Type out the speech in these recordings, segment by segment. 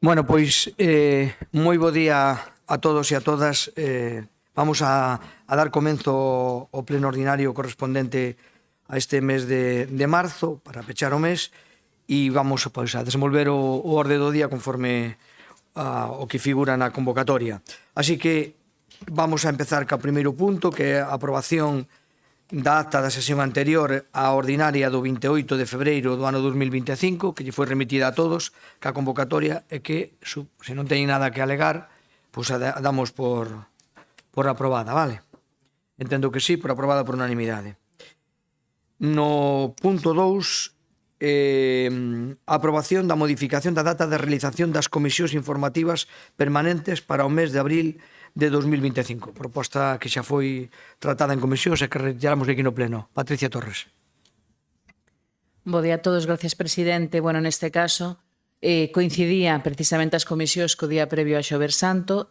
Bueno, pois moi bo día a todos e a todas. Vamos a dar comenzo ao pleno ordinario correspondente a este mes de marzo para pechar o mes e vamos pois, a desenvolver o orde do día conforme o que figura na convocatoria. Así que vamos a empezar ca primeiro punto, que é a aprobación da acta da sesión anterior á ordinaria do 28 de febreiro do ano 2025, que lle foi remitida a todos, ca convocatoria, e que, se non teñen nada que alegar, pois a damos por aprobada, vale? Entendo que sí, por aprobada por unanimidade. No punto 2, a aprobación da modificación da data de realización das comisións informativas permanentes para o mes de abril de 2025. Proposta que xa foi tratada en comisións e que retiramos aquí no pleno. Patricia Torres. Bo día a todos, gracias, presidente. Bueno, neste caso, coincidía precisamente as comisións co día previo a Xover Santo,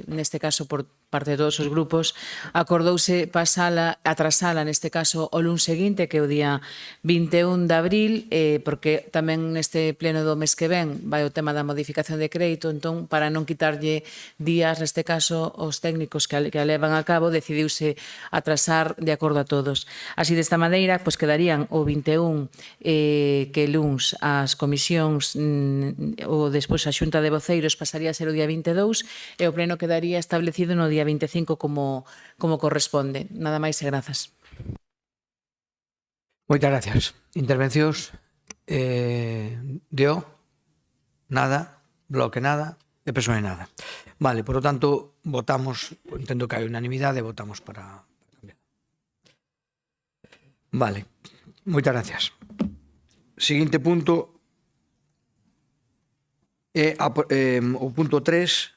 neste caso por parte de todos os grupos, acordouse atrasala neste caso o luns seguinte, que é o día 21 de abril, porque tamén neste pleno do mes que ven vai o tema da modificación de crédito, entón, para non quitarlle días, neste caso, os técnicos que a levan a cabo, decidiuse atrasar de acordo a todos. Así, desta maneira, pois quedarían o 21 que luns as comisións ou despois a xunta de voceiros pasaría a ser o día 22 e o pleno quedaría establecido no día 25 como corresponde. Nada máis e grazas. Moitas gracias. Intervencións? Dio? Nada? Bloque nada? E PSOE nada. Vale, por lo tanto, votamos, entendo que hai unanimidade, votamos para cambiar. Vale, moitas gracias. Seguinte punto é o punto 3,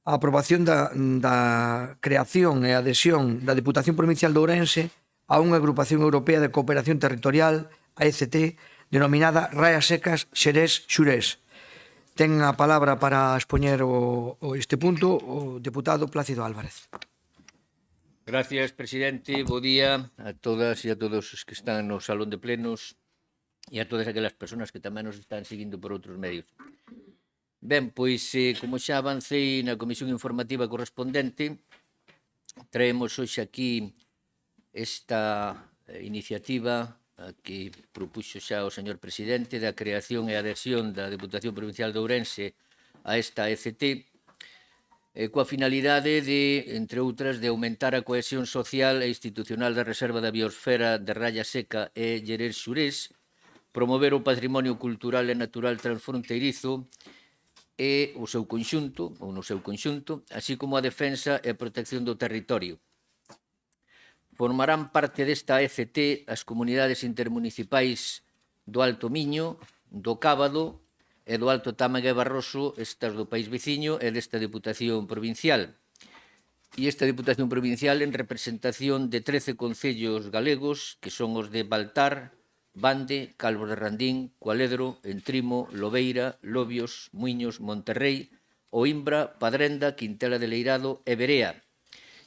a aprobación da creación e adhesión da Deputación Provincial de Ourense a unha agrupación europea de cooperación territorial, a ECT, denominada Raias Secas Xerés-Xurés. Ten a palabra para expoñer este punto o deputado Plácido Álvarez. Gracias, presidente. Bo día a todas e a todos os que están no salón de plenos e a todas aquelas persoas que tamén nos están seguindo por outros medios. Ben, pois, como xa avancei na comisión informativa correspondente, traemos hoxe aquí esta iniciativa que propuxo xa o señor presidente da creación e adhesión da Deputación Provincial de Ourense a esta ECT, coa finalidade de, entre outras, de aumentar a cohesión social e institucional da Reserva da Biosfera de Ralla Seca e Xerés-Xurés, promover o patrimonio cultural e natural transfronteirizo e o seu conxunto, ou no seu conxunto, así como a defensa e a protección do territorio. Formarán parte desta ECT as comunidades intermunicipais do Alto Miño, do Cábado e do Alto Támega e Barroso, estas do país veciño e desta Deputación Provincial. E esta Deputación Provincial en representación de 13 concellos galegos, que son os de Baltar, Bande, Calvos de Randín, Cualedro, Entrimo, Lobeira, Lobios, Muiños, Monterrei, Oimbra, Padrenda, Quintela de Leirado e Berea.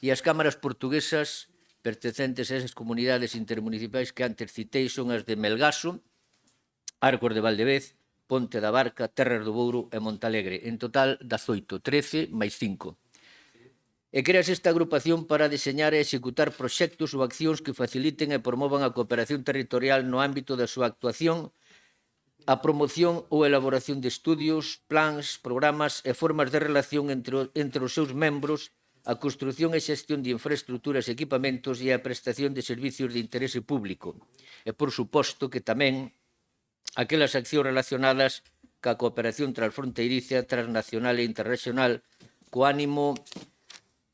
E as cámaras portuguesas pertencentes a esas comunidades intermunicipais que antes citei son as de Melgaso, Arcos de Valdevez, Ponte da Barca, Terras do Bouro e Montalegre. En total, 18, 13 máis 5. E creas esta agrupación para deseñar e executar proxectos ou accións que faciliten e promovan a cooperación territorial no ámbito da súa actuación, a promoción ou elaboración de estudios, plans, programas e formas de relación entre os seus membros, a construción e xestión de infraestructuras e equipamentos e a prestación de servicios de interese público. E, por suposto, que tamén aquelas accións relacionadas ca cooperación transfronteiriza, transnacional e internacional, co ánimo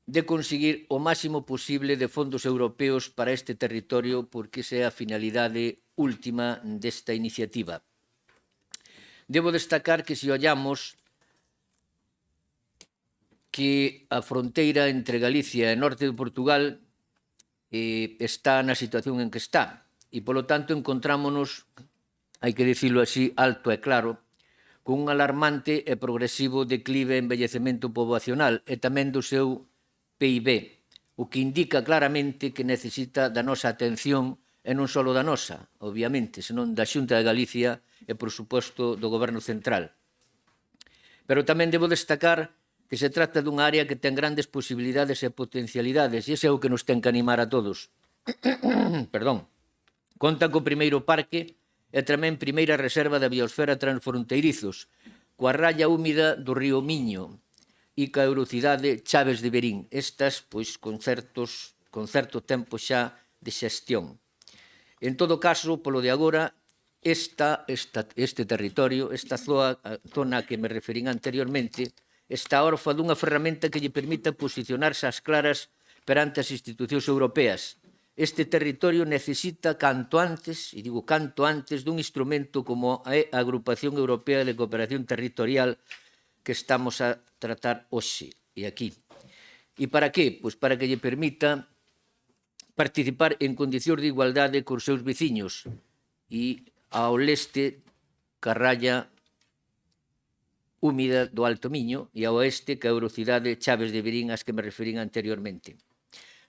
de conseguir o máximo posible de fondos europeos para este territorio, porque esa é a finalidade última desta iniciativa. Debo destacar que se ollamos que a fronteira entre Galicia e norte de Portugal está na situación en que está e, polo tanto, encontrámonos, hai que dicilo así, alto e claro, con un alarmante e progresivo declive e embellecemento poboacional e tamén do seu PIB, o que indica claramente que necesita da nosa atención e non só da nosa, obviamente, senón da Xunta de Galicia e, por suposto, do Goberno Central. Pero tamén debo destacar que se trata dunha área que ten grandes posibilidades e potencialidades, e ese é o que nos ten que animar a todos. Perdón. Conta co primeiro parque e tamén primeira reserva da biosfera transfronteirizos, coa raya húmida do río Miño e ca eurocidade Chaves de Verín. Estas, pois, con certo tempo xa de xestión. En todo caso, polo de agora, este territorio, esta zona a que me referín anteriormente, está órfa dunha ferramenta que lle permita posicionarse ás claras perante as institucións europeas. Este territorio necesita canto antes, e digo canto antes, dun instrumento como a Agrupación Europea de Cooperación Territorial que estamos a tratar hoxe e aquí. E para que? Pois para que lle permita participar en condicións de igualdade cos seus veciños e ao leste ca raya húmida do Alto Miño e ao oeste ca eurocidade Chaves de Verín ás que me referín anteriormente.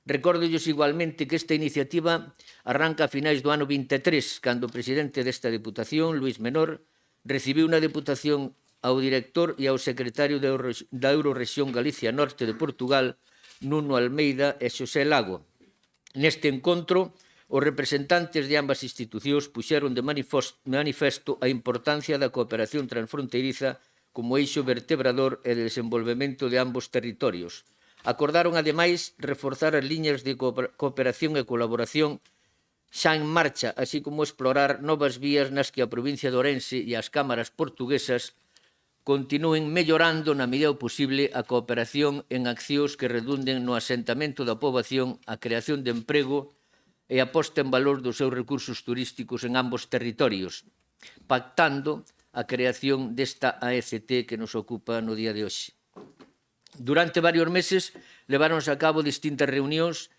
Recórdolles igualmente que esta iniciativa arranca a finais do ano 23, cando o presidente desta Deputación, Luís Menor, recibiu na Deputación ao director e ao secretario da Eurorrexión Galicia Norte de Portugal, Nuno Almeida e Xosé Lago. Neste encontro, os representantes de ambas institucións puxeron de manifesto a importancia da cooperación transfronteiriza como eixo vertebrador e de desenvolvemento de ambos territorios. Acordaron, ademais, reforzar as liñas de cooperación e colaboración xa en marcha, así como explorar novas vías nas que a provincia de Ourense e as cámaras portuguesas continúen mellorando na medida posible a cooperación en accións que redunden no asentamento da poboación, a creación de emprego e a posta en valor dos seus recursos turísticos en ambos territorios, pactando a creación desta AECT que nos ocupa no día de hoxe. Durante varios meses leváronse a cabo distintas reunións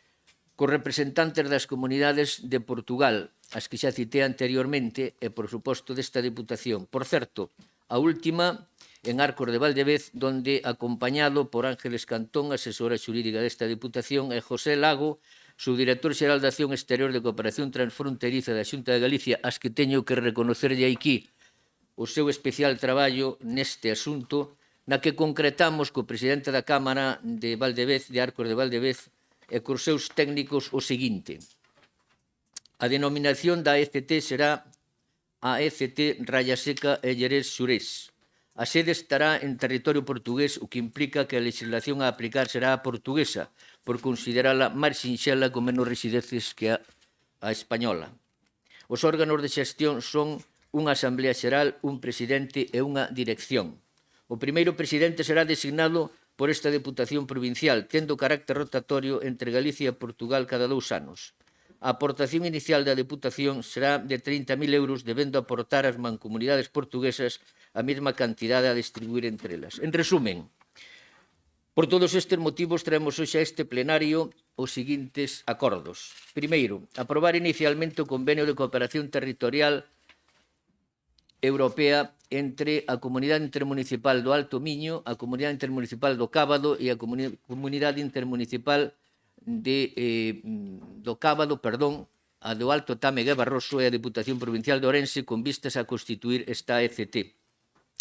cos representantes das comunidades de Portugal, as que xa cité anteriormente, e, por suposto, desta Deputación. Por certo, a última en Arcos de Valdevez, donde, acompañado por Ángeles Cantón, asesora xurídica desta Deputación, e José Lago, subdirector xeral de Acción Exterior de Cooperación Transfronteriza da Xunta de Galicia, as que teño que reconocerlle aquí o seu especial traballo neste asunto, na que concretamos co presidente da Cámara de Valdevez, de Arcos de Valdevez, e cos seus técnicos o seguinte. A denominación da AECT será AECT Raya Seca e Llerés Xurés. A sede estará en territorio portugués, o que implica que a legislación a aplicar será a portuguesa, por considerala máis sinxela con menos residencias que a española. Os órganos de xestión son unha Asamblea Xeral, un presidente e unha dirección. O primeiro presidente será designado por esta Deputación Provincial, tendo carácter rotatorio entre Galicia e Portugal cada 2 anos. A aportación inicial da Deputación será de 30.000 euros, debendo aportar ás mancomunidades portuguesas a mesma cantidade a distribuir entre elas. En resumen, por todos estes motivos traemos hoxe a este plenario os seguintes acordos. Primeiro, aprobar inicialmente o convenio de cooperación territorial europea entre a Comunidade Intermunicipal do Alto Miño, a Comunidade Intermunicipal do Cábado e a Comunidade Intermunicipal do Cábado, a do Alto Támega e Barroso e a Deputación Provincial de Ourense con vistas a constituir esta AECT.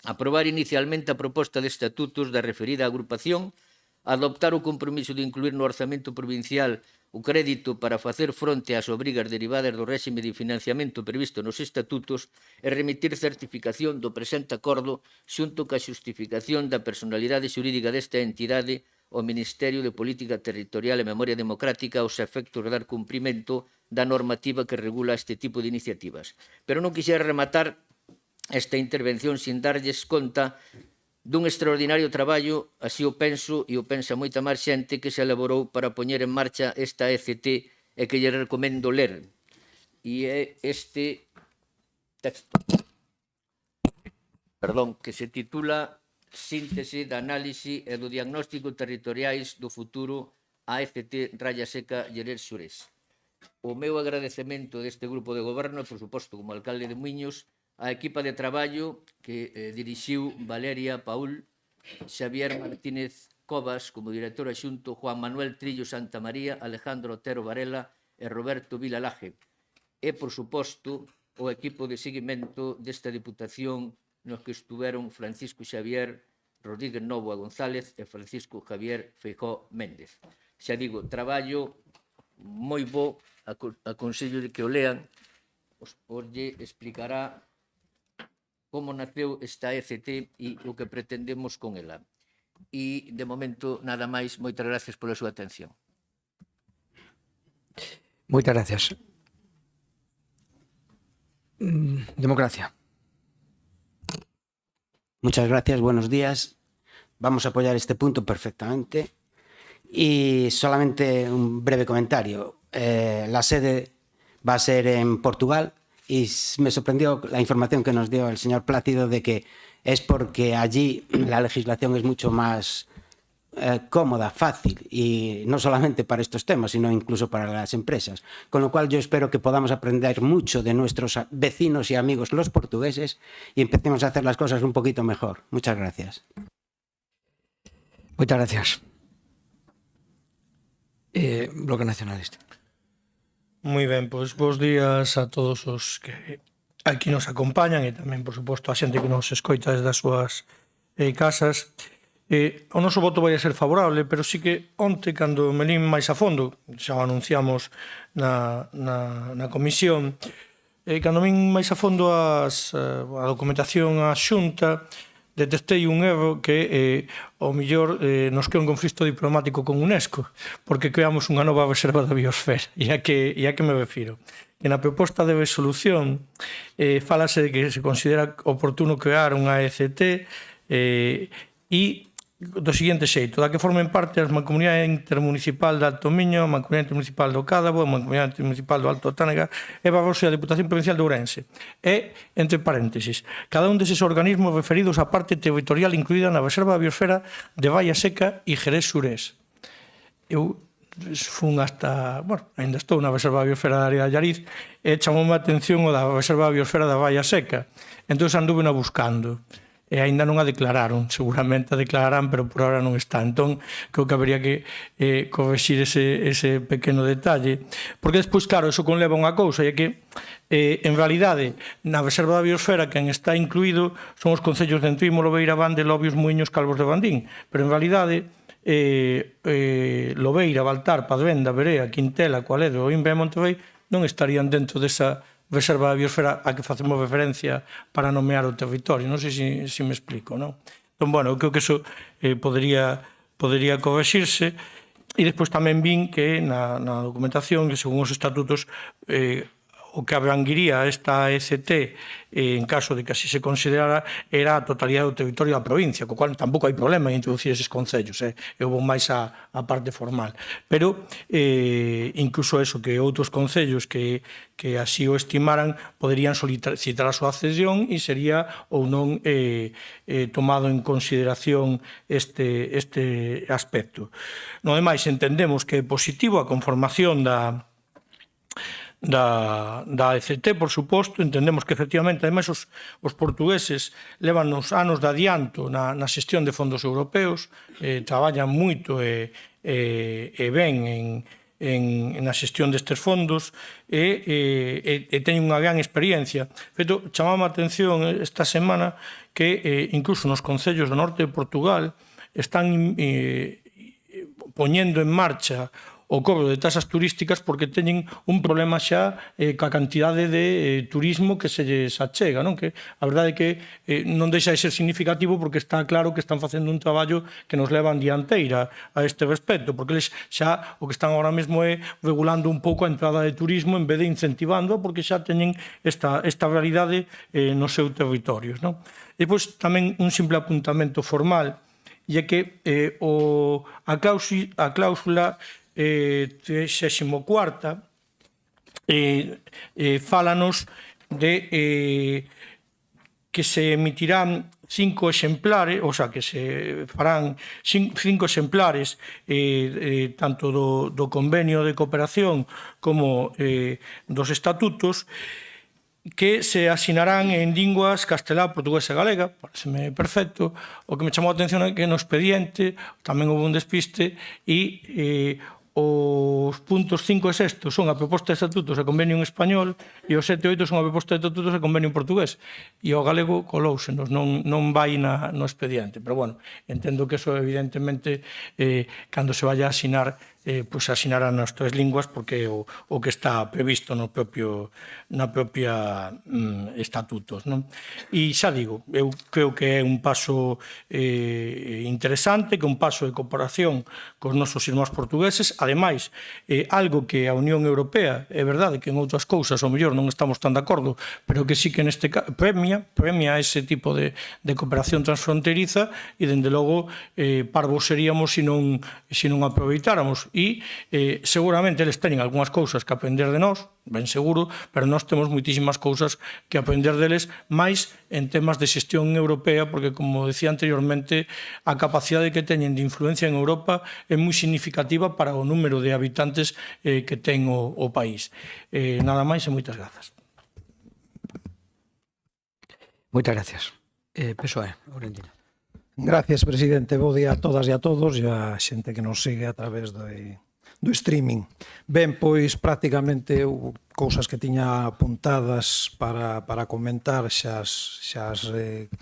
Aprobar inicialmente a proposta de estatutos da referida agrupación, adoptar o compromiso de incluir no orzamento provincial o crédito para facer fronte ás obrigas derivadas do réxime de financiamento previsto nos estatutos e remitir certificación do presente acordo xunto ca xustificación da personalidade xurídica desta entidade ao Ministerio de Política Territorial e Memoria Democrática aos efectos de dar cumprimento da normativa que regula este tipo de iniciativas. Pero non quixera rematar esta intervención sin darlles conta dun extraordinario traballo, así o penso e o pensa moita máis xente que se elaborou para poñer en marcha esta ECT e que lle recomendo ler. E é este texto, que se titula Síntese da análise e do diagnóstico territoriais do futuro AECT Raya Seca Llerés Xurés. O meu agradecemento deste grupo de goberno, por suposto, como alcalde de Muiños, a equipa de traballo que dirixiu Valeria Paul, Xavier Martínez Covas como director adxunto, Juan Manuel Trillo Santamaría, Alejandro Otero Varela e Roberto Vilalaje. E, por suposto, o equipo de seguimento desta Deputación nos que estuveron Francisco Xavier, Rodríguez Novoa González e Francisco Javier Feijóo Méndez. Xa digo, traballo moi bo, aconsello de que o lean, os lle explicará como naceu esta ECT e o que pretendemos con ela. E, de momento, nada máis. Moitas gracias pola súa atención. Moitas gracias. Democracia. Muchas gracias, buenos días. Vamos a apoyar este punto perfectamente. Y solamente un breve comentario. La sede va a ser en Portugal y me sorprendió la información que nos dio el señor Plácido de que es porque allí la legislación es mucho más cómoda, fácil, y no solamente para estos temas, sino incluso para las empresas. Con lo cual yo espero que podamos aprender mucho de nuestros vecinos y amigos los portugueses y empecemos a hacer las cosas un poquito mejor. Muchas gracias. Moitas gracias. Bloque Nacionalista. Moi ben, pois bons días a todos os que aquí nos acompañan e tamén, por suposto, a xente que nos escoita desde as súas casas. O noso voto vai a ser favorable, pero sí que onte, cando me lín máis a fondo, xa o anunciamos na comisión, cando lín máis a fondo a documentación á Xunta, detectei un erro que ao mellor nos crea un conflito diplomático con UNESCO, porque creamos unha nova reserva da biosfera. E a que me refiro? Que na proposta de resolución fálase de que se considera oportuno crear unha ECT e do seguinte xeito, da que formen parte a Mancomunidade Intermunicipal de Alto Miño, a Mancomunidade Intermunicipal do Cádabo, a Mancomunidade Intermunicipal do Alto Tánega e Barroso e a Deputación Provincial de Ourense. E, entre paréntesis, cada un deses organismos referidos á parte territorial incluída na Reserva da Biosfera de Baia Seca e Jerez Surés. Eu fun hasta, bueno, ainda estou na Reserva da Biosfera da área de Allariz e chamoume a atención o da Reserva da Biosfera da Baia Seca. Entón anduve na buscando. E aínda non a declararon, seguramente a declararán, pero por ahora non está. Entón, creo que habería que correxir ese pequeno detalle, porque despois, claro, eso conleva unha cousa, e é que, en realidade, na Reserva da Biosfera, quen está incluído son os concellos de Entuímolo, Beira, Bande, Lobios, Muiños, Calvos de Bandín, pero en realidade, Lobeira, Baltar, Padvenda, Berea, Quintela, Coaledo, Oimbe e Monterrei non estarían dentro desa Reserva da Biosfera a que facemos referencia para nomear o territorio. Non sei se me explico, non? Entón, bueno, eu creo que eso podería correxirse. E despois tamén vin que na documentación, que según os estatutos, o que abranguiría esta ECT en caso de que así se considerara era a totalidade do territorio da provincia, co cual tampouco hai problema en introducir eses concellos, eu vou máis a parte formal, pero incluso eso, que outros concellos que así o estimaran poderían solicitar a súa accesión e sería ou non tomado en consideración este aspecto. No demais, entendemos que é positivo a conformación da ECT, por suposto. Entendemos que, efectivamente, ademais, os portugueses levan nos anos de adianto na xestión de fondos europeos, traballan moito e ben na xestión destes fondos e teñen unha gran experiencia. Feito, chamamos a atención esta semana que incluso nos concellos do norte de Portugal están poñendo en marcha o cobro de tasas turísticas porque teñen un problema xa ca cantidade de turismo que se lles achega, non? Que a verdade é que non deixa de ser significativo porque está claro que están facendo un traballo que nos leva en dianteira a este respecto, porque eles xa o que están ahora mesmo é regulando un pouco a entrada de turismo en vez de incentivando, porque xa teñen esta realidade no seu territorio, non? E depois tamén un simple apuntamento formal, e é que a cláusula 34ª fálanos de que se emitirán 5 exemplares, o sea, que se farán 5 exemplares tanto do convenio de cooperación como dos estatutos, que se asinarán en linguas castelá, portuguesa e galega. Pareceme perfecto. O que me chamou a atención é que no expediente tamén houve un despiste e os puntos 5 e 6 son a proposta de estatutos e convenio en español e os 7 e 8 son a proposta de estatutos e convenio en portugués. E o galego colousenos, non vai no expediente. Pero, bueno, entendo que eso, evidentemente, cando se vaya a asinar, pois asinarán nas tres linguas porque o que está previsto na propia estatutos, non? E xa digo, eu creo que é un paso interesante, que é un paso de comparación cos nosos irmãos portugueses. Ademais, algo que a Unión Europea, é verdade que en outras cousas ao mellor non estamos tan de acordo, pero que sí que neste caso premia ese tipo de cooperación transfronteriza e, dende logo, parvos seríamos se non aproveitáramos. E seguramente eles teñen algunhas cousas que aprender de nós, ben seguro, pero nós temos moitísimas cousas que aprender deles, máis en temas de xestión europea, porque, como decía anteriormente, a capacidade que teñen de influencia en Europa é moi significativa para o número de habitantes que ten o país. Nada máis e moitas grazas. Moitas gracias. PSOE, Laurentino. Gracias, presidente. Bo día a todas e a todos e a xente que nos sigue a través do streaming. Ben, pois prácticamente cousas que tiña apuntadas para comentar xa as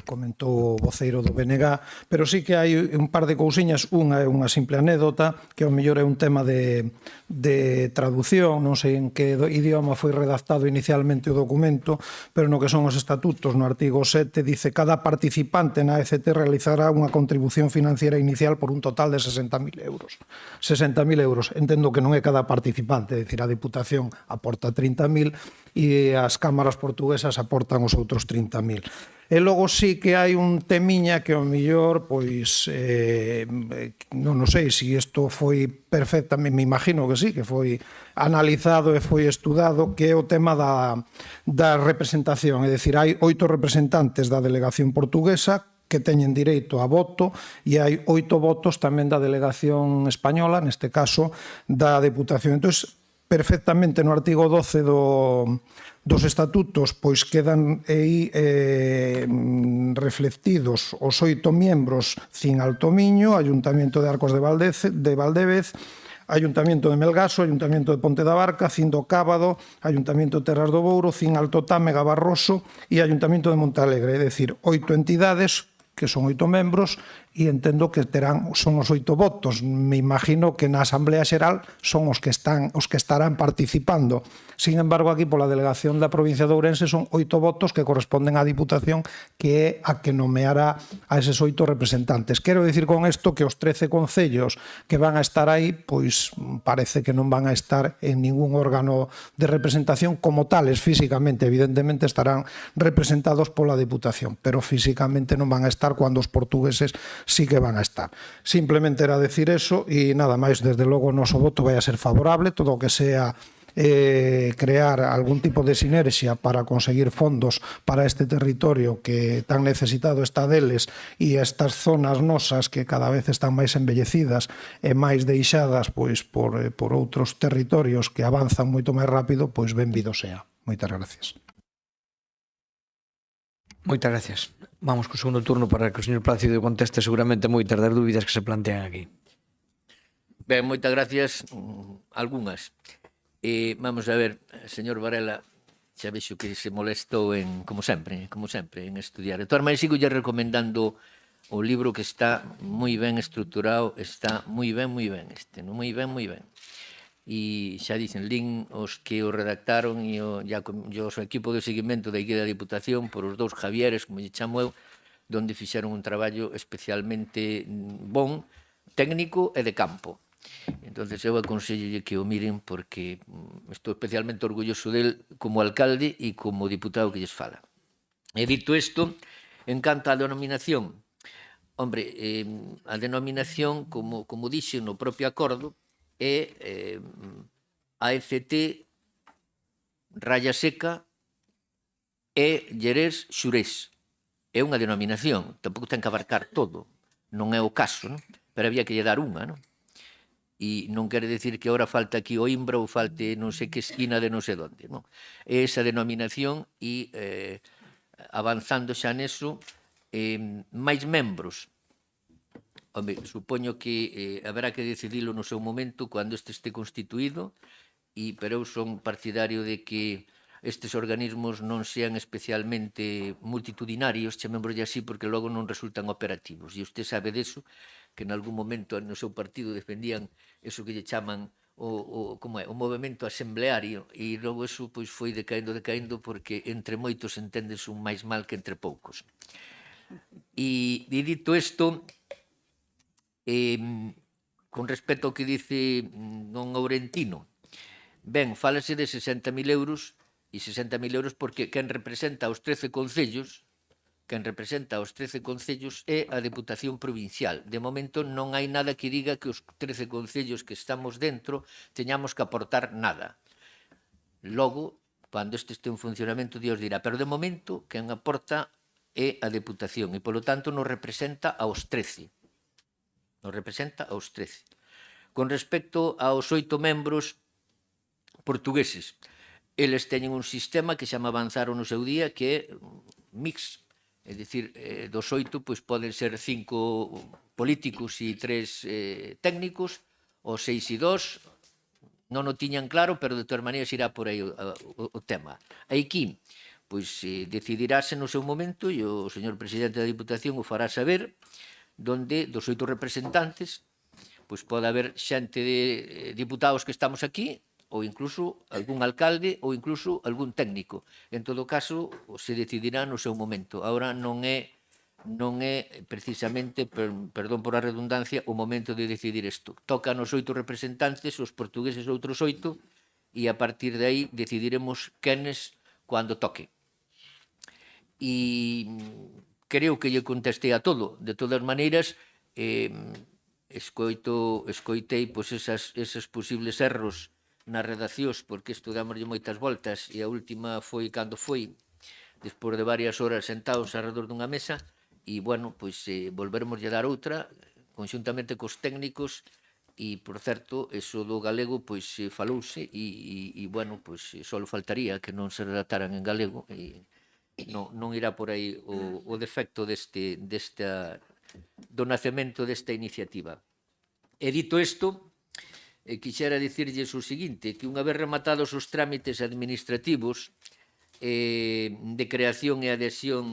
comentou o voceiro do BNG, pero sí que hai un par de cousiñas. Unha é unha simple anécdota, que ao mellor é un tema de traducción, non sei en que idioma foi redactado inicialmente o documento, pero no que son os estatutos, no artigo 7, dice: cada participante na ECT realizará unha contribución financiera inicial por un total de 60.000 euros. 60.000 euros. Entendo que non é cada participante, é dicir, a Diputación aporta 30.000 e as cámaras portuguesas aportan os outros 30.000. E logo sí que hai un temiña que ao mellor, pois, non sei se isto foi perfectamente, me imagino que sí, que foi analizado e foi estudado, que é o tema da representación. É dicir, hai 8 representantes da delegación portuguesa que teñen direito a voto e hai 8 votos tamén da delegación española, neste caso da Deputación. Entón, perfectamente no artigo 12 dos estatutos, pois quedan aí reflectidos os 8 miembros cin Alto Miño, Ayuntamiento de Arcos de Valdevez, Ayuntamiento de Melgaso, Ayuntamiento de Ponte da Barca, cin do Cábado, Ayuntamiento de Terras do Bouro, cin Alto Támega, Barroso e Ayuntamiento de Montalegre. É dicir, 8 entidades que son 8 membros e entendo que son os 8 votos. Me imagino que na Asamblea Xeral son os que estarán participando. Sin embargo, aquí pola delegación da provincia de Ourense son 8 votos que corresponden á Diputación, que é a que nomeará a eses 8 representantes. Quero dicir con isto que os 13 concellos que van a estar aí, pois parece que non van a estar en ningún órgano de representación como tales físicamente. Evidentemente estarán representados pola Diputación, pero físicamente non van a estar cando os portugueses sí que van a estar. Simplemente era decir eso e nada máis. Desde logo o noso voto vai a ser favorable, todo o que sea crear algún tipo de sinerxia para conseguir fondos para este territorio que tan necesitado está deles e estas zonas nosas que cada vez están máis embellecidas e máis deixadas pois por outros territorios que avanzan moito máis rápido, pois benvido sea. Moitas gracias. Moitas gracias. Vamos co segundo turno para que o señor Plácido conteste seguramente moitas das dúbidas que se plantean aquí. Ben, moitas gracias. Algunhas. Vamos a ver, señor Varela, xa vexo que se molestou como sempre, en estudiar. De todas maneiras, sigo lle recomendando o libro que está moi ben estruturado, está moi ben, moi ben. E xa dicen, lin os que o redactaron e o equipo de seguimento da Guía da Diputación por os dous Javieres, como lle chamo eu, donde fixeron un traballo especialmente bon, técnico e de campo. Entonces eu aconsello que o miren porque estou especialmente orgulloso del como alcalde e como diputado que lles fala. E dito isto, en canto á denominación, hombre, a denominación, como dixe no propio acordo, é AECT Raya Seca e Llerés Xurés. É unha denominación, tampouco ten que abarcar todo, non é o caso, non? Pero había que lle dar unha, non? E non quere decir que agora falta aquí o Imbra ou falte non sei que esquina de non sei onde, non? É esa denominación e avanzando xa neso, máis membros. Home, supoño que haberá que decidilo no seu momento cando este este constituído, pero eu son partidario de que estes organismos non sean especialmente multitudinarios, chamémoslle así, porque logo non resultan operativos. E usted sabe deso, que en algún momento no seu partido defendían eso que lle chaman como é, o movimento asembleario, e logo eso pois foi decaendo porque entre moitos entendes un máis mal que entre poucos. E dito isto, con respecto ao que dice don Aurentino, ben, fálase de 60.000 euros, e 60.000 euros porque quen representa os 13 concellos é a Deputación Provincial. De momento non hai nada que diga que os 13 concellos que estamos dentro teñamos que aportar nada. Logo, cando este este en funcionamento, Dios dirá, pero de momento quen aporta é a Deputación e, polo tanto, nos representa aos 13. Con respecto aos 8 membros portugueses, eles teñen un sistema que xa me avanzaron no seu día, que é mix, é dicir, dos 8 pois poden ser 5 políticos e 3 técnicos, ou 6 e 2, non o tiñan claro, pero de todas maneiras irá por aí o tema. Aquí, pois decidirase no seu momento, e o señor presidente da Diputación o fará saber, donde dos 8 representantes, pois pode haber xente de diputados que estamos aquí, ou incluso algún alcalde, ou incluso algún técnico. En todo caso, se decidirá no seu momento. Ahora non é precisamente, perdón por a redundancia, o momento de decidir isto. Tocan os 8 representantes, os portugueses outros 8, e a partir de aí decidiremos quenes cando toque. E creo que lle contestei a todo. De todas maneiras, escoitei pois esas posibles erros nas redaccións, porque isto dámoslle moitas voltas, e a última foi cando foi, despois de varias horas sentados alrededor dunha mesa, e, bueno, pois volvermos a dar outra, conxuntamente cos técnicos, e, por certo, eso do galego, pois, falouse, e bueno, pois, só faltaría que non se redactaran en galego, e non irá por aí o defecto do nacemento desta iniciativa. E dito isto, quixera dicirlles o seguinte, que unha vez rematados os trámites administrativos de creación e adhesión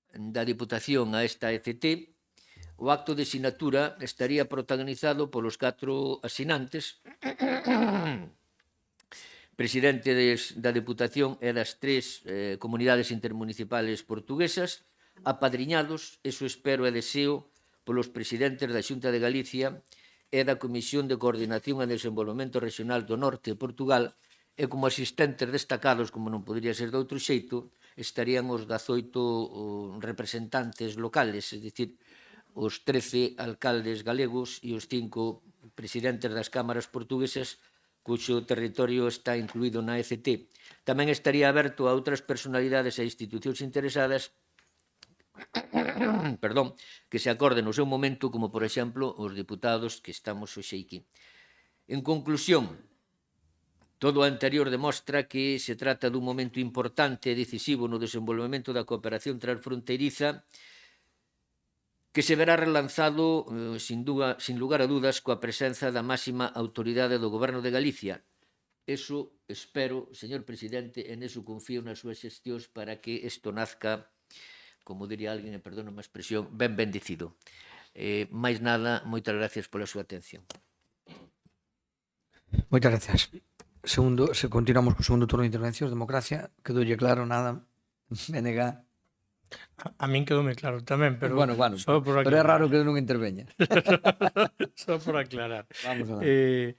da Diputación a esta ECT, o acto de sinatura estaría protagonizado polos 4 asinantes, presidente da Diputación e das 3 comunidades intermunicipales portuguesas, apadriñados, eso espero e deseo, polos presidentes da Xunta de Galicia e da Comisión de Coordinación e Desenvolvemento Regional do Norte de Portugal, e como asistentes destacados, como non podría ser de outro xeito, estarían os 18 representantes locales, é dicir, os 13 alcaldes galegos e os 5 presidentes das cámaras portuguesas cuxo territorio está incluído na ECT. Tamén estaría aberto a outras personalidades e institucións interesadas que se acorden no seu momento, como, por exemplo, os deputados que estamos hoxe aquí. En conclusión, todo o anterior demostra que se trata dun momento importante e decisivo no desenvolvemento da cooperación transfronteiriza que se verá relanzado, sin lugar a dudas, coa presenza da máxima autoridade do Goberno de Galicia. Eso espero, señor presidente, en eso confío nas súas xestións para que isto nazca, como diría alguén, e perdóname a expresión, ben bendecido. Máis nada, moitas gracias pola súa atención. Moitas gracias. Continuamos co segundo turno de intervencións. Democracia, quedoulle claro, nada. BNG. A min quedoume claro tamén, pero Bueno, só por pero é raro que non interveña. Só por aclarar. Vamos a ver.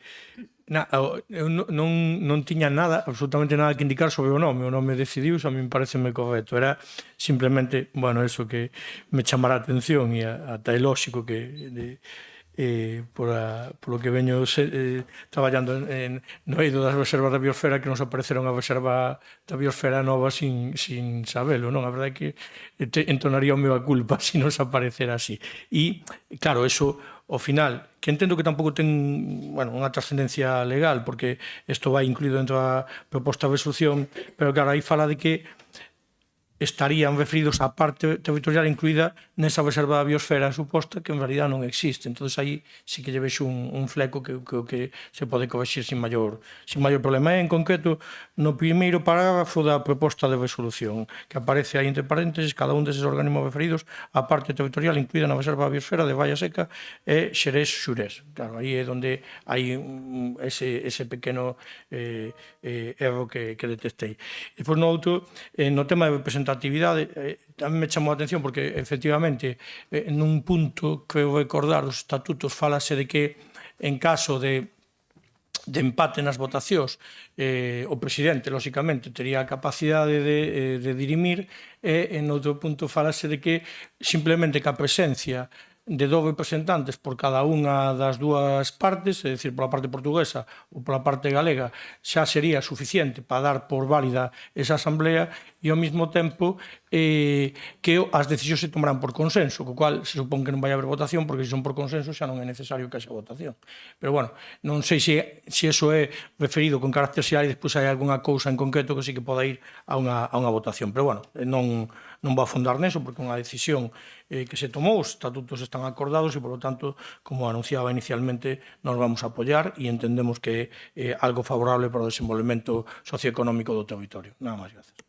Eu non tiña nada, absolutamente nada que indicar sobre o nome decidiu, a min pareceme correcto, era simplemente, bueno, eso que me chamara a atención e ata é lóxico que por lo que veño traballando no eido das reservas da biosfera, que nos apareceron a reserva da biosfera nova sin sabelo, non? A verdade é que entonaría o meu a culpa se nos aparecera así. E, claro, eso, ao final, que entendo que tampouco ten unha trascendencia legal, porque isto vai incluído dentro da proposta de resolución, pero claro, aí fala de que estarían referidos á parte territorial incluída nesa reserva da biosfera suposta que en realidad non existe. Entón, aí sí que lle vexo un fleco que se pode corregir sin maior problema. E, en concreto, no primeiro parágrafo da proposta de resolución, que aparece aí entre paréntesis, cada un deses organismos referidos á parte territorial incluída na reserva da biosfera de Baia Seca e Xerés-Xurés. Claro, aí é onde hai ese pequeno erro que detectei. E, depois, no outro, no tema de representatividade, tamén me chamou a atención porque, efectivamente, nun punto, creo recordar, os estatutos falase de que, en caso de empate nas votacións, o presidente, lóxicamente, tería a capacidade de dirimir, e, en outro punto, falase de que, simplemente, que a presencia de 2 representantes por cada unha das dúas partes, é dicir, pola parte portuguesa ou pola parte galega, xa sería suficiente para dar por válida esa asamblea, e ao mesmo tempo que as decisións se tomarán por consenso, co cual se supón que non vai haber votación, porque se son por consenso xa non é necesario que haxa votación. Pero, bueno, non sei se eso é referido con carácter xeral e despois hai algunha cousa en concreto que sí que poda ir a unha votación. Pero, bueno, non vou afondar neso, porque é unha decisión que se tomou, os estatutos están acordados e, por lo tanto, como anunciaba inicialmente, nos vamos a apoiar e entendemos que é algo favorable para o desenvolvemento socioeconómico do territorio. Nada máis, gracias.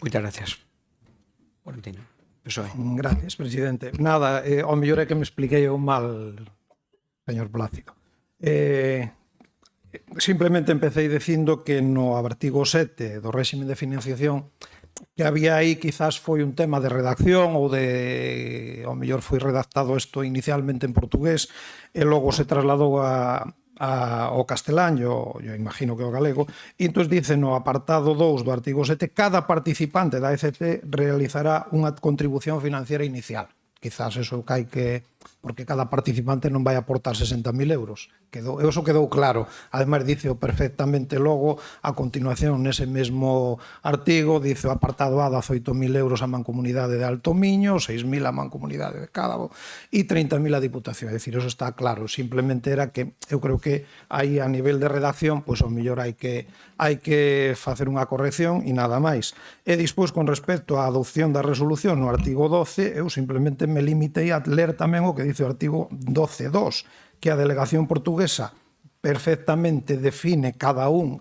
Moitas gracias. Florentino, PSOE. Gracias, presidente. Nada, ao mellor é que me expliquei eu mal, señor Plácido. Simplemente empecé dicindo que no artigo 7 do réxime de financiación que había aí quizás foi un tema de redacción ou ao mellor foi redactado isto inicialmente en portugués e logo se trasladou ao castelán, yo imagino que ao galego, e entón dice no apartado 2 do artigo 7 cada participante da ECT realizará unha contribución financiera inicial. Quizás eso cai que porque cada participante non vai aportar 60.000 euros. Eso quedou claro. Ademais, dice perfectamente logo, a continuación, nese mesmo artigo, dice o apartado A, 18.000 euros a Mancomunidade de Alto Miño, 6.000 a Mancomunidade de Cádabo e 30.000 a Diputación. É dicir, eso está claro. Simplemente era que, eu creo que aí a nivel de redacción, pois ao mellor hai que facer unha corrección e nada máis. E despois, con respecto á adopción da resolución no artigo 12, eu simplemente me limitei a ler tamén o que dice o artigo 12.2, que a delegación portuguesa perfectamente define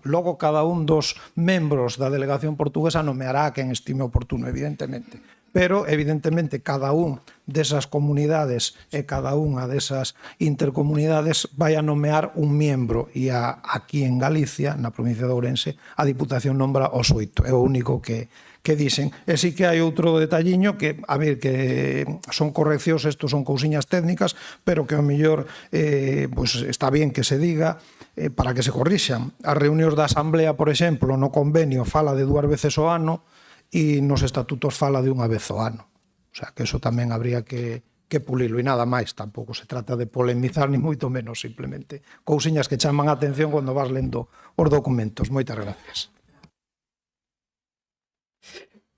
logo cada un dos membros da delegación portuguesa nomeará a quen estime oportuno, evidentemente. Pero, evidentemente, cada un desas comunidades e cada unha desas intercomunidades vai a nomear un miembro e aquí en Galicia, na provincia de Ourense, a Diputación nombra os 8. É o único que dicen. E sí que hai outro detalliño que, a ver, que son correccións, estos son cousiñas técnicas, pero que ao mellor pues está bien que se diga para que se corrixan. As reunións da Asamblea, por exemplo, no convenio fala de 2 veces ao ano e nos estatutos fala de 1 vez ao ano. O sea, que eso tamén habría que pulilo e nada máis. Tampouco se trata de polemizar, ni moito menos, simplemente cousiñas que chaman a atención cando vas lendo os documentos. Moitas gracias.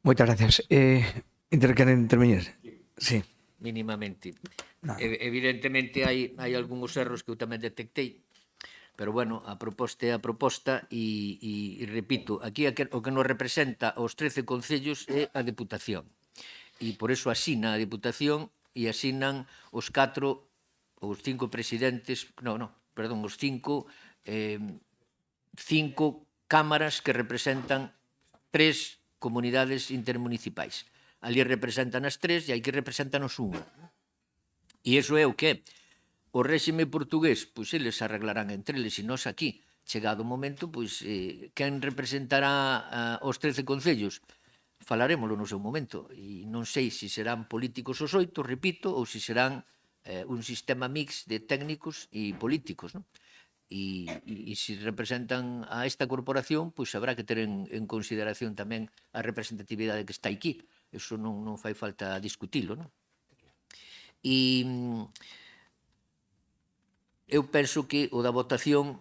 Moitas gracias. Queren intervenir? Sí. Mínimamente. Nada. Evidentemente hai algúns erros que eu tamén detectei, pero, bueno, a proposta é a proposta e repito, aquí o que nos representa os 13 concellos é a Deputación. E por eso asina a Deputación e asinan os 4 ou os 5 presidentes, os 5 cámaras que representan 3 comunidades intermunicipais. Ali representan as 3 e aquí representan os 1. E iso é o que é. O réxime portugués, pois eles arreglarán entre eles e nós aquí. Chegado o momento, pois, quen representará os 13 concellos? Falarémoslo no seu momento. E non sei se serán políticos os 8, repito, ou se serán un sistema mix de técnicos e políticos, non? E se representan a esta corporación, pois habrá que ter en consideración tamén a representatividade que está aquí. Eso non fai falta discutilo, non? E eu penso que o da votación,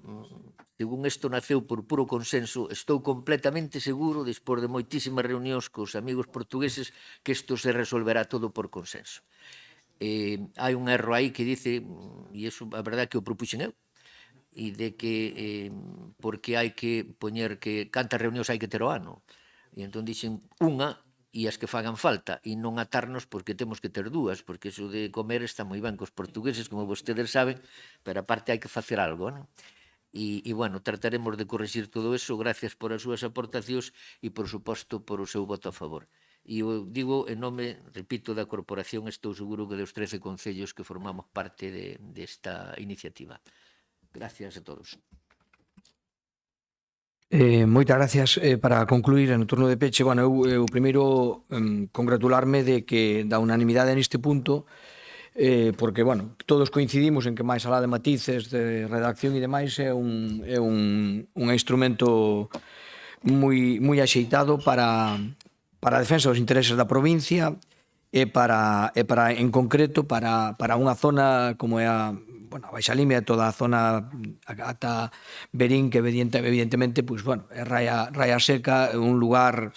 según isto naceu por puro consenso, estou completamente seguro, despois de moitísimas reunións cos amigos portugueses, que isto se resolverá todo por consenso. Hai un erro aí que dice, e iso a verdade que o propuxen eu, e de que porque hai que poñer que cantas reunións hai que ter ao ano. E entón dixen unha e as que fagan falta, e non atarnos porque temos que ter dúas, porque iso de comer está moi ben cos portugueses, como vostedes saben, pero aparte hai que facer algo, non? E, bueno, trataremos de corregir todo eso, gracias por as súas aportacións e, por suposto, por o seu voto a favor. E eu digo en nome, repito, da corporación, estou seguro que dos 13 concellos que formamos parte desta iniciativa. Gracias a todos. Moitas gracias. Para concluir, no turno de peche, bueno, eu primeiro congratularme de que da unanimidade neste punto, porque, bueno, todos coincidimos en que máis alá de matices, de redacción e demais, é un instrumento moi axeitado para a defensa dos intereses da provincia e para en concreto, para unha zona como é a Baixa Limia, toda a zona ata Berín, que evidentemente, pues, bueno, é raia seca, un lugar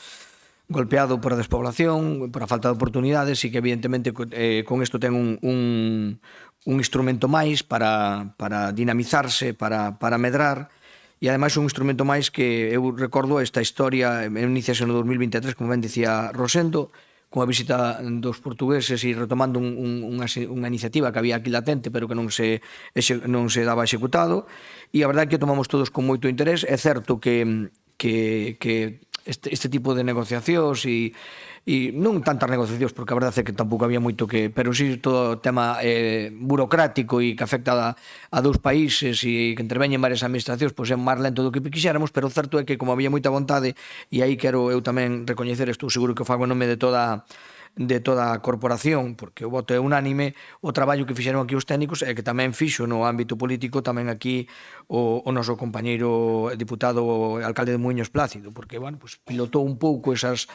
golpeado por a despoblación, por a falta de oportunidades, e que evidentemente con isto ten un instrumento máis para dinamizarse, para medrar, e ademais un instrumento máis que eu recordo esta historia, iniciase no 2023, como ben dicía Rosendo, con a visita dos portugueses e retomando unha iniciativa que había aquí latente, pero que non se daba executado, e a verdade é que tomamos todos con moito interés. É certo que este tipo de negociacións e non tantas negociacións, porque a verdade é que tampouco había moito que, pero sí todo o tema burocrático e que afecta a dous países e que interveñen varias administracións, pois é máis lento do que quixéramos, pero o certo é que como había moita vontade, e aí quero eu tamén recoñecer, estou seguro que o fago en nome de toda a corporación, porque o voto é unánime, o traballo que fixeron aquí os técnicos e que tamén fixo no ámbito político tamén aquí o noso compañeiro diputado alcalde de Muiños Plácido, porque, bueno, pues pilotou un pouco esas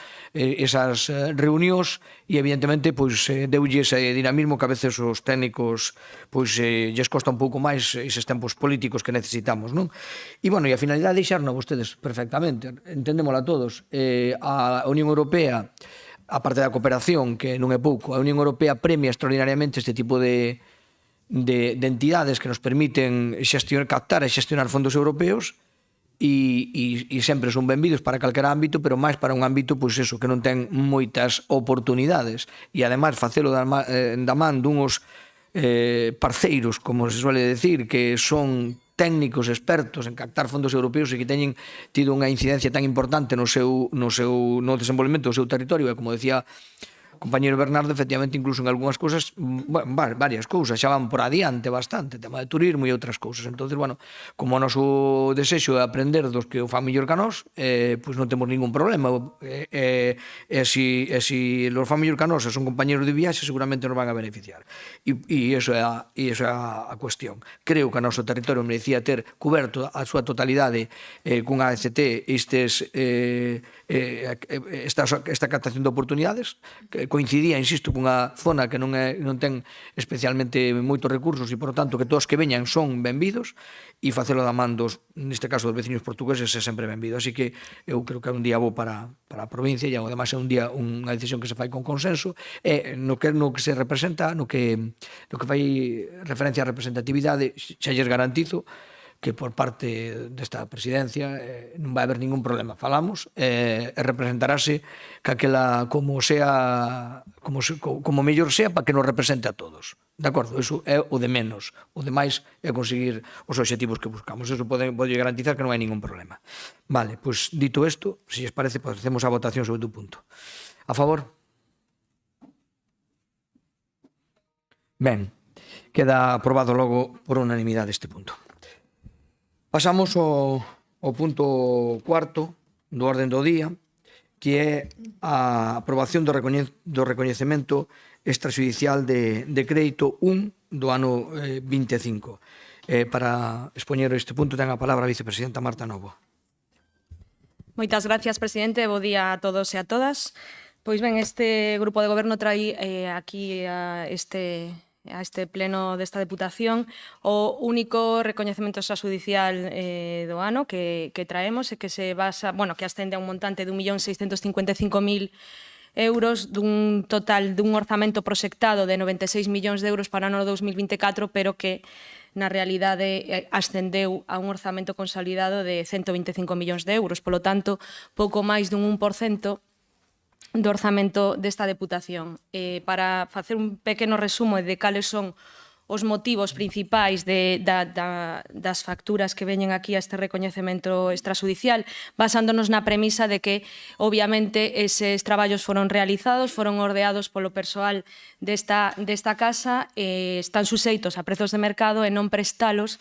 reunións e evidentemente pues deulle ese dinamismo que a veces os técnicos pues lles costa un pouco máis eses tempos políticos que necesitamos, non? E, bueno, e a finalidade deixarnos vostedes perfectamente, entendémola todos. A Unión Europea, a parte da cooperación, que non é pouco, a Unión Europea premia extraordinariamente este tipo de entidades que nos permiten captar e xestionar fondos europeos e sempre son benvidos para calquera ámbito, pero máis para un ámbito, pois eso, que non ten moitas oportunidades, e ademais facelo da man dunhos parceiros, como se suele decir, que son técnicos expertos en captar fondos europeos e que teñen tido unha incidencia tan importante no desenvolvemento do seu territorio, e como decía o compañeiro Bernardo, efectivamente, incluso en algunhas cousas, varias cousas, xa van por adiante bastante, tema de turismo e outras cousas. Entonces, bueno, como o noso desexo é aprender dos que o fan mellor que a nós, pois non temos ningún problema. E si los fan mellor que a nós son compañeros de viaxe, seguramente nos van a beneficiar. E iso é a cuestión. Creo que o noso territorio merecía ter coberto a súa totalidade cunha ACT esta captación de oportunidades, que coincidía, insisto, cunha zona que non ten especialmente moitos recursos e, por tanto, que todos que veñan son benvidos, e facelo da man neste caso, dos veciños portugueses é sempre benvido. Así que eu creo que é un día bo para a provincia, e ademais é unha decisión que se fai con consenso, e no que se representa, no que fai referencia á representatividade, xa lles garantizo que por parte desta presidencia non vai haber ningún problema. Falamos e representarase que aquela como mellor sea para que nos represente a todos. De acordo? Iso é o de menos. O demais é conseguir os obxectivos que buscamos. Iso pode garantizar que non hai ningún problema. Vale, pois dito isto, se lles parece, facemos a votación sobre o punto. A favor? Ben, queda aprobado logo por unanimidade este punto. Pasamos ao punto cuarto do orden do día, que é a aprobación do recoñecemento extrajudicial de crédito 1 do ano 25. Para expoñer este punto ten a palabra a vicepresidenta Marta Novo. Moitas gracias, presidente. Bo día a todos e a todas. Pois ben, este grupo de goberno trai aquí a este pleno desta Deputación o único recoñecemento extrajudicial do ano que traemos e que se basa, que ascende a un montante de 1.655.000 euros dun total dun orzamento proxectado de 96 millóns de euros para o ano 2024, pero que na realidade ascendeu a un orzamento consolidado de 125 millóns de euros. Polo tanto, pouco máis dun 1% do orzamento desta Deputación. Para facer un pequeno resumo de cales son os motivos principais das facturas que veñen aquí a este recoñecemento extrajudicial, basándonos na premisa de que, obviamente, eses traballos foron realizados, foron ordeados polo persoal desta casa, están suxeitos a prezos de mercado e non prestalos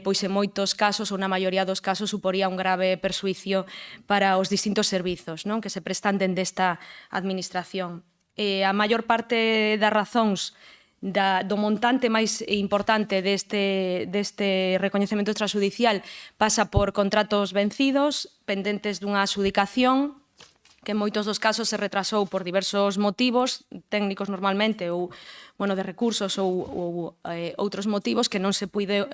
pois en moitos casos, ou na maioría dos casos, suporía un grave persuicio para os distintos servizos que se prestan dende esta administración. A maior parte das razóns do montante máis importante deste recoñecemento extrajudicial pasa por contratos vencidos, pendentes dunha adxudicación, que en moitos dos casos se retrasou por diversos motivos, técnicos normalmente, ou de recursos ou outros motivos que non se puide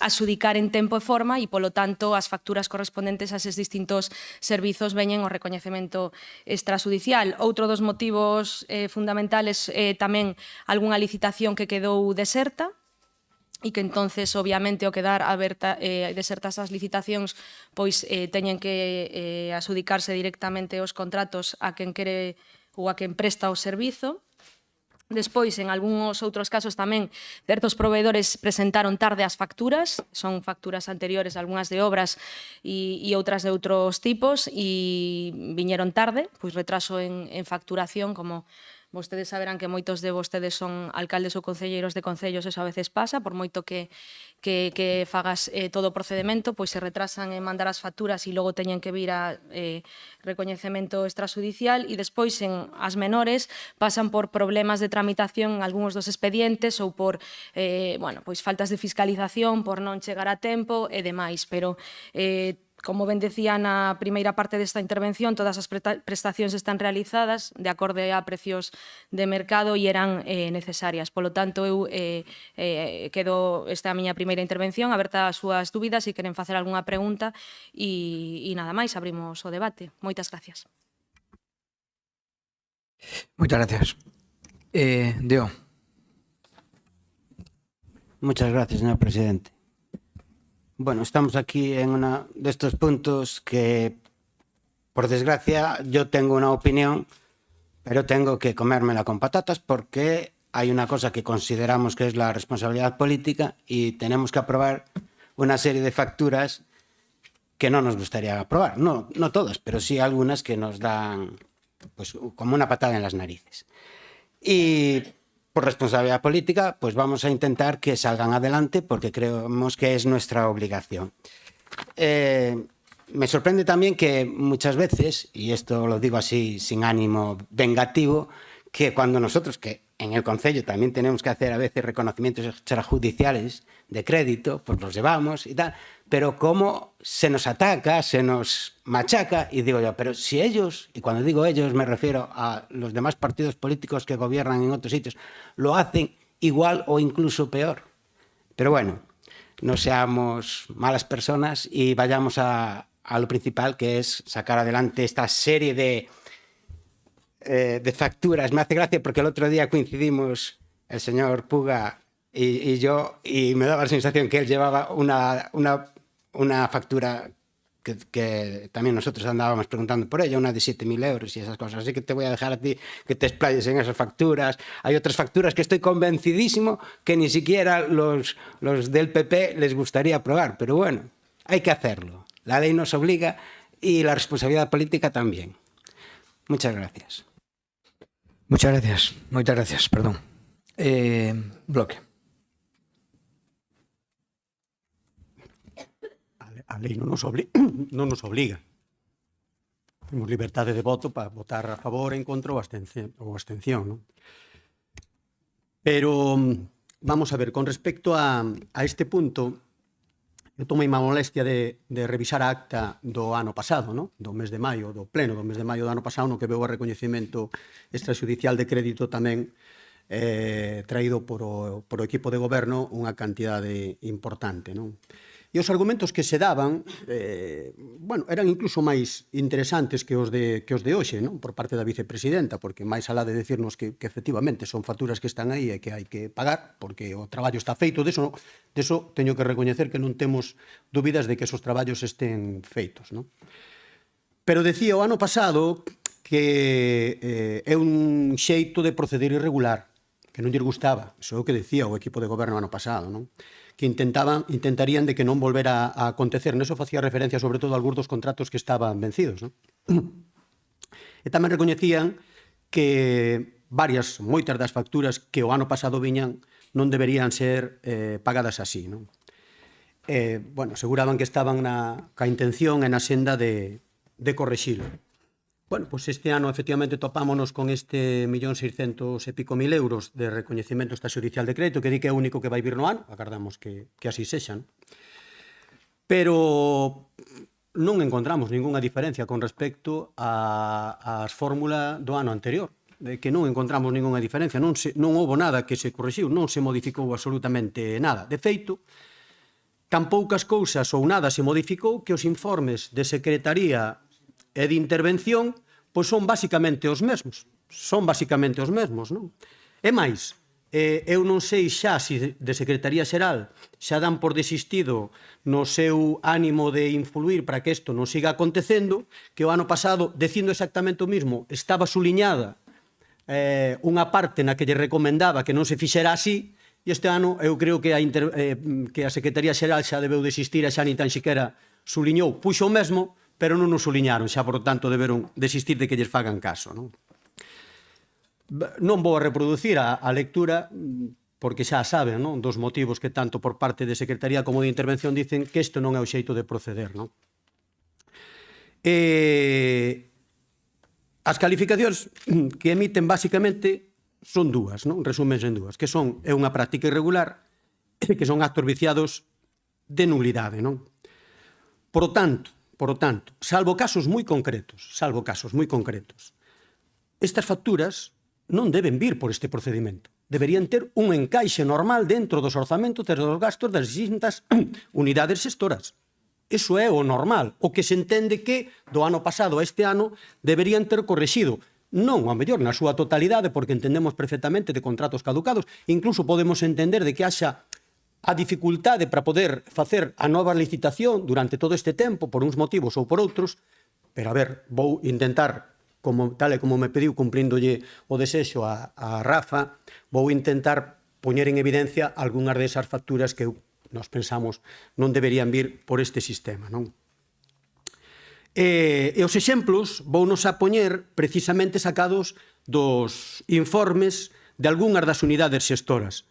adxudicar en tempo e forma e, polo tanto, as facturas correspondentes a eses distintos servizos veñen ao recoñecemento extrajudicial. Outro dos motivos fundamentales tamén algunha licitación que quedou deserta, e que entonces, obviamente, ao quedar desertas as licitacións, pois teñen que adxudicarse directamente os contratos a quen quere ou a quen presta o servizo. Despois, en algúns outros casos tamén, certos proveedores presentaron tarde as facturas, son facturas anteriores, algunhas de obras e outras de outros tipos, e viñeron tarde, pois retraso en facturación, como vostedes saberán que moitos de vostedes son alcaldes ou concelleiros de concellos, eso a veces pasa, por moito que fagas todo o procedemento, pois se retrasan en mandar as facturas e logo teñen que vir a recoñecemento extrajudicial, e despois en as menores pasan por problemas de tramitación en algúns dos expedientes ou por faltas de fiscalización, por non chegar a tempo e demais, pero como ben decía na primeira parte desta intervención, todas as prestacións están realizadas de acorde a precios de mercado e eran necesarias. Polo tanto, eu quedo esta a miña primeira intervención, aberta as súas dúbidas, se queren facer algunha pregunta e nada máis, abrimos o debate. Moitas gracias. Moitas gracias. Deo. Muchas gracias, señor presidente. Bueno, estamos aquí en uno de estos puntos que, por desgracia, yo tengo una opinión, pero tengo que comérmela con patatas porque hay una cosa que consideramos que es la responsabilidad política y tenemos que aprobar una serie de facturas que no nos gustaría aprobar. No todas, pero sí algunas que nos dan pues como una patada en las narices. Y por responsabilidad política, pues vamos a intentar que salgan adelante porque creemos que es nuestra obligación. Me sorprende también que muchas veces, y esto lo digo así sin ánimo vengativo, que cuando nosotros, que en el Concello también tenemos que hacer a veces reconocimientos extrajudiciales de crédito, pues los llevamos y tal, pero cómo se nos ataca, se nos machaca, y digo yo, pero si ellos, y cuando digo ellos me refiero a los demás partidos políticos que gobiernan en otros sitios, lo hacen igual o incluso peor. Pero bueno, no seamos malas personas y vayamos a lo principal, que es sacar adelante esta serie de facturas. Me hace gracia porque el otro día coincidimos el señor Puga y yo, y me daba la sensación que él llevaba una factura que también nosotros andábamos preguntando por ella, una de 7.000 euros y esas cosas. Así que te voy a dejar a ti que te explayes en esas facturas. Hay otras facturas que estoy convencidísimo que ni siquiera los del PP les gustaría aprobar, pero bueno, hay que hacerlo. La ley nos obliga y la responsabilidad política también. Muchas gracias. Muchas gracias, perdón. Bloque. A lei non nos obliga. Temos liberdade de voto para votar a favor, en contra ou abstención, non? Pero vamos a ver, con respecto a este punto, eu tomei má molestia de revisar a acta do ano pasado, non? Do mes de maio, do pleno do mes de maio do ano pasado, no que veu o recoñecemento extrajudicial de crédito tamén traído por o equipo de goberno unha cantidade importante, non? E os argumentos que se daban bueno, eran incluso máis interesantes que os de hoxe, non? Por parte da vicepresidenta, porque máis alá de decirnos que efectivamente son facturas que están aí e que hai que pagar, porque o traballo está feito, deso teño que recoñecer que non temos dúbidas de que esos traballos estén feitos, non? Pero decía o ano pasado que é un xeito de proceder irregular, que non lle gustaba, iso é o que decía o equipo de goberno ano pasado, non? Que intentarían de que non volvera a acontecer. Neso facía referencia sobre todo a algúns dos contratos que estaban vencidos, non? E tamén recoñecían que moitas das facturas que o ano pasado viñan non deberían ser pagadas así, non? Bueno, aseguraban que estaban ca intención e na senda de correxilo. Bueno, pois este ano efectivamente topámonos con este 1.600.000 e pico euros de recoñecemento extrajudicial de crédito, que di que é o único que vai vir no ano, agardamos que así sexan. Pero non encontramos ningunha diferencia con respecto ás fórmula do ano anterior, que non encontramos ningunha diferencia, non houbo nada que se correxiu, non se modificou absolutamente nada. De feito, tan poucas cousas ou nada se modificou que os informes de secretaría e de intervención pois son basicamente os mesmos. Non? E máis, eu non sei xa se de Secretaría Xeral xa dan por desistido no seu ánimo de influir para que isto non siga acontecendo, que o ano pasado, dicindo exactamente o mismo, estaba suliñada unha parte na que lle recomendaba que non se fixera así, e este ano eu creo que a Secretaría Xeral xa debeu desistir e xa ni tan siquiera suliñou, puxo o mesmo, pero non nos suliñaron, xa por tanto deberon desistir de que lles fagan caso. Non vou a reproducir a lectura, porque xa saben, non? Dos motivos que tanto por parte de Secretaría como de Intervención dicen que isto non é o xeito de proceder. Non? As calificacións que emiten basicamente son dúas, non? Resúmense en dúas, que é unha práctica irregular e que son actos viciados de nulidade. Non? Por lo tanto, salvo casos moi concretos, estas facturas non deben vir por este procedimento. Deberían ter un encaixe normal dentro dos orzamentos e dos gastos das distintas unidades xestoras. Iso é o normal, o que se entende que do ano pasado a este ano deberían ter correxido. Non, ao mellor, na súa totalidade, porque entendemos perfectamente de contratos caducados, incluso podemos entender de que haxa a dificultade para poder facer a nova licitación durante todo este tempo, por uns motivos ou por outros, pero a ver, vou intentar, tal e como me pediu, cumplíndolle o desexo a Rafa, vou intentar poñer en evidencia algunhas desas facturas que nos pensamos non deberían vir por este sistema, non? E os exemplos vounos a poñer precisamente sacados dos informes de algunhas das unidades xestoras.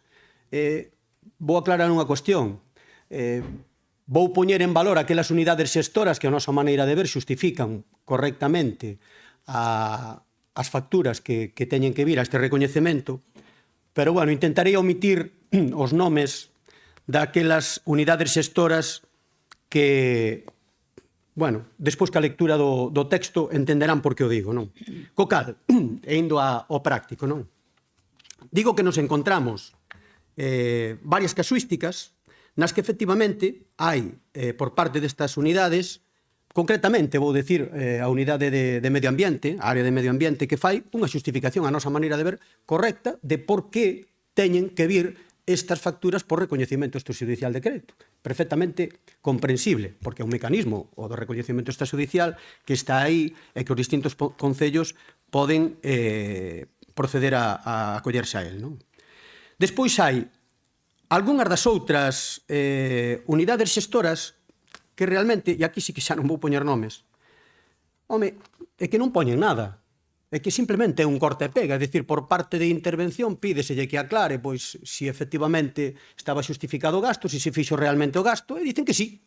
Vou aclarar unha cuestión. Vou poñer en valor aquelas unidades xestoras que a nosa maneira de ver xustifican correctamente as facturas que teñen que vir a este recoñecemento, pero, bueno, intentarei omitir os nomes daquelas unidades xestoras que, bueno, despois que a lectura do texto entenderán por que o digo, non? Co cal, e indo ao práctico, non? Digo que nos encontramos varias casuísticas nas que efectivamente hai por parte destas unidades, concretamente vou dicir a unidade de medio ambiente, a área de medio ambiente, que fai unha xustificación a nosa maneira de ver correcta de por que teñen que vir estas facturas por recoñecemento extrajudicial de crédito. Perfectamente comprensible, porque é un mecanismo, o do recoñecemento extrajudicial, que está aí e que os distintos concellos poden proceder a acollerse a él, non? Despois hai algunhas das outras unidades xestoras que realmente, e aquí sí que xa non vou poñer nomes, home, é que non poñen nada, é que simplemente é un corte e pega, é dicir, por parte de intervención pídeselle que aclare, pois, si efectivamente estaba xustificado o gasto, si se fixo realmente o gasto, e dicen que sí.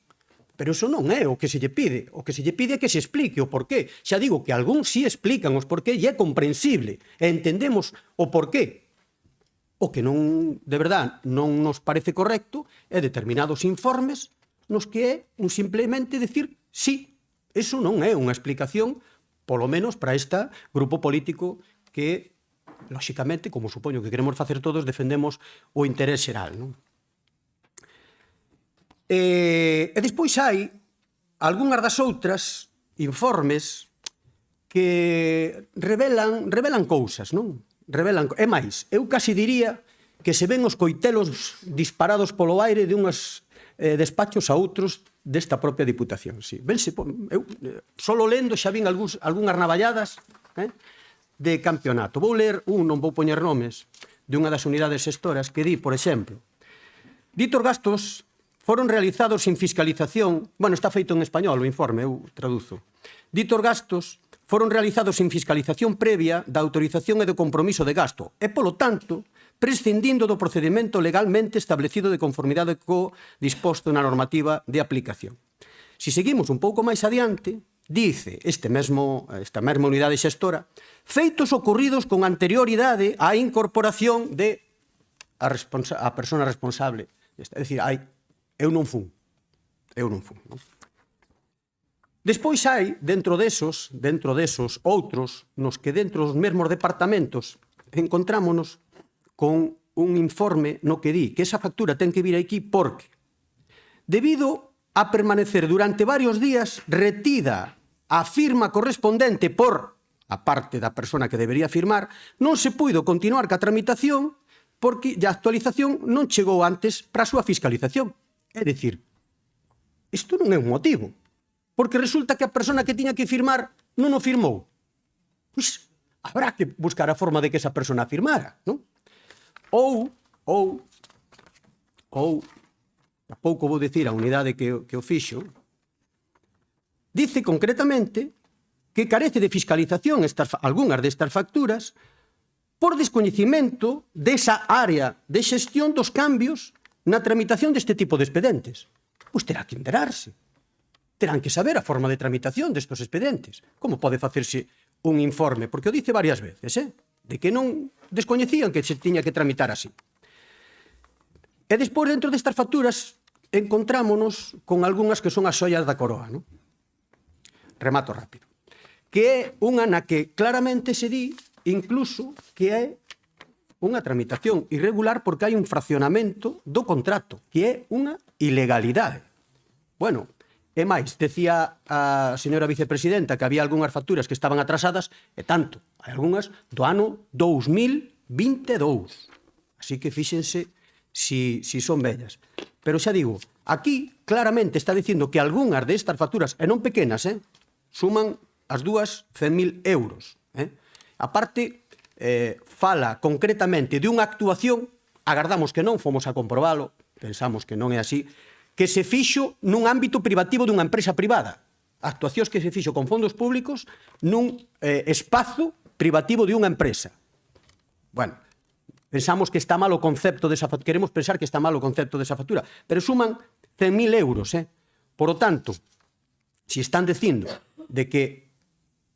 Pero iso non é o que se lle pide. O que se lle pide é que se explique o porqué. Xa digo que algúns sí explican os porqué e é comprensible, e entendemos o porqué. O que non, de verdad, non nos parece correcto é determinados informes nos que é un simplemente decir sí. Eso non é unha explicación, polo menos para este grupo político que, lóxicamente, como supoño que queremos facer todos, defendemos o interés xeral, non? E despois hai algunhas das outras informes que revelan cousas, non? É máis, eu casi diría que se ven os coitelos disparados polo aire de unhas despachos a outros desta propia Diputación. Sí. Vense, eu solo lendo xa vin algunhas navalladas de campeonato. Vou ler non vou poñer nomes, de unha das unidades xestoras que di, por exemplo, ditos gastos foron realizados sin fiscalización, bueno, está feito en español o informe, eu traduzo. Ditos gastos foron realizados sin fiscalización previa da autorización e do compromiso de gasto e, polo tanto, prescindindo do procedimento legalmente establecido de conformidade co disposto na normativa de aplicación. Si seguimos un pouco máis adiante, dice esta mesma unidade xestora, feitos ocurridos con anterioridade á incorporación de a persona responsable. É dicir, eu non fun. Non? Despois hai, dentro desos outros, nos que dentro dos mesmos departamentos encontrámonos con un informe no que di que esa factura ten que vir aquí porque, debido a permanecer durante varios días retida a firma correspondente por a parte da persona que debería firmar, non se puido continuar ca tramitación porque a actualización non chegou antes para a súa fiscalización. É dicir, isto non é un motivo, porque resulta que a persona que tiña que firmar non o firmou. Pois habrá que buscar a forma de que esa persona firmara, non? Ou, a pouco vou dicir a unidade que o fixo, dice concretamente que carece de fiscalización algunhas destas facturas por descoñecimento desa área de xestión dos cambios na tramitación deste tipo de expedientes. Pois terá que enterarse. Terán que saber a forma de tramitación destos expedientes. Como pode facerse un informe? Porque o dice varias veces, de que non descoñecían que se tiña que tramitar así. E despois, dentro destas facturas, encontrámonos con algunhas que son as xoias da coroa, non? Remato rápido. Que é unha na que claramente se di, incluso, que é unha tramitación irregular porque hai un fraccionamento do contrato, que é unha ilegalidade. Bueno, e máis, decía a señora vicepresidenta que había algunhas facturas que estaban atrasadas, e tanto, hai algunhas do ano 2022. Así que fíxense si son vellas. Pero xa digo, aquí claramente está dicindo que algunhas destas facturas, e non pequenas, suman as dúas 100.000 euros. A parte, fala concretamente de unha actuación, agardamos que non, fomos a comprobalo, pensamos que non é así, que se fixo nun ámbito privativo dunha empresa privada. Actuacións que se fixo con fondos públicos nun espazo privativo de unha empresa. Bueno, pensamos que está mal o concepto desa factura, queremos pensar que está mal o concepto desa factura, pero suman 100.000 euros. Por lo tanto, si están dicindo de que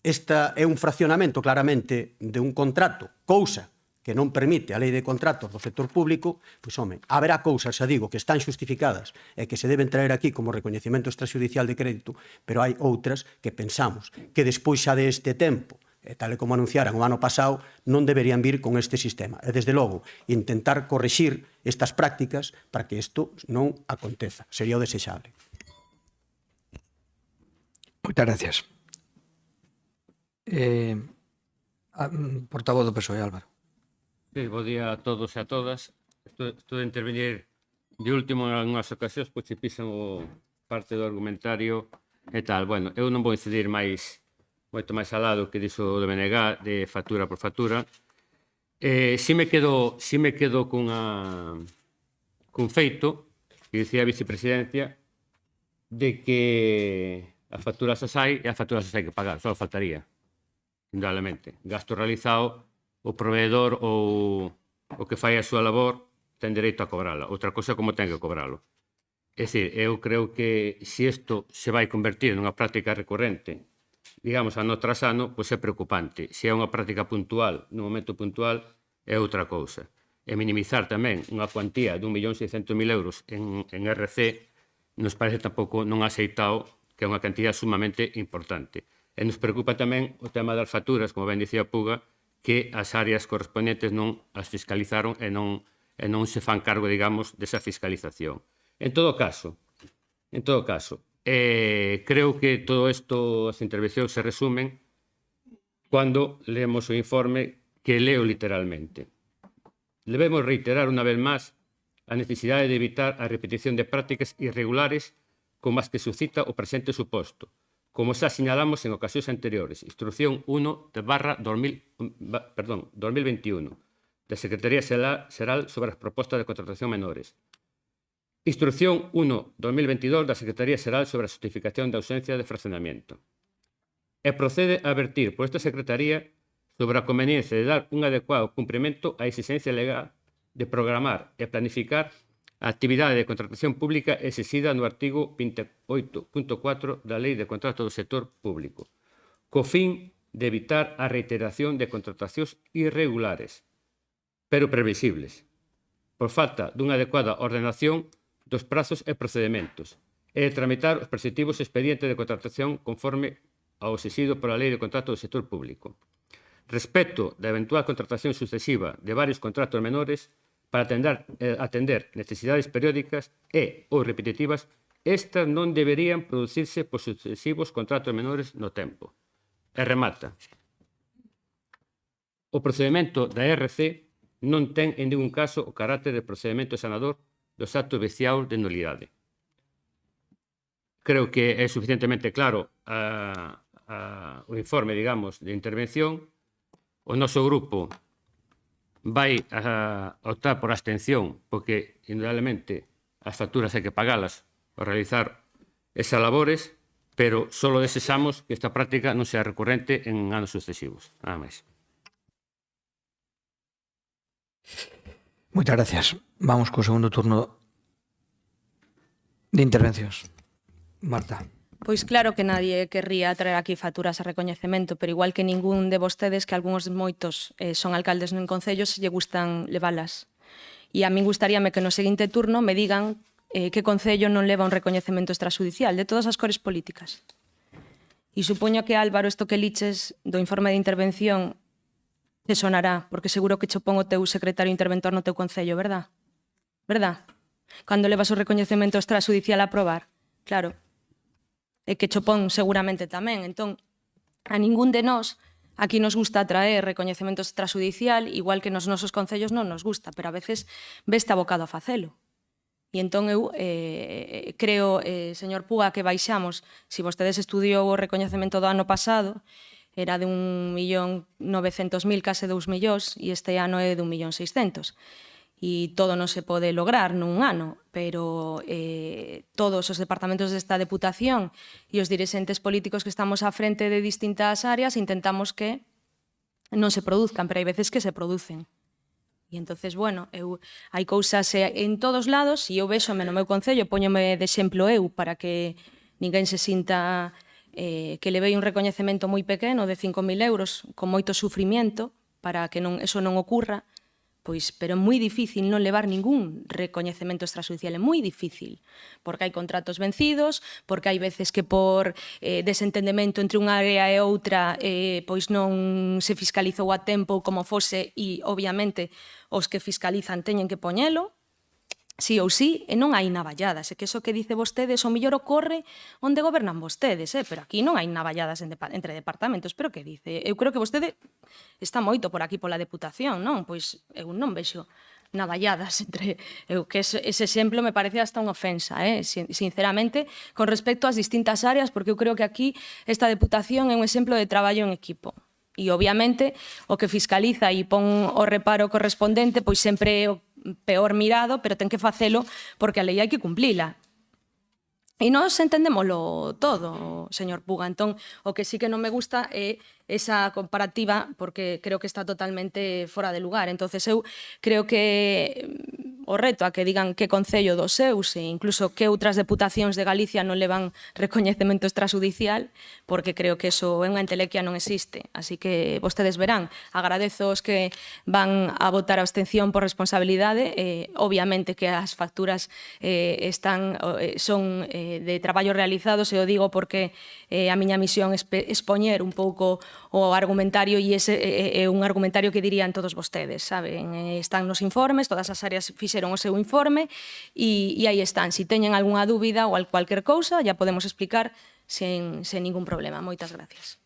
esta é un fraccionamento claramente de un contrato, cousa que non permite a lei de contratos do sector público, pois, home, haberá cousas, xa digo, que están xustificadas e que se deben traer aquí como recoñecemento extrajudicial de crédito, pero hai outras que pensamos que despois xa deste tempo, e tal e como anunciaran o ano pasado, non deberían vir con este sistema. E, desde logo, intentar corrixir estas prácticas para que isto non aconteza. Sería o desexable. Moitas gracias. Portavoz do PSOE, Álvaro. Sí, bo día a todos e a todas. Estou a intervenir de último en algunhas ocasións, pois se pisan o parte do argumentario e tal. Bueno, eu non vou incidir moito máis alado que dixo o de Menegá, de factura por factura. Si me quedo cun feito, que dicía a vicepresidencia, de que as facturas as hai e as facturas as hai que pagar, só faltaría, indudablemente. Gasto realizado, o proveedor ou o que fai a súa labor ten dereito a cobrala. Outra cosa é como ten que cobralo. É dicir, eu creo que se isto se vai convertir nunha práctica recurrente, digamos, ano tras ano, pois é preocupante. Se é unha práctica puntual, nun momento puntual, é outra cousa. E minimizar tamén unha cuantía de 1.600.000 euros en RC nos parece tampouco non aceitado, que é unha cantidad sumamente importante. E nos preocupa tamén o tema das facturas, como ben dicía Puga, que as áreas correspondentes non as fiscalizaron e non se fan cargo, digamos, desa fiscalización. En todo caso, En todo caso, creo que todo esto, as intervencións se resumen cando leemos o informe que leo literalmente. Debemos reiterar unha vez máis a necesidade de evitar a repetición de prácticas irregulares como as que suscita o presente suposto, como xa señalamos en ocasións anteriores. Instrucción 1/2021 da Secretaría Xeral sobre as propostas de contratación menores. Instrucción 1/2022 da Secretaría Xeral sobre a justificación de ausencia de fraccionamiento. E procede a advertir por esta Secretaría sobre a conveniencia de dar un adecuado cumprimento á exigencia legal de programar e planificar a actividade de contratación pública exixida no artigo 28.4 da Lei de Contratos do Sector Público, co fin de evitar a reiteración de contratacións irregulares, pero previsibles, por falta dunha adecuada ordenación dos prazos e procedementos, e de tramitar os preceptivos expedientes de contratación conforme ao exixido pola Lei de Contratos do Sector Público. Respecto da eventual contratación sucesiva de varios contratos menores, para atender necesidades periódicas e ou repetitivas, estas non deberían producirse por sucesivos contratos menores no tempo. E remata. O procedimento da RC non ten en ningún caso o carácter de procedimento sanador dos actos viciados de nulidade. Creo que é suficientemente claro o informe, digamos, de intervención. O noso grupo vai a optar por abstención, porque, indudablemente, as facturas hai que pagalas para realizar esas labores, pero só desexamos que esta práctica non sea recurrente en anos sucesivos. Nada máis. Moitas gracias. Vamos co segundo turno de intervencións. Marta. Pois claro que nadie querría traer aquí facturas a recoñecemento, pero igual que ningún de vostedes, que algúns moitos son alcaldes en concellos, lle gustan levalas. E a min gustaríame que no seguinte turno me digan que concello non leva un recoñecemento extrajudicial de todas as cores políticas. E supoño que, Álvaro, isto que liches do informe de intervención te sonará, porque seguro que cho pon o teu secretario interventor no teu concello, verdad? Verdad? Cando levas o recoñecemento extrajudicial a aprobar. Claro. E que chopón seguramente tamén. Entón, a ningún de nós aquí nos gusta traer recoñecemento extrajudicial, igual que nos nosos concellos non nos gusta, pero a veces veste abocado a facelo. E entón eu creo, señor Puga, que baixamos, se vostedes estudiou o recoñecemento do ano pasado, era de 1.900.000, case 2 millóns, e este ano é de 1.600.000. E todo non se pode lograr nun ano, pero todos os departamentos desta Deputación e os dirixentes políticos que estamos á frente de distintas áreas intentamos que non se produzcan, pero hai veces que se producen. E entonces, bueno, hai cousas en todos lados, e eu véxome no meu concello, póñome de exemplo eu, para que ninguén se sinta que levei un recoñecemento moi pequeno de 5.000 euros, con moito sufrimiento, para que eso non ocurra. Pois, pero é moi difícil non levar ningún recoñecemento extrajudicial, é moi difícil, porque hai contratos vencidos, porque hai veces que por desentendemento entre unha área e outra pois non se fiscalizou a tempo como fose e, obviamente, os que fiscalizan teñen que poñelo, sí ou sí, e non hai navalladas. É que eso que dice vostedes, o mellor ocorre onde gobernan vostedes, pero aquí non hai navalladas entre departamentos. Pero que dice? Eu creo que vostede está moito por aquí pola Deputación, non? Pois eu non vexo navalladas entre... que ese exemplo me parece hasta unha ofensa, sinceramente, con respecto ás distintas áreas, porque eu creo que aquí esta Deputación é un exemplo de traballo en equipo. E, obviamente, o que fiscaliza e pon o reparo correspondente, pois sempre é o peor mirado, pero ten que facelo porque a lei hai que cumplila. E nós entendémolo todo, señor Puga. Entón, o que sí que non me gusta é esa comparativa, porque creo que está totalmente fora de lugar. Entonces, eu creo que o reto a que digan que concello dos seus e incluso que outras deputacións de Galicia non levan recoñecemento extrajudicial, porque creo que eso é unha entelequia, non existe. Así que vostedes verán. Agradezo os que van a votar a abstención por responsabilidade. Obviamente que as facturas son de traballo realizados, e o digo porque a miña misión é expoñer un pouco o argumentario, e ese é un argumentario que dirían todos vostedes, saben? Están nos informes, todas as áreas fixeron o seu informe e aí están. Si teñen algunha dúbida ou cualquier cousa, ya podemos explicar sen ningún problema. Moitas gracias.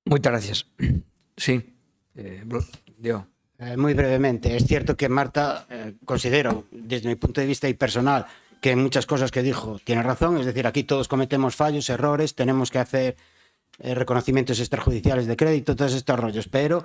Moitas gracias. Sí. Diego. Muy brevemente, es cierto que Marta, considero, desde mi punto de vista y personal, que en muchas cosas que dijo tiene razón, es decir, aquí todos cometemos fallos, errores, tenemos que hacer reconocimientos extrajudiciales de crédito, todos estos rollos, pero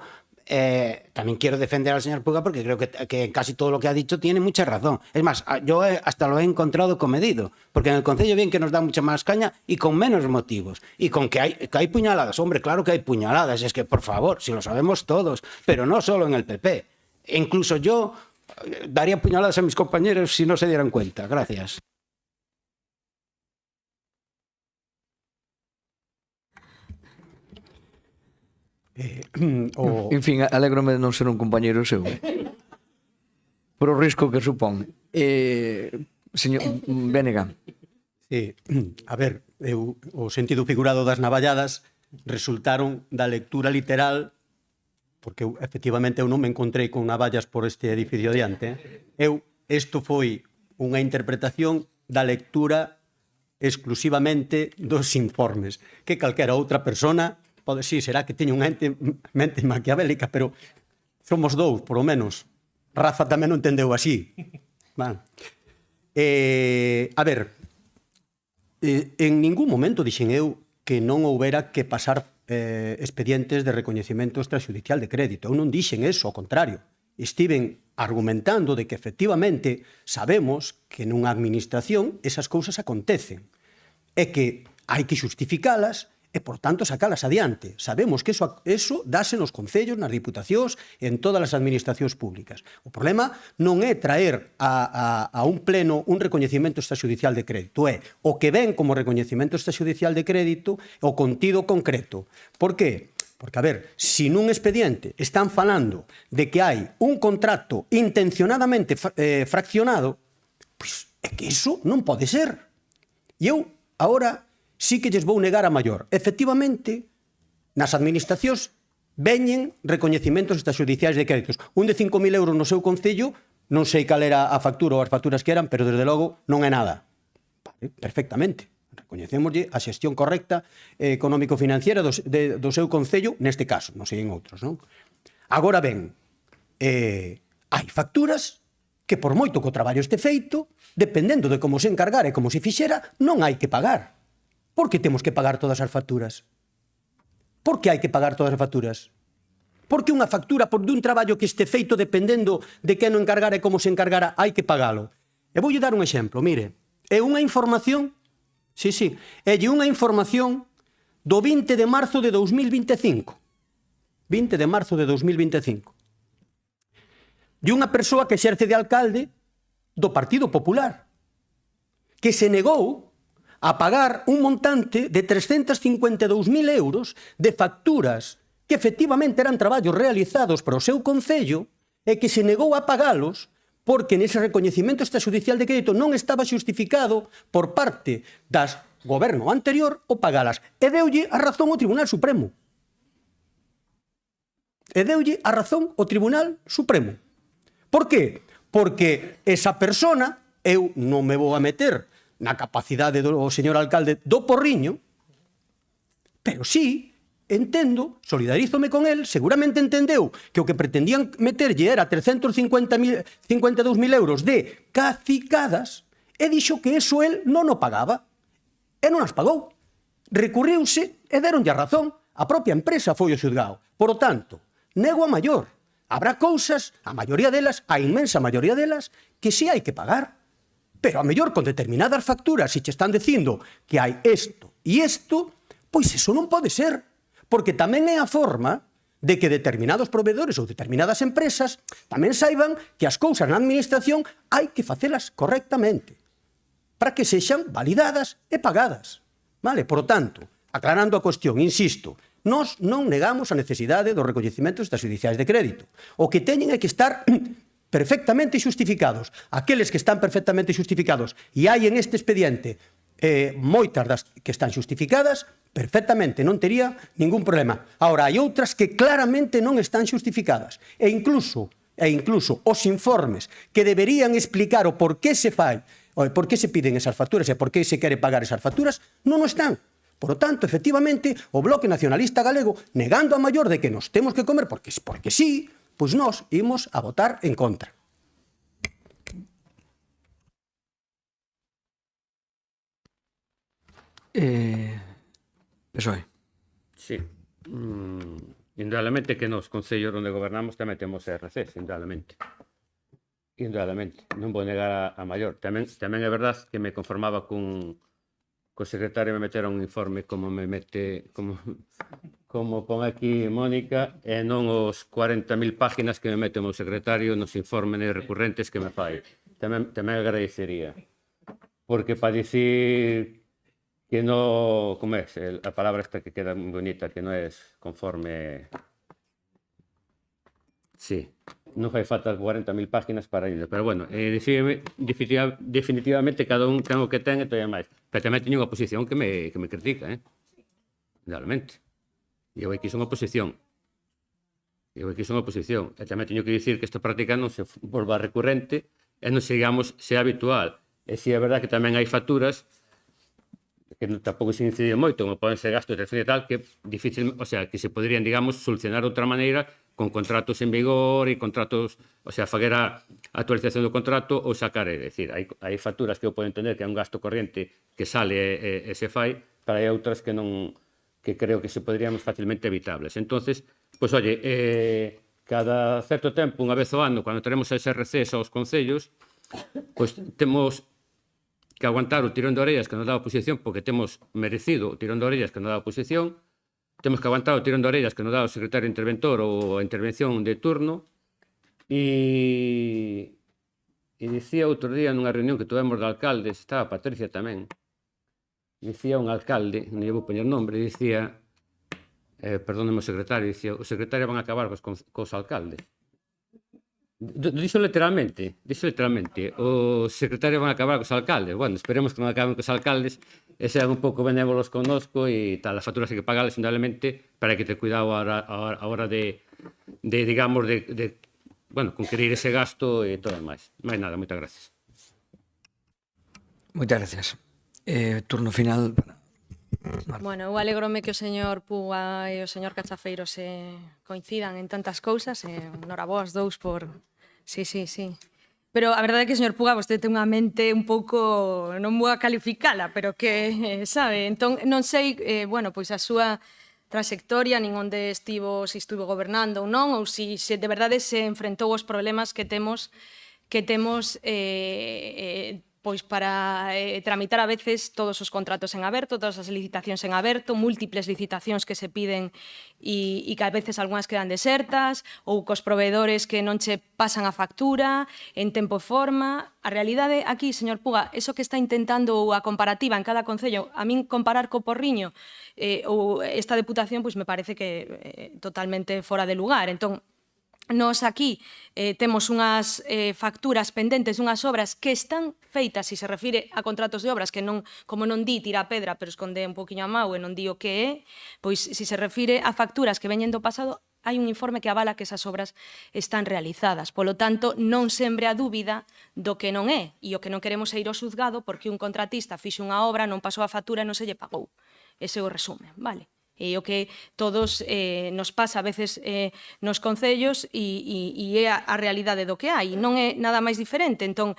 también quiero defender al señor Puga porque creo que casi todo lo que ha dicho tiene mucha razón. Es más, yo hasta lo he encontrado comedido, porque en el Concello bien que nos da mucha más caña y con menos motivos, y con que hay puñaladas. Hombre, claro que hay puñaladas, es que por favor, si lo sabemos todos, pero no solo en el PP. Incluso yo daría puñaladas a mis compañeros si no se dieran cuenta. Gracias. En fin, alégrome de non ser un compañeiro seu. Por o risco que supón. Señor Bénega. Sí, a ver, o sentido figurado das navalladas resultaron da lectura literal, porque efectivamente eu non me encontrei con navallas por este edificio diante. Isto foi unha interpretación da lectura exclusivamente dos informes, que calquera outra persona pode, sí, será que teño unha mente maquiavélica, pero somos dous, por lo menos. Rafa tamén o entendeu así. Vale. A ver, en ningún momento dixen eu que non houbera que pasar expedientes de recoñecemento extrajudicial de crédito. Eu non dixen eso, ao contrario. Estiven argumentando de que efectivamente sabemos que nunha administración esas cousas acontecen e que hai que justificalas e, por tanto, sacalas adiante. Sabemos que eso dáse nos concellos, nas diputacións e en todas as administracións públicas. O problema non é traer a un pleno un recoñecemento extrajudicial de crédito, é o que ven como recoñecemento extrajudicial de crédito o contido concreto. Por qué? Porque, a ver, se nun expediente están falando de que hai un contrato intencionadamente fraccionado, pois é que iso non pode ser. E eu, agora, sí que lles vou negar a maior. Efectivamente, nas administracións veñen recoñecimentos extrajudiciais de créditos. Un de 5.000 euros no seu concello, non sei cal era a factura ou as facturas que eran, pero desde logo non é nada. Vale, perfectamente. Recoñecémoslle a xestión correcta económico-financiera do seu concello, neste caso, non sei en outros, non? Agora ben, hai facturas que por moito que o traballo este feito, dependendo de como se encargara e como se fixera, non hai que pagar. Por que temos que pagar todas as facturas? Por que hai que pagar todas as facturas? Porque unha factura por dun traballo que este feito dependendo de quen o encargara e como se encargara, hai que pagalo. E voulle dar un exemplo, mire, é unha información, é unha información do 20 de marzo de 2025. 20 de marzo de 2025. De unha persoa que exerce de alcalde do Partido Popular, que se negou a pagar un montante de 352.000 euros de facturas que efectivamente eran traballos realizados para o seu concello e que se negou a pagalos porque nese recoñecemento extrajudicial de crédito non estaba xustificado por parte das goberno anterior o pagalas. E deulle a razón o Tribunal Supremo. Por qué? Porque esa persona, eu non me vou a meter na capacidade do señor alcalde do Porriño, pero sí, entendo, solidarízome con el, seguramente entendeu que o que pretendían meterlle era 352.000 euros de cacicadas e dixo que eso el non o pagaba. E non as pagou. Recurriuse e deronlle a razón. A propia empresa foi o xulgado. Por lo tanto, nego a maior. Habrá cousas, a maioría delas, a inmensa maioría delas, que sí hai que pagar. Pero a mellor con determinadas facturas, se che están dicindo que hai isto e isto, pois eso non pode ser. Porque tamén é a forma de que determinados proveedores ou determinadas empresas tamén saiban que as cousas na administración hai que facelas correctamente para que sexan validadas e pagadas. Vale? Por tanto, aclarando a cuestión, insisto, nós non negamos a necesidade dos recoñecimentos extrajudiciais de crédito. O que teñen é que estar perfectamente xustificados. Aqueles que están perfectamente xustificados e hai en este expediente moitas das que están xustificadas, perfectamente, non tería ningún problema. Ahora, hai outras que claramente non están xustificadas. E incluso os informes que deberían explicar o por que se fai, o por que se piden esas facturas e por que se quere pagar esas facturas, non o están. Por lo tanto, efectivamente, o Bloque Nacionalista Galego, negando a maior de que nos temos que comer porque sí, pois nós imos a votar en contra. PSOE. Sí. Indudablemente que nos concellos onde gobernamos tamén temos RCs, indudablemente. Indudablemente. Non vou negar a maior. Tamén é verdad que me conformaba co secretario me metera un informe como me mete, como pon aquí Mónica, e non os 40.000 páginas que me mete o meu secretario nos informes recurrentes que me fai. Tamén agradecería. Porque para dicir que no, como é, a palabra esta que queda moi bonita, que non é conforme... Sí, non fai falta 40.000 páginas para iso, pero bueno, definitivamente cada un ten o que ten e todavía máis. Pero tamén teño unha oposición que me critica, realmente. E eu aquí son oposición. E tamén teño que dicir que esta práctica non se volva recurrente e non sigamos sea habitual. E si é verdad que tamén hai facturas que tampouco se incide moito, como poden ser gastos de telefone e tal, que difícil, o sea, que se poderían, digamos, solucionar de outra maneira con contratos en vigor e contratos, o sea, faguer a actualización do contrato ou sacar, é dicir, hai facturas que eu podo entender que é un gasto corriente que sale e se fai, pero hai outras que non, que creo que se poderíamos facilmente evitables. Entonces, pois, oye, cada certo tempo, unha vez ao ano, cando teremos as RCs aos concellos, pois temos que aguantar o tirón de orellas que nos dá a oposición, porque temos merecido o tirón de orellas que nos dá a oposición, temos que aguantar o tirón de orellas que nos dá o secretario interventor ou a intervención de turno, e dicía outro día nunha reunión que tuvemos de alcaldes, estaba Patricia tamén, dicía un alcalde, non lle vou poñer nombre, dicía, perdóneme o secretario, dicía, o secretario van a acabar cos alcaldes. Dixo literalmente, o secretario van a acabar cos alcaldes. Bueno, esperemos que non acaben cos alcaldes e sean un pouco benévolos connosco e tal, as facturas hai que pagarles indudablemente para que te cuidado a hora de digamos, bueno, conquerir ese gasto e todo máis. Mais nada, moitas gracias. Moitas gracias. Turno final para... Bueno, eu alegrome que o señor Puga e o señor Cachafeiro se coincidan en tantas cousas e noraboa as dous por... Sí. Pero a verdade é que, señor Puga, vostede ten unha mente un pouco, non vou a calificala, pero que, sabe, entón non sei, bueno, pois a súa trayectoria, nin onde estivo, se estivo gobernando ou non, ou se de verdade se enfrentou aos problemas que temos pois para tramitar a veces todos os contratos en aberto, todas as licitacións en aberto, múltiples licitacións que se piden e que a veces algunhas quedan desertas, ou cos proveedores que non che pasan a factura en tempo e forma. A realidade aquí, señor Puga, eso que está intentando a comparativa en cada concello, a min comparar co Porriño ou esta deputación, pois me parece que totalmente fora de lugar. Entón, nos aquí temos unhas facturas pendentes dunhas obras que están feitas, se refire a contratos de obras, que non, como non di tira a pedra, pero esconde un poquinho a mau e non di o que é, pois se refire a facturas que veñen do pasado, hai un informe que avala que esas obras están realizadas. Polo tanto, non sembre a dúbida do que non é, e o que non queremos é ir ao xuzgado porque un contratista fixe unha obra, non pasou a factura e non se lle pagou. Ese é o resumen, vale? E o que todos nos pasa a veces nos concellos e é a realidade do que hai, non é nada máis diferente. Entón,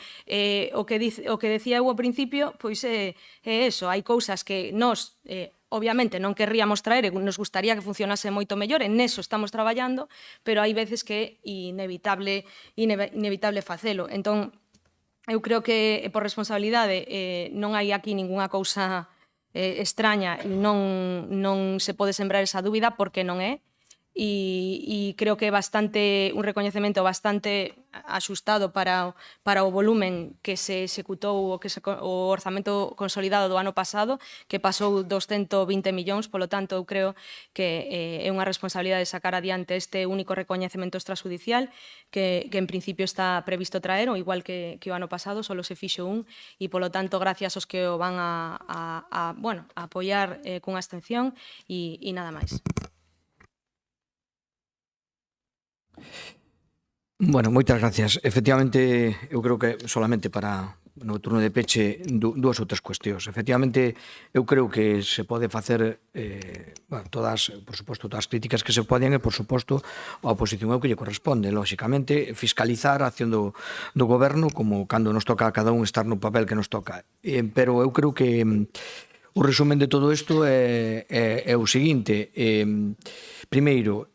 o que decía eu ao principio, pois é eso, hai cousas que nós obviamente non querríamos traer e nos gustaría que funcionase moito mellor, en eso estamos traballando, pero hai veces que é inevitable facelo. Entón, eu creo que por responsabilidade non hai aquí ningunha cousa extraña e non se pode sembrar esa dúbida porque non é. e creo que é bastante un recoñecemento bastante axustado para o volumen que se executou o orzamento consolidado do ano pasado, que pasou dos 120 millóns, polo tanto, eu creo que é unha responsabilidade sacar adiante este único recoñecemento extrajudicial que en principio está previsto traer, o igual que o ano pasado, solo se fixo un, e polo tanto, gracias aos que o van a apoiar cunha abstención e nada máis. Bueno, moitas gracias. Efectivamente, eu creo que solamente para no turno de peche dúas ou tres cuestións. Efectivamente, eu creo que se pode facer bueno, todas, por suposto, todas as críticas que se poden e, por suposto, a oposición é o que lle corresponde. Lóxicamente, fiscalizar a acción do goberno como cando nos toca a cada un estar no papel que nos toca. Pero eu creo que o resumen de todo isto é o seguinte. Primeiro,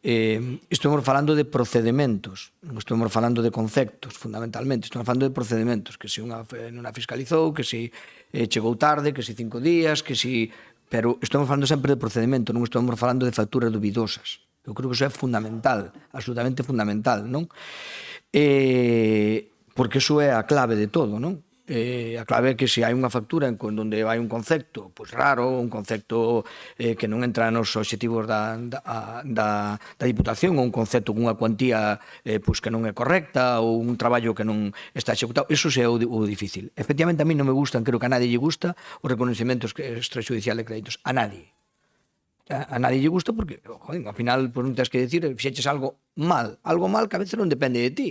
estamos falando de procedimentos, non estamos falando de conceptos, fundamentalmente, estamos falando de procedimentos, que se unha non a fiscalizou, que se chegou tarde, que se 5 días, que se... Pero estamos falando sempre de procedimento, non estamos falando de facturas duvidosas. Eu creo que iso é fundamental, absolutamente fundamental, non? Porque iso é a clave de todo, non? A clave é que se hai unha factura en onde hai un concepto pois raro, un concepto que non entra nos obxectivos da Diputación, ou un concepto cunha cuantía pois que non é correcta, ou un traballo que non está executado, iso é o difícil. Efectivamente, a mí non me gustan, creo que a nadie lle gusta os reconhecimentos extrajudicial de créditos, a nadie. A nadie lle gusta porque, joder, ao final, pois non tens que decir, fixeches algo mal que a veces non depende de ti.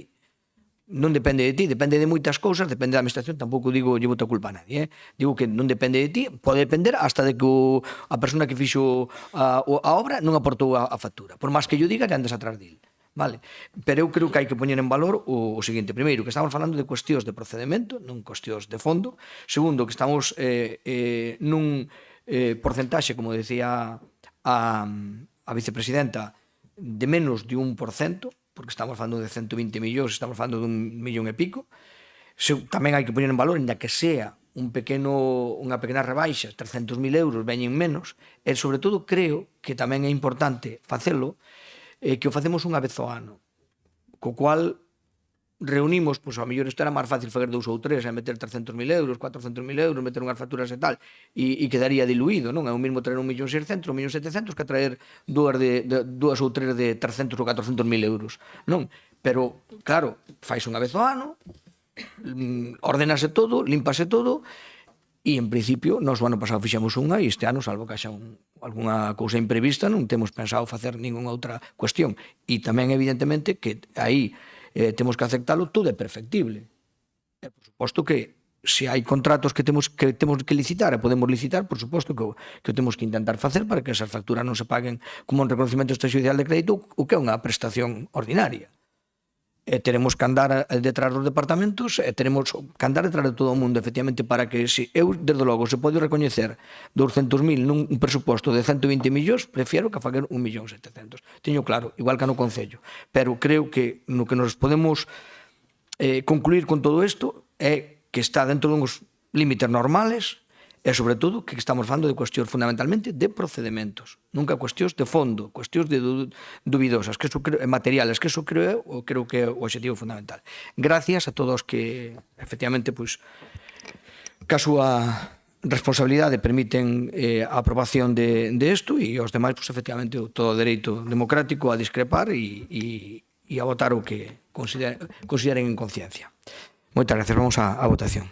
Non depende de ti, depende de moitas cousas, depende da administración, tampouco digo lle boto a culpa a nadie, digo que non depende de ti, pode depender hasta de que a persona que fixo a obra non aportou a factura, por máis que yo diga que andes atrás dele. Vale? Pero eu creo que hai que poñer en valor o seguinte. Primeiro, que estamos falando de cuestións de procedimento, non cuestións de fondo. Segundo, que estamos nun porcentaxe, como decía a vicepresidenta, de menos de 1%, porque estamos falando de 120 millóns, estamos falando dun millón e pico. Tamén hai que poñer en valor, ainda que sea unha pequena rebaixa, 300.000 euros veñen menos, e sobre todo creo que tamén é importante facelo, que o facemos unha vez ao ano, co cual reunimos, pois ao mellor isto era máis fácil fazer 2 ou 3, meter 300.000 euros, 400.000 euros, meter unhas facturas e tal, e quedaría diluído, non? É o mesmo traer 1.600.000, 1.700.000 que traer 2 ou 3 de 300 ou 400.000 euros, non? Pero, claro, fais unha vez ao ano, ordenase todo, límpase todo, e, en principio, nós o ano pasado fixemos unha, e este ano, salvo que haxa algunha cousa imprevista, non temos pensado facer ningunha outra cuestión. E tamén, evidentemente, que aí temos que aceptalo, todo é perfectible. E, por suposto, que se hai contratos que temos que licitar e podemos licitar, por suposto que o temos que intentar facer para que esas facturas non se paguen como un reconocimiento extrajudicial de crédito, o que é unha prestación ordinaria. Teremos que andar detrás dos departamentos e teremos que andar detrás de todo o mundo, efectivamente, para que se eu, desde logo, se pode recoñecer 200.000 nun presuposto de 120 millóns, prefiero que facer 1.700.000. Teño claro, igual que no Concello. Pero creo que no que nos podemos concluir con todo isto é que está dentro dunhos límites normales e, sobre todo, que estamos falando de cuestións fundamentalmente de procedimentos, nunca cuestións de fondo, cuestións de duvidosas, que eso creo, materiales, que eso creo que é o objetivo fundamental. Gracias a todos que, efectivamente, pois, que a súa responsabilidade permiten a aprobación de isto, e aos demais, pois, efectivamente, todo o dereito democrático a discrepar e a votar o que consideren en conciencia. Moitas gracias. Vamos á votación.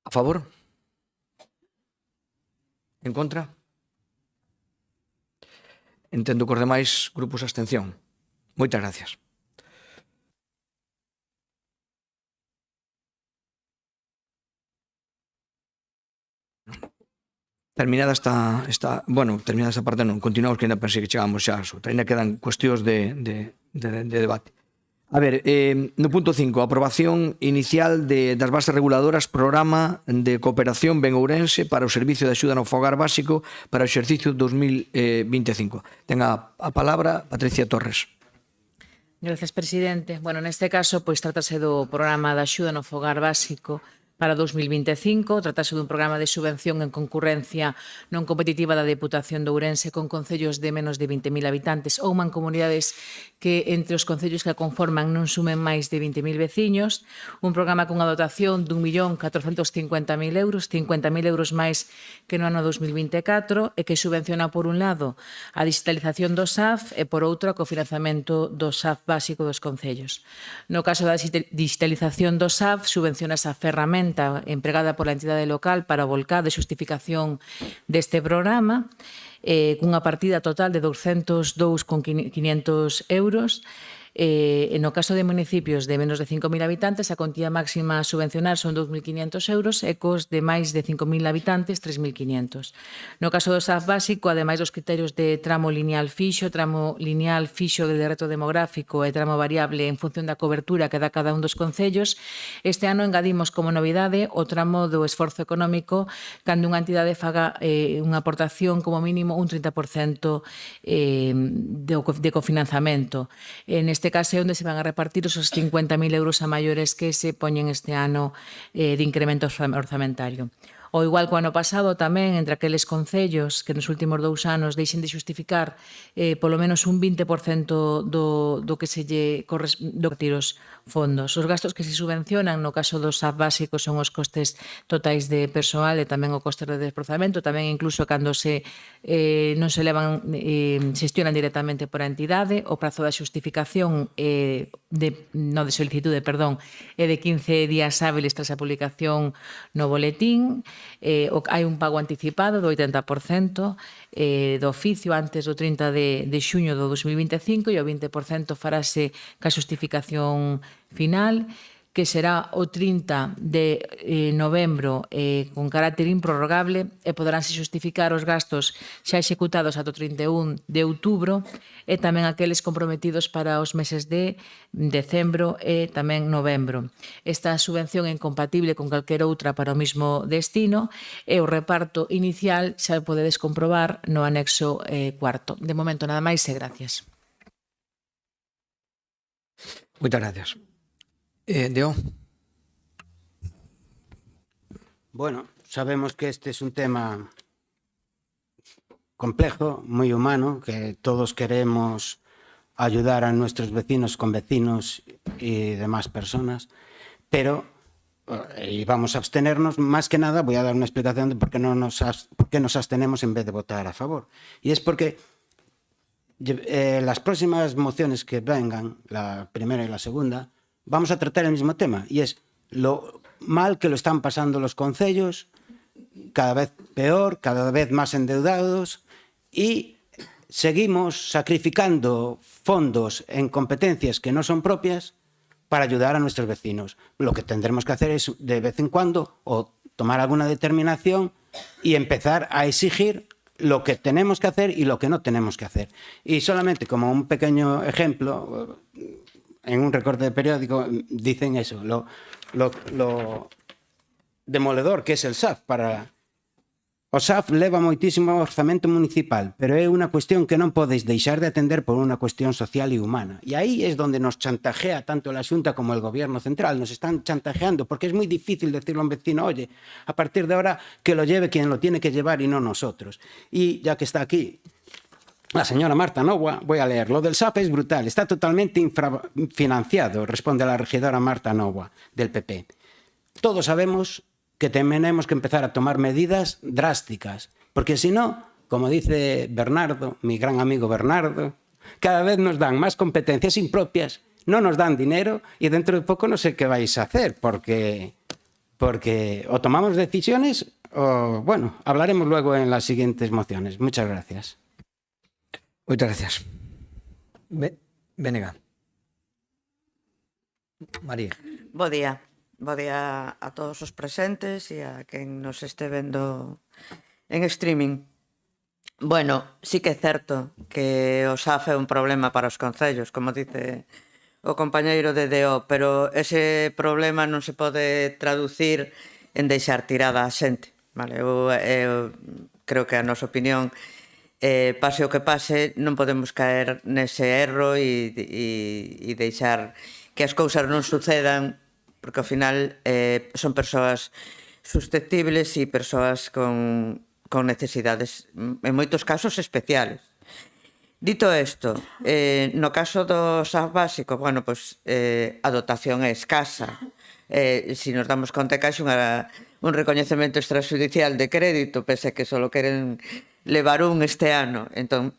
A favor? En contra? Entendo que os demais grupos abstención. Moitas gracias. Terminada esta parte non, continuamos que ainda pensei que chegamos xa a outra, ainda quedan cuestións de debate. A ver, no punto 5, aprobación inicial das bases reguladoras Programa de Cooperación Ben Ourense para o Servicio de Axuda no Fogar Básico para o exercicio 2025. Ten a palabra Patricia Torres. Gracias, presidente. Bueno, neste caso, pois trátase do Programa de Axuda no Fogar Básico para 2025. Tratase dun programa de subvención en concurrencia non competitiva da Deputación de Ourense con concellos de menos de 20.000 habitantes ou mancomunidades que entre os concellos que a conforman non sumen máis de 20.000 veciños. Un programa cunha dotación de 1.450.000 euros, 50.000 euros máis que no ano 2024 e que subvenciona por un lado a digitalización do SAF e por outro o cofinanciamento do SAF básico dos concellos. No caso da digitalización do SAF, subvenciona esa ferramenta empregada pola entidade local para o volcado de xustificación deste programa, cunha partida total de 202,500 euros. No caso de municipios de menos de 5.000 habitantes, a cuantía máxima a subvencionar son 2.500 euros e cos de máis de 5.000 habitantes, 3.500. No caso do SAF básico, ademais dos criterios de tramo lineal fixo de reto demográfico e tramo variable en función da cobertura que dá cada un dos concellos, este ano engadimos como novidade o tramo do esforzo económico cando unha entidade faga unha aportación como mínimo un 30% de cofinanciamento. Neste caso é onde se van a repartir os 50.000 euros a maiores que se poñen este ano de incremento orzamentario. O igual que o ano pasado tamén, entre aqueles concellos que nos últimos 2 anos deixen de xustificar polo menos un 20% do que se lle corresponde os fondos. Os gastos que se subvencionan no caso dos SAF básicos son os costes totais de persoal e tamén o coste de desplazamento, tamén incluso cando non se levan, xestionan directamente por a entidade, o prazo da xustificación de solicitude, é de 15 días hábiles tras a publicación no boletín. Hai un pago anticipado do 80% do oficio antes do 30 de xuño do 2025 e o 20% farase ca xustificación final, que será o 30 de novembro con carácter improrrogable e poderánse xustificar os gastos xa executados ata o 31 de outubro e tamén aqueles comprometidos para os meses de decembro e tamén novembro. Esta subvención é incompatible con calquera outra para o mismo destino e o reparto inicial xa podedes comprobar no anexo cuarto. De momento nada máis e gracias. Moitas gracias. Deo. Bueno, sabemos que este es un tema complejo, muy humano, que todos queremos ayudar a nuestros vecinos, convecinos y demás personas, pero y vamos a abstenernos. Más que nada voy a dar una explicación de por qué nos abstenemos en vez de votar a favor. Y es porque las próximas mociones que vengan, la primera y la segunda, vamos a tratar el mismo tema, y es lo mal que lo están pasando los concellos, cada vez peor, cada vez más endeudados, y seguimos sacrificando fondos en competencias que no son propias para ayudar a nuestros vecinos. Lo que tendremos que hacer es, de vez en cuando, o tomar alguna determinación y empezar a exigir lo que tenemos que hacer y lo que no tenemos que hacer. Y solamente como un pequeño ejemplo, en un recorte de periódico dicen eso, lo demoledor que es el SAF. O SAF leva moitísimo orzamento municipal, pero é unha cuestión que non podes deixar de atender por unha cuestión social e humana. E aí es donde nos chantajea tanto la Xunta como el Gobierno Central. Nos están chantajeando porque es muy difícil decirle a un vecino, oye, a partir de ahora que lo lleve quien lo tiene que llevar y no nosotros. Y ya que está aquí la señora Marta Novoa, voy a leer. Lo del SAF es brutal, está totalmente infrafinanciado, responde la regidora Marta Novoa, del PP. Todos sabemos que tenemos que empezar a tomar medidas drásticas, porque si no, como dice Bernardo, mi gran amigo Bernardo, cada vez nos dan más competencias impropias, no nos dan dinero y dentro de poco no sé qué vais a hacer, porque o tomamos decisiones o, bueno, hablaremos luego en las siguientes mociones. Muchas gracias. Moitas gracias. Venega. María. Bo día. Bo día a todos os presentes e a quen nos este vendo en streaming. Bueno, sí que é certo que o SAF é un problema para os concellos, como dice o compañeiro de DO, pero ese problema non se pode traducir en deixar tirada a xente. Vale? Eu creo que a nosa opinión, pase o que pase, non podemos caer nese erro e deixar que as cousas non sucedan porque ao final son persoas susceptibles e persoas con necesidades, en moitos casos, especiales. Dito isto, no caso do SAF básico, bueno, pues, a dotación é escasa. Se nos damos conta que hai un recoñecemento extrajudicial de crédito, pese a que só queren levar un este ano. Entón,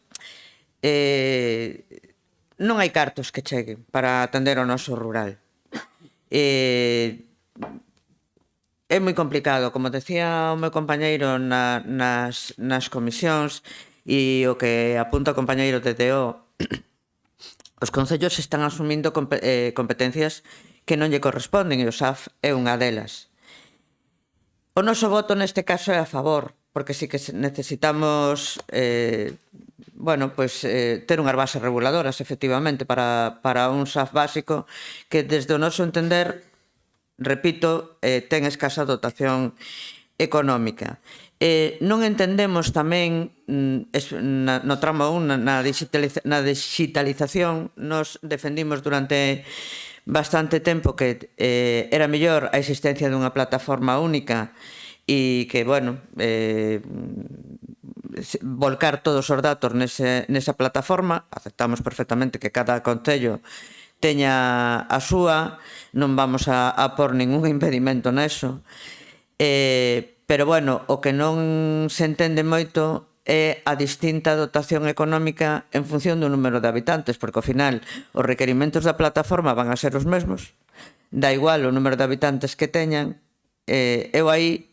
non hai cartos que cheguen para atender o noso rural. É moi complicado, como decía o meu compañeiro nas comisións, e o que apunta o compañeiro de DO, os concellos están asumindo competencias que non lle corresponden e o SAF é unha delas. O noso voto neste caso é a favor, porque sí que necesitamos ter unhas bases reguladoras, efectivamente, para un SAF básico que, desde o noso entender, repito, ten escasa dotación económica. Non entendemos tamén no tramo 1 na digitalización. Nos defendimos durante bastante tempo que era mellor a existencia dunha plataforma única e que, bueno, volcar todos os datos nesa plataforma. Aceptamos perfectamente que cada concello teña a súa, non vamos a por ningún impedimento neso. Pero, bueno, o que non se entende moito é a distinta dotación económica en función do número de habitantes, porque, ao final, os requerimentos da plataforma van a ser os mesmos, da igual o número de habitantes que teñan. Eu aí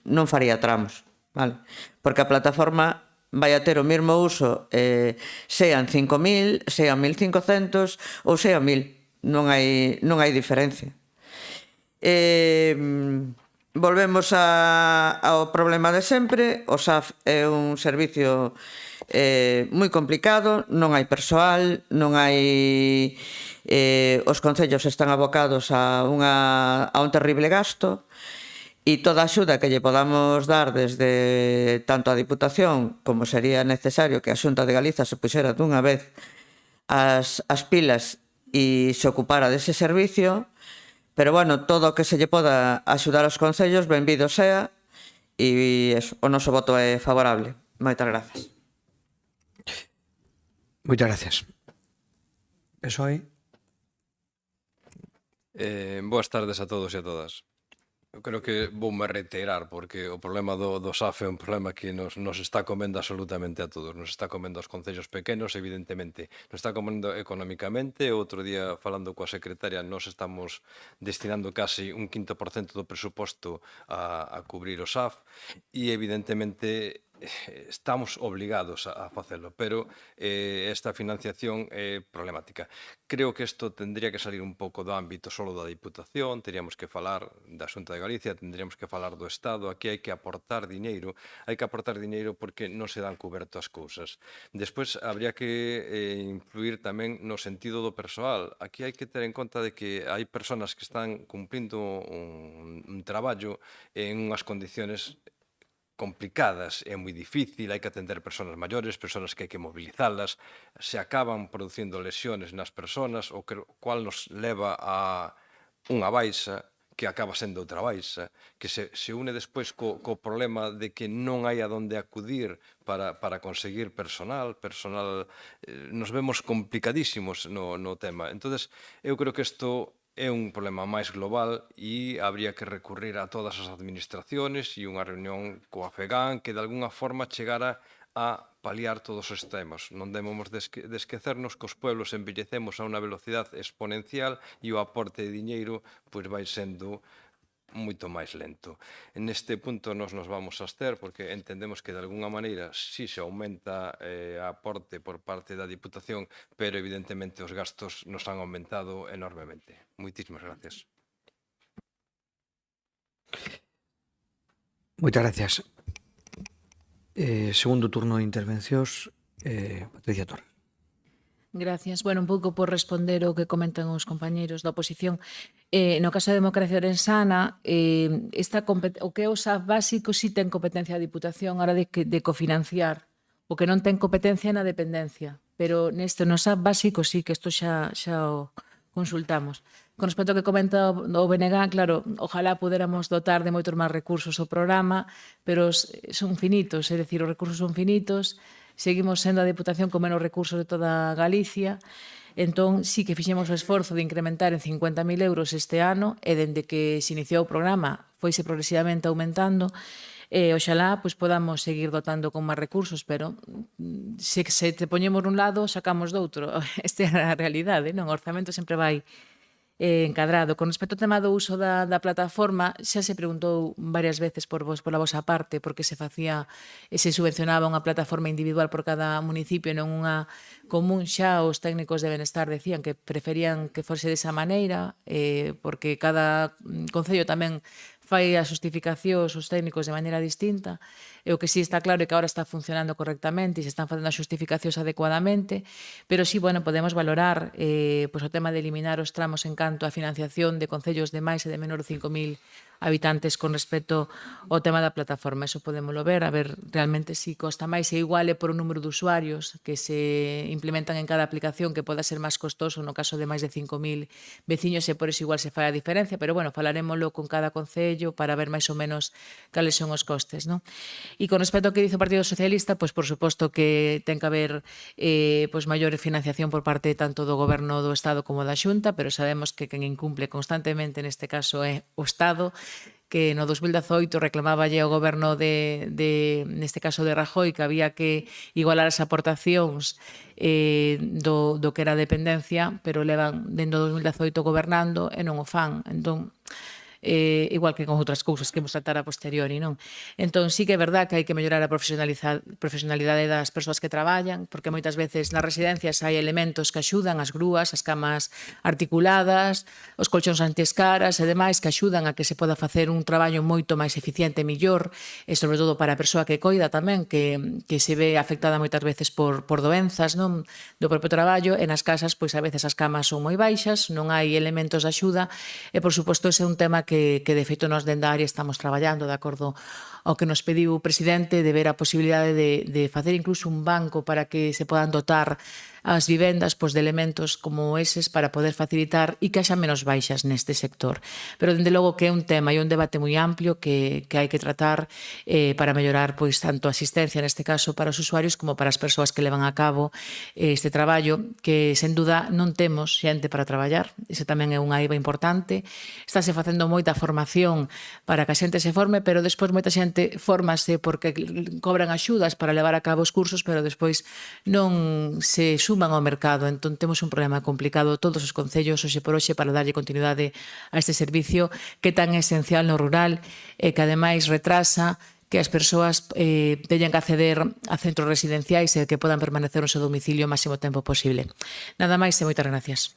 non faría tramos, vale? Porque a plataforma vai a ter o mesmo uso, sean 5.000, sean 1.500 ou sean 1.000. Non hai diferencia. Volvemos ao problema de sempre. O SAF é un servicio moi complicado, non hai persoal, non hai... Os concellos están abocados a un terrible gasto, e toda a axuda que lle podamos dar desde tanto a Diputación como sería necesario que a Xunta de Galiza se puxera dunha vez as pilas e se ocupara dese servicio. Pero, bueno, todo o que se lle poda axudar aos concellos, benvido sea, e o noso voto é favorable. Moitas gracias. Moitas gracias. PSOE. Boas tardes a todos e a todas. Eu creo que voume reiterar, porque o problema do SAF é un problema que nos está comendo absolutamente a todos. Nos está comendo aos concellos pequenos, evidentemente. Nos está comendo económicamente. Outro día, falando coa secretaria, nos estamos destinando casi un 5% do presuposto a cubrir o SAF e, evidentemente, estamos obligados a facelo, pero esta financiación é problemática. Creo que isto tendría que salir un pouco do ámbito solo da Diputación, teríamos que falar da Xunta de Galicia, tendríamos que falar do Estado. Aquí hai que aportar diñeiro, porque non se dan coberto as cousas. Despois, habría que influir tamén no sentido do persoal. Aquí hai que ter en conta de que hai persoas que están cumprindo un traballo en unhas condiciones complicadas, é moi difícil, hai que atender persoas maiores, persoas que hai que mobilizalas, se acaban producindo lesiones nas persoas, o cual nos leva a unha baixa que acaba sendo outra baixa, que se une despois co problema de que non hai a donde acudir para conseguir personal, nos vemos complicadísimos no tema. Entonces, eu creo que isto é un problema máis global e habría que recurrir a todas as administraciones e unha reunión coa FEGAN que de alguna forma chegara a paliar todos os temas. Non debemos de esquecernos que os pueblos envellecemos a unha velocidade exponencial e o aporte de diñeiro vai sendo moito máis lento. En este punto nos vamos a abster porque entendemos que de alguna maneira sí se aumenta o aporte por parte da Diputación, pero evidentemente os gastos nos han aumentado enormemente. Moitísimas gracias. Moitas gracias. Segundo turno de intervencións, Patricia Torres. Gracias. Bueno, un pouco por responder o que comentan os compañeiros da oposición. No caso da democracia orensana, o que é o SAF básico sí ten competencia a Diputación a hora de cofinanciar. O que non ten competencia na dependencia. Pero no SAF básico sí, que isto xa o consultamos. Con respecto ao que comenta o BNG, claro, ojalá puderamos dotar de moitos máis recursos o programa, pero son finitos, é dicir, os recursos son finitos, seguimos sendo a Deputación con menos recursos de toda Galicia, entón sí que fixemos o esforzo de incrementar en 50.000 euros este ano, e dende que se iniciou o programa foise progresivamente aumentando, oxalá pois, podamos seguir dotando con máis recursos, pero se te poñemos nun lado, sacamos do outro. Esta é a realidade, non? O orzamento sempre vai encadrado. Con respecto ao tema do uso da plataforma, xa se preguntou varias veces pola vosa parte porque se facía e se subvencionaba unha plataforma individual por cada municipio e non unha común. Xa os técnicos de benestar decían que preferían que fose desa maneira porque cada concello tamén fai as justificacións os técnicos de maneira distinta, e o que sí está claro é que agora está funcionando correctamente e se están facendo as justificacións adecuadamente, pero sí, bueno, podemos valorar pois o tema de eliminar os tramos en canto á financiación de concellos de máis e de menor de 5.000 habitantes con respecto ao tema da plataforma. Eso podémoslo ver, a ver realmente si costa máis e igual é por o número de usuarios que se implementan en cada aplicación, que poda ser máis costoso no caso de máis de 5.000 veciños, e por eso igual se fai a diferencia, pero bueno, falarémoslo con cada concello para ver máis ou menos cales son os costes, non? E con respecto ao que dice o Partido Socialista, pois por suposto que ten que haber pois maior financiación por parte tanto do Goberno do Estado como da Xunta, pero sabemos que quen incumple constantemente neste caso é o Estado, que no 2018 reclamáballe ao goberno neste caso de Rajoy, que había que igualar as aportacións do que era a dependencia, pero levan dentro do 2018 gobernando e non o fan. Entón, igual que con outras cousas que vamos tratar a posteriori, non? Entón, sí que é verdad que hai que mellorar a profesionalidade das persoas que traballan, porque moitas veces nas residencias hai elementos que axudan, as grúas, as camas articuladas, os colchóns antiescaras e demais, que axudan a que se poda facer un traballo moito máis eficiente e millor, e sobre todo para a persoa que coida tamén, que se ve afectada moitas veces por doenzas, non? Do propio traballo, e nas casas, pois a veces as camas son moi baixas, non hai elementos de axuda, e por suposto ese é un tema que de feito nós dende a área estamos traballando de acordo ao que nos pediu o presidente, de ver a posibilidade de facer incluso un banco para que se podan dotar as vivendas pois, de elementos como eses para poder facilitar e que haxa menos baixas neste sector. Pero, dende logo, que é un tema e un debate moi amplio que hai que tratar para mellorar pois, tanto a asistencia, neste caso, para os usuarios como para as persoas que levan a cabo este traballo, que, sen duda, non temos xente para traballar. Ese tamén é unha eiva importante. Estáse facendo moita formación para que a xente se forme, pero despois moita xente fórmase porque cobran axudas para levar a cabo os cursos, pero despois non se suman ao mercado. Entón temos un problema complicado todos os concellos hoxe por hoxe para darlle continuidade a este servicio que é tan esencial no rural e que ademais retrasa que as persoas teñan que acceder a centros residenciais e que podan permanecer no seu domicilio o máximo tempo posible. Nada máis e moitas gracias.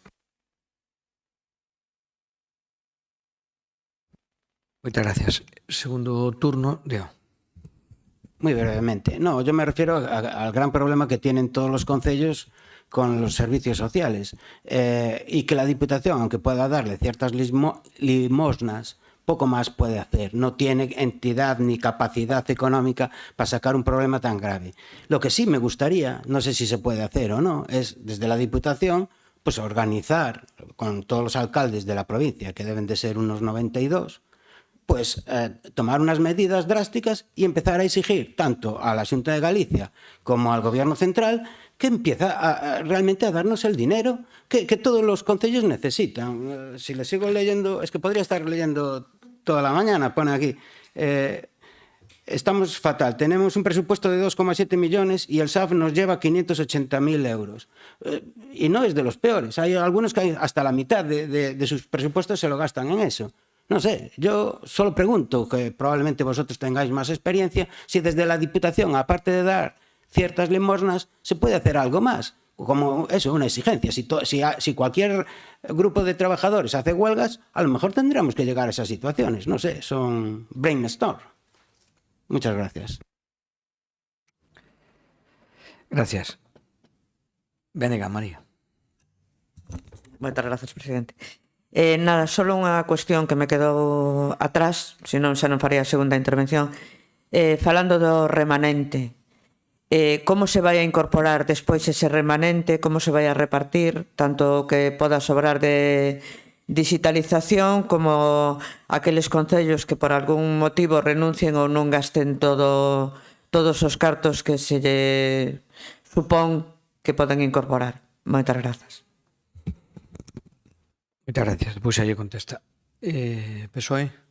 Moitas gracias. Segundo turno, Leo. Muy brevemente. No, yo me refiero al gran problema que tienen todos los concellos con los servicios sociales y que la Diputación, aunque pueda darle ciertas limosnas, poco más puede hacer. No tiene entidad ni capacidad económica para sacar un problema tan grave. Lo que sí me gustaría, no sé si se puede hacer o no, es desde la Diputación pues organizar con todos los alcaldes de la provincia, que deben de ser unos 92, pues tomar unas medidas drásticas y empezar a exigir tanto a la Xunta de Galicia como al Gobierno central que empieza realmente a darnos el dinero que todos los concellos necesitan. Si le sigo leyendo, es que podría estar leyendo toda la mañana, pone aquí. Estamos fatal, tenemos un presupuesto de 2,7 millones y el SAF nos lleva 580.000 euros. Y no es de los peores, hay algunos que hasta la mitad de sus presupuestos se lo gastan en eso. No sé, yo solo pregunto, que probablemente vosotros tengáis más experiencia, si desde la Diputación, aparte de dar ciertas limosnas, se puede hacer algo más, como eso, una exigencia. Si cualquier grupo de trabajadores hace huelgas, a lo mejor tendríamos que llegar a esas situaciones. No sé, son brainstorm. Muchas gracias. Gracias. Venga, María. Moitas gracias, presidente. Nada, solo unha cuestión que me quedou atrás, senón xa non faría a segunda intervención. Falando do remanente, como se vai a incorporar despois ese remanente, como se vai a repartir, tanto que poda sobrar de digitalización como aqueles concellos que por algún motivo renuncien ou non gasten todos os cartos que se lle supón que poden incorporar. Moitas grazas. Moitas gracias. Pois xa lle contesta. PSOE?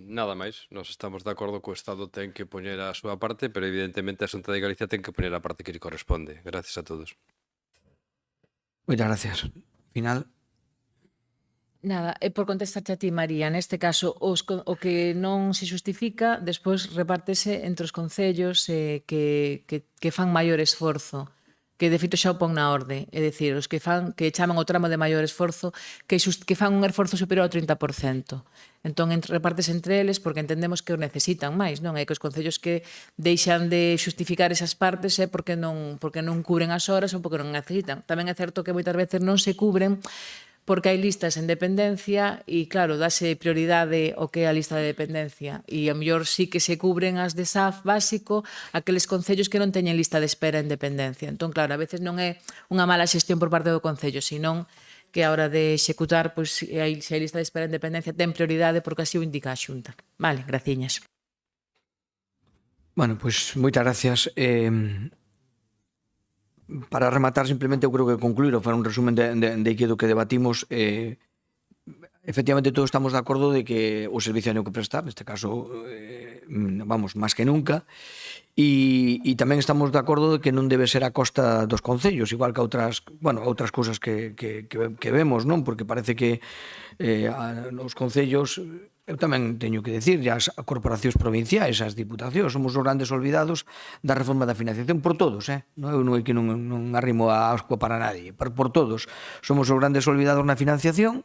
Nada máis, nos estamos de acordo que o Estado ten que poñer a súa parte, pero evidentemente a Xunta de Galicia ten que poñer a parte que lle corresponde. Gracias a todos. Moitas gracias. Final. Nada, é por contestarte a ti, María. Neste caso, o que non se xustifica, despois repártese entre os concellos que fan maior esforzo, que de feito xa o pon na orde, é dicir, os que chaman o tramo de maior esforzo, que fan un esforzo superior ao 30%. Entón, repártese entre eles porque entendemos que o necesitan máis, non? É que os concellos que deixan de xustificar esas partes é porque non cubren as horas ou porque non necesitan. Tamén é certo que moitas veces non se cubren porque hai listas en dependencia e, claro, dáse prioridade ao que é a lista de dependencia e, ao mellor, sí que se cubren as de SAF básico aqueles concellos que non teñen lista de espera en dependencia. Entón, claro, a veces non é unha mala xestión por parte do concello, senón que a hora de executar, pois, se hai lista de espera en dependencia, ten prioridade porque así o indica a Xunta. Vale, graciñas. Bueno, pois moitas gracias. Para rematar, simplemente eu creo que concluir ou para un resumen de que do que debatimos, efectivamente todos estamos de acordo de que o servicio hai que prestar, neste caso, vamos, máis que nunca, e tamén estamos de acordo de que non debe ser a costa dos concellos, igual que outras cousas que vemos, non? Porque parece que os concellos, eu tamén teño que decir, as corporacións provinciais, as diputacións, somos os grandes olvidados da reforma da financiación por todos, eu non é que non arrimo a asco para nadie, por todos. Somos os grandes olvidados na financiación,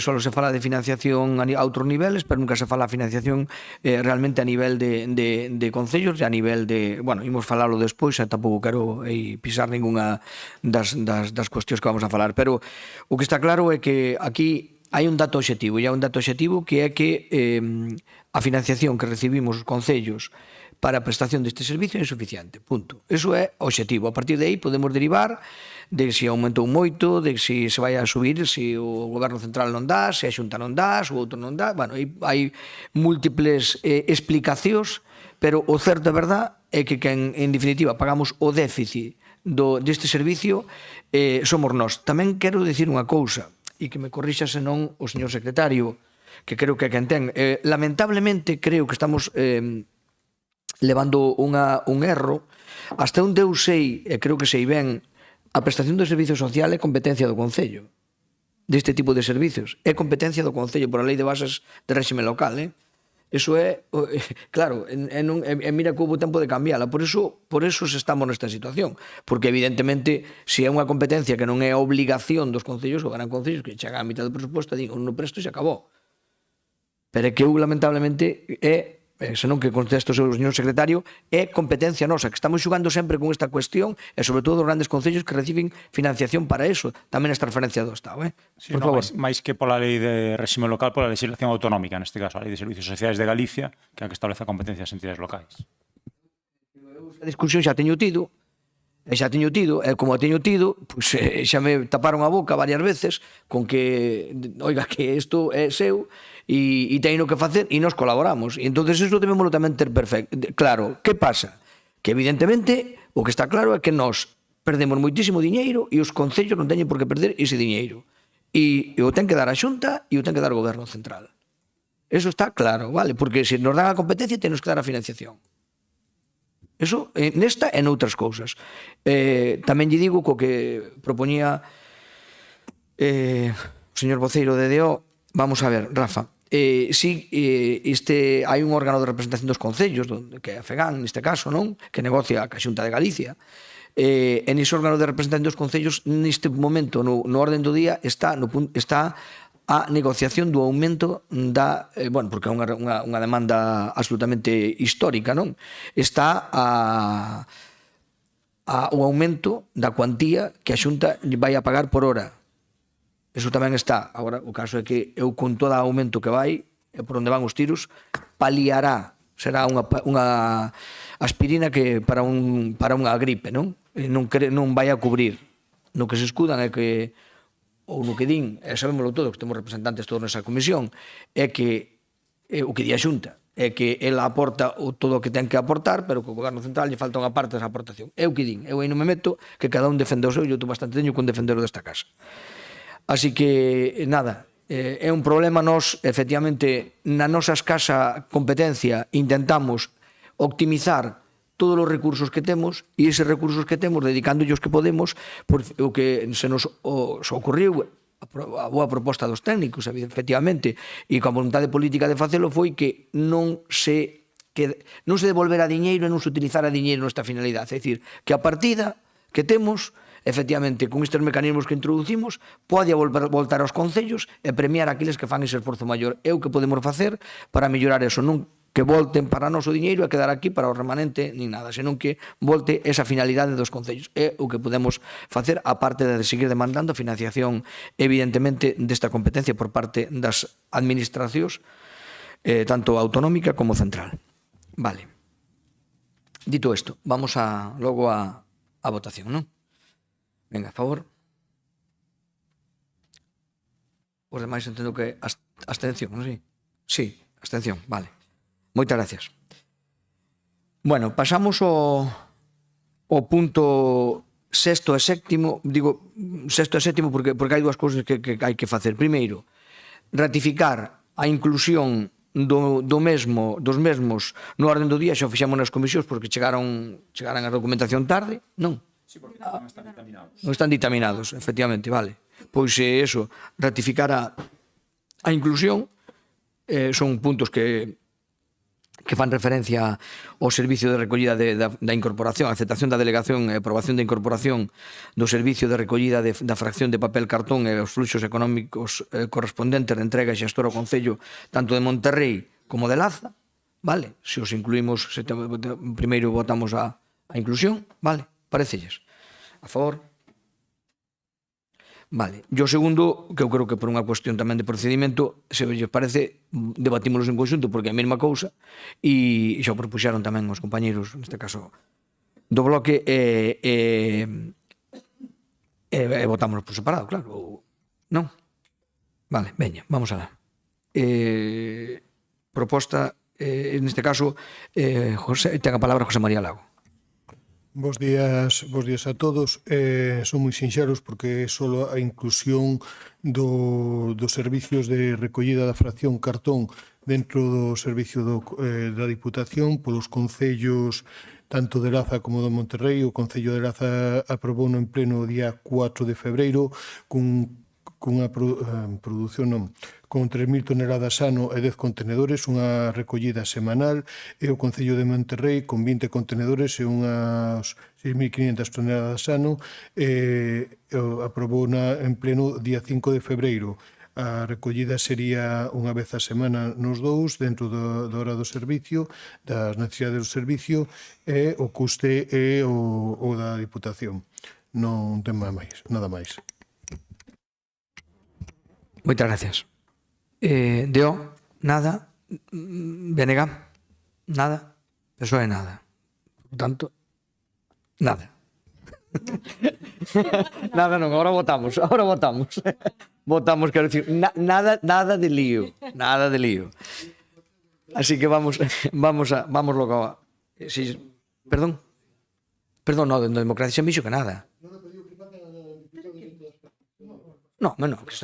só se fala de financiación a outros niveles, pero nunca se fala de financiación realmente a nivel de concellos e a nivel de... Bueno, imos falalo despois, tampouco quero pisar ninguna das cuestións que vamos a falar, pero o que está claro é que aquí hai un dato obxectivo, e hai un dato obxectivo que é que a financiación que recibimos os concellos para a prestación deste servicio é insuficiente, punto. Eso é obxectivo. A partir de aí podemos derivar de se aumentou moito, de se vai a subir, se o goberno central non dá, se a Xunta non dá, se o outro non dá. Bueno, hai múltiples explicacións, pero o certo é verdad é que quen, en definitiva, pagamos o déficit deste servicio somos nós. Tamén quero dicir unha cousa, e que me corrixa senón o señor secretario, que creo que é quen ten. Lamentablemente, creo que estamos levando un erro. Hasta onde eu sei, e creo que sei ben, a prestación do servicio social é competencia do Concello. Deste tipo de servicios. É competencia do Concello por a Lei de Bases de Réxime Local, Eso é, claro, mira que houve tempo de cambiala. Por eso estamos nesta situación. Porque, evidentemente, se é unha competencia que non é obligación dos concellos, ou eran concellos que chegan a mitad do presuposto e digo, non presto e se acabou. Pero é que eu, lamentablemente, senón que contesto o señor secretario, é competencia nosa, que estamos xugando sempre con esta cuestión, e sobre todo os grandes concellos que reciben financiación para eso, tamén a transferencia do Estado. Sí, por favor. máis que pola lei de réxime local, pola legislación autonómica, neste caso, a lei de servicios sociais de Galicia, que é a que establece a competencia das entidades locais. A discusión xa teño tido, e como a teño tido, pues, xa me taparon a boca varias veces con que, oiga, que isto é seu, e teño que facer e nos colaboramos. E entonces eso debémoslo tamén ter perfecto. Claro, que pasa? Que evidentemente o que está claro é que nós perdemos moitísimo diñeiro e os concellos non teñen por que perder ese diñeiro. E o ten que dar a Xunta e o ten que dar o Goberno Central. Eso está claro, vale? Porque se nos dan a competencia temos que dar a financiación. Eso nesta e noutras cousas. Tamén lle digo co que propoñía o señor voceiro de DO. Vamos a ver, Rafa, hai un órgano de representación dos concellos, que é a FEGAN, neste caso, non? Que negocia ca Xunta de Galicia. En ese órgano de representación dos concellos, neste momento, no orden do día, está a negociación do aumento da... Bueno, porque é unha demanda absolutamente histórica, non? Está o aumento da cuantía que a Xunta vai a pagar por hora. Eso tamén está. Agora, o caso é que eu, con todo o aumento que vai, e por onde van os tiros, paliará. Será unha aspirina que para unha gripe, non? Non vai a cubrir. No que se escudan é que ou no que din, sabémoslo todos, que temos representantes todos nesa comisión, é que o que di a Xunta, é que ela aporta todo o que ten que aportar, pero que o Goberno Central lle falta unha parte desa aportación. É o que din, eu aí non me meto, que cada un defende o seu, eu estou bastante teño con defender o desta casa. Así que, nada, é un problema nós, efectivamente, na nosa escasa competencia intentamos optimizar todos os recursos que temos e eses recursos que temos, dedicándolle os que podemos, por o que se nos ocorriu a boa proposta dos técnicos, efectivamente, e coa voluntade política de facelo foi que non se devolvera diñeiro e non se utilizara diñeiro nesta finalidade. É dicir, que a partida que temos, efectivamente, con estes mecanismos que introducimos, pode voltar aos concellos e premiar aqueles que fan ese esforzo maior. É o que podemos facer para mellorar eso, non que volten para nós o diñeiro e quedar aquí para o remanente nin nada, senón que volte esa finalidade dos concellos. É o que podemos facer, aparte de seguir demandando a financiación, evidentemente, desta competencia por parte das administracións, tanto autonómica como central. Vale. Dito isto, vamos logo a votación, non? Venga, a favor. Os demais entendo que abstención, non sei? Sí, abstención, vale. Moitas gracias. Bueno, pasamos ao punto sexto e sétimo. Digo sexto e sétimo porque hai dúas cousas que hai que facer. Primeiro, ratificar a inclusión dos mesmos no orden do día. Xa o fixemos nas comisións porque chegaran a documentación tarde. Non. Sí, porque non están dictaminados. Non están dictaminados, efectivamente, vale. Pois eso, ratificar a inclusión, son puntos que fan referencia ao servicio de recollida da incorporación, a aceptación da delegación e aprobación da incorporación do servicio de recollida da fracción de papel cartón e os fluxos económicos correspondentes de entrega e xestor ao Concello tanto de Monterrey como de Laza, vale? Se os incluímos, primeiro votamos a inclusión, vale? Parecelles? A favor? Vale. E o segundo, que eu creo que por unha cuestión tamén de procedimento, se vos parece, debatímolos en conxunto porque é a mesma cousa e xa o propuxeron tamén os compañeiros, neste caso, do bloque e votámonos por separado, claro. Non? Vale, veña, vamos alá. Proposta, neste caso, ten a palabra José María Lago. Bos días a todos. Son moi sinxeros porque só a inclusión dos servicios de recollida da fracción cartón dentro do servicio da Diputación polos concellos tanto de Laza como de Monterrey. O Concello de Laza aprobou en pleno o día 4 de febreiro cunha produción con 3.000 toneladas ano e 10 contenedores, unha recollida semanal, e o Concello de Monterrey con 20 contenedores e unhas 6.500 toneladas ano, aprobou en pleno día 5 de febreiro. A recollida sería unha vez a semana nos dous, dentro da hora do servicio, das necesidades do servicio, e o custe é o da Diputación. Non ten nada máis. Moitas gracias. Deo, nada. BNG, nada. PSOE, nada. Por tanto, nada. Nada non, ahora votamos. Votamos, quero dicir, nada de lío. Nada de lío. Así que vamos logo a... Perdón, no, de democracia sen bixo que nada. No, que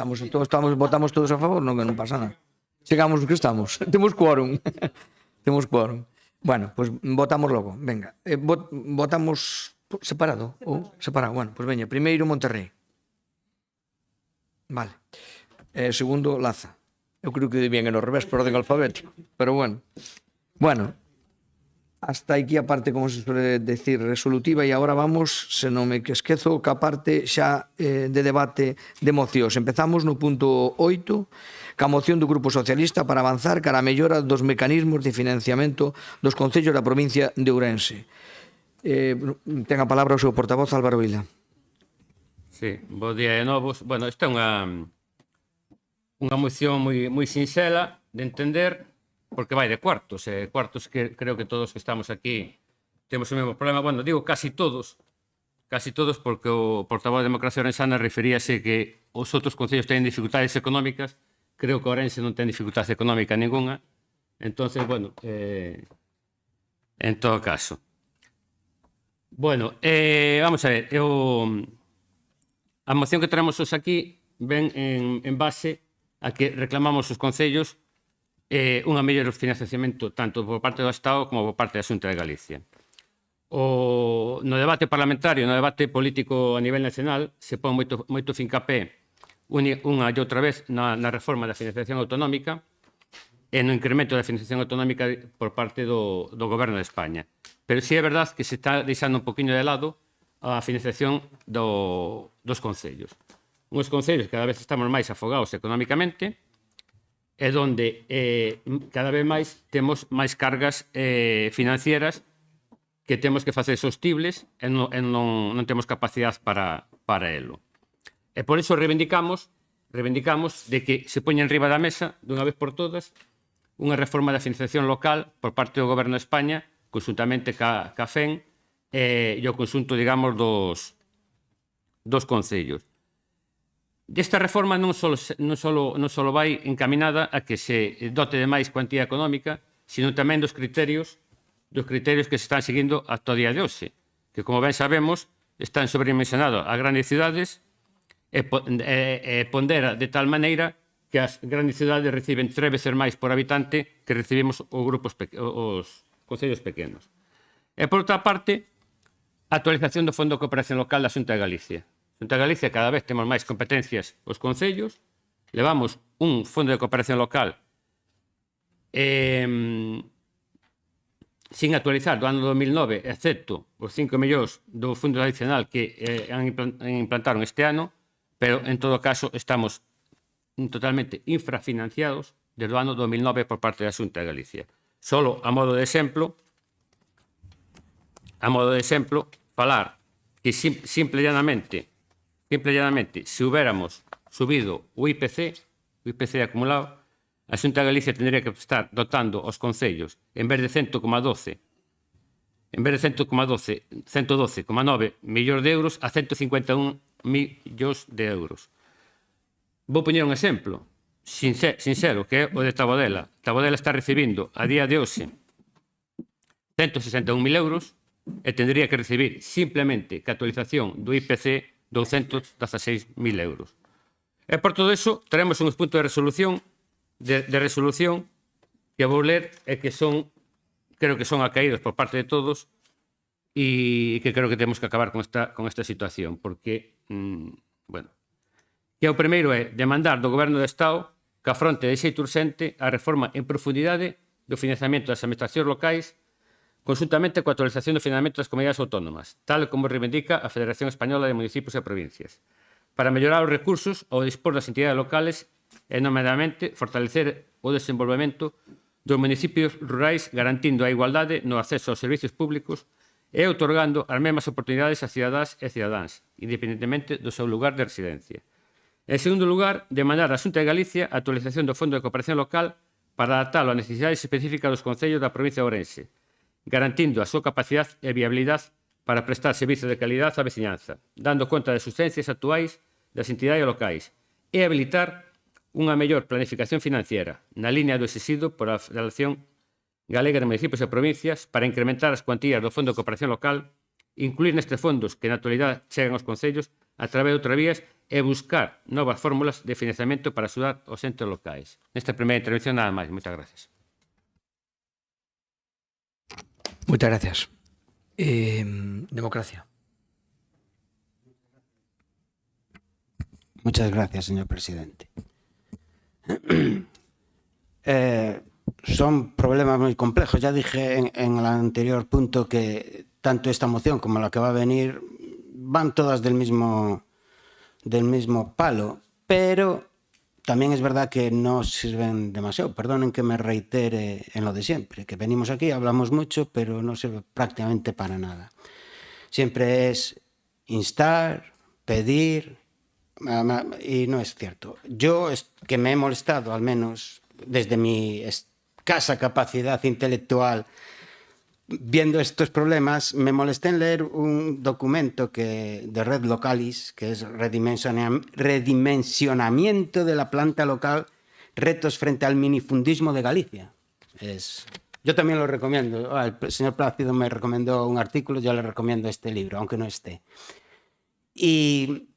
votamos todos a favor, non pasa nada. Chegamos que estamos. Temos quórum. Bueno, pues votamos logo. Venga, votamos separado ou separado. Bueno, pues veña, primeiro Monterrey. Vale. Segundo Laza. Eu creo que bien en o revés por orden alfabético, pero bueno. Bueno, hasta aquí a parte, como se suele decir, resolutiva, e agora vamos, se non me esquezo, ca parte xa de debate de mocións. Empezamos no punto 8, ca moción do Grupo Socialista para avanzar cara a mellora dos mecanismos de financiamento dos concellos da provincia de Ourense. Ten a palabra o seu portavoz, Álvaro Vila. Sí, bo día de novos. Bueno, esta é unha moción moi sinxela de entender, porque vai de cuartos, cuartos que creo que todos que estamos aquí temos o mesmo problema, bueno, digo casi todos, casi todos, porque o portavoz de Democracia Orensana referíase que os outros concellos teñen dificultades económicas. Creo que Ourense non ten dificultade económica ninguna. Entonces, bueno, en todo caso. Bueno, vamos a ver. A moción que traemos hoxe aquí ven en base a que reclamamos os concellos unha mellor financiamento tanto por parte do Estado como por parte da Xunta de Galicia. No debate parlamentario, no debate político a nivel nacional, se pon moito fincapé unha e outra vez na reforma da financiación autonómica e no incremento da financiación autonómica por parte do Goberno de España. Pero sí é verdade que se está deixando un poquinho de lado a financiación dos concellos. Uns concellos cada vez estamos máis afogados económicamente e onde cada vez máis temos máis cargas financieras que temos que facer sostibles e non temos capacidade para elo. E por iso reivindicamos de que se poña en riba da mesa, dunha vez por todas, unha reforma da financiación local por parte do Goberno de España, conjuntamente ca FEN e o conxunto, digamos, dos concellos. Esta reforma non só vai encaminada a que se dote de máis cuantía económica, sino tamén dos criterios que se están seguindo ata o día de hoxe, que, como ben sabemos, están sobredimensionados a grandes cidades e pondera de tal maneira que as grandes cidades reciben 3 veces máis por habitante que recibimos os concellos pequenos. E, por outra parte, a actualización do Fondo de Cooperación Local da Xunta de Galicia. A Xunta de Galicia cada vez temos máis competencias os concellos, levamos un Fondo de Cooperación Local sin actualizar do ano 2009, excepto os 5 millóns do Fondo Adicional que implantaron este ano, pero, en todo caso, estamos totalmente infrafinanciados desde o ano 2009 por parte da Xunta de Galicia. Solo a modo de exemplo, falar que simple e llanamente, se hubiéramos subido o IPC acumulado, a Xunta de Galicia tendría que estar dotando os concellos, en vez de 112,9 millóns de euros, a 151 millóns de euros. Vou poñer un exemplo sincero, que é o de Tabodela. Tabodela está recibindo a día de hoxe 161.000 euros e tendría que recibir simplemente que a actualización do IPC 216.000 euros. E por todo iso, teremos uns puntos de resolución que vou ler e que creo que son acaídos por parte de todos e que creo que temos que acabar con esta situación, porque, bueno, que o primeiro é demandar do Goberno do Estado que afronte de xeito urxente a reforma en profundidade do financiamento das administracións locais conjuntamente coa actualización do financiamento das comunidades autónomas, tal como reivindica a Federación Española de Municipios e Provincias, para mellorar os recursos ao dispor das entidades locales e, nomeadamente, fortalecer o desenvolvemento dos municipios rurais garantindo a igualdade no acceso aos servicios públicos e outorgando as mesmas oportunidades a cidadás e cidadáns, independentemente do seu lugar de residencia. En segundo lugar, demandar á Xunta de Galicia a actualización do Fondo de Cooperación Local para adaptalo ás necesidades específicas dos concellos da provincia de Ourense, garantindo a súa capacidade e viabilidade para prestar servizos de calidade á veciñanza, dando conta das urxencias actuais das entidades locais e habilitar unha mellor planificación financiera na liña do exixido por a Federación Galega de Municipios e Provincias para incrementar as cuantías do Fondo de Cooperación Local, incluir nestes fondos que na actualidade chegan aos concellos a través de outras vías e buscar novas fórmulas de financiamento para axudar os entes locais. Nesta primeira intervención nada máis. Moitas gracias. Moitas gracias. Democracia. Muchas gracias, señor presidente. Son problemas muy complejos. Ya dije en el anterior punto que tanto esta moción como la que va a venir van todas del mismo palo, pero también es verdad que no sirven demasiado. Perdonen que me reitere en lo de siempre, que venimos aquí, hablamos mucho, pero no sirve prácticamente para nada. Siempre es instar, pedir, y no es cierto. Yo, que me he molestado, al menos desde mi escasa capacidad intelectual, viendo estos problemas, me molesté en leer un documento de Red Localis, que es Redimensionamiento de la planta local, retos frente al minifundismo de Galicia. Yo también lo recomiendo. El señor Plácido me recomendó un artículo, yo le recomiendo este libro, aunque no esté. Y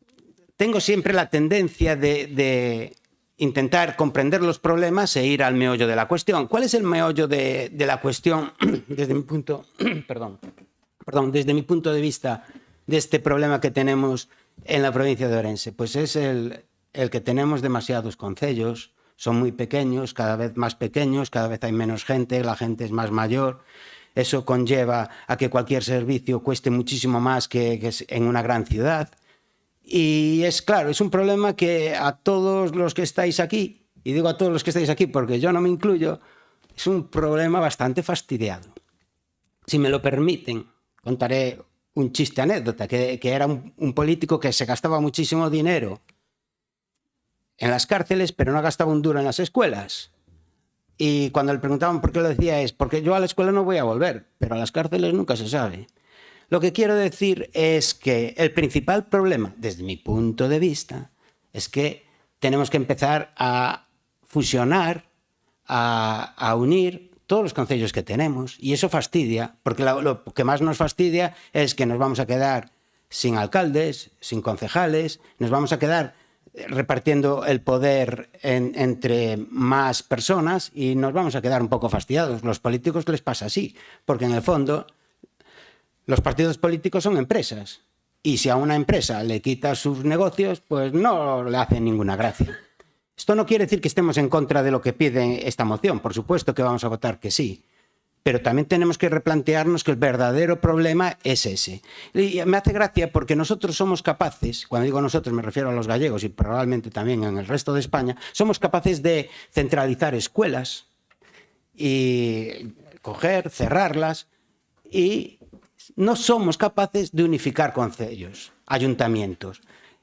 tengo siempre la tendencia de intentar comprender los problemas e ir al meollo de la cuestión. ¿Cuál es el meollo de la cuestión desde mi punto, desde mi punto de vista de este problema que tenemos en la provincia de Ourense? Pues es el que tenemos demasiados concellos, son muy pequeños, cada vez más pequeños, cada vez hay menos gente, la gente es más mayor. Eso conlleva a que cualquier servicio cueste muchísimo más que en una gran ciudad. Y es claro, es un problema que a todos los que estáis aquí, y digo a todos los que estáis aquí porque yo no me incluyo, es un problema bastante fastidiado. Si me lo permiten, contaré un chiste anécdota, que era un político que se gastaba muchísimo dinero en las cárceles, pero no gastaba un duro en las escuelas. Y cuando le preguntaban por qué lo decía es porque yo a la escuela no voy a volver, pero a las cárceles nunca se sabe. Lo que quiero decir es que el principal problema, desde mi punto de vista, es que tenemos que empezar a fusionar, a unir todos los concellos que tenemos, y eso fastidia, porque lo que más nos fastidia es que nos vamos a quedar sin alcaldes, sin concejales, nos vamos a quedar repartiendo el poder entre más personas y nos vamos a quedar un poco fastidiados. Los políticos les pasa así, porque en el fondo los partidos políticos son empresas y si a una empresa le quita sus negocios, pues no le hace ninguna gracia. Esto no quiere decir que estemos en contra de lo que pide esta moción, por supuesto que vamos a votar que sí, pero también tenemos que replantearnos que el verdadero problema es ese. Y me hace gracia porque nosotros somos capaces, cuando digo nosotros me refiero a los gallegos y probablemente también en el resto de España, somos capaces de centralizar escuelas y cerrarlas, y no somos capaces de unificar concellos, ayuntamientos.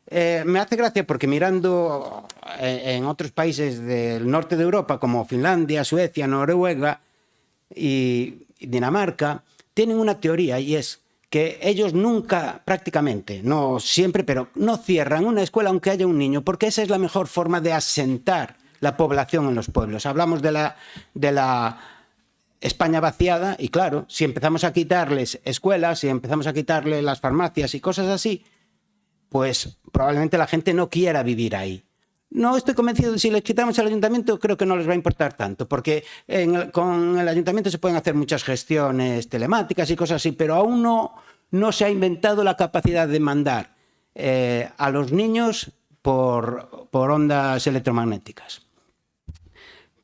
Me hace gracia porque mirando en otros países del norte de Europa como Finlandia, Suecia, Noruega y Dinamarca, tienen una teoría y es que ellos nunca, prácticamente, no siempre, pero no cierran una escuela aunque haya un niño, porque esa es la mejor forma de asentar la población en los pueblos. Hablamos de la España vaciada y claro, si empezamos a quitarles escuelas, si empezamos a quitarles las farmacias y cosas así, pues probablemente la gente no quiera vivir ahí. No estoy convencido de si les quitamos el ayuntamiento, creo que no les va a importar tanto, porque con el ayuntamiento se pueden hacer muchas gestiones telemáticas y cosas así, pero aún no se ha inventado la capacidad de mandar a los niños por ondas electromagnéticas.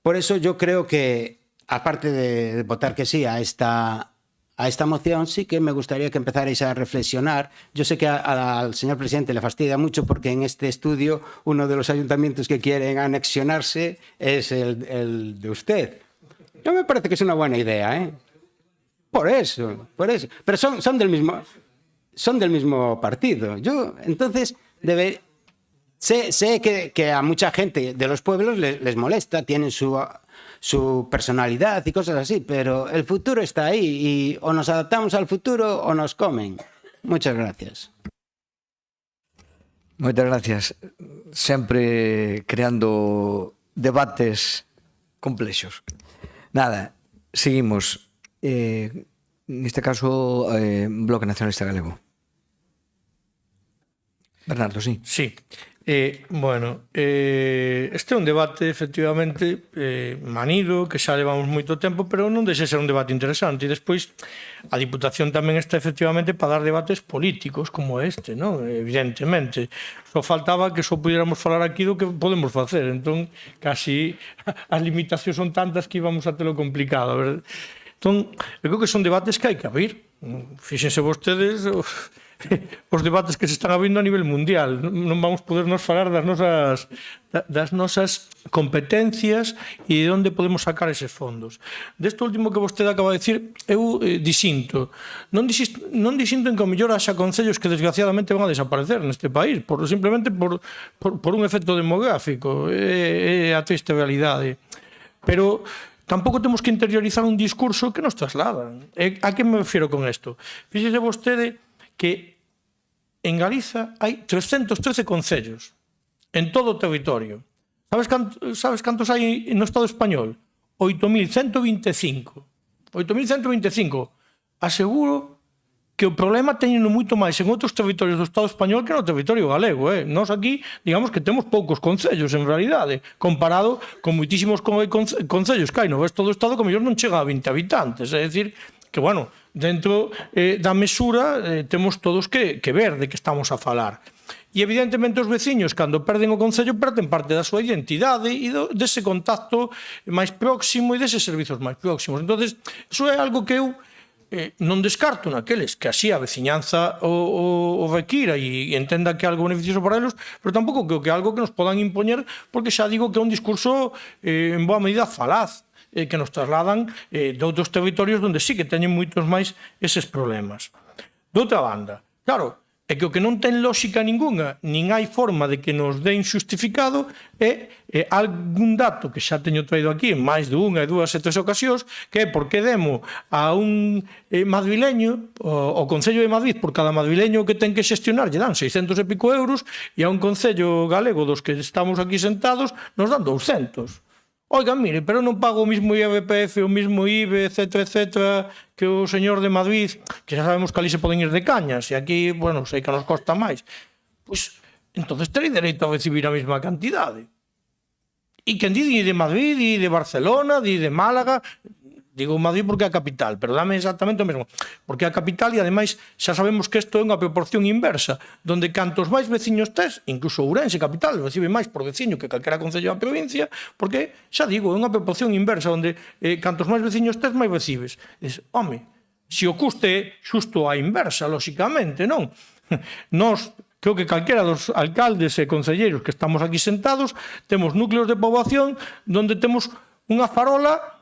Por eso yo creo que, aparte de votar que sí a esta moción, sí que me gustaría que empezarais a reflexionar. Yo sé que al señor presidente le fastidia mucho porque en este estudio uno de los ayuntamientos que quieren anexionarse es el de usted. No me parece que es una buena idea, ¿eh? Por eso. Pero son del mismo partido. Entonces, sé que a mucha gente de los pueblos les molesta, tienen su personalidad y cosas así, pero el futuro está ahí y o nos adaptamos al futuro o nos comen. Muchas gracias. Moitas gracias. Sempre creando debates complexos. Nada, seguimos. Neste caso, Bloque Nacionalista Galego. Bernardo, sí. Sí. Bueno, este é un debate efectivamente manido, que xa levamos moito tempo, pero non deixa ser un debate interesante. E despois a Diputación tamén está efectivamente para dar debates políticos como este, non? Evidentemente. Só faltaba que só pudiéramos falar aquí do que podemos facer. Entón, casi as limitacións son tantas que íbamos a telo complicado. Entón, eu creo que son debates que hai que abrir. Fíxense vostedes os debates que se están abrindo a nivel mundial. Non vamos podernos falar das nosas competencias e de onde podemos sacar eses fondos. Deste último que vostede acaba de dicir, eu disinto. Non disinto en que o mellor haxa concellos que desgraciadamente van a desaparecer neste país, simplemente por un efecto demográfico. É a triste realidade. Pero tampouco temos que interiorizar un discurso que nos trasladan. A que me refiro con isto? Fíxese vostede que en Galiza hai 313 concellos en todo o territorio. Sabes cantos hai no Estado español? 8.125. 8.125. Aseguro que o problema teñeno moito máis en outros territorios do Estado español que no territorio galego. Nós aquí, digamos que temos poucos concellos, en realidade, comparado con moitísimos concellos que hai no resto do Estado que mellor non chega a 20 habitantes. É dicir, que, bueno, dentro da mesura temos todos que ver de que estamos a falar. E, evidentemente, os veciños, cando perden o concello, perden parte da súa identidade e dese contacto máis próximo e deses servizos máis próximos. Entonces, iso é algo que eu non descarto naqueles que así a veciñanza o requira e entenda que é algo beneficioso para eles, pero tampouco creo que é algo que nos podan impoñer, porque xa digo que é un discurso en boa medida falaz, que nos trasladan de outros territorios onde sí que teñen moitos máis eses problemas. De outra banda, claro, é que o que non ten lógica ninguna, nin hai forma de que nos den xustificado, é algún dato que xa teño traído aquí en máis de unha, dúas e tres ocasións, que é porque demo a un madrileño, o Concello de Madrid, por cada madrileño que ten que xestionar, lle dan 600 e pico euros, e a un Concello galego dos que estamos aquí sentados, nos dan 200. Oiga, mire, pero non pago o mismo IRPF, o mismo IBE, etcétera, que o señor de Madrid, que xa sabemos que ali se poden ir de cañas, e aquí, bueno, sei que nos costa máis. Pois, entonces terei dereito a recibir a mesma cantidade. E quen di de Madrid, di de Barcelona, di de Málaga, digo Madrid porque é a capital, pero dame exactamente o mesmo, porque é a capital e ademais xa sabemos que isto é unha proporción inversa, donde cantos máis veciños tes, incluso Ourense capital recibe máis por veciño que calquera concello da provincia, porque xa digo, é unha proporción inversa onde cantos máis veciños tes, máis recibes. Dices, home, se o custe é xusto a inversa, lóxicamente, non? Nós creo que calquera dos alcaldes e concelleiros que estamos aquí sentados temos núcleos de poboación donde temos unha farola.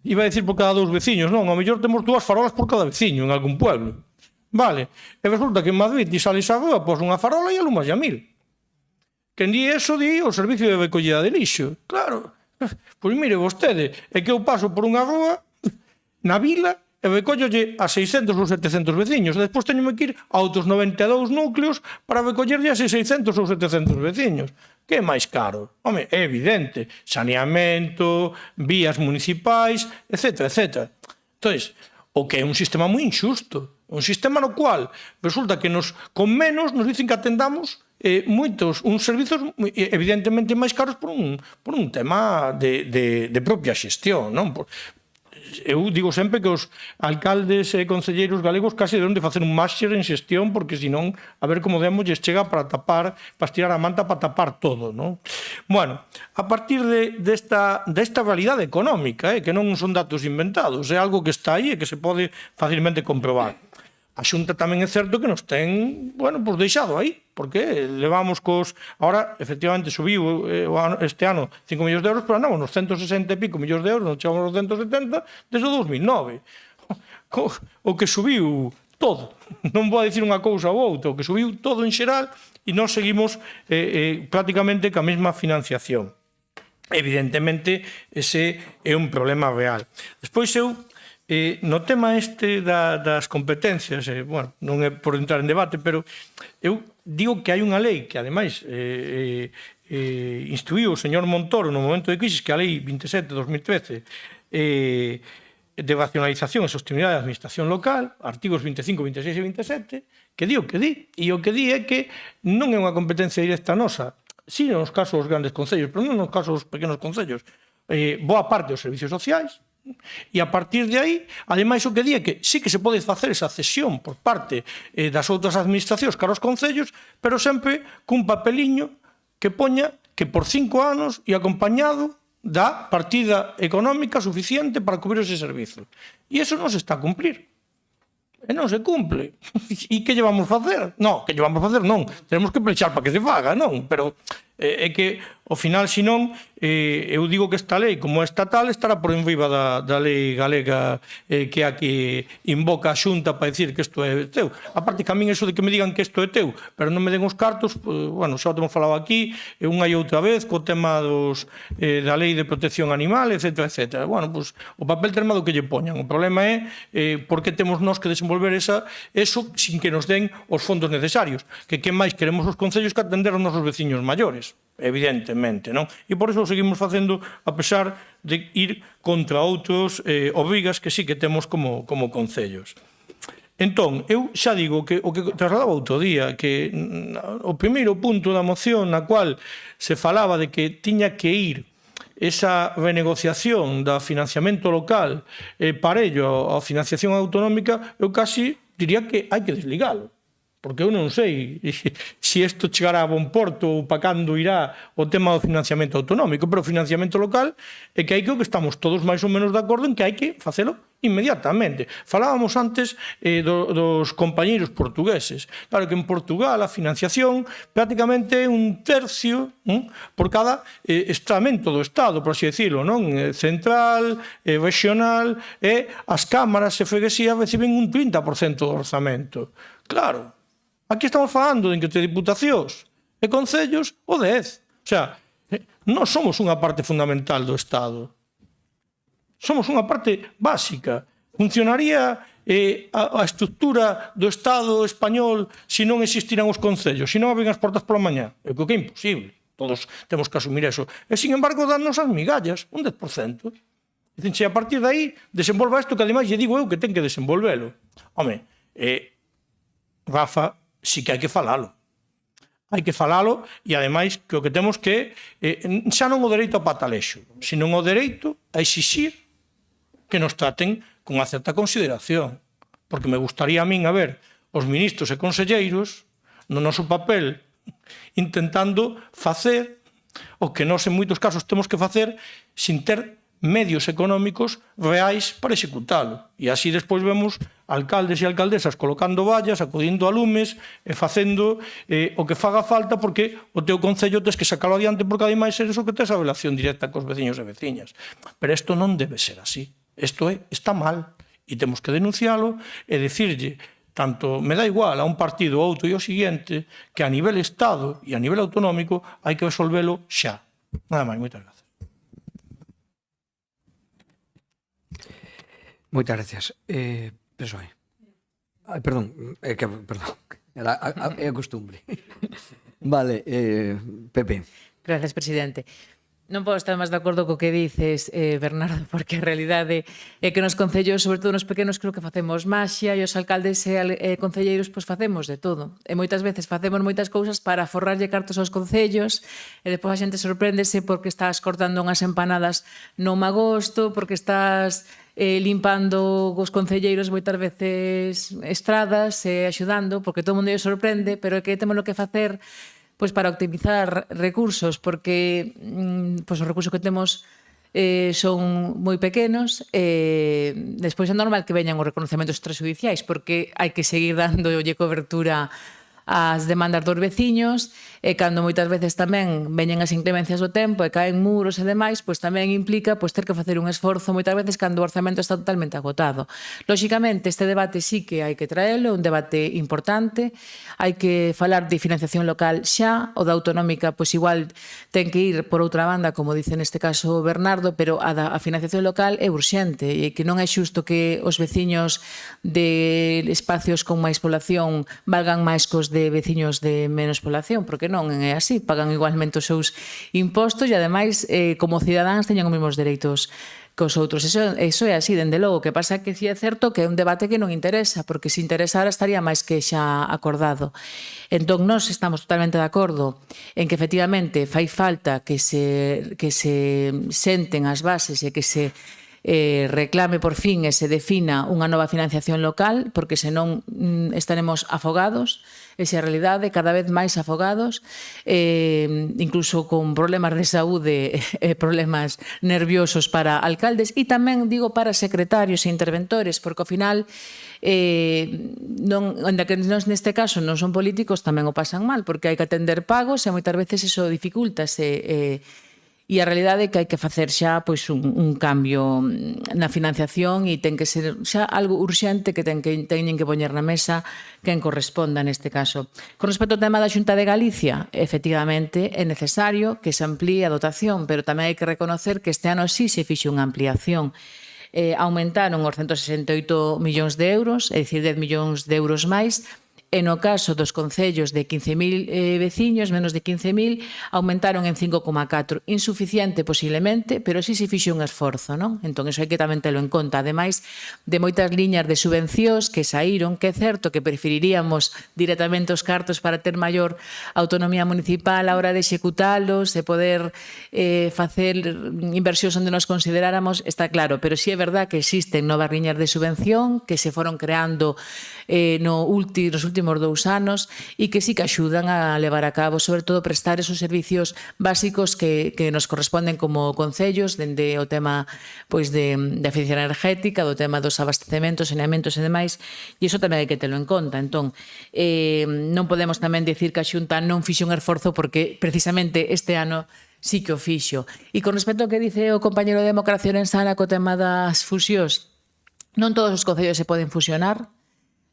Iba a decir por cada dous veciños, non, ao mellor temos dúas farolas por cada veciño en algún pueblo. Vale, e resulta que en Madrid ti sales á rúa, pos unha farola e alumas a 1000. Quen di eso di o servicio de recollida de lixo. Claro, pois mire vostede, é que eu paso por unha rúa na vila e recóllolle a 600 ou 700 veciños. Despois teño que ir a outros 92 núcleos para recollerlle a 600 ou 700 veciños. Que é máis caro? Home, é evidente. Saneamento, vías municipais, etcétera, etcétera. Entón, o que é un sistema moi injusto. Un sistema no cual resulta que con menos nos dicen que atendamos uns servizos evidentemente máis caros por un tema de propia xestión, non? Eu digo sempre que os alcaldes e concelleiros galegos case deben de facer un máster en xestión, porque senón a ver como demos lles chega para estirar a manta para tapar todo, non? Bueno, a partir desta realidade económica, que non son datos inventados, é algo que está aí e que se pode facilmente comprobar. A Xunta tamén é certo que nos ten, bueno, pois deixado aí, porque levamos ahora, efectivamente, subiu este ano 5 millóns de euros, pero andamos nos 160 e pico millóns de euros, non chegamos aos 170, desde o 2009. O que subiu todo, non vou a dicir unha cousa ou outra, o que subiu todo en xeral, e nós seguimos prácticamente ca mesma financiación. Evidentemente, ese é un problema real. Despois eu, no tema das competencias, bueno, non é por entrar en debate, pero eu digo que hai unha lei que, ademais, instruiu o señor Montoro no momento de crisis, que é a lei 27/2013, de racionalización e sostenibilidade da administración local, artigos 25, 26 e 27, que di o que di. E o que di é que non é unha competencia directa nosa, si nos casos dos grandes concellos, pero non nos casos dos pequenos concellos. Boa parte dos servicios sociais. E a partir de aí, ademais, o que di é que sí que se pode facer esa cesión por parte das outras administracións cara aos concellos, pero sempre cun papeliño que poña que por 5 anos e acompañado da partida económica suficiente para cubrir ese servizo. E iso non se está a cumplir. E non se cumple. E que llevamos a facer? Non, que llevamos a facer non. Tenemos que plechar para que se faga, non? Pero é que Ao final, senón, eu digo que esta lei, como é estatal, estará por enriba da lei galega que é a que invoca a Xunta para decir que isto é teu. A parte que a min eso de que me digan que isto é teu, pero non me den os cartos, bueno, xa o temos falado aquí, unha e outra vez, co tema da lei de protección animal, etc. Bueno, pues, o papel termado que lle poñan. O problema é por que temos nós que desenvolver eso sin que nos den os fondos necesarios. Que máis queremos os concellos que atender os nosos veciños maiores, evidentemente, non? E por iso o seguimos facendo a pesar de ir contra outros obrigas que sí que temos como concellos. Entón, eu xa digo que o que trasladaba outro día, que o primeiro punto da moción na cual se falaba de que tiña que ir esa renegociación da financiamento local parello á financiación autonómica, eu casi diría que hai que desligalo. Porque eu non sei se isto chegará a bon porto ou para cando irá o tema do financiamento autonómico, pero o financiamento local é que hai que estamos todos máis ou menos de acordo en que hai que facelo inmediatamente. Falábamos antes dos compañeiros portugueses. Claro que en Portugal a financiación prácticamente é un tercio por cada estamento do Estado, por así decirlo, non? Central, regional, e as cámaras e freguesías reciben un 30% do orzamento. Claro, aquí estamos falando de que entre diputacións e concellos o 10. O sea, non somos unha parte fundamental do Estado. Somos unha parte básica. Funcionaría a estructura do Estado español se non existiran os concellos, se non abren as portas pola mañá. Eu creo que é imposible. Todos temos que asumir eso. E, sin embargo, dannos as migallas, un 10%. Dicen, se a partir de aí desenvolva isto que, ademais, lle digo eu que ten que desenvolvelo. Home, Rafa, sí que hai que falalo. Hai que falalo e, ademais, que o que temos que xa non o dereito ao patalexo, senón o dereito a exixir que nos traten con unha certa consideración. Porque me gustaría a min a ver os ministros e conselleiros no noso papel intentando facer o que nós en moitos casos temos que facer sin ter medios económicos reais para executalo. E así despois vemos alcaldes e alcaldesas colocando vallas, acudindo a lumes e facendo o que faga falta porque o teu concello tes que sacalo adiante porque ademais eres o que tes a relación directa cos veciños e veciñas. Pero isto non debe ser así. Isto está mal e temos que denuncialo e dicirlle, tanto me dá igual a un partido ou outro e o siguiente, que a nivel Estado e a nivel autonómico hai que resolvelo xa. Nada máis, moitas gracias. Moitas gracias. PSOE. Perdón, é a costumbre. Vale, PP. Gracias, presidente. Non podo estar máis de acordo co que dices, Bernardo, porque a realidade é que nos concellos, sobre todo nos pequenos, creo que facemos maxia e os alcaldes e concelleiros pois facemos de todo. E moitas veces facemos moitas cousas para forrarlle cartos aos concellos e depois a xente sorpréndese porque estás cortando unhas empanadas no magosto, porque estás limpando os concelleiros moitas veces estradas e axudando, porque todo o mundo lle sorprende, pero é que temos que facer pois para optimizar recursos, porque pois os recursos que temos son moi pequenos, despois é normal que veñan os reconocimientos extrajudiciais, porque hai que seguir dándolle cobertura ás demandas dos veciños, e cando moitas veces tamén veñen as inclemencias do tempo e caen muros e demais, pois tamén implica pois ter que facer un esforzo moitas veces cando o orzamento está totalmente agotado. Lóxicamente, este debate sí que hai que traelo, un debate importante, hai que falar de financiación local xa, o da autonómica, pois igual ten que ir por outra banda, como dice neste caso Bernardo, pero a financiación local é urxente, e que non é xusto que os veciños de espacios con máis población valgan máis cos de veciños de menos población, porque non é así, pagan igualmente os seus impostos e, ademais, como cidadáns teñen os mesmos dereitos que os outros. Eso é así, dende logo. O que pasa é que sí é certo que é un debate que non interesa, porque se interesara estaría máis que xa acordado. Entón, nós estamos totalmente de acordo en que, efectivamente, fai falta que se senten as bases e que se reclame por fin e se defina unha nova financiación local, porque senón estaremos afogados, esa é a realidade, cada vez máis afogados, incluso con problemas de saúde e problemas nerviosos para alcaldes e tamén, digo, para secretarios e interventores, porque ao final, ainda que neste caso non son políticos, tamén o pasan mal, porque hai que atender pagos e moitas veces iso dificultase. E a realidade é que hai que facer xa pois, un cambio na financiación e ten que ser xa algo urxente que teñen que poñer na mesa quen corresponda neste caso. Con respecto ao tema da Xunta de Galicia, efectivamente é necesario que se amplíe a dotación, pero tamén hai que reconocer que este ano sí se fixe unha ampliación. Aumentaron os 168 millóns de euros, é dicir, 10 millóns de euros máis, e no caso dos concellos de 15.000 veciños, menos de 15.000, aumentaron en 5,4. Insuficiente posiblemente, pero sí se fixe un esforzo, non? Entón, iso hai que tamén telo en conta. Ademais de moitas liñas de subvencións que saíron, que é certo que preferiríamos directamente os cartos para ter maior autonomía municipal a hora de executalos, de poder facer inversións onde nos consideráramos, está claro, pero sí é verdad que existen novas liñas de subvención que se foron creando nos últimos 2 anos e que sí que axudan a levar a cabo, sobre todo, prestar esos servicios básicos que nos corresponden como concellos, dende o tema pois de eficiencia energética, do tema dos abastecementos, saneamentos e demais, e iso tamén hai que telo en conta. Entón, non podemos tamén dicir que a Xunta non fixe un esforzo porque precisamente este ano sí que o fixo. E con respecto ao que dice o compañero de Democracia Orensana co tema das fusións, non todos os concellos se poden fusionar.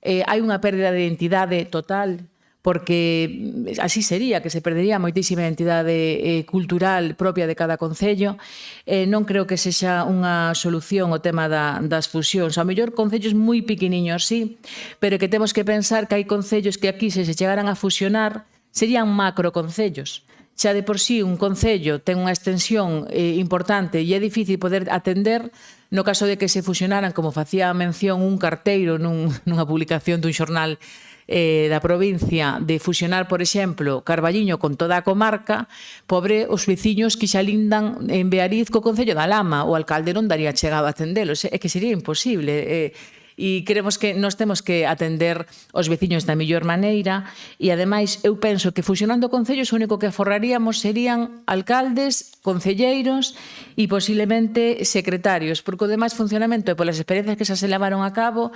Hai unha pérdida de identidade total, porque así sería, que se perdería moitísima identidade cultural propia de cada concello. Non creo que sexa unha solución o tema das fusións. Ao mellor concellos moi pequeniños, sí, pero que temos que pensar que hai concellos que aquí, se chegaran a fusionar, serían macroconcellos. Xa de por sí un concello ten unha extensión importante e é difícil poder atender. No caso de que se fusionaran, como facía mención un carteiro nunha publicación dun xornal da provincia, de fusionar, por exemplo, Carballiño con toda a comarca, pobre os veciños que xa lindan en Beariz co Concello da Lama, o alcalde non daría chegado a atendelos, é que sería imposible. E queremos que nós temos que atender os veciños da mellor maneira e, ademais, eu penso que fusionando concellos o único que aforraríamos serían alcaldes, concelleiros e posiblemente secretarios, porque o demais funcionamento e polas experiencias que xa se levaron a cabo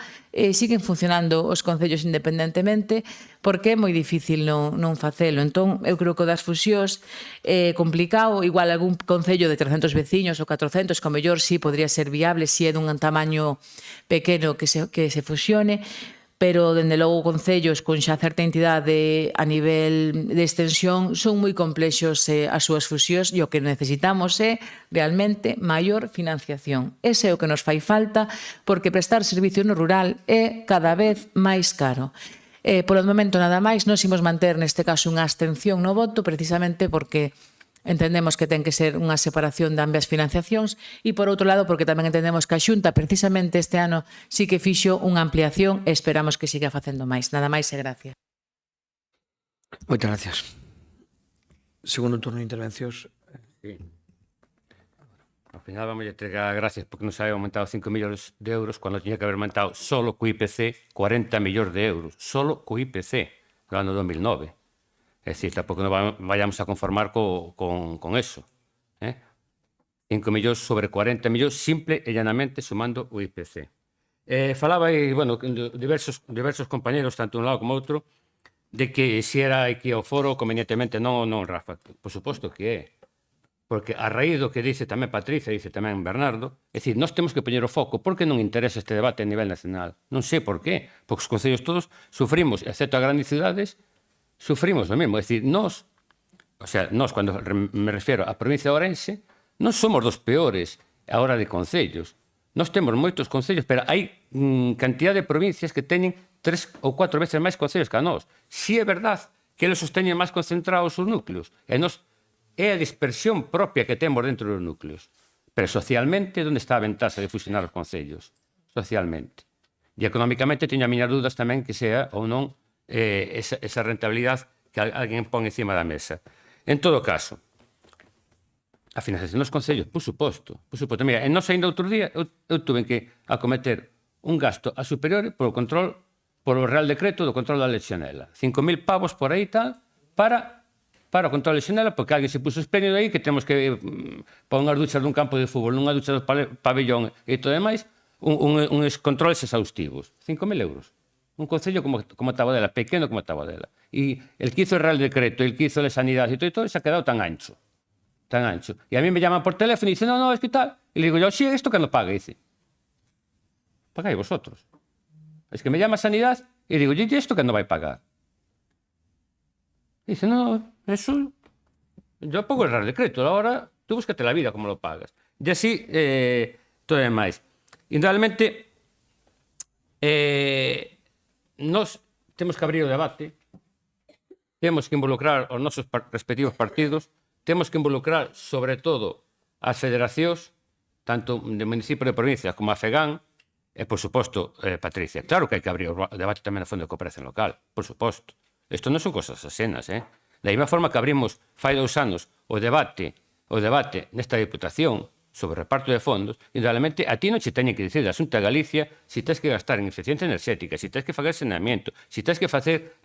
siguen funcionando os concellos independentemente, porque é moi difícil non facelo. Entón, eu creo que o das fusións é complicado, igual algún concello de 300 veciños ou 400, que ao mellor sí podría ser viable, si é dun tamaño pequeno que se fusione, pero, dende logo, concellos con xa certa entidade a nivel de extensión son moi complexos as súas fusións e o que necesitamos é realmente maior financiación. Ese é o que nos fai falta, porque prestar servicio no rural é cada vez máis caro. Polo momento, nada máis, nos imos manter neste caso unha abstención no voto, precisamente porque entendemos que ten que ser unha separación de ambas financiacións e, por outro lado, porque tamén entendemos que a Xunta precisamente este ano sí que fixo unha ampliación e esperamos que siga facendo máis. Nada máis e gracias. Moitas gracias. Segundo turno de intervencións. Sí. Ao final vamos a entregar gracias porque nos había aumentado 5 millóns de euros cando tiña que haber aumentado solo co IPC 40 millóns de euros. Solo co IPC no ano 2009. É dicir, tampouco non vayamos a conformar con eso. 5 millóns sobre 40 millóns, simple e llanamente sumando o IPC. Falaba aí, bueno, diversos compañeros, tanto un lado como outro, de que se era aquí ao foro convenientemente, non, Rafa, por suposto que é. Porque a raíz do que dice tamén Patricia, dice tamén Bernardo, é dicir, nós temos que poñer o foco, por que non interesa este debate a nivel nacional? Non sei por qué, porque os concellos todos sufrimos, excepto as grandes cidades, sufrimos o mesmo. É dicir, nós, cando me refiero á provincia de Ourense, non somos dos peores a hora de concellos. Nós temos moitos concellos, pero hai cantidad de provincias que teñen 3 ou 4 veces máis concellos que a nós. Si é verdad que eles os teñen máis concentrados os núcleos, e nós é a dispersión propia que temos dentro dos núcleos. Pero socialmente, onde está a ventaxa de fusionar os concellos? Socialmente. E económicamente teño a miñas dúdas tamén que sea ou non esa rentabilidade que alguén pon encima da mesa. En todo caso, A financiación dos concellos, por suposto. Mira, en nosa ainda outro día, eu tuve que acometer un gasto a superior polo control, polo Real Decreto do control da lexionela. 5.000 pavos por aí tal, para o control da lexionela, porque alguén se puso espléndido aí que temos que pôr unhas duchas dun campo de fútbol, nunha ducha do pabellón e todo demais, uns controles exhaustivos. 5.000 euros. Un concello como Tabadela, pequeno como Tabadela. E el que hizo el Real Decreto, el que hizo la sanidad e todo, se ha quedado tan ancho. Tan ancho. E a mí me llaman por teléfono e dicen, no, es que tal. E le digo yo, sí, ¿esto que no paga? E dice, pagáis vosotros. Es que me llama sanidad e digo, ¿y esto que no vai pagar? E dice, no, eso... Yo pongo el Real Decreto, ahora tú búscate la vida como lo pagas. E así, todo demais. E realmente, nos temos que abrir o debate, temos que involucrar os nosos respectivos partidos, temos que involucrar, sobre todo, as federacións, tanto de municipio de provincia como a FEGAN, e, por suposto, Patricia. Claro que hai que abrir o debate tamén no Fondo de Cooperación Local, por suposto. Isto non son cosas asenas, Da mesma forma que abrimos fai 2 anos o debate nesta Diputación sobre o reparto de fondos, indudablemente a ti non che teñen que dicir da Xunta de Galicia si tens que gastar en eficiencia enerxética, si tens que facer saneamiento, si tens que facer,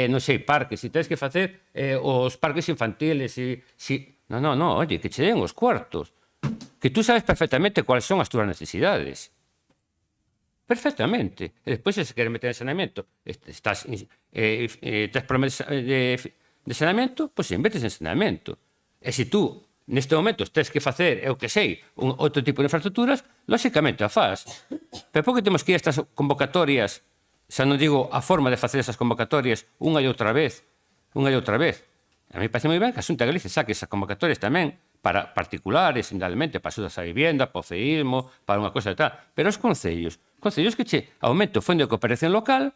non sei, parques, si tens que facer os parques infantiles, No, oye, que che den os cuartos. Que tú sabes perfectamente cuáles son as túas necesidades. Perfectamente. E despois, se queres meter en saneamiento, tes problemas de saneamiento, pois invertes en saneamiento. E se tú, neste momento, tens que facer, eu que sei, outro tipo de infraestructuras, lóxicamente a faz. Pero por que temos que ir a estas convocatorias, xa non digo a forma de facer esas convocatorias unha e outra vez, A mí parece moi ben que a Xunta de Galicia saque esas convocatorias tamén para particulares, indudablemente, para axudas á vivienda, para o feísmo, para unha cosa e tal. Pero os concellos que che aumento o Fondo de Cooperación Local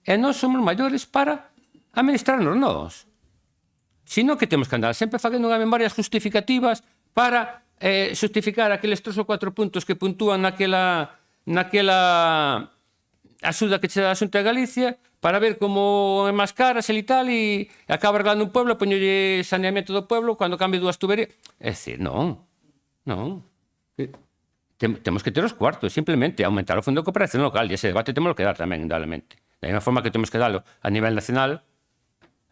e nós somos maiores para administrarnos nós. Sino que temos que andar sempre facendo unhas memorias justificativas para justificar aqueles 3 ou 4 puntos que puntúan naquela axuda que che dá a Xunta de Galicia para ver como é máis cara, e tal, e acaba arreglando un pueblo, poñolle saneamiento do pueblo cando cambie 2 tuberías. É dicir, non. Temos que ter os cuartos, simplemente aumentar o Fondo de Cooperación Local, e ese debate temos que dar tamén, indudablemente. Da mesma forma que temos que darlo a nivel nacional,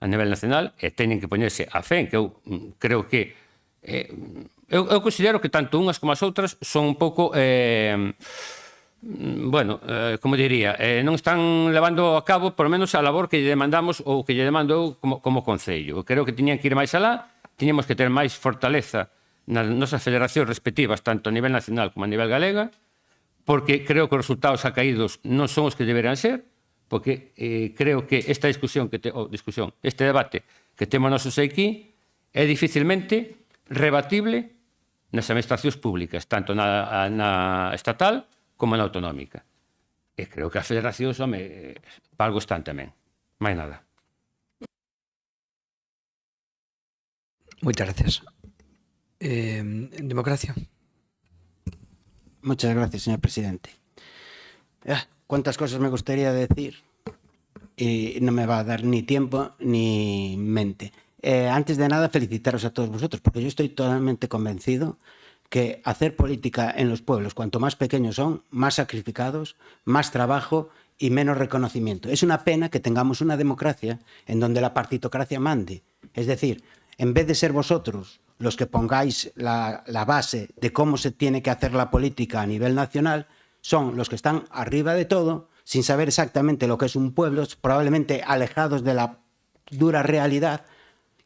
e teñen que poñerse a FEN, que eu creo que... Eu considero que tanto unhas como as outras son un pouco... como diría, non están levando a cabo, por lo menos, a labor que lle demandamos ou que lle demando eu como Concello. Creo que tiñan que ir máis alá, tiñamos que ter máis fortaleza nas nosas federacións respectivas, tanto a nivel nacional como a nivel galega, porque creo que os resultados acaídos non son os que deberan ser, porque creo que esta este debate que temos nosos aquí é dificilmente rebatible nas administracións públicas, tanto na estatal como na autonómica. E creo que as federacións, para algo están tamén. Máis nada. Moitas gracias. Democracia. Muchas gracias, señor presidente. Cuántas cosas me gustaría decir y no me va a dar ni tiempo ni mente. Antes de nada, felicitaros a todos vosotros, porque yo estoy totalmente convencido que hacer política en los pueblos, cuanto más pequeños son, más sacrificados, más trabajo y menos reconocimiento. Es una pena que tengamos una democracia en donde la partitocracia mande. Es decir, en vez de ser vosotros los que pongáis la base de cómo se tiene que hacer la política a nivel nacional, son los que están arriba de todo, sin saber exactamente lo que es un pueblo, probablemente alejados de la dura realidad,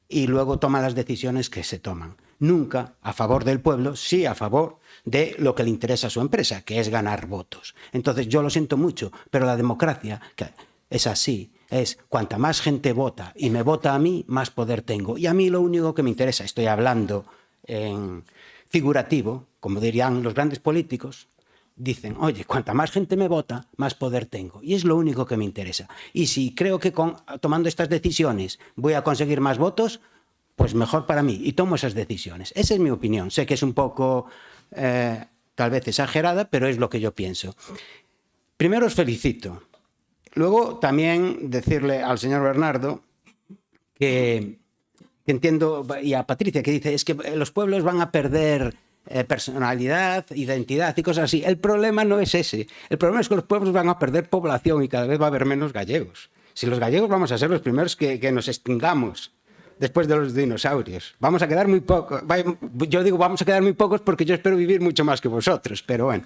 y luego toman las decisiones que se toman. Nunca a favor del pueblo, sí a favor de lo que le interesa a su empresa, que es ganar votos. Entonces, yo lo siento mucho, pero la democracia que es así, es cuanta más gente vota y me vota a mí, más poder tengo. Y a mí lo único que me interesa, estoy hablando en figurativo, como dirían los grandes políticos, dicen, oye, cuanta más gente me vota, más poder tengo. Y es lo único que me interesa. Y si creo que tomando estas decisiones voy a conseguir más votos, pues mejor para mí, y tomo esas decisiones. Esa es mi opinión. Sé que es un poco, tal vez exagerada, pero es lo que yo pienso. Primero os felicito. Luego también decirle al señor Bernardo que que entiendo, y a Patricia, que dice, es que los pueblos van a perder personalidad, identidad y cosas así. El problema no es ese. El problema es que los pueblos van a perder población y cada vez va a haber menos gallegos. Si los gallegos vamos a ser los primeros que nos extingamos después de los dinosaurios. Vamos a quedar muy pocos. Yo digo vamos a quedar muy pocos porque yo espero vivir mucho más que vosotros, pero bueno.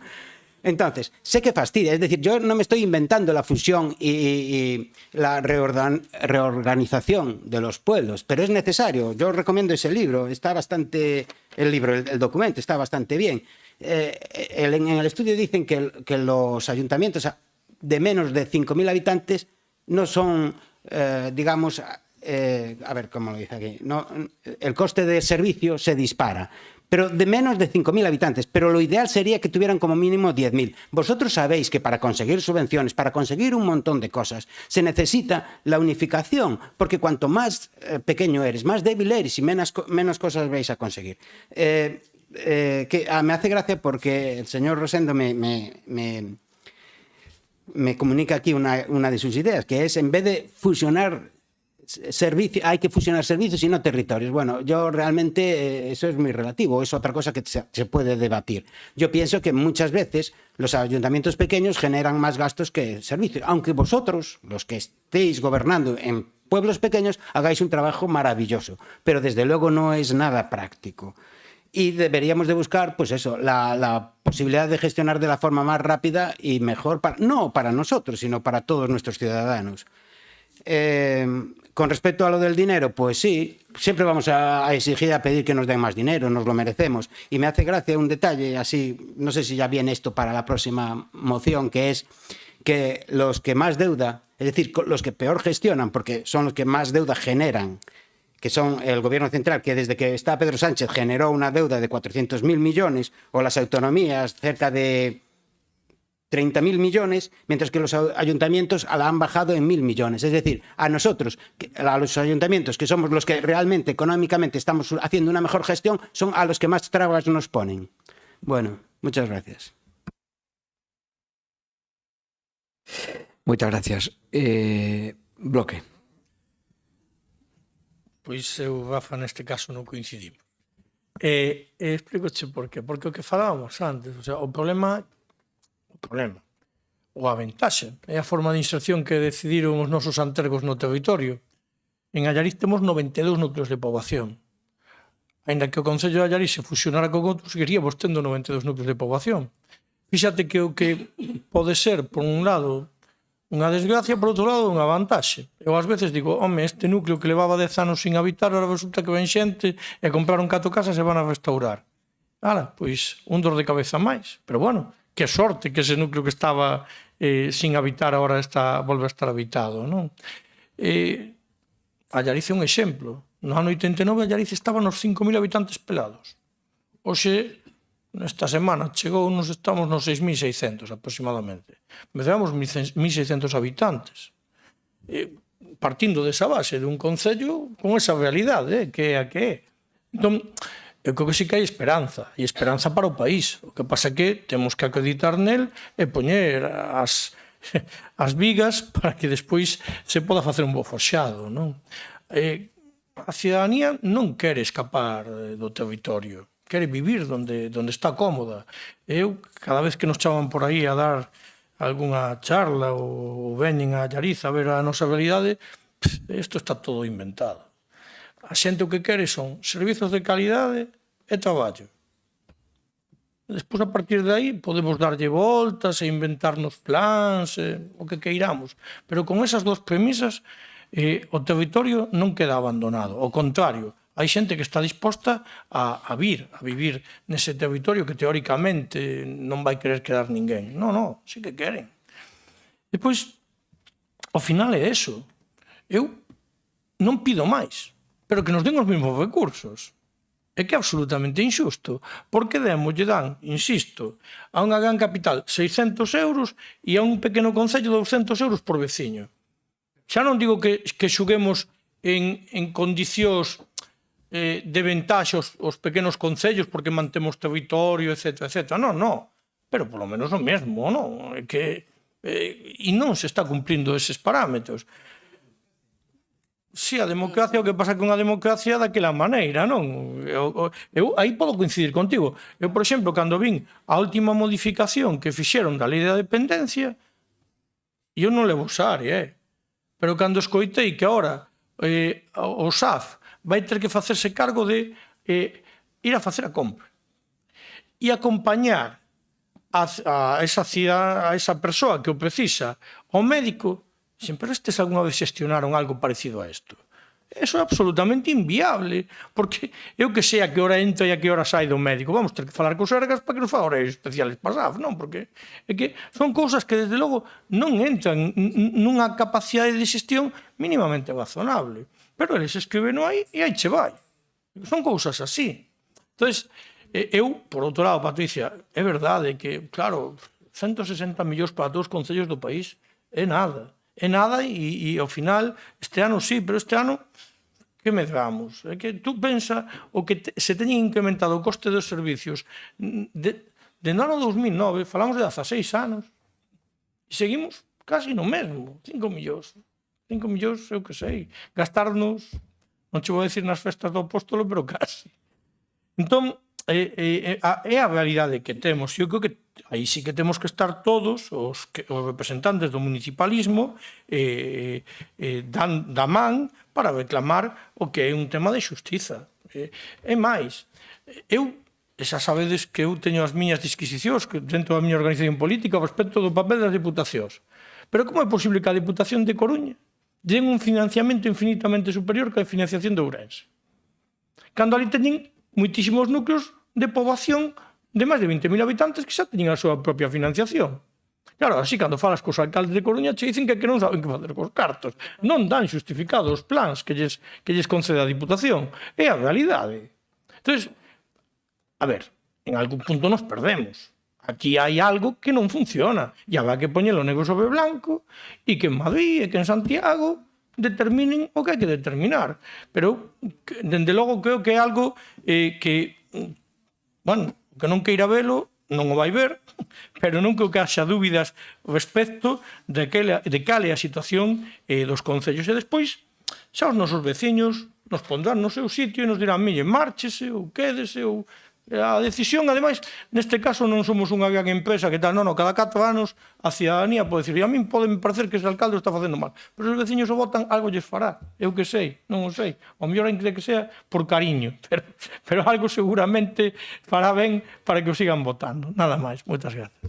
Entonces, sé que fastidia, es decir, yo no me estoy inventando la fusión y la reorganización de los pueblos, pero es necesario. Yo recomiendo ese libro, está bastante, el documento está bastante bien. En el estudio dicen que los ayuntamientos de menos de 5.000 habitantes no son, digamos, a ver cómo lo dice aquí, no, el coste de servicio se dispara. Pero de menos de 5.000 habitantes, pero lo ideal sería que tuvieran como mínimo 10.000. Vosotros sabéis que para conseguir subvenciones, para conseguir un montón de cosas, se necesita la unificación, porque cuanto más pequeño eres, más débil eres y menos cosas vais a conseguir. Me hace gracia porque el señor Rosendo me comunica aquí una de sus ideas, que es en vez de fusionar servicios, hay que fusionar servicios y no territorios. Bueno, yo realmente eso es muy relativo, es otra cosa que se puede debatir. Yo pienso que muchas veces los ayuntamientos pequeños generan más gastos que servicios, aunque vosotros, los que estéis gobernando en pueblos pequeños, hagáis un trabajo maravilloso, pero desde luego no es nada práctico. Y deberíamos de buscar, pues eso, la posibilidad de gestionar de la forma más rápida y mejor, no para nosotros, sino para todos nuestros ciudadanos. Con respecto a lo del dinero, pues sí, siempre vamos a exigir, a pedir que nos den más dinero, nos lo merecemos. Y me hace gracia un detalle, así, no sé si ya viene esto para la próxima moción, que es que los que más deuda, es decir, los que peor gestionan, porque son los que más deuda generan, que son el gobierno central, que desde que está Pedro Sánchez generó una deuda de 400.000 millones, o las autonomías cerca de 30.000 millones, mientras que los ayuntamientos la han bajado en 1.000 millones. Es decir, a nosotros, a los ayuntamientos, que somos los que realmente económicamente estamos haciendo una mejor gestión, son a los que más trabas nos ponen. Bueno, muchas gracias. Moitas gracias. Bloque. Pois eu, Rafa, neste caso non coincidimos. Explicoche por qué. Porque o que falábamos antes, o sea, o problema ou a ventaxe é a forma de inserción que decidiron os nosos antergos no territorio. En Allariz temos 92 núcleos de poboación. Ainda que o Concello de Allariz se fusionara con outros, seguiríamos tendo 92 núcleos de poboación. Fíxate que o que pode ser, por un lado, unha desgracia, por outro lado, unha vantaxe. Eu ás veces digo, home, este núcleo que levaba 10 anos sin habitar, ahora resulta que ven xente e compraron 4 casas e van a restaurar. Ala, pois, un dor de cabeza máis. Pero bueno, que sorte que ese núcleo que estaba sin habitar agora volve a estar habitado, non? Allariz é un exemplo. No ano 89 Allariz estaba nos 5.000 habitantes pelados. Hoxe, nesta semana, estamos nos 6.600 aproximadamente. Empezamos 1.600 habitantes. Partindo desa base de un concello con esa realidade, que é a que é. Entón, eu creo que sí que hai esperanza, e esperanza para o país. O que pasa é que temos que acreditar nel e poñer as vigas para que despois se poda facer un bo forxado, non? A ciudadanía non quere escapar do territorio, quere vivir onde está cómoda. Eu, cada vez que nos chaman por aí a dar algunha charla ou veñen a Allariz a ver a nosa realidade, isto está todo inventado. A xente o que quere son servizos de calidade e traballo. Despois, a partir de aí, podemos darlle voltas e inventarnos plans, o que queiramos. Pero con esas dos premisas, o territorio non queda abandonado. Ao contrario, hai xente que está disposta a vivir nese territorio que teóricamente non vai querer quedar ninguén. Non, sí que queren. Despois, ao final é eso. Eu non pido máis, pero que nos den os mesmos recursos. É que é absolutamente injusto, porque lle dan, insisto, a unha gran capital 600 euros e a un pequeno concello 200 euros por veciño. Xa non digo que xuguemos en condicións de ventaxa os pequenos concellos porque mantemos territorio, etc. Non, pero polo menos o mesmo, non? E non se está cumplindo eses parámetros. Si, a democracia, o que pasa con a democracia daquela maneira, non? Eu aí podo coincidir contigo. Eu, por exemplo, cando vin a última modificación que fixeron da lei da dependencia, eu non levo xare, pero cando escoitei que agora o SAF vai ter que facerse cargo de ir a facer a compra e acompañar a esa persoa que o precisa ao médico, sempre estes alguna vez xestionaron algo parecido a isto. Eso é absolutamente inviable, porque eu que sei a que hora entra e a que hora sai do médico, vamos ter que falar cos Sergas para que nos faga horas especiales para SAF, non? Porque é que son cousas que, desde logo, non entran nunha capacidade de xestión mínimamente razonable. Pero eles escriben aí e aí che vai. Son cousas así. Entón, eu, por outro lado, Patricia, é verdade que, claro, 160 millóns para todos os concellos do país é nada. É nada e ao final, este ano sí, pero este ano que medramos? É que tú pensa o que se teñen incrementado o coste dos servicios de no ano 2009, falamos de 16 anos, e seguimos casi no mesmo, 5 millóns. 5 millóns, eu que sei, gastarnos, non che vou decir nas festas do apóstolo, pero casi. Entón, é a realidade que temos. Eu creo que aí sí que temos que estar todos os representantes do municipalismo da man para reclamar o que é un tema de xustiza. É máis, eu, xa sabedes que eu teño as miñas disquisicións dentro da miña organización política respecto do papel das diputacións. Pero como é posible que a Diputación de Coruña den un financiamento infinitamente superior que a financiación de Ourense? Cando ali teñen moitísimos núcleos de poboación de máis de 20.000 habitantes que xa teñen a súa propia financiación. Claro, así, cando falas cos alcaldes de Coruña, che dicen que non saben que facer cos cartos. Non dan justificados os plans que lles concede a Diputación. É a realidade. Entón, a ver, en algún punto nos perdemos. Aquí hai algo que non funciona. E habrá que poñelo negro sobre blanco e que en Madrid e que en Santiago determinen o que hai que determinar. Pero, dende logo, creo que é algo que, bueno, que non queira velo, non o vai ver, pero non creo que haxa dúbidas respecto de cal é a situación dos concellos. E despois, xa os nosos veciños nos pondrán no seu sitio e nos dirán, mire, márchese ou quédese ou... A decisión, ademais, neste caso non somos unha gran empresa que tal, non, cada 4 anos a cidadanía pode dicir, e a min pode parecer que ese alcalde o está facendo mal, pero os veciños o votan, algo lles fará, eu que sei, non o sei, o mellor ainda que sea por cariño, pero algo seguramente fará ben para que o sigan votando, nada máis, moitas gracias.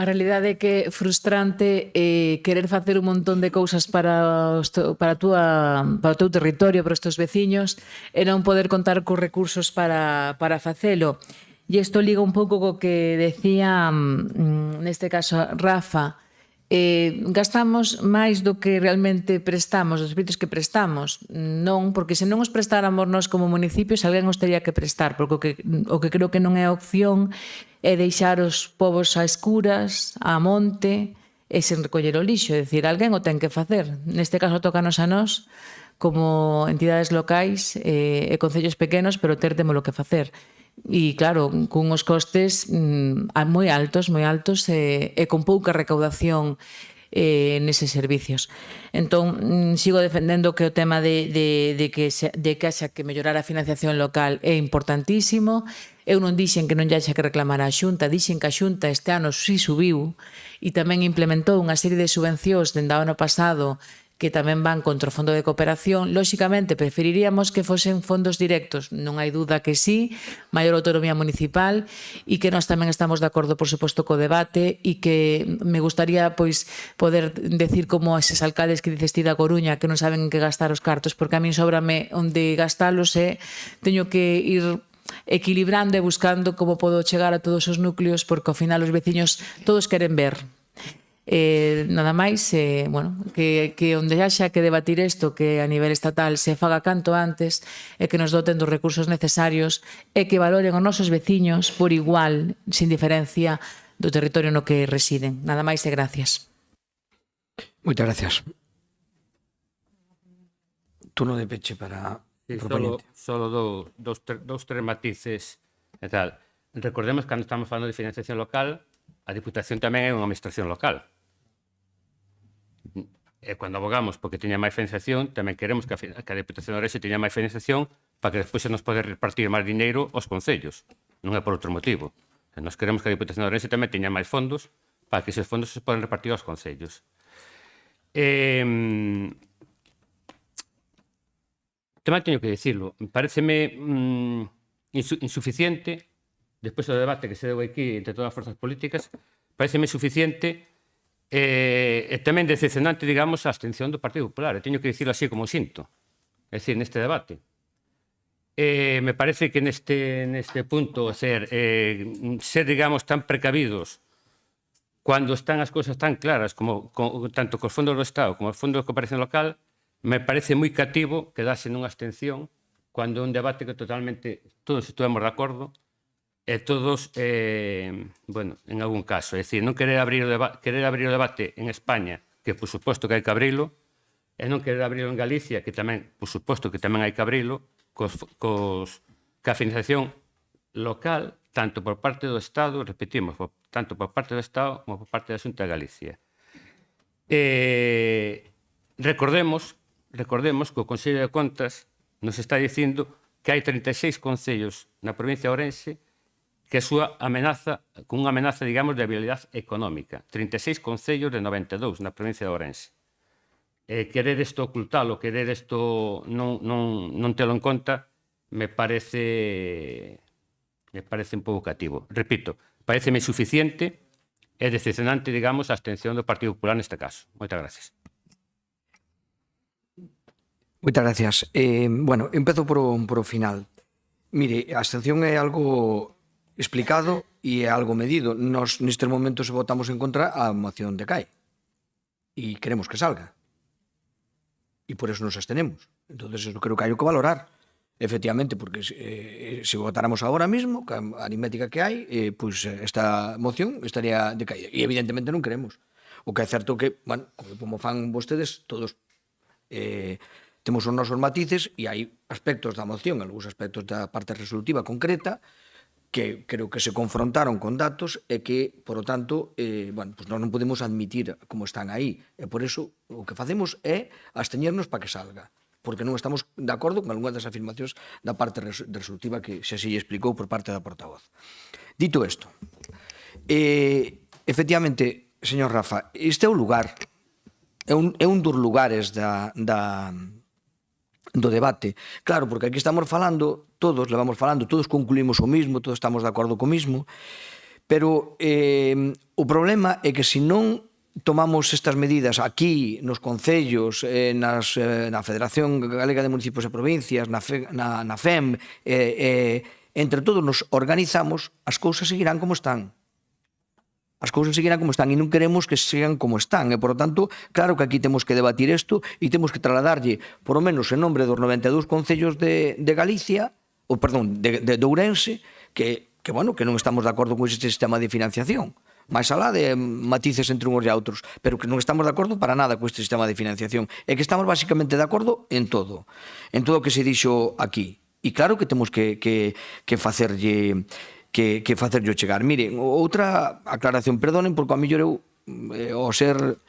A realidade é que é frustrante querer facer un montón de cousas para o teu territorio, para os teus veciños, e non poder contar cos recursos para facelo. E isto liga un pouco co que decía, neste caso, Rafa, gastamos máis do que realmente prestamos, os servicios que prestamos. Non, porque se non os prestáramos nós como municipios, alguén os teria que prestar, porque o que creo que non é opción é deixar os povos a escuras, a monte, e sen recoller o lixo. É dicir, alguén o ten que facer. Neste caso, tócanos a nós, como entidades locais e concellos pequenos, pero ter temos o que facer. E, claro, cunhos costes moi altos e con pouca recaudación neses servicios. Entón, sigo defendendo que o tema de que haxa que mellorar a financiación local é importantísimo. Eu non dixen que non lle haxa que reclamar á Xunta, dixen que a Xunta este ano si subiu e tamén implementou unha serie de subvencións dende o ano pasado que tamén van contra o Fondo de Cooperación. Lóxicamente, preferiríamos que fosen fondos directos. Non hai duda que sí, maior autonomía municipal e que nós tamén estamos de acordo, por suposto, co debate e que me gustaría pois poder decir como eses alcaldes que dices ti da Coruña que non saben en que gastar os cartos, porque a min sóbrame onde gastalos e teño que ir equilibrando e buscando como podo chegar a todos os núcleos, porque ao final os veciños todos queren ver. Nada máis, bueno, que onde haxa que debatir isto, que a nivel estatal se faga canto antes e que nos doten dos recursos necesarios e que valoren os nosos veciños por igual, sin diferencia do territorio no que residen. Nada máis e gracias. Moitas gracias. Turno de peche para... Solo dos, tres matices e tal. Recordemos que cando estamos falando de financiación local, a Diputación tamén é unha administración local. E cando abogamos porque teña máis financiación, tamén queremos que a Diputación de Ourense teña máis financiación para que despois se nos pode repartir máis dineiro aos concellos. Non é por outro motivo. Nós queremos que a Diputación de Ourense tamén teña máis fondos para que esos fondos se poden repartir aos concellos. Tamén teño que dicirlo, pareceme insuficiente, despois do debate que se deu aquí entre todas as forzas políticas, pareceme insuficiente e tamén decepcionante, digamos, a abstención do Partido Popular. E teño que dicirlo así como o sinto, é dicir, neste debate. Me parece que neste punto ser, digamos, tan precavidos cando están as cousas tan claras como tanto cos fondos do Estado como os fondos de cooperación local, me parece moi cativo quedarse nunha abstención cando é un debate que totalmente todos estuvemos de acordo e todos, bueno, en algún caso, é dicir, non querer abrir o debate en España, que por suposto que hai que abrilo, e non querer abrilo en Galicia, que tamén, por suposto que tamén hai que abrilo, ca financiación local, tanto por parte do Estado, repetimos, tanto por parte do Estado como por parte da Xunta de Galicia. Recordemos que o Consello de Contas nos está dicindo que hai 36 concellos na provincia de Ourense que a súa amenaza, con unha amenaza, digamos, de viabilidade económica. 36 concellos de 92 na provincia de Ourense. Querer isto ocultalo, querer isto non telo en conta, me parece un pouco cativo. Repito, pareceme insuficiente e decepcionante, digamos, a abstención do Partido Popular neste caso. Moitas gracias. Moitas gracias. Bueno, empezo por o final. Mire, a abstención é algo explicado e é algo medido. Nos nestes momentos votamos en contra a moción de CAE e queremos que salga. E por eso nos abstenemos. Entonces, eu creo que hai que valorar, efectivamente, porque se votáramos agora mesmo, que a aritmética que hai, pois esta moción estaría decaída. E evidentemente non queremos. O que é certo que, bueno, como fan vostedes, todos temos os nosos matices e hai aspectos da moción, algúns aspectos da parte resolutiva concreta, que creo que se confrontaron con datos e que, por lo tanto, bueno, pues nós non podemos admitir como están aí. E por eso o que facemos é absteñernos para que salga, porque non estamos de acordo con algunhas das afirmacións da parte resolutiva que xa se lle explicou por parte da portavoz. Dito isto, efectivamente, señor Rafa, este é o lugar, é un dos lugares do debate. Claro, porque aquí estamos falando, todos concluímos o mismo, todos estamos de acordo co mismo, pero o problema é que se non tomamos estas medidas aquí, nos concellos, na Federación Galega de Municipios e Provincias, na FEM, entre todos nos organizamos, as cousas seguirán como están. As cousas seguirán como están e non queremos que sigan como están. E, por lo tanto, claro que aquí temos que debatir isto e temos que trasladarlle, por lo menos en nombre dos 92 concellos de Galicia, ou perdón, de Ourense, que bueno, que non estamos de acordo con este sistema de financiación. máis alá de matices entre uns e outros, pero que non estamos de acordo para nada con este sistema de financiación, e que estamos basicamente de acordo en todo o que se dixo aquí. E claro que temos que facerlle chegar. Miren, outra aclaración, perdonen, porque a mellor eu, ao ser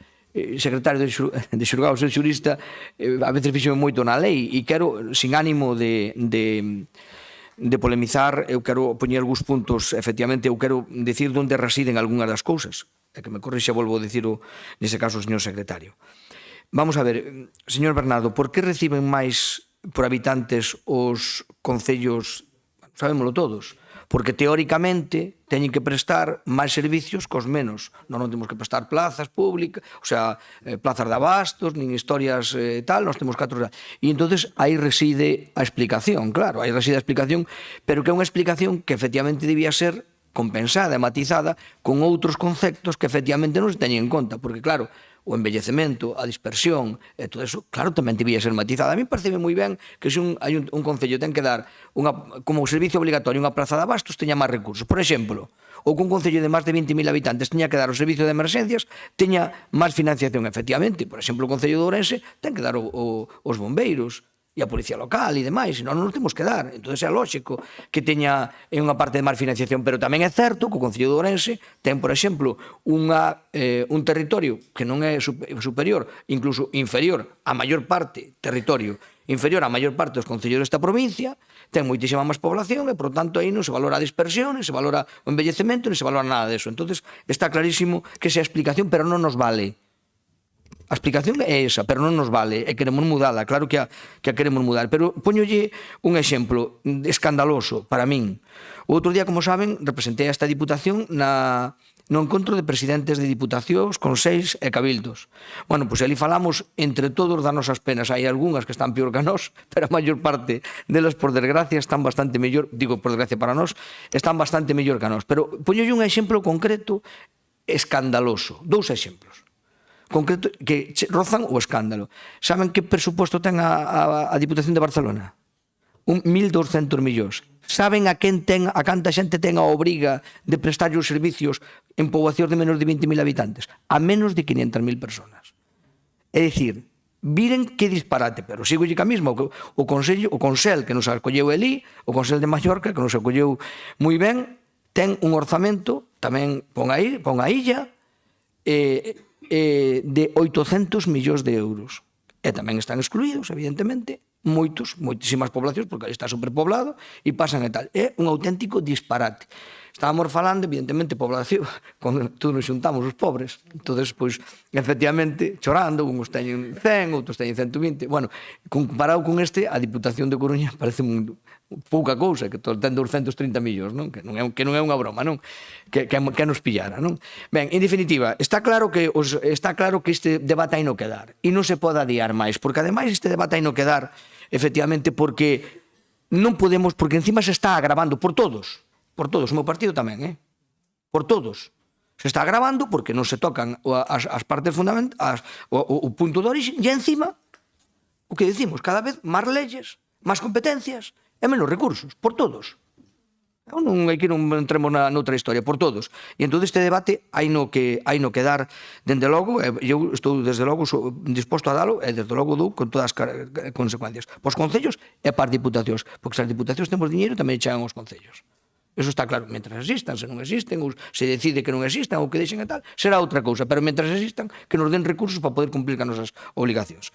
secretario de xulgado, ser xurista, a veces fixo moito na lei, e quero, sin ánimo de polemizar, eu quero poñer algúns puntos, efectivamente, eu quero decir onde residen algunhas das cousas, e que me corrixa, volvo a dicir, nese caso, o señor secretario. Vamos a ver, señor Bernardo, por que reciben máis por habitantes os concellos, sabémoslo todos, porque teóricamente teñen que prestar máis servicios cos menos. Non temos que prestar plazas públicas, o sea, plazas de abastos, nin historias tal, nós temos 4... E entonces aí reside a explicación, claro, aí reside a explicación, pero que é unha explicación que efectivamente debía ser compensada e matizada con outros conceptos que efectivamente non se teñen en conta, porque claro, o envellecemento, a dispersión e todo eso, claro, tamén debía ser matizada. A mí pareceme moi ben que se un concello ten que dar como servicio obligatorio unha plaza de abastos teña máis recursos. Por exemplo, ou que un concello de máis de 20.000 habitantes teña que dar o servicio de emergencias, teña máis financiación, efectivamente. Por exemplo, o Concello de Ourense ten que dar os bombeiros. e a Policía Local e demais, senón non nos temos que dar. Entón é lógico que teña en unha parte de máis financiación, pero tamén é certo que o Concello de Ourense ten, por exemplo, un territorio que non é superior, incluso inferior a maior parte, territorio inferior a maior parte dos concellos desta provincia, ten moitísima máis población e, por tanto, aí non se valora a dispersión, non se valora o envellecemento, non se valora nada deso. Entón, está clarísimo que esa explicación, pero non nos vale. A explicación é esa, pero non nos vale, e queremos mudala, claro que a queremos mudar. Pero poñolle un exemplo escandaloso para min. O outro día, como saben, representei a esta Diputación no encontro de presidentes de diputacións, consellos e cabildos. Bueno, pois ali falamos entre todos das nosas penas. Hai algunhas que están pior que a nós, pero a maior parte delas, por desgracia, están bastante mellor, digo por desgracia para nós, están bastante mellor que a nós. Pero poñolle un exemplo concreto escandaloso. 2 exemplos concreto que rozan o escándalo. Saben que presuposto ten a Diputación de Barcelona? 1.200 millóns. Saben a canta xente ten a obriga de prestar os servicios en poboacións de menos de 20.000 habitantes? A menos de 500.000 personas. É dicir, viren que disparate, pero sigo lle ca mesma, o Consell que nos acolleu ali, o Consell de Mallorca que nos acolleu moi ben, ten un orzamento, tamén pon a illa, de 800 millóns de euros. E tamén están excluídos, evidentemente, moitísimas poblacións, porque está superpoblado, e pasan e tal. É un auténtico disparate. Estábamos falando, evidentemente, población, cando todos nos xuntamos os pobres, entonces, pois, efectivamente, chorando, uns teñen 100, outros teñen 120, bueno, comparado con este, a Diputación de Coruña parece pouca cousa, que ten 230 millóns, non? Que non é unha broma, non? Que nos pillara, non? Ben, en definitiva, está claro que este debate hai no que dar, e non se pode adiar máis, porque ademais este debate hai no que dar, efectivamente, porque non podemos, porque encima se está agravando por todos, o meu partido tamén, por todos. Se está agravando porque non se tocan as partes fundamentais, o punto de origen, e encima, o que decimos, cada vez máis leyes, máis competencias e menos recursos, por todos. Aquí non entremos noutra historia, por todos. E entón este debate hai no que dar, dende logo, eu estou desde logo disposto a dalo, e desde logo dou con todas as consecuencias. Pos concellos e para as diputacións, porque se as diputacións temos dinheiro tamén chegan aos concellos. Eso está claro, mentras existan, se non existen, ou se decide que non existan, ou que deixen e tal, será outra cousa, pero mentras existan, que nos den recursos para poder cumplir con as nosas obligacións.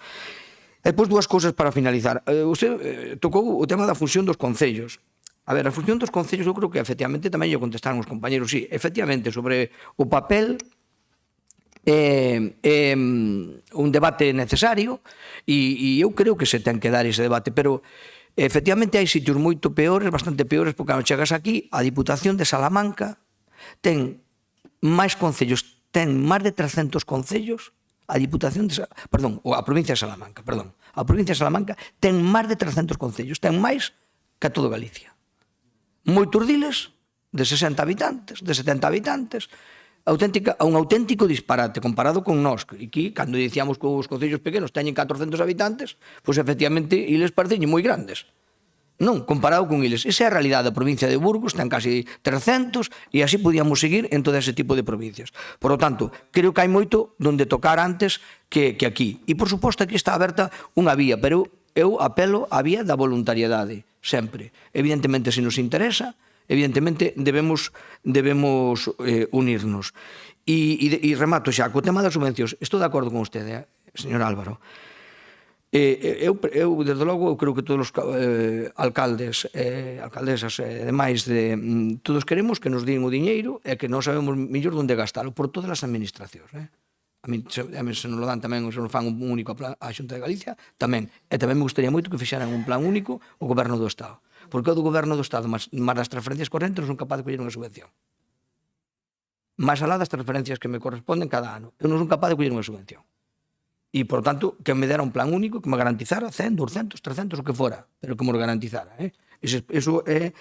E depois 2 cousas para finalizar. Você tocou o tema da función dos concellos. A ver, a función dos concellos, eu creo que efectivamente tamén lle contestaron os compañeros, sí, efectivamente, sobre o papel un debate necesario, e eu creo que se ten que dar ese debate, pero efectivamente hai sitios moito peores, bastante peores, porque cando chegas aquí, a Diputación de Salamanca ten máis concellos, ten máis de 300 concellos, a provincia de Salamanca, a provincia de Salamanca ten máis de 300 concellos, ten máis que todo Galicia. Moitos diles de 60 habitantes, de 70 habitantes, un auténtico disparate comparado con nós. Aquí, cando dicíamos que os concellos pequenos teñen 400 habitantes, pois efectivamente, iles parecen moi grandes. Non, comparado con iles. Esa é a realidade da provincia de Burgos, ten casi 300, e así podíamos seguir en todo ese tipo de provincias. Por lo tanto, creo que hai moito donde tocar antes que aquí. E, por suposto, aquí está aberta unha vía, pero eu apelo á vía da voluntariedade, sempre. Evidentemente, se nos interesa, evidentemente debemos unirnos. E remato xa, co tema das subvencións, estou de acordo con vostede, señor Álvaro. Eu, desde logo, eu creo que todos os alcaldes, alcaldesas e demais, todos queremos que nos din o diñeiro e que non sabemos mellor onde gastalo, por todas as administracións. A mí se nos lo dan tamén, se nos fan un único a Xunta de Galicia, tamén. E tamén me gustaría moito que fixeran un plan único o Goberno do Estado. Porque o do Goberno do Estado, máis das transferencias correntes, non son capaz de coller unha subvención. Máis alá das transferencias que me corresponden cada ano. Eu non son capaz de coller unha subvención. E, por tanto, que me dera un plan único que me garantizara 100, 200, 300, o que fora, pero que me garantizara. Eso é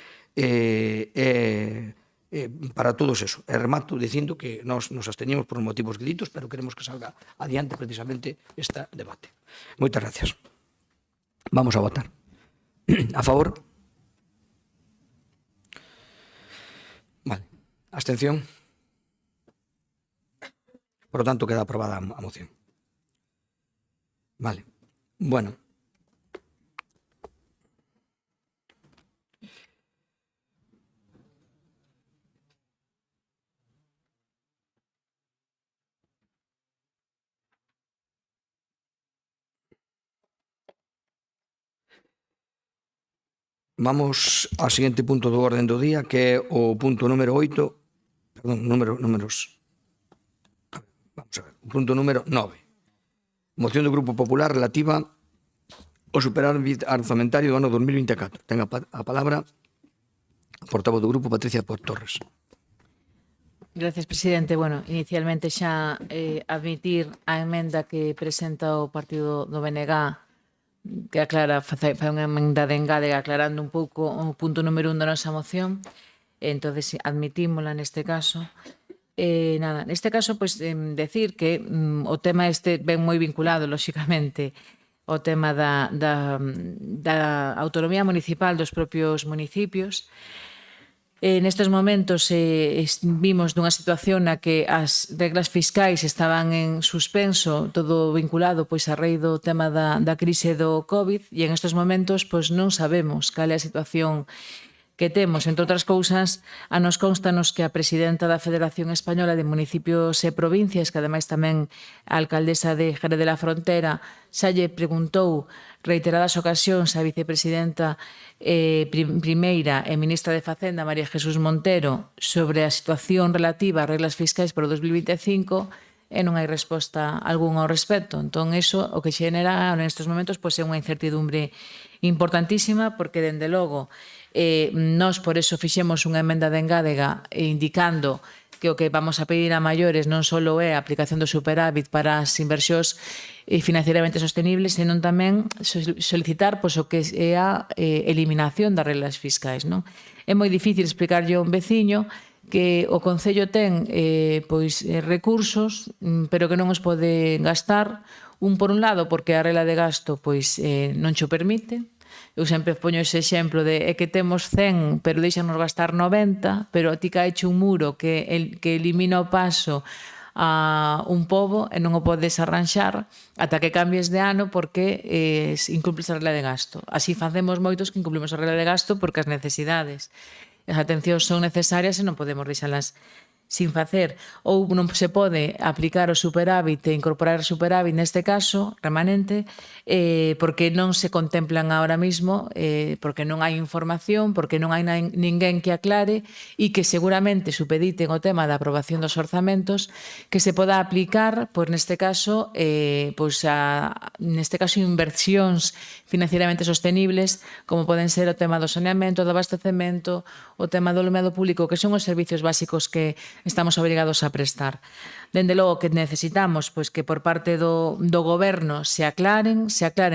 para todos eso. E remato dicindo que nos absteñemos por motivos ditos, pero queremos que salga adiante precisamente este debate. Moitas gracias. Vamos a votar. A favor? Vale. Abstención? Por lo tanto, queda aprobada a moción. Vale. Bueno. Vamos ao seguinte punto do orden do día, que é o punto número 8, perdón, números. Vamos a ver, o punto número 9. Moción do Grupo Popular relativa ao superávit orzamentario do ano 2024. Ten a palabra a portavoz do Grupo, Patricia Torres. Gracias, presidente. Bueno, inicialmente xa admitir a emenda que presenta o partido do BNG, que aclara, fai unha emenda de engádega aclarando un pouco o punto número 1 da nosa moción. Entonces, admitímola neste caso. Nada, neste caso, pues, decir que o tema este ven moi vinculado, lóxicamente, ao tema da autonomía municipal dos propios municipios. Nestes momentos vimos dunha situación na que as reglas fiscais estaban en suspenso, todo vinculado pois a raíz do tema da crise do COVID, e en estes momentos pois non sabemos cal é a situación que temos. Entre outras cousas, a nos constanos que a presidenta da Federación Española de Municipios e Provincias, que ademais tamén a alcaldesa de Jerez de la Frontera, xa lle preguntou reiteradas ocasións a vicepresidenta primeira e ministra de Facenda, María Jesús Montero, sobre a situación relativa ás reglas fiscais para o 2025, e non hai resposta algunha ao respecto. Entón, iso o que xenera nestes momentos pois é unha incertidumbre importantísima, porque, dende logo, nós por eso fixemos unha emenda de engádega indicando que o que vamos a pedir a maiores non só é a aplicación do superávit para as inversións financieramente sostenibles, senón tamén solicitar pois, o que é a eliminación das reglas fiscais. Non? É moi difícil explicarlle a un veciño que o Concello ten recursos, pero que non os pode gastar, por un lado, porque a regla de gasto non xo permite. Eu sempre poño ese exemplo de que temos 100, pero deixanos gastar 90, pero a ti caeche un muro que elimina o paso a un pobo e non o podes arranxar ata que cambies de ano porque incumples a regla de gasto. Así facemos moitos que incumplimos a regla de gasto porque as necesidades as atencións son necesarias e non podemos deixalas sin facer. Ou non se pode aplicar o superávit e incorporar o superávit neste caso remanente porque non se contemplan ahora mismo, porque non hai información, porque non hai ninguén que aclare e que seguramente supediten o tema da aprobación dos orzamentos que se poda aplicar, pois neste caso inversións financieramente sostenibles como poden ser o tema do saneamento, do abastecemento, o tema do alumeado público, que son os servicios básicos que estamos obrigados a prestar. Dende logo que necesitamos pois que por parte do goberno se aclaren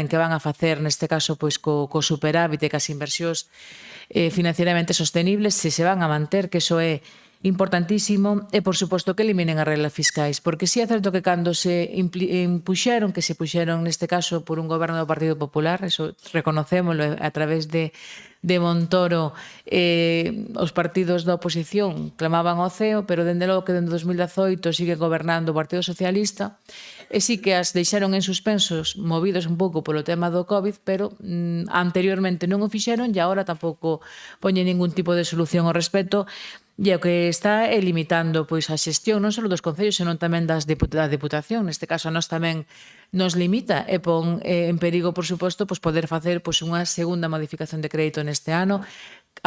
que van a facer neste caso pois co superávit e cas inversións financieramente sostenibles, se van a manter, que iso é importantísimo, e por suposto que eliminen as reglas fiscais, porque si é certo que cando se puxeron neste caso por un goberno do Partido Popular, eso reconocémoslo a través de Montoro, os partidos da oposición clamaban ao ceo, pero dende logo que dende 2018 sigue gobernando o Partido Socialista, e sí que as deixaron en suspensos, movidos un pouco polo tema do COVID, pero anteriormente non o fixeron e agora tampouco poñen ningún tipo de solución ao respecto. E o que está é limitando pois a xestión non só dos concellos, senón tamén da Deputación. Neste caso, a nós tamén nos limita e pon en perigo, por suposto, poder facer unha segunda modificación de crédito neste ano,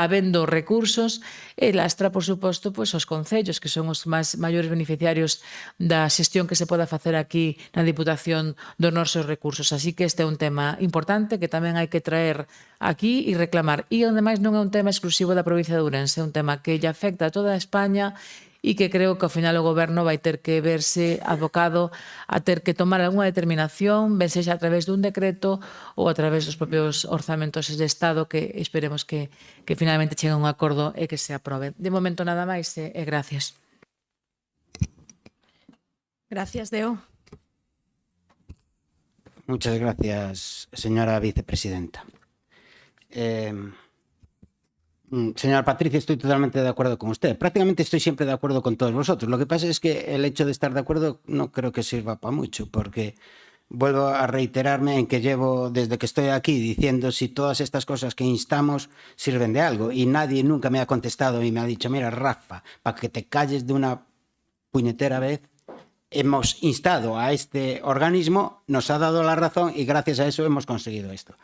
habendo recursos, e lastra, por suposto, os concellos, que son os maiores beneficiarios da xestión que se poda facer aquí na Diputación dos nosos recursos. Así que este é un tema importante que tamén hai que traer aquí e reclamar. E, ademais, non é un tema exclusivo da provincia de Ourense, é un tema que lle afecta a toda España e que creo que ao final o goberno vai ter que verse abocado a ter que tomar algunha determinación, ben sexa a través dun decreto ou a través dos propios orzamentos de Estado, que esperemos que finalmente chegue a un acordo e que se aprobe. De momento nada máis e gracias. Gracias, Deo. Muchas gracias, señora vicepresidenta. Señora Patricia, estoy totalmente de acuerdo con usted. Prácticamente estoy siempre de acuerdo con todos vosotros. Lo que pasa es que el hecho de estar de acuerdo no creo que sirva para mucho, porque vuelvo a reiterarme en que llevo desde que estoy aquí diciendo si todas estas cosas que instamos sirven de algo, y nadie nunca me ha contestado y me ha dicho: mira, Rafa, para que te calles de una puñetera vez, hemos instado a este organismo, nos ha dado la razón y gracias a eso hemos conseguido esto.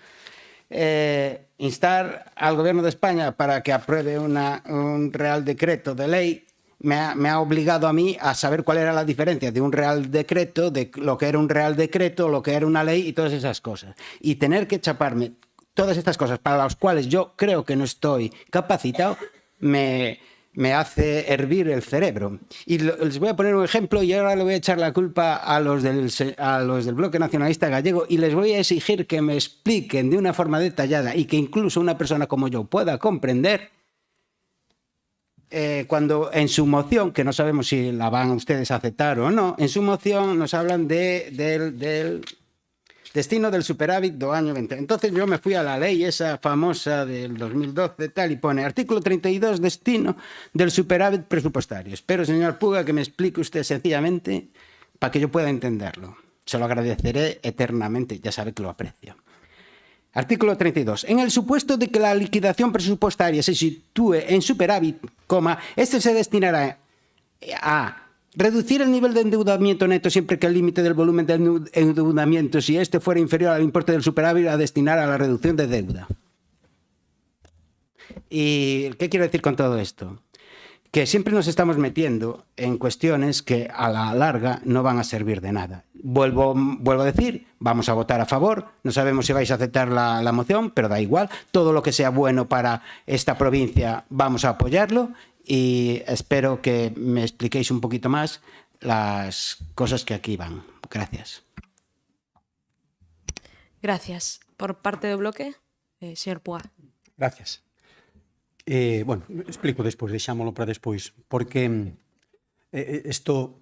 instar al Gobierno de España para que apruebe un Real Decreto de ley me ha obligado a mí a saber cuál era la diferencia de un Real Decreto, de lo que era un Real Decreto, lo que era una ley y todas esas cosas. Y tener que chaparme todas estas cosas para las cuales yo creo que no estoy capacitado, me hace hervir el cerebro. Y les voy a poner un ejemplo y ahora le voy a echar la culpa a los del Bloque Nacionalista Gallego y les voy a exigir que me expliquen de una forma detallada y que incluso una persona como yo pueda comprender cuando en su moción, que no sabemos si la van ustedes a aceptar o no, en su moción nos hablan del destino del superávit do año 20. Entonces yo me fui a la ley esa famosa del 2012 tal y pone artículo 32 destino del superávit presupuestario. Espero, señor Puga, que me explique usted sencillamente para que yo pueda entenderlo. Se lo agradeceré eternamente, ya sabe que lo aprecio. Artículo 32. En el supuesto de que la liquidación presupuestaria se sitúe en superávit, este se destinará a reducir el nivel de endeudamiento neto siempre que el límite del volumen de endeudamiento, si este fuera inferior al importe del superávit, a destinar a la reducción de deuda. ¿Y qué quiero decir con todo esto? Que siempre nos estamos metiendo en cuestiones que a la larga no van a servir de nada. Vuelvo a decir, vamos a votar a favor, no sabemos si vais a aceptar la moción, pero da igual, todo lo que sea bueno para esta provincia vamos a apoyarlo y espero que me expliquéis un poquito más las cosas que aquí van. Gracias. Gracias. Por parte do bloque, señor Puga. Gracias. Bueno, explico despois, deixámolo para despois, porque estou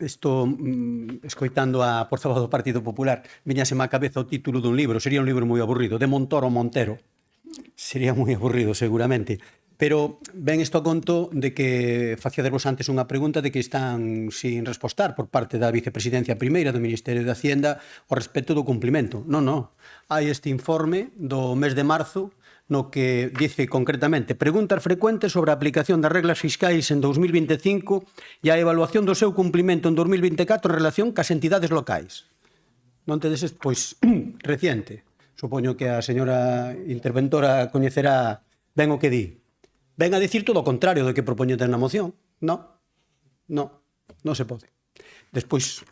escoitando a portavoz do Partido Popular, viñaseme á cabeza o título dun libro, sería un libro moi aburrido, de Montoro Montero, sería moi aburrido seguramente, pero ben isto a conto de que facíadevos antes unha pregunta de que están sin respostar por parte da vicepresidencia primeira do Ministerio de Hacienda ao respecto do cumplimento. Non, hai este informe do mes de marzo no que dice concretamente preguntas frecuentes sobre a aplicación das reglas fiscais en 2025 e a evaluación do seu cumplimento en 2024 en relación cas entidades locais. Non tedes, pois, reciente. Supoño que a señora interventora coñecerá ben o que di. Ven a dicir todo o contrario do que propoñete na moción. Non se pode. Despois,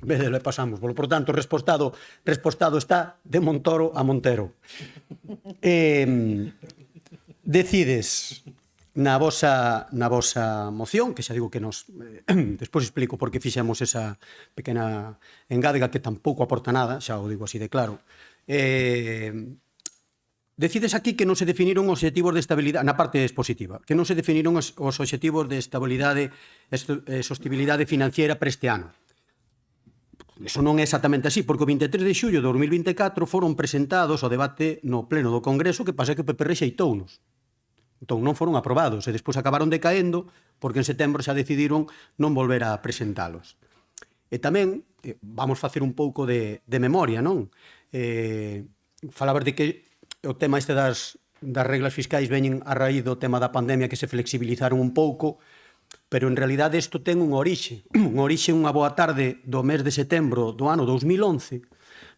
le pasamos. Por tanto, respostado está de Montoro a Montero. Decides na vosa moción, que xa digo que nos despois explico por que fixemos esa pequena engádega que tampouco aporta nada, xa o digo así de claro. Decides aquí que non se definiron os obxectivos de estabilidade, na parte expositiva, que non se definiron os obxectivos de estabilidade e sostibilidade financiera para este ano. Eso non é exactamente así, porque o 23 de xullo de 2024 foron presentados ao debate no pleno do Congreso, que pasa que o PP rexeitounos. Entón non foron aprobados e despois acabaron decaendo porque en setembro xa decidiron non volver a presentalos. E tamén, vamos facer un pouco de memoria, non? Falabas de que o tema este das reglas fiscais veñen a raíz do tema da pandemia que se flexibilizaron un pouco, pero en realidade isto ten unha orixe, unha boa tarde do mes de setembro do ano 2011,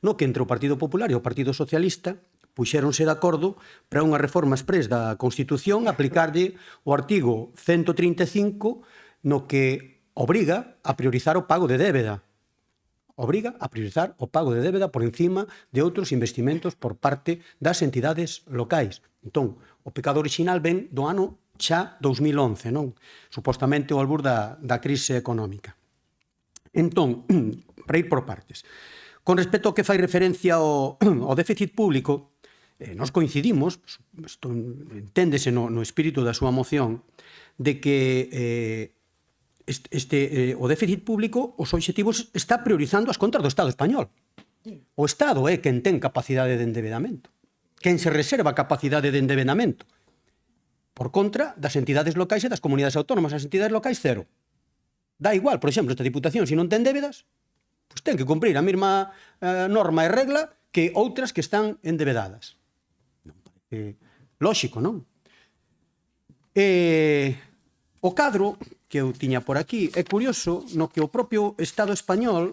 no que entre o Partido Popular e o Partido Socialista puxéronse de acordo para unha reforma exprés da Constitución aplicarlle o artigo 135 no que obriga a priorizar o pago de débeda. Obriga a priorizar o pago de débeda por encima de outros investimentos por parte das entidades locais. Entón, o pecado original ven do ano xa 2011, non? Supostamente o albur da crise económica. Entón, para ir por partes, con respecto ao que fai referencia ao déficit público, nos coincidimos, isto enténdese no espírito da súa moción, de que o déficit público, os obxectivos, está priorizando as contas do Estado español. O Estado é quen ten capacidade de endebedamento, quen se reserva capacidade de endebedamento. Por contra das entidades locais e das comunidades autónomas, as entidades locais cero. Da igual, por exemplo, esta Diputación, se non ten débedas, pois ten que cumprir a mesma norma e regla que outras que están endebedadas. Non parece lóxico, non? O cadro que eu tiña por aquí é curioso no que o propio Estado español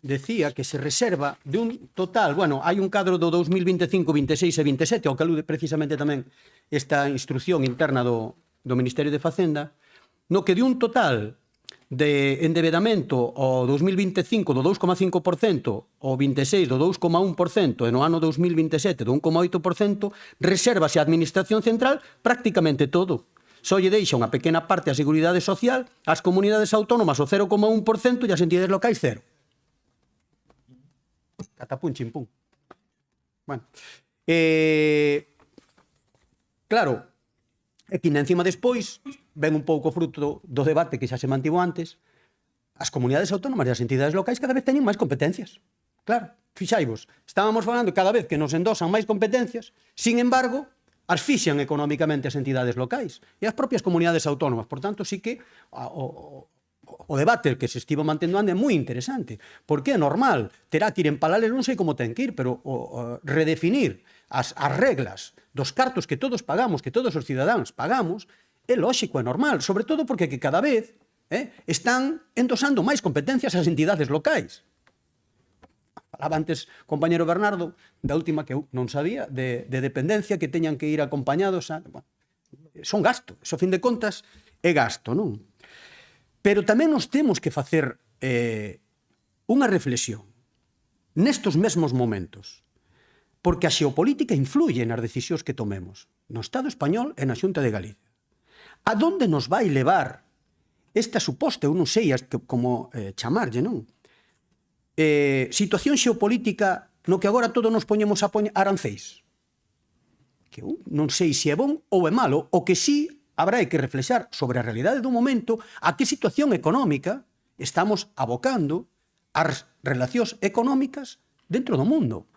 decía que se reserva de un total, bueno, hai un cadro do 2025, 26 e 27, ao que alude precisamente tamén esta instrucción interna do Ministerio de Facenda, no que de un total de endebedamento ao 2025 do 2,5%, ao 26 do 2,1% e no ano 2027 do 1,8%, resérvase a Administración Central prácticamente todo. Só lle deixa unha pequena parte a Seguridade Social, as comunidades autónomas o 0,1% e as entidades locais 0. Catapún, chimpún. Bueno, claro, e que encima despois ven un pouco fruto do debate que xa se mantivo antes, as comunidades autónomas e as entidades locais cada vez teñen máis competencias. Claro, fixaivos, estábamos falando cada vez que nos endosan máis competencias, sin embargo, asfixian económicamente as entidades locais e as propias comunidades autónomas. Por tanto, sí que o debate que se estivo mantendo é moi interesante, porque é normal, terá que ir en paralelo, non sei como ten que ir, pero redefinir as reglas dos cartos que todos pagamos, que todos os cidadáns pagamos, é lóxico, é normal, sobre todo porque que cada vez están endosando máis competencias ás entidades locais. Falaba antes, compañero Bernardo, da última que eu non sabía, de dependencia, que teñan que ir acompañados a... Bueno, son gasto, eso, a fin de contas, é gasto, non? Pero tamén nos temos que facer unha reflexión nestos mesmos momentos, porque a xeopolítica influye nas decisións que tomemos no Estado español e na Xunta de Galicia. A donde nos vai levar esta suposta, eu non sei como chamarlle, non? Situación xeopolítica no que agora todos nos poñemos a aranceis. Que eu non sei se é bon ou é malo, o que sí habrá que reflexar sobre a realidade do momento, a que situación económica estamos abocando as relacións económicas dentro do mundo.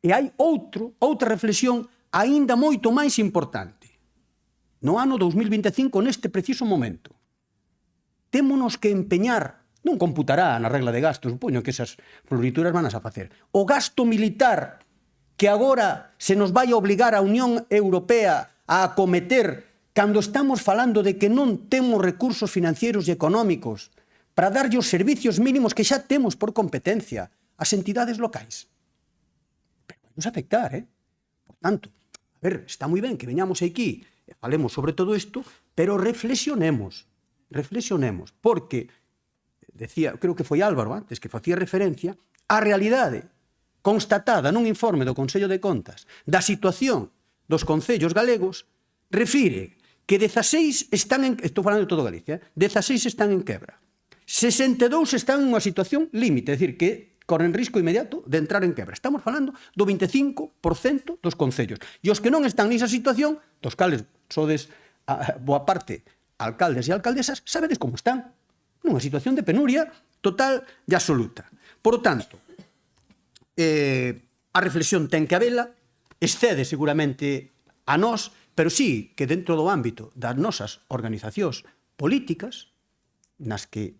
E hai outra reflexión aínda moito máis importante. No ano 2025, neste preciso momento, témonos que empeñar, non computará na regla de gastos, supoño que esas florituras van a facer, o gasto militar que agora se nos vai a obligar a Unión Europea a acometer cando estamos falando de que non temos recursos financieros e económicos para darlle os servicios mínimos que xa temos por competencia ás entidades locais. Pero vai nos afectar, Por tanto, a ver, está moi ben que veñamos aquí e falemos sobre todo isto, pero reflexionemos, porque, decía, creo que foi Álvaro antes que facía referencia, a realidade constatada nun informe do Consello de Contas da situación dos concellos galegos refire que 16 están en... Estou falando de todo Galicia, 16 están en quebra. 62 están en unha situación límite, é dicir, que corren risco inmediato de entrar en quebra. Estamos falando do 25% dos concellos. E os que non están nesa situación, dos cales sodes boa parte alcaldes e alcaldesas, sabedes como están. Nunha situación de penuria total e absoluta. Por tanto, a reflexión ten que habela, excede seguramente a nós, pero sí que dentro do ámbito das nosas organizacións políticas, nas que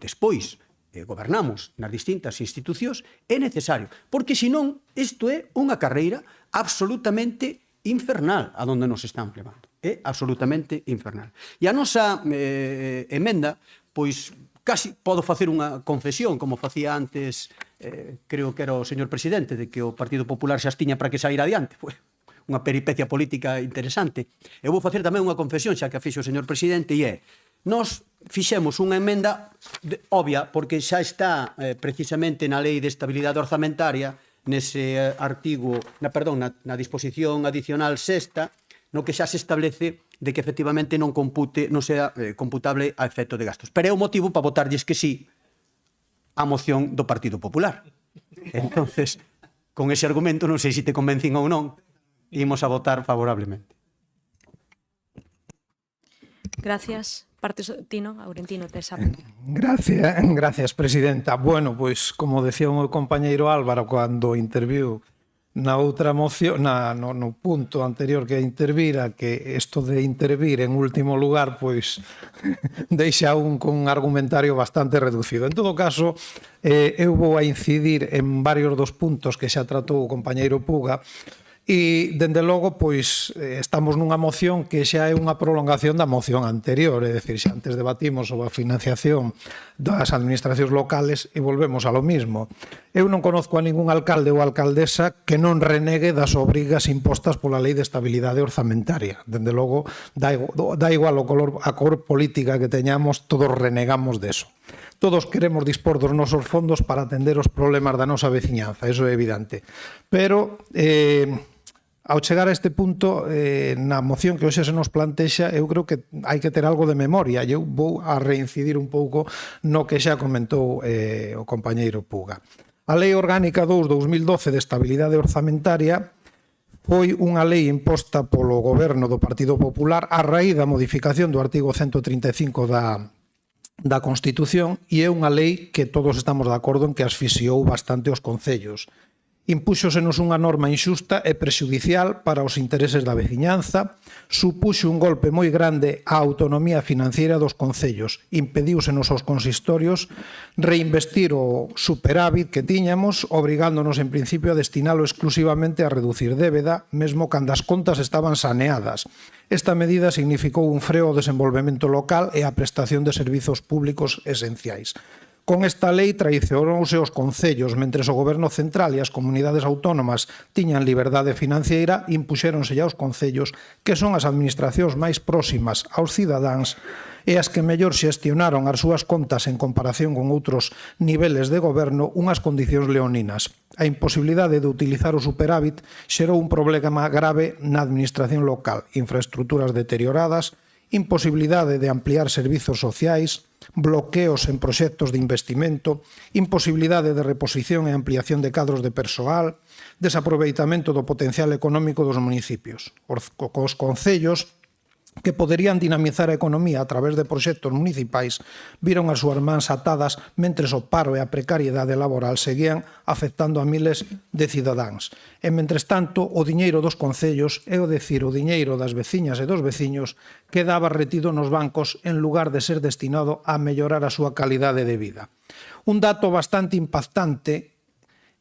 despois gobernamos nas distintas institucións, é necesario, porque senón isto é unha carreira absolutamente infernal a donde nos están levando. É absolutamente infernal. E a nosa emenda, pois casi podo facer unha confesión, como facía antes, creo que era o señor presidente, de que o Partido Popular xa tiña para que saíra adiante. Foi unha peripecia política interesante. Eu vou facer tamén unha confesión, xa que a fixo o señor presidente, e é, nós fixemos unha emenda obvia, porque xa está precisamente na Lei de Estabilidade Orzamentaria, nese artigo, na disposición adicional sexta, no que xa se establece de que efectivamente non sea computable a efecto de gastos. Pero é o motivo para votarlles que sí a moción do Partido Popular. Entonces, con ese argumento, non sei se te convencen ou non, imos a votar favorablemente. Gracias. Tino, Aurentino, tes a... Gracias, presidenta. Bueno, pois, como decía o meu compañeiro Álvaro cando interviu na outra moción, no punto anterior que intervira, que isto de intervir en último lugar, pois, deixa un con un argumentario bastante reducido. En todo caso, eu vou a incidir en varios dos puntos que xa tratou o compañeiro Puga, E, dende logo, pois, estamos nunha moción que xa é unha prolongación da moción anterior, é dicir, xa antes debatimos sobre a financiación das administracións locales e volvemos a lo mismo. Eu non conozco a ningún alcalde ou alcaldesa que non renegue das obrigas impostas pola Lei de Estabilidade Orzamentaria. Dende logo, dá igual a cor política que teñamos, todos renegamos deso. Todos queremos dispor dos nosos fondos para atender os problemas da nosa veciñanza, eso é evidente. Pero, ao chegar a este punto, na moción que hoxe se nos plantexa, eu creo que hai que ter algo de memoria. Eu vou a reincidir un pouco no que xa comentou o compañeiro Puga. A Lei Orgánica 2/2012 de Estabilidade Orzamentaria foi unha lei imposta polo goberno do Partido Popular a raíz da modificación do artigo 135 da Constitución e é unha lei que todos estamos de acordo en que asfixiou bastante os concellos. Impúxosenos unha norma inxusta e prexudicial para os intereses da veciñanza, supuxo un golpe moi grande á autonomía financiera dos concellos, impediúsenos aos consistorios reinvestir o superávit que tiñamos, obrigándonos en principio a destinalo exclusivamente a reducir débeda, mesmo cando as contas estaban saneadas. Esta medida significou un freo ao desenvolvemento local e á prestación de servizos públicos esenciais. Con esta lei traicionouse os concellos, mentres o goberno central e as comunidades autónomas tiñan liberdade financiera, impuxéronse aos concellos, que son as administracións máis próximas aos cidadáns e as que mellor xestionaron as súas contas en comparación con outros niveles de goberno, unhas condicións leoninas. A imposibilidade de utilizar o superávit xerou un problema grave na administración local, infraestruturas deterioradas, imposibilidade de ampliar servizos sociais, bloqueos en proxectos de investimento, imposibilidade de reposición e ampliación de cadros de persoal, desaproveitamento do potencial económico dos municipios. Os concellos que poderían dinamizar a economía a través de proxectos municipais viron as súas mans atadas mentres o paro e a precariedade laboral seguían afectando a miles de cidadáns. E, mentres tanto, o diñeiro dos concellos, é o decir, o diñeiro das veciñas e dos veciños, quedaba retido nos bancos en lugar de ser destinado a mellorar a súa calidade de vida. Un dato bastante impactante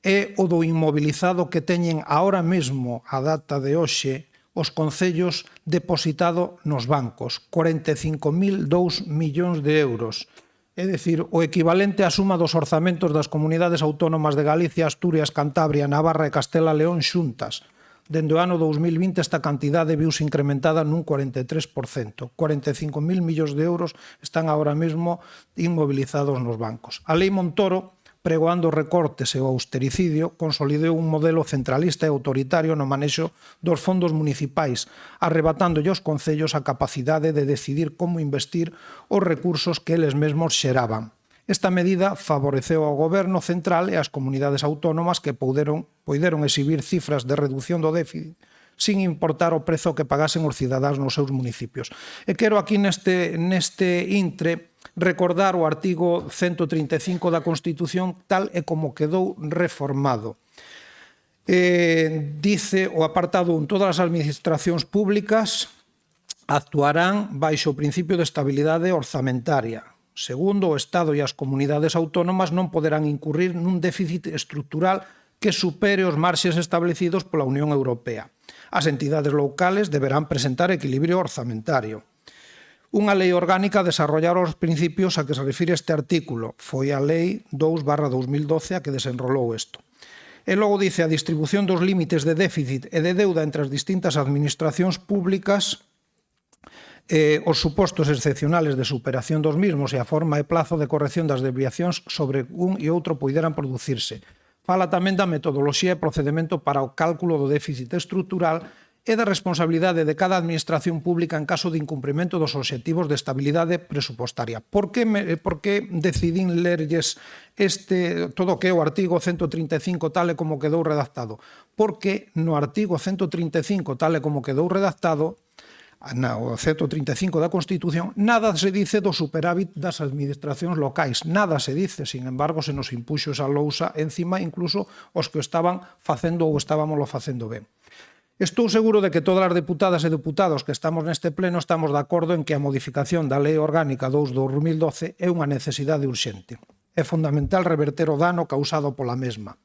é o do inmobilizado que teñen ahora mesmo, a data de hoxe, os concellos depositado nos bancos, 45.002 millóns de euros. É dicir, o equivalente á suma dos orzamentos das comunidades autónomas de Galicia, Asturias, Cantabria, Navarra e Castela León xuntas. Dende o ano 2020 esta cantidade viuse incrementada nun 43%. 45.000 millóns de euros están agora mesmo inmovilizados nos bancos. A Lei Montoro, pregoando recortes e o austericidio, consolidou un modelo centralista e autoritario no manexo dos fondos municipais, arrebatándolle aos concellos a capacidade de decidir como investir os recursos que eles mesmos xeraban. Esta medida favoreceu ao goberno central e ás comunidades autónomas que poideron exhibir cifras de reducción do déficit sin importar o prezo que pagasen os cidadáns nos seus municipios. E quero aquí neste intre recordar o artigo 135 da Constitución tal e como quedou reformado. Dice o apartado 1: todas as administracións públicas actuarán baixo o principio de estabilidade orzamentaria. Segundo, o Estado e as comunidades autónomas non poderán incurrir nun déficit estrutural que supere os marxes establecidos pola Unión Europea. As entidades locales deberán presentar equilibrio orzamentario. Unha lei orgánica desarrollar os principios a que se refire este artículo. Foi a Lei 2/2012 a que desenrolou isto. E logo dice a distribución dos límites de déficit e de deuda entre as distintas administracións públicas, os supostos excepcionales de superación dos mismos e a forma e plazo de corrección das desviacións sobre un e outro poideran producirse. Fala tamén da metodoloxía e procedimento para o cálculo do déficit estrutural e da responsabilidade de cada administración pública en caso de incumprimento dos obxectivos de estabilidade presupostaria. Por que decidín lerlles todo o que é o artigo 135 tal e como quedou redactado? Porque no artigo 135 tal e como quedou redactado, o 135 da Constitución, nada se dice do superávit das administracións locais, nada se dice, sin embargo, se nos impuxo esa lousa encima, incluso os que o estaban facendo ou estábamos facendo ben. Estou seguro de que todas as deputadas e deputados que estamos neste pleno estamos de acordo en que a modificación da Lei Orgánica 2/2012 é unha necesidade urxente. É fundamental reverter o dano causado pola mesma.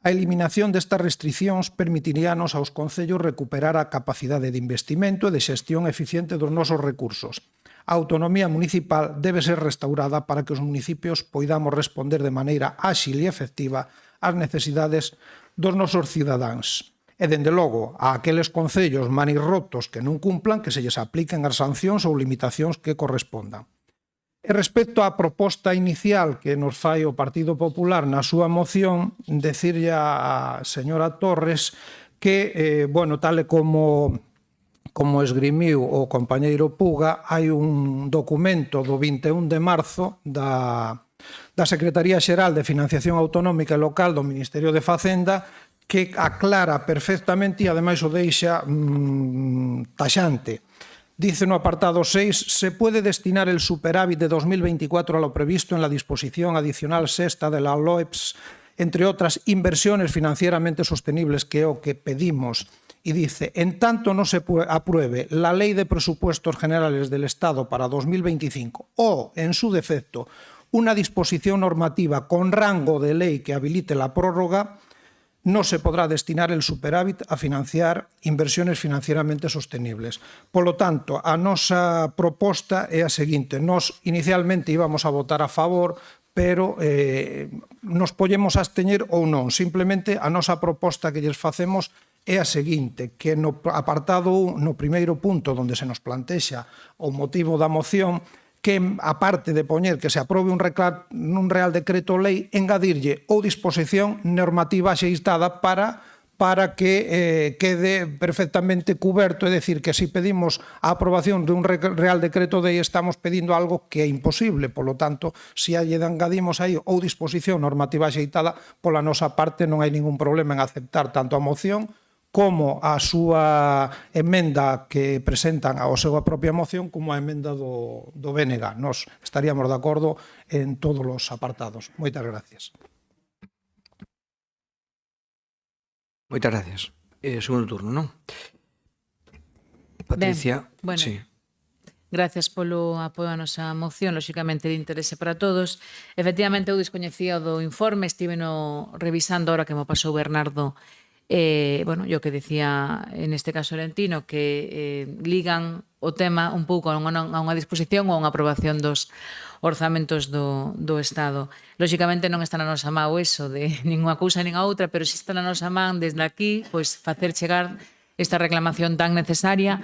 A eliminación destas restriccións permitiríanos aos concellos recuperar a capacidade de investimento e de xestión eficiente dos nosos recursos. A autonomía municipal debe ser restaurada para que os municipios poidamos responder de maneira áxil e efectiva ás necesidades dos nosos cidadáns. E, dende logo, a aqueles concellos manirrotos que non cumplan, que se lles apliquen as sancións ou limitacións que correspondan. E respecto á proposta inicial que nos fai o Partido Popular na súa moción, decirlle á señora Torres que, tal e como esgrimiu o compañeiro Puga, hai un documento do 21 de marzo da Secretaría Xeral de Financiación Autonómica e Local do Ministerio de Facenda que aclara perfectamente e ademais o deixa taxante. Dice no apartado 6, se puede destinar el superávit de 2024 a lo previsto en la disposición adicional sexta de la LOEPS, entre otras inversiones financieramente sostenibles, que é o que pedimos. Y dice, en tanto no se apruebe la Ley de Presupuestos Generales del Estado para 2025 o, en su defecto, una disposición normativa con rango de ley que habilite la prórroga, no se podrá destinar el superávit a financiar inversiones financieramente sostenibles. Polo tanto, a nosa proposta é a seguinte. Nos inicialmente íbamos a votar a favor, pero nos podemos absteñer ou non. Simplemente a nosa proposta que lles facemos é a seguinte, que no apartado 1, no primeiro punto, onde se nos plantexa o motivo da moción, que, aparte de poñer que se aprobe un Real Decreto Lei, engadirlle ou disposición normativa axeistada para que quede perfectamente cuberto, é dicir, que se pedimos a aprobación de un Real Decreto Lei estamos pedindo algo que é imposible, polo tanto, se lle engadimos aí ou disposición normativa axeitada, pola nosa parte non hai ningún problema en aceptar tanto a moción como a súa emenda que presentan a súa propia moción como a emenda do BNG. Nos estaríamos de acordo en todos os apartados. Moitas gracias. Moitas gracias. Segundo turno, non? Patricia. Ben, bueno, sí. Gracias polo apoio a nosa moción, lóxicamente de interese para todos. Efectivamente, eu descoñecía o do informe, estive revisando ahora que me pasou Bernardo yo que decía en este caso Lentino, que ligan o tema un pouco a unha disposición ou a unha aprobación dos orzamentos do Estado. Lóxicamente non está na nosa mão eso de ninguna cousa nin a outra, pero si está na nosa man desde aquí, pois facer chegar esta reclamación tan necesaria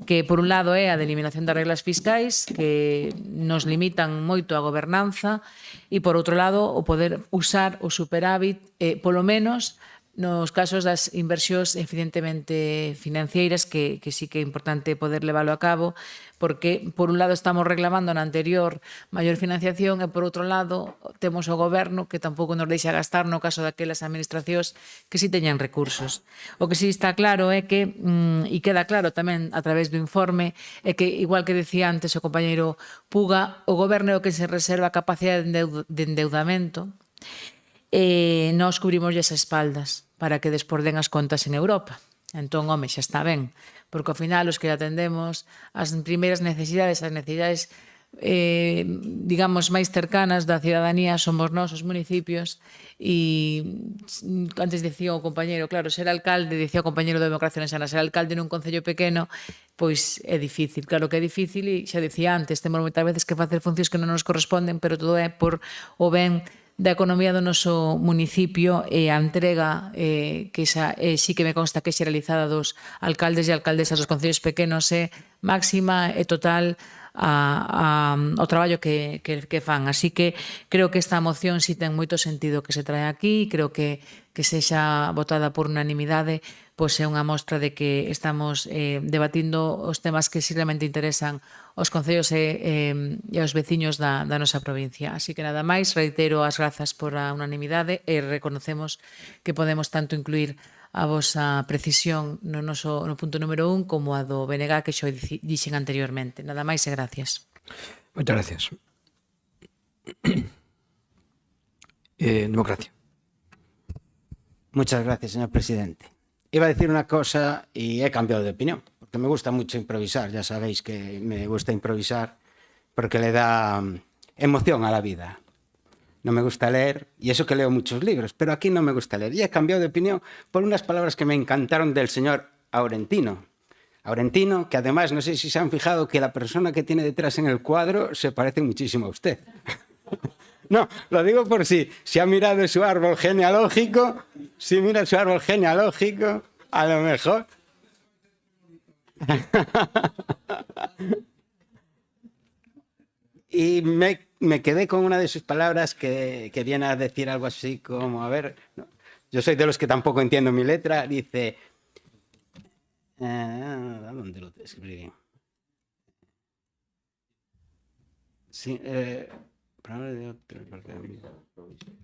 que por un lado é a de eliminación das reglas fiscais que nos limitan moito a gobernanza e por outro lado o poder usar o superávit polo menos nos casos das inversións eficientemente financeiras que sí que é importante poder leválo a cabo porque por un lado estamos reclamando na anterior maior financiación e por outro lado temos o goberno que tampouco nos deixa gastar no caso daquelas administracións que sí teñan recursos. O que sí está claro é que, e queda claro tamén a través do informe, é que igual que decía antes o compañeiro Puga, o goberno é o que se reserva a capacidade de endeudamento nós cubrimos as espaldas para que despois den as contas en Europa. Entón, home, xa está ben, porque ao final os que atendemos as primeiras necesidades, as necesidades digamos máis cercanas da cidadanía somos nós, os municipios e antes decía o compañeiro, claro, ser alcalde, decía o compañeiro da Democracia Lesana, ser alcalde nun concello pequeno pois é difícil, claro que é difícil e xa decía antes, temos moitas veces que facer funcións que non nos corresponden, pero todo é por o ben da economía do noso municipio e a entrega que sí que me consta que é xeralizada dos alcaldes e alcaldesas dos concellos pequenos é máxima e total ao traballo que fan. Así que creo que esta moción sí ten moito sentido que se trae aquí e creo que sexa votada por unanimidade pois é unha mostra de que estamos debatindo os temas que sí realmente interesan aos concellos e aos veciños da nosa provincia. Así que nada máis, reitero as grazas por a unanimidade e reconocemos que podemos tanto incluir a vosa precisión no punto número 1 como a do BNG que xo dixen anteriormente. Nada máis e gracias. Moitas gracias. Democracia. Muchas gracias, señor presidente. Iba a decir una cosa y he cambiado de opinión, porque me gusta mucho improvisar, ya sabéis que me gusta improvisar porque le da emoción a la vida. no me gusta leer, y eso que leo muchos libros, pero aquí no me gusta leer. Y he cambiado de opinión por unas palabras que me encantaron del señor Aurentino. Aurentino, que además, no sé si se han fijado que la persona que tiene detrás en el cuadro se parece muchísimo a usted. No, lo digo por si ha mirado su árbol genealógico, si mira su árbol genealógico, a lo mejor. Y me quedé con una de sus palabras que viene a decir algo así como, a ver, ¿no? Yo soy de los que tampoco entiendo mi letra, dice... ¿dónde lo escribí? Sí,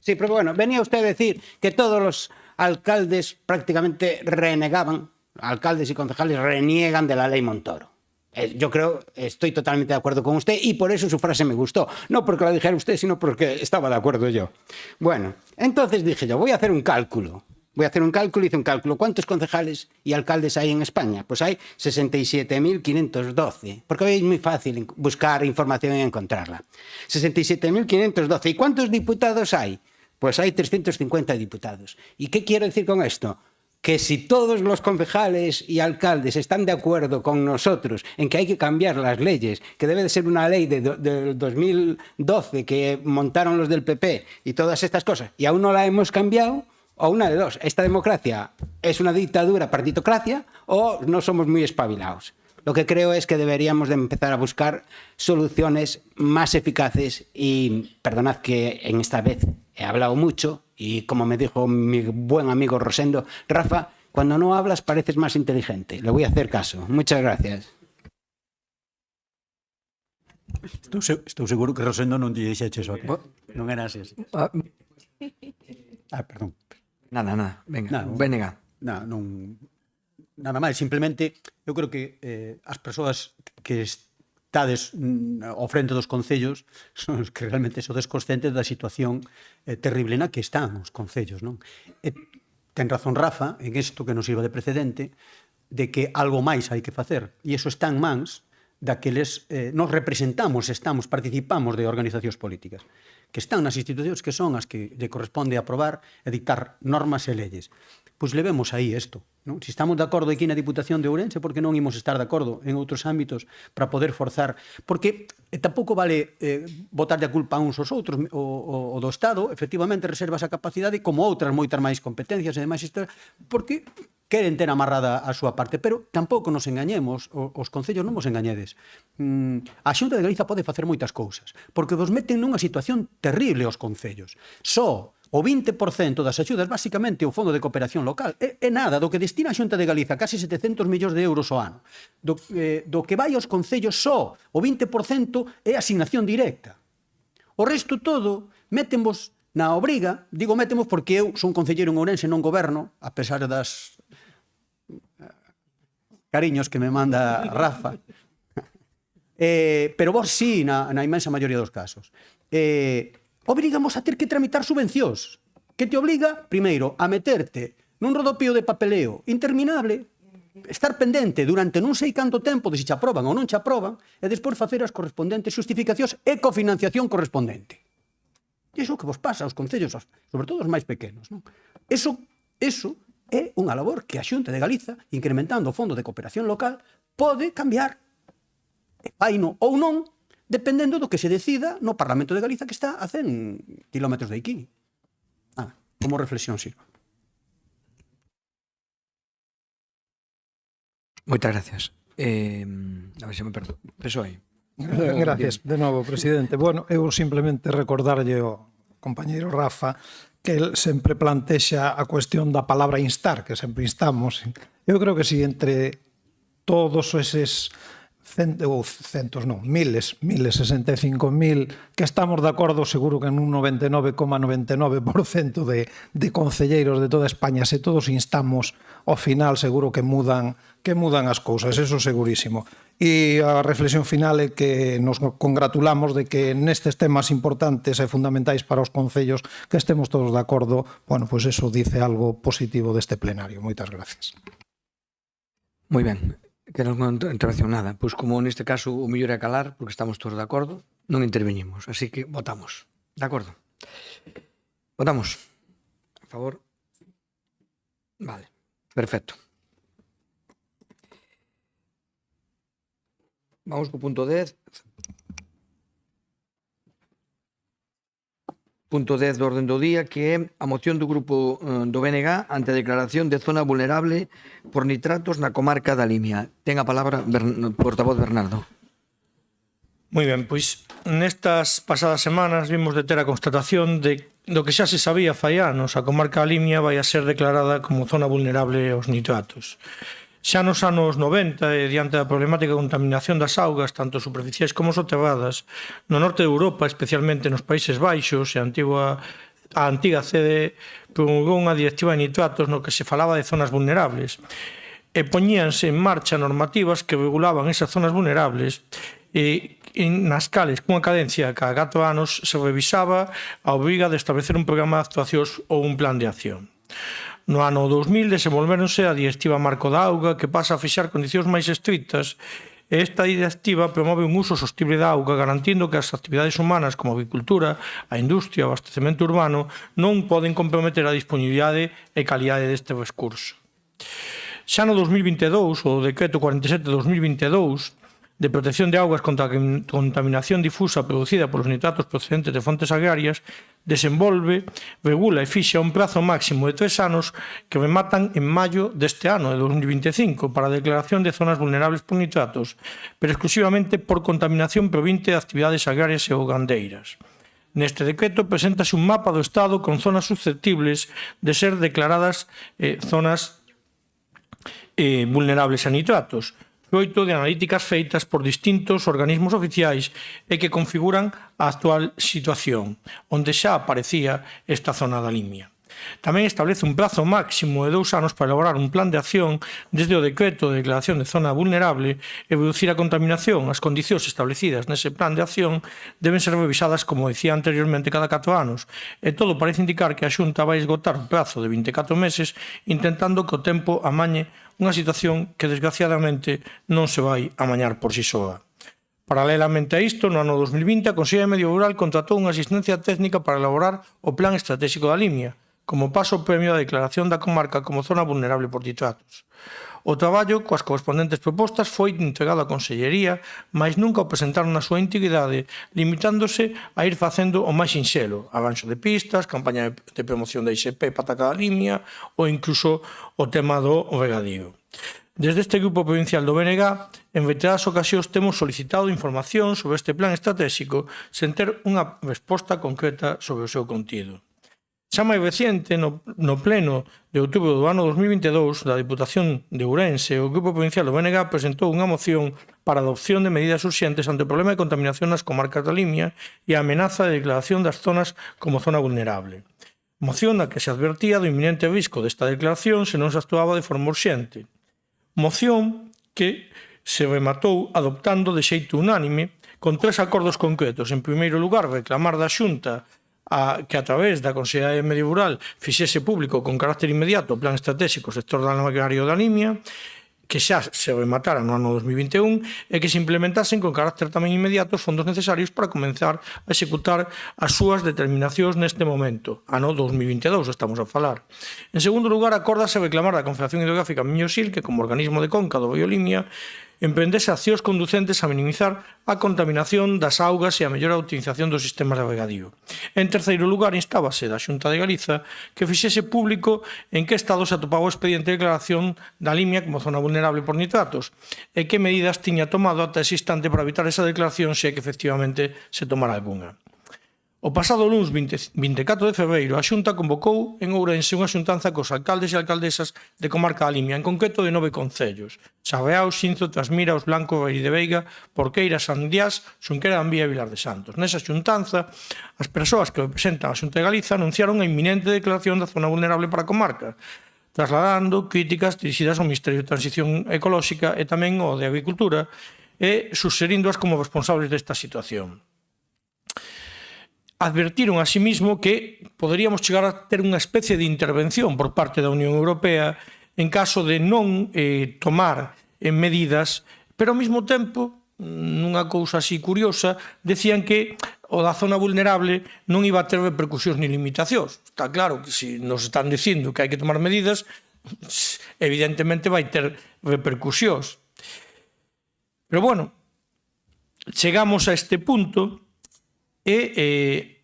sí, pero bueno, venía usted a decir que todos los alcaldes prácticamente renegaban, alcaldes y concejales reniegan de la ley Montoro. Yo creo, estoy totalmente de acuerdo con usted y por eso su frase me gustó. No porque lo dijera usted, sino porque estaba de acuerdo yo. Bueno, entonces dije yo, voy a hacer un cálculo. Hice un cálculo. ¿Cuántos concejales y alcaldes hay en España? Pues hay 67.512. Porque hoy es muy fácil buscar información y encontrarla. 67.512. ¿Y cuántos diputados hay? Pues hay 350 diputados. ¿Y qué quiero decir con esto? Que si todos los concejales y alcaldes están de acuerdo con nosotros en que hay que cambiar las leyes, que debe de ser una ley del 2012 que montaron los del PP y todas estas cosas, y aún no la hemos cambiado, o una de dos, esta democracia es una dictadura, partitocracia, o no somos muy espabilados. Lo que creo es que deberíamos de empezar a buscar soluciones más eficaces y, perdonad que en esta vez he hablado mucho y como me dijo mi buen amigo Rosendo, Rafa, cuando no hablas pareces más inteligente. Le voy a hacer caso. Muchas gracias. Estou seguro que Rosendo non te dixeche eso. Non era así. Perdón. Nada. Venga, non, Vénega. Nada máis, simplemente eu creo que as persoas que estades ao frente dos concellos son os que realmente sodes conscientes da situación terrible na que están os concellos, non? Ten razón Rafa en isto que nos sirva de precedente de que algo máis hai que facer e iso está en mans daqueles nos representamos, participamos de organizacións políticas que están nas institucións que son as que lle corresponde aprobar e dictar normas e leyes. Pois levemos aí isto, non? Se estamos de acordo aquí na Diputación de Ourense, por que non imos estar de acordo en outros ámbitos para poder forzar? Porque tampouco vale botar de culpa a uns aos outros. O do Estado, efectivamente, reserva esa capacidade como outras moitas máis competencias e demais, porque queren ter amarrada a súa parte, pero tampouco nos engañemos, os concellos non vos engañedes. A Xunta de Galiza pode facer moitas cousas, porque vos meten nunha situación terrible os concellos. Só o 20% das axudas, basicamente o Fondo de Cooperación Local, é nada do que destina a Xunta de Galiza, casi 700 millóns de euros ao ano. Do que vai aos concellos só o 20% é asignación directa. O resto todo métenvos na obriga, digo métemos porque eu son concelleiro en Ourense, non goberno, a pesar das cariños que me manda Rafa, pero vos sí, na inmensa maioría dos casos. Obrigamos a ter que tramitar subvencións, que te obliga, primeiro, a meterte nun rodopío de papeleo interminable, estar pendente durante non sei canto tempo de se te aproban ou non te aproban, e despois facer as correspondentes justificacións e cofinanciación correspondente. E iso que vos pasa aos concellos, sobre todo os máis pequenos, non? Eso é unha labor que a Xunta de Galiza, incrementando o Fondo de Cooperación Local, pode cambiar. E faino ou non, dependendo do que se decida no Parlamento de Galiza, que está a 100 kilómetros de aquí. Como reflexión sirva. Moitas gracias. A ver se me perdo. PSOE. Gracias, de novo, presidente. Bueno, eu simplemente recordarlle ao compañeiro Rafa que el sempre plantexa a cuestión da palabra instar, que sempre instamos. Eu creo que si entre todos eses miles, 65.000 que estamos de acordo, seguro que en un 99,99% de concelleiros de toda España, se todos instamos, ao final seguro que mudan as cousas, eso segurísimo. E a reflexión final é que nos congratulamos de que nestes temas importantes e fundamentais para os concellos que estemos todos de acordo. Bueno, pois eso dice algo positivo deste plenario. Moitas gracias. Moi ben. Quero unha intervención nada. Pois como neste caso o mellor é calar, porque estamos todos de acordo, non interveñimos. Así que votamos. De acordo? Votamos. A favor. Vale, perfecto. Vamos co punto 10. Punto 10 do orden do día, que é a moción do grupo do BNG ante a declaración de zona vulnerable por nitratos na comarca da Limia. Ten a palabra portavoz Bernardo. Moi ben, pois nestas pasadas semanas vimos de ter a constatación de do que xa se sabía fai anos, a comarca da Limia vai a ser declarada como zona vulnerable aos nitratos. Xa nos anos 90, e diante da problemática de contaminación das augas, tanto superficiais como soterradas, no norte de Europa, especialmente nos Países Baixos, a antiga CD promulgou unha directiva de nitratos no que se falaba de zonas vulnerables, e poñíanse en marcha normativas que regulaban esas zonas vulnerables e nas cales, cunha cadencia cada 4 anos, se revisaba a obriga de establecer un programa de actuacións ou un plan de acción. No ano 2000 desenvolveronse a Directiva Marco da Auga, que pasa a fixar condicións máis estrictas, e esta directiva promove un uso sostible da auga, garantindo que as actividades humanas como a agricultura, a industria, o abastecemento urbano non poden comprometer a disponibilidade e calidade deste recurso. Xa no 2022, o Decreto 47/2022, de protección de augas contra a contaminación difusa producida polos nitratos procedentes de fontes agrarias, desenvolve, regula e fixa un prazo máximo de 3 anos que rematan en maio deste ano, de 2025, para a declaración de zonas vulnerables por nitratos, pero exclusivamente por contaminación provinte de actividades agrarias e gandeiras. Neste decreto preséntase un mapa do Estado con zonas susceptibles de ser declaradas zonas vulnerables a nitratos, froito de analíticas feitas por distintos organismos oficiais e que configuran a actual situación, onde xa aparecía esta zona da Limia. Tamén establece un prazo máximo de 2 anos para elaborar un plan de acción desde o decreto de declaración de zona vulnerable e reducir a contaminación. As condicións establecidas nese plan de acción deben ser revisadas, como dicía anteriormente, cada 4 anos. E todo parece indicar que a Xunta vai esgotar o prazo de 24 meses intentando que o tempo amañe unha situación que, desgraciadamente, non se vai amañar por si soa. Paralelamente a isto, no ano 2020, a Consellería de Medio Rural contratou unha asistencia técnica para elaborar o Plan Estratégico da Limia, como paso premio da declaración da comarca como zona vulnerable por nitratos. O traballo, coas correspondentes propostas, foi entregado á Consellería, mas nunca o presentaron na súa integridade, limitándose a ir facendo o máis sinxelo, arranxo de pistas, campaña de promoción da ISP Pataca da Limia ou incluso o tema do regadío. Desde este grupo provincial do BNG, en reiteradas ocasións temos solicitado información sobre este plan estratégico sen ter unha resposta concreta sobre o seu contido. Xa máis reciente, no pleno de outubro do ano 2022 da Diputación de Ourense, o Grupo Provincial do BNG presentou unha moción para a adopción de medidas urxentes ante o problema de contaminación nas comarcas da Limia e a amenaza de declaración das zonas como zona vulnerable. Moción na que se advertía do inminente risco desta declaración se non se actuaba de forma urxente. Moción que se rematou adoptando de xeito unánime con 3 acordos concretos. En primeiro lugar, reclamar da Xunta que a través da Consellería de Medio Rural fixese público con carácter inmediato o Plan Estratégico Sector Agrario da Limia, que xa se rematara no ano 2021 e que se implementasen con carácter tamén inmediato os fondos necesarios para comenzar a executar as súas determinacións neste momento, ano 2022 estamos a falar. En segundo lugar, acórdase reclamar da Confederación Hidrográfica Miño-Sil que, como organismo de conca do Río Limia, emprendese accións conducentes a minimizar a contaminación das augas e a mellora da utilización dos sistemas de regadío. En terceiro lugar, instábase da Xunta de Galiza que fixese público en que estado se atopaba o expediente de declaración da Limia como zona vulnerable por nitratos e que medidas tiña tomado ata ese instante para evitar esa declaración se é que efectivamente se tomara algunha. O pasado luns 24 de febreiro, a Xunta convocou en Ourense unha xuntanza cos alcaldes e alcaldesas de comarca da Limia, en concreto de 9 concellos: Sarreao, Xinzo, Trasmira, Os Blancos, Beiri de Veiga, Porqueira, Sandiás, Xunquera de Ambía e Vilar de Santos. Nesa xuntanza, as persoas que representan a Xunta de Galiza anunciaron a inminente declaración da zona vulnerable para a comarca, trasladando críticas dirixidas ao Ministerio de Transición Ecolóxica e tamén ao de Agricultura e suxerindoas como responsables desta situación. Advertiron asimismo que poderíamos chegar a ter unha especie de intervención por parte da Unión Europea en caso de non tomar medidas, pero ao mesmo tempo, nunha cousa así curiosa, decían que o da zona vulnerable non iba a ter repercusións ni limitacións. Está claro que se nos están dicindo que hai que tomar medidas, evidentemente vai ter repercusións. Pero bueno, chegamos a este punto e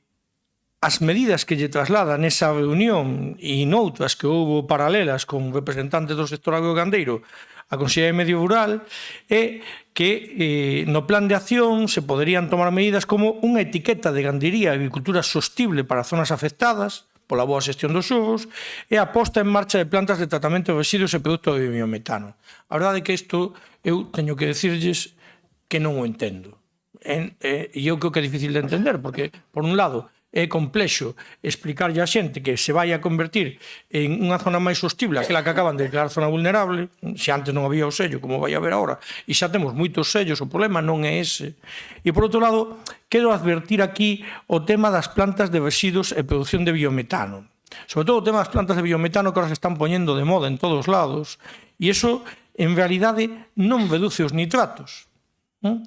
as medidas que lle trasladan nesa reunión e noutras que houve paralelas con representantes do sector agrogandeiro a Consellería de Medio Rural é que no plan de acción se poderían tomar medidas como unha etiqueta de gandería e agricultura sostible para zonas afectadas pola boa xestión dos xogos e a posta en marcha de plantas de tratamento de residuos e produtos de biometano. A verdade é que isto eu teño que decirlles que non o entendo. E eu creo que é difícil de entender, porque, por un lado, é complexo explicarlle a xente que se vai a convertir en unha zona máis sostible, aquela que acaban de declarar zona vulnerable, se antes non había o sello, como vai haber agora, e xa temos moitos sellos, o problema non é ese. E, por outro lado, quero advertir aquí o tema das plantas de residuos e produción de biometano. Sobre todo o tema das plantas de biometano que ahora se están poñendo de moda en todos lados, e iso, en realidade, non reduce os nitratos.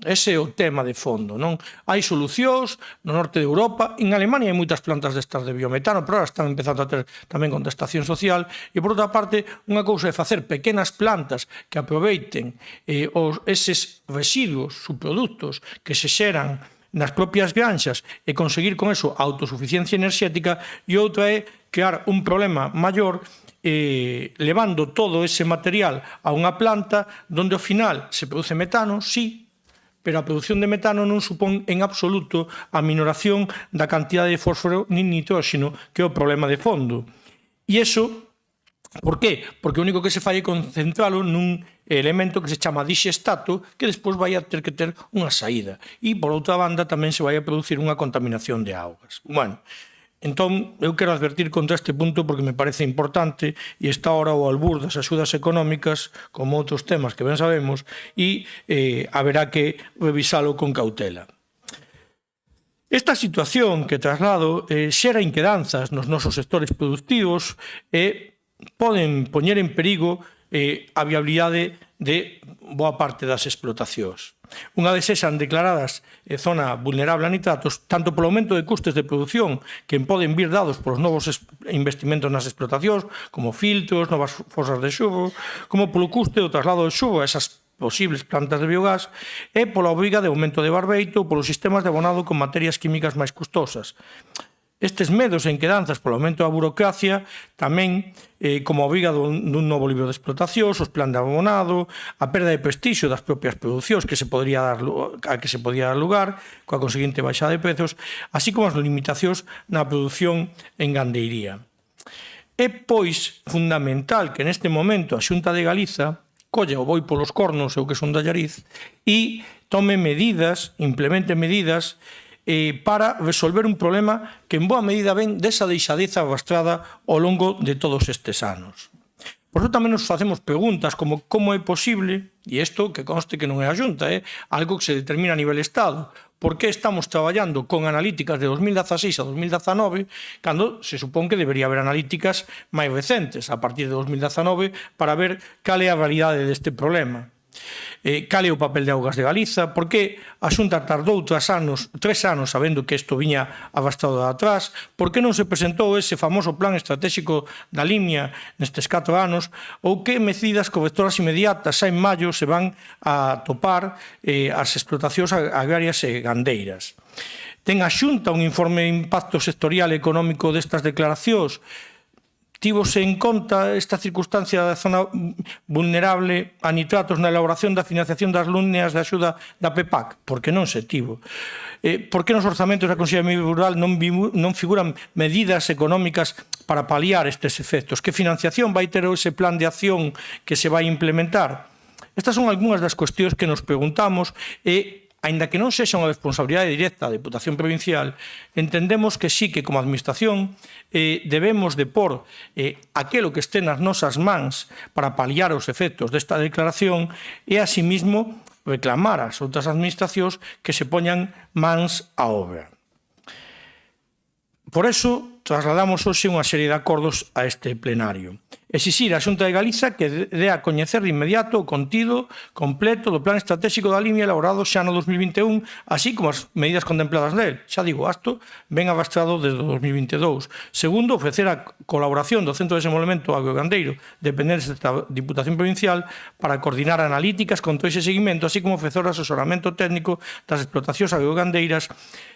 Ese é o tema de fondo, non? Hai solucións no norte de Europa, en Alemania hai moitas plantas destas de biometano, pero ahora están empezando a ter tamén contestación social, e por outra parte, unha cousa é facer pequenas plantas que aproveiten eses residuos, subproductos que se xeran nas propias granxas e conseguir con eso a autosuficiencia enerxética, e outra é crear un problema maior levando todo ese material a unha planta donde ao final se produce metano, sí, pero a produción de metano non supón en absoluto a minoración da cantidade de fósforo nin nitróxeno, que é o problema de fondo. E iso, por qué? Porque o único que se fai é concentralo nun elemento que se chama dixestato, que despois vai a ter que ter unha saída. E, por outra banda, tamén se vai a producir unha contaminación de augas. Bueno, entón, eu quero advertir contra este punto porque me parece importante e está ahora ao albur das axudas económicas, como outros temas que ben sabemos, e haberá que revisalo con cautela. Esta situación que traslado xera inquedanzas nos nosos sectores productivos e poden poñer en perigo a viabilidade de boa parte das explotacións. Unha vez sexan declaradas zona vulnerable a nitratos, tanto polo aumento de custes de produción que poden vir dados polos novos investimentos nas explotacións, como filtros, novas fosas de xugo, como polo custe do traslado de xugo a esas posibles plantas de biogás e pola obriga de aumento de barbeito ou polos sistemas de abonado con materias químicas máis custosas. Estes medos e inquedanzas polo aumento da burocracia tamén como obriga dun novo libro de explotacións, os plan de abonado, a perda de prestixio das propias producións que se podría dar lugar, coa conseguinte baixada de prezos, así como as limitacións na produción en gandeiría. É, pois, fundamental que neste momento a Xunta de Galiza colle o boi polos cornos, eu que son de Allariz, e tome medidas, implemente medidas para resolver un problema que en boa medida ven desa deixadeza arrastrada ao longo de todos estes anos. Por iso tamén nos facemos preguntas como é posible, e isto que conste que non é a Xunta, algo que se determina a nivel Estado, por que estamos traballando con analíticas de 2016 a 2019 cando se supón que debería haber analíticas máis recentes a partir de 2019 para ver cal é a realidade deste problema. Cal é o papel de Augas de Galiza, por que a Xunta tardou 3 anos sabendo que isto viña arrastrado de atrás, por que non se presentou ese famoso plan estratégico da Limia nestes 4 anos, ou que medidas correctoras inmediatas xa en maio se van a topar as explotacións agrarias e gandeiras. Ten a Xunta un informe de impacto sectorial e económico destas declaracións? Tivose en conta esta circunstancia da zona vulnerable a nitratos na elaboración da financiación das líneas de axuda da PEPAC? Porque non se tivo. Por que nos orzamentos da Consellería de Medio Rural non figuran medidas económicas para paliar estes efectos? Que financiación vai ter ese plan de acción que se vai implementar? Estas son algunhas das cuestións que nos preguntamos e aínda que non sexa unha responsabilidade directa da Deputación Provincial, entendemos que sí que como Administración debemos de pôr aquilo que este nas nosas mans para paliar os efectos desta declaración e, asimismo, reclamar ás outras administracións que se poñan mans á obra. Por eso, trasladamos hoxe unha serie de acordos a este plenario. Exixir a Xunta de Galiza que dé a coñecer de inmediato o contido completo do Plan Estratégico da Limia elaborado xa no 2021, así como as medidas contempladas nel. Xa digo, isto ben abastrado desde o 2022. Segundo, ofrecer a colaboración do Centro de Desenvolvemento Agrogandeiro dependentes da Diputación Provincial para coordinar analíticas, controis e seguimento, así como ofrecer asesoramento técnico das explotacións agrogandeiras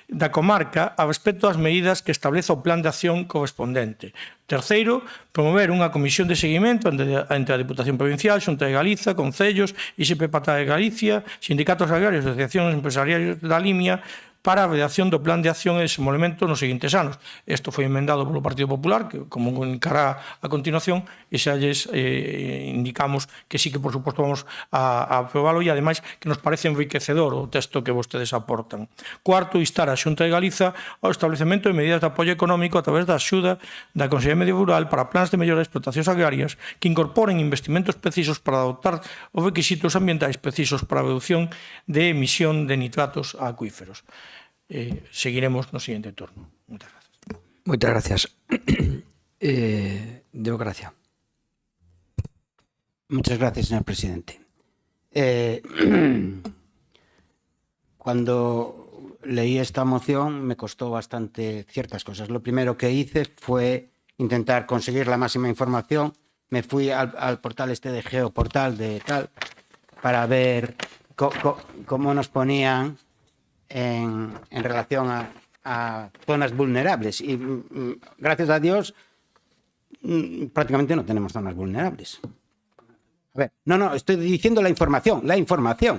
da comarca a respecto das medidas que estableza o plan de acción correspondente. Terceiro, promover unha comisión de seguimento entre a Diputación Provincial, Xunta de Galiza, Concellos, ISP Pata de Galicia, sindicatos agrarios e asociacións empresariais da Limia para a redacción do plan de acción e desenvolvemento nos seguintes anos. Isto foi emendado polo Partido Popular, que como indicará a continuación, e xa lles indicamos que sí que, por suposto, vamos a aprobalo e, ademais, que nos parece enriquecedor o texto que vostedes aportan. Cuarto, instar a Xunta de Galiza ao establecemento de medidas de apoio económico a través da axuda da Consellería de Medio Rural para plans de mellora de explotacións agrarias que incorporen investimentos precisos para adoptar os requisitos ambientais precisos para a reducción de emisión de nitratos a acuíferos. Seguiremos no siguiente turno. Muchas gracias. Moitas gracias. Democracia. Muchas gracias, señor presidente. Cuando leí esta moción me costó bastante ciertas cosas. Lo primero que hice fue intentar conseguir la máxima información. Me fui al portal este de Geoportal de tal para ver cómo nos ponían en relación a zonas vulnerables. Y gracias a Dios prácticamente no tenemos zonas vulnerables. A ver, no, estoy diciendo la información,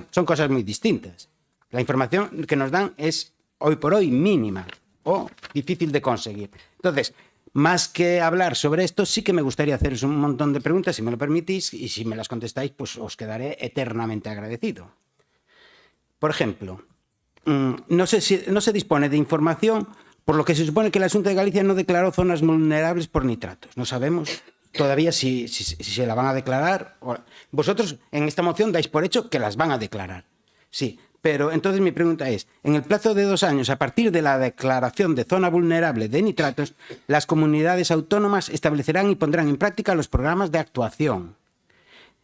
son cosas muy distintas. La información que nos dan es hoy por hoy mínima o difícil de conseguir. Entonces, más que hablar sobre esto, sí que me gustaría haceros un montón de preguntas, si me lo permitís, y si me las contestáis, pues os quedaré eternamente agradecido. Por ejemplo, no se dispone de información, por lo que se supone que la Xunta de Galicia no declaró zonas vulnerables por nitratos. No sabemos todavía si se la van a declarar. Vosotros en esta moción dais por hecho que las van a declarar. Sí, pero entonces mi pregunta es, en el plazo de 2 años, a partir de la declaración de zona vulnerable de nitratos, las comunidades autónomas establecerán y pondrán en práctica los programas de actuación.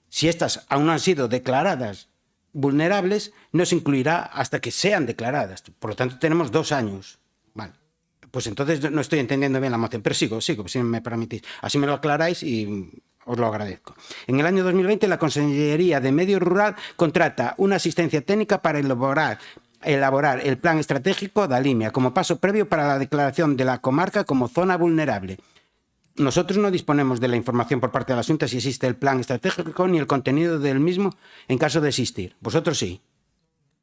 Si estas aún no han sido declaradas vulnerables, no se incluirá hasta que sean declaradas. Por lo tanto, tenemos 2 años. Vale. Pues entonces no estoy entendiendo bien la moción, pero sigo, si me permitís. Así me lo aclaráis y os lo agradezco. En el año 2020, la Consellería de Medio Rural contrata una asistencia técnica para elaborar el plan estratégico da Limia como paso previo para la declaración de la comarca como zona vulnerable. Nosotros no disponemos de la información por parte de la Xunta si existe el plan estratégico ni el contenido del mismo en caso de existir. Vosotros sí.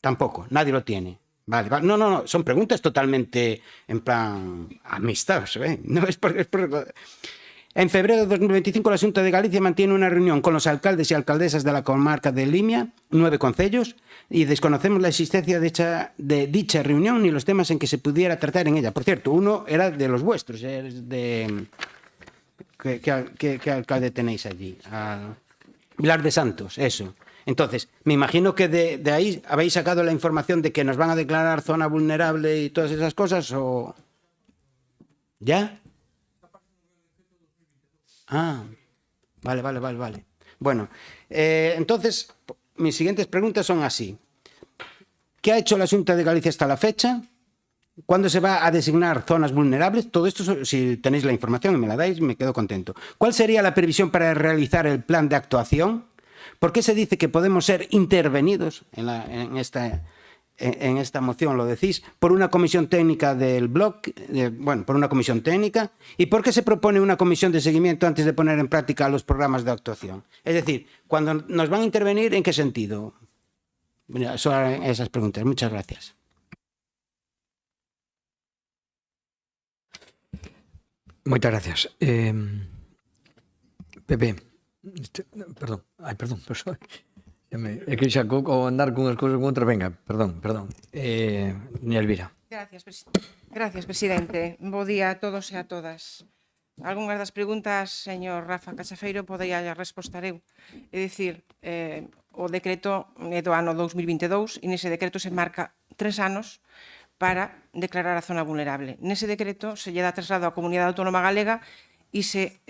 Tampoco. Nadie lo tiene. Vale. No. Son preguntas totalmente en plan amistosos. No es por... En febrero de 2025 la Xunta de Galicia mantiene una reunión con los alcaldes y alcaldesas de la comarca de Limia, 9 concellos, y desconocemos la existencia de dicha reunión ni los temas en que se pudiera tratar en ella. Por cierto, uno era de los vuestros, ¿Qué alcalde tenéis allí? Vilar de Santos, eso. Entonces, me imagino que de ahí habéis sacado la información de que nos van a declarar zona vulnerable y todas esas cosas, ¿o...? ¿Ya? Ah, vale. Bueno, entonces, mis siguientes preguntas son así. ¿Qué ha hecho la Xunta de Galicia hasta la fecha? ¿Cuándo se va a designar zonas vulnerables? Todo esto, si tenéis la información y me la dais, me quedo contento. ¿Cuál sería la previsión para realizar el plan de actuación? ¿Por qué se dice que podemos ser intervenidos en esta moción, lo decís, por una comisión técnica del bloc, por una comisión técnica? ¿Y por qué se propone una comisión de seguimiento antes de poner en práctica los programas de actuación? Es decir, cuando nos van a intervenir, ¿en qué sentido? Son esas preguntas. Muchas gracias. Moitas gracias. Pepe, perdón. É que xa ao andar cunhas cousas con outras, venga, perdón. Niña Elvira. Gracias, presidente. Bo día a todos e a todas. Algunhas das preguntas, señor Rafa Casafeiro, podía respostar eu. É dicir, o decreto é do ano 2022 e nese decreto se marca 3 anos para declarar a zona vulnerable. Nese decreto se lle dá traslado á Comunidade Autónoma Galega e se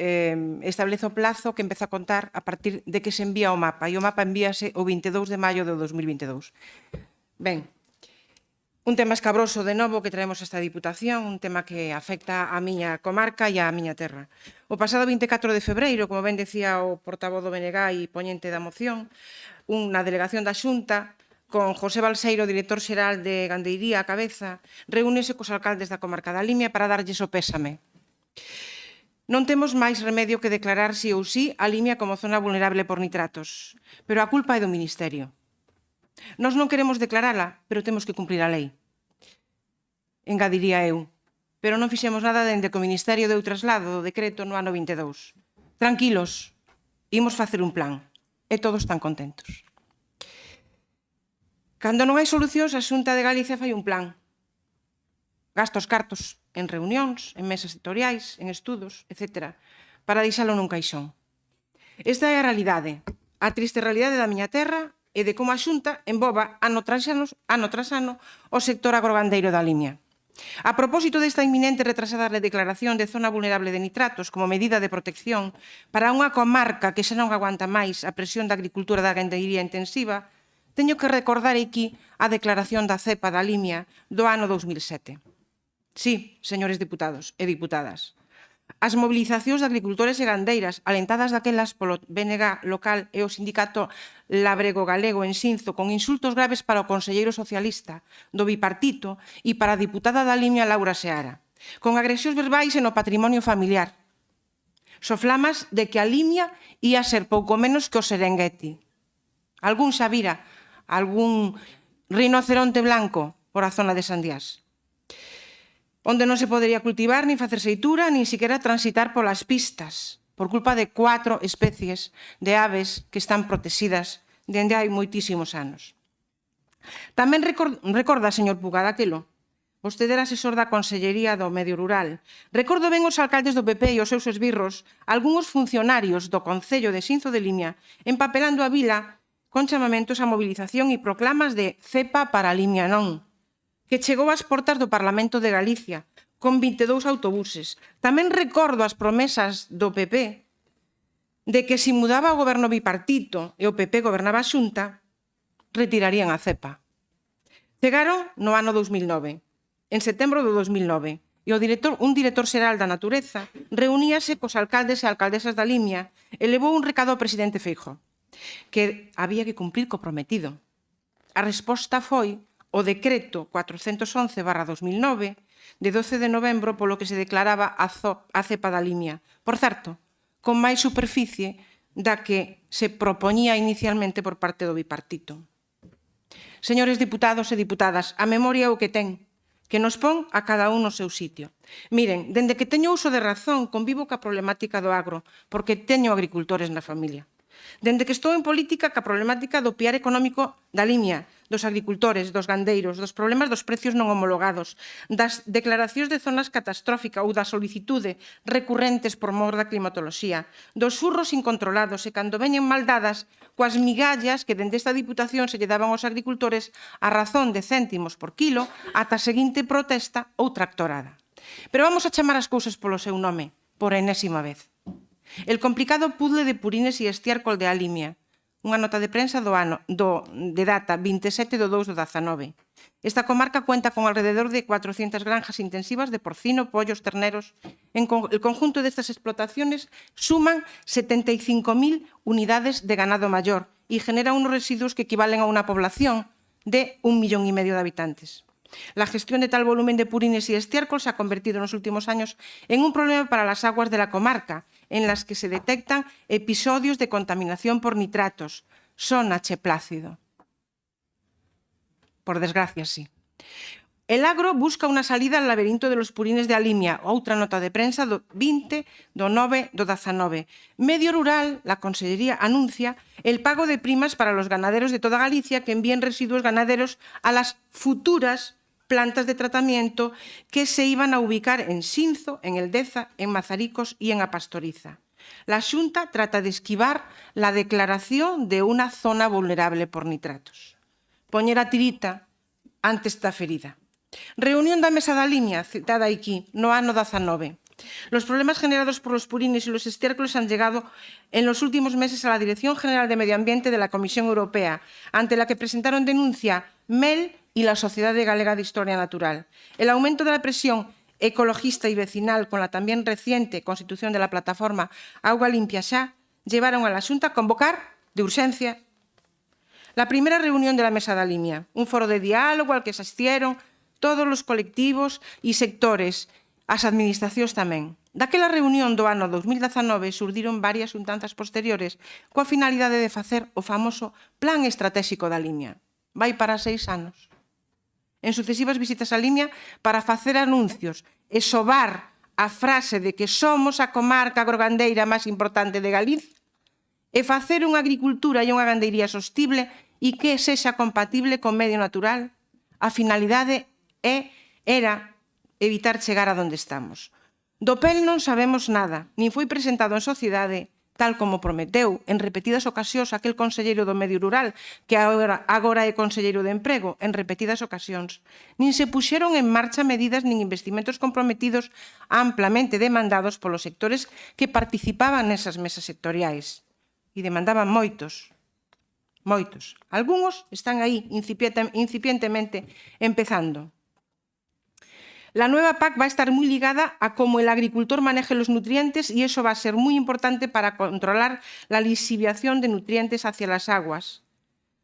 establece o plazo que empeza a contar a partir de que se envía o mapa, e o mapa envíase o 22 de maio de 2022. Ben, un tema escabroso de novo que traemos a esta Diputación, un tema que afecta a miña comarca e a miña terra. O pasado 24 de febreiro, como ben decía o portavoz do BNG e poñente da moción, unha delegación da Xunta con José Balseiro, director xeral de Gandeiría, a cabeza, reúnese cos alcaldes da comarca da Limia para darlles o pésame. Non temos máis remedio que declarar sí ou sí a Limia como zona vulnerable por nitratos, pero a culpa é do Ministerio. Nós non queremos declarala, pero temos que cumprir a lei. Engadiría eu, pero non fixemos nada dende que o Ministerio deu traslado do decreto no ano 22. Tranquilos, imos facer un plan, e todos están contentos. Cando non hai solucións, a Xunta de Galicia fai un plan. Gasta os cartos en reunións, en mesas sectoriais, en estudos, etc., para deixalo nun caixón. Esta é a realidade, a triste realidade da miña terra e de como a Xunta emboba ano tras ano o sector agrogandeiro da Limia. A propósito desta inminente retrasada declaración de zona vulnerable de nitratos como medida de protección para unha comarca que xa non aguanta máis a presión da agricultura da gandeiría intensiva, teño que recordar aquí a declaración da cepa da Limia do ano 2007. Sí, señores diputados e diputadas, as mobilizacións de agricultores e gandeiras alentadas daquelas polo BNG local e o sindicato Labrego Galego en Xinzo con insultos graves para o conselleiro socialista do bipartito e para a diputada da Limia Laura Seara, con agresións verbais e no patrimonio familiar. Soflamas de que a Limia ia ser pouco menos que o Serengueti. Algún xa vira algún rinoceronte blanco por a zona de Sandiás, onde non se podería cultivar, nin facer seitura, nin siquiera transitar polas pistas, por culpa de 4 especies de aves que están protegidas dende hai moitísimos anos. Tamén recorda, señor Puga, daquelo, vostede era asesor da Consellería do Medio Rural. Recordo ben os alcaldes do PP e os seus esbirros, algúns funcionarios do Concello de Xinzo de Limia, empapelando a vila con chamamentos a movilización e proclamas de cepa para a Limia non, que chegou ás portas do Parlamento de Galicia, con 22 autobuses. Tamén recordo as promesas do PP de que se mudaba o goberno bipartito e o PP gobernaba a Xunta, retirarían a cepa. Chegaron no ano 2009, en setembro do 2009, e un director xeral da Natureza reuníase cos alcaldes e alcaldesas da Limia e levou un recado ao presidente Feijóo, que había que cumprir co prometido. A resposta foi o decreto 411/2009 de 12 de novembro polo que se declaraba a cepa da Limia. Por certo, con máis superficie da que se propoñía inicialmente por parte do bipartito. Señores diputados e diputadas, a memoria é o que ten, que nos pon a cada un no seu sitio. Miren, dende que teño uso de razón, convivo ca problemática do agro, porque teño agricultores na familia. Dende que estou en política, ca problemática do piar económico da Limia, dos agricultores, dos gandeiros, dos problemas dos precios non homologados, das declaracións de zonas catastróficas ou da solicitude recurrentes por mor da climatoloxía, dos xurros incontrolados e cando veñen mal dadas coas migallas que dende esta Diputación se lle daban aos agricultores a razón de céntimos por kilo ata a seguinte protesta ou tractorada. Pero vamos a chamar as cousas polo seu nome, por enésima vez. El complicado puzzle de Purines e estiércol de Limia, unha nota de prensa de data 27 de 2 do 19. Esta comarca cuenta con alrededor de 400 granjas intensivas de porcino, pollos, terneros. El conjunto de estas explotaciones suman 75.000 unidades de ganado mayor y genera unos residuos que equivalen a una población de 1,5 millones de habitantes. La gestión de tal volumen de purines y estiércol se ha convertido en los últimos años en un problema para las aguas de la comarca, en las que se detectan episodios de contaminación por nitratos. Son H. Plácido. Por desgracia, sí. El agro busca una salida al laberinto de los purines de Limia. Outra nota de prensa do 20 do 9 do 19. Medio Rural, la Consellería, anuncia el pago de primas para los ganaderos de toda Galicia que envíen residuos ganaderos a las futuras plantas de tratamiento que se iban a ubicar en Xinzo, en Eldeza, en Mazaricos y en A Pastoriza. La Xunta trata de esquivar la declaración de una zona vulnerable por nitratos. Poñer a tirita antes da ferida. Reunión da Mesa da Limia, citada aquí, no ano 19. Los problemas generados por los purines y los estiércoles han llegado en los últimos meses a la Dirección General de Medio Ambiente de la Comisión Europea, ante la que presentaron denuncia MEL y la Sociedad Galega de Historia Natural. El aumento de la presión ecologista y vecinal con la también reciente constitución de la plataforma Auga Limpia Xa llevaron a la Xunta a convocar de urgencia la primera reunión de la Mesa da Limia, un foro de diálogo al que asistieron todos os colectivos e sectores, as administracións tamén. Daquela reunión do ano 2019 surdiron varias xuntanzas posteriores coa finalidade de facer o famoso Plan Estratégico da Limia. Vai para 6 anos. En sucesivas visitas á Limia para facer anuncios e sobar a frase de que somos a comarca agrogandeira máis importante de Galicia e facer unha agricultura e unha gandeiría sostible e que sexa compatible con medio natural. A finalidade era evitar chegar a donde estamos. Do PEL non sabemos nada, nin foi presentado en sociedade, tal como prometeu en repetidas ocasións aquel conselleiro do Medio Rural, que agora é conselleiro de Emprego, en repetidas ocasións. Nin se puxeron en marcha medidas nin investimentos comprometidos amplamente demandados polos sectores que participaban nesas mesas sectoriais. E demandaban moitos. Moitos. Algúns están aí incipientemente empezando. La nueva PAC va a estar muy ligada a cómo el agricultor maneje los nutrientes y eso va a ser muy importante para controlar la lisiviación de nutrientes hacia las aguas.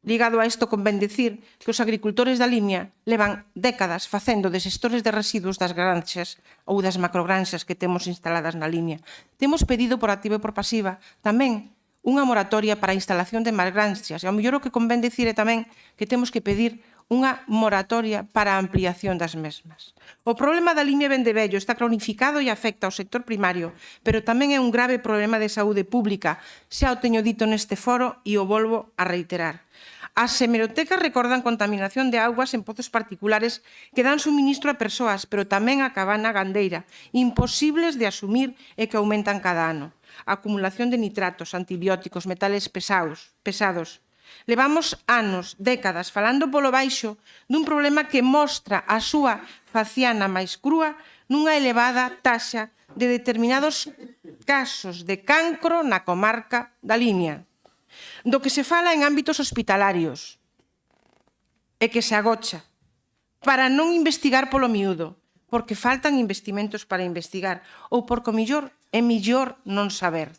Ligado a esto, convén decir que os agricultores da Limia levan décadas facendo de xestores de residuos das granxas ou das macrogranxas que temos instaladas na Limia. Temos pedido por activa e por pasiva tamén unha moratoria para a instalación de máis granxas. E ao mellor o que convén decir é tamén que temos que pedir unha moratoria para a ampliación das mesmas. O problema da Limia ben de vello está cronificado e afecta ao sector primario, pero tamén é un grave problema de saúde pública. Xa o teño dito neste foro e o volvo a reiterar. As hemerotecas recordan contaminación de augas en pozos particulares que dan suministro a persoas, pero tamén a cabana gandeira, imposibles de asumir e que aumentan cada ano. Acumulación de nitratos, antibióticos, metales pesados. Levamos anos, décadas, falando polo baixo dun problema que mostra a súa faciana máis crúa nunha elevada taxa de determinados casos de cancro na comarca da Limia, do que se fala en ámbitos hospitalarios e que se agocha para non investigar polo miúdo, porque faltan investimentos para investigar ou porque é millor non saber.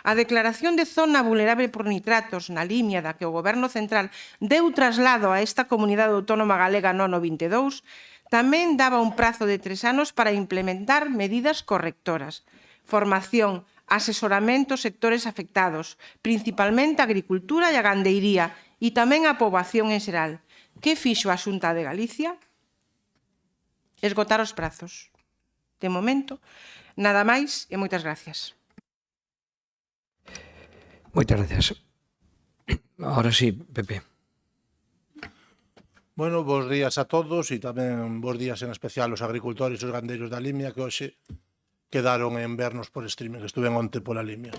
A declaración de zona vulnerable por nitratos na Limia da que o Goberno Central deu traslado a esta comunidade autónoma galega no ano 22 tamén daba un prazo de 3 anos para implementar medidas correctoras. Formación, asesoramento aos sectores afectados, principalmente a agricultura e a gandeiría e tamén a poboación en xeral. Que fixo a Xunta de Galicia? Esgotar os prazos. De momento, nada máis e moitas gracias. Moitas gracias. Ahora sí, Pepe. Bueno, bons días a todos e tamén bons días en especial aos agricultores e os gandeiros da Limia que hoxe quedaron en vernos por streaming, que estuven onte pola Limia.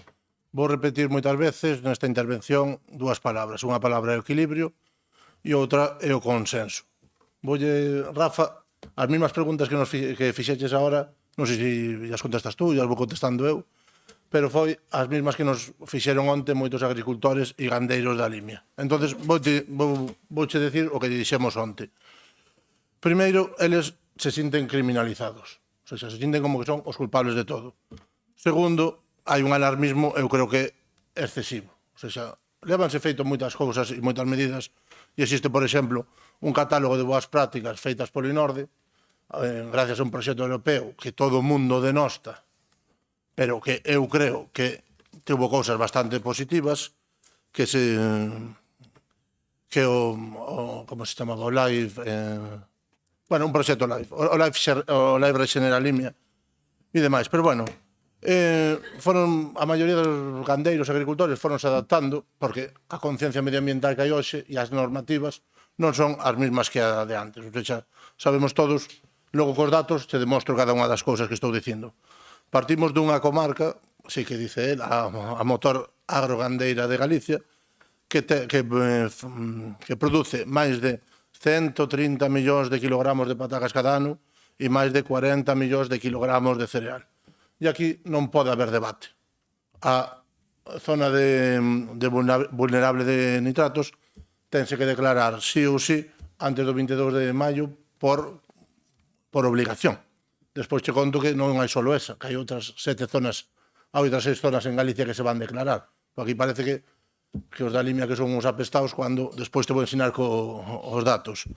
Vou repetir moitas veces nesta intervención dúas palabras. Unha palabra é o equilibrio e outra é o consenso. Voulle, Rafa, as mesmas preguntas que fixeches agora, non sei se as contestas tú, as vou contestando eu, pero foi as mesmas que nos fixeron onte moitos agricultores e gandeiros da Limia. Entonces, vouche decir o que dixemos onte. Primeiro, eles se sinten criminalizados. O sea, se sinten como que son os culpables de todo. Segundo, hai un alarmismo, eu creo que excesivo. O sea, levanse feito moitas cousas e moitas medidas e existe, por exemplo, un catálogo de boas prácticas feitas por Inorde, gracias a un proxecto europeo que todo o mundo denosta, pero que eu creo que tuvo cousas bastante positivas, que como se chamaba, o Live, bueno, un proxecto Live, o Live Regenera Limia e demais, pero bueno, a maioría dos gandeiros e agricultores foronse adaptando porque a conciencia medioambiental que hai hoxe e as normativas non son as mesmas que a de antes. O sea, sabemos todos, logo cos datos, te demostro cada unha das cousas que estou dicindo. Partimos dunha comarca, sí que dice él, a motor agrogandeira de Galicia, que produce máis de 130 millóns de kilogramos de patacas cada ano e máis de 40 millóns de kilogramos de cereal. E aquí non pode haber debate. A zona vulnerable de nitratos tense que declarar sí ou sí antes do 22 de maio por obligación. Despois che conto que non hai só esa, que hai outras 6 zonas en Galicia que se van declarar. Aquí parece que os da Limia que son uns apestados cando despois te vou ensinar os datos.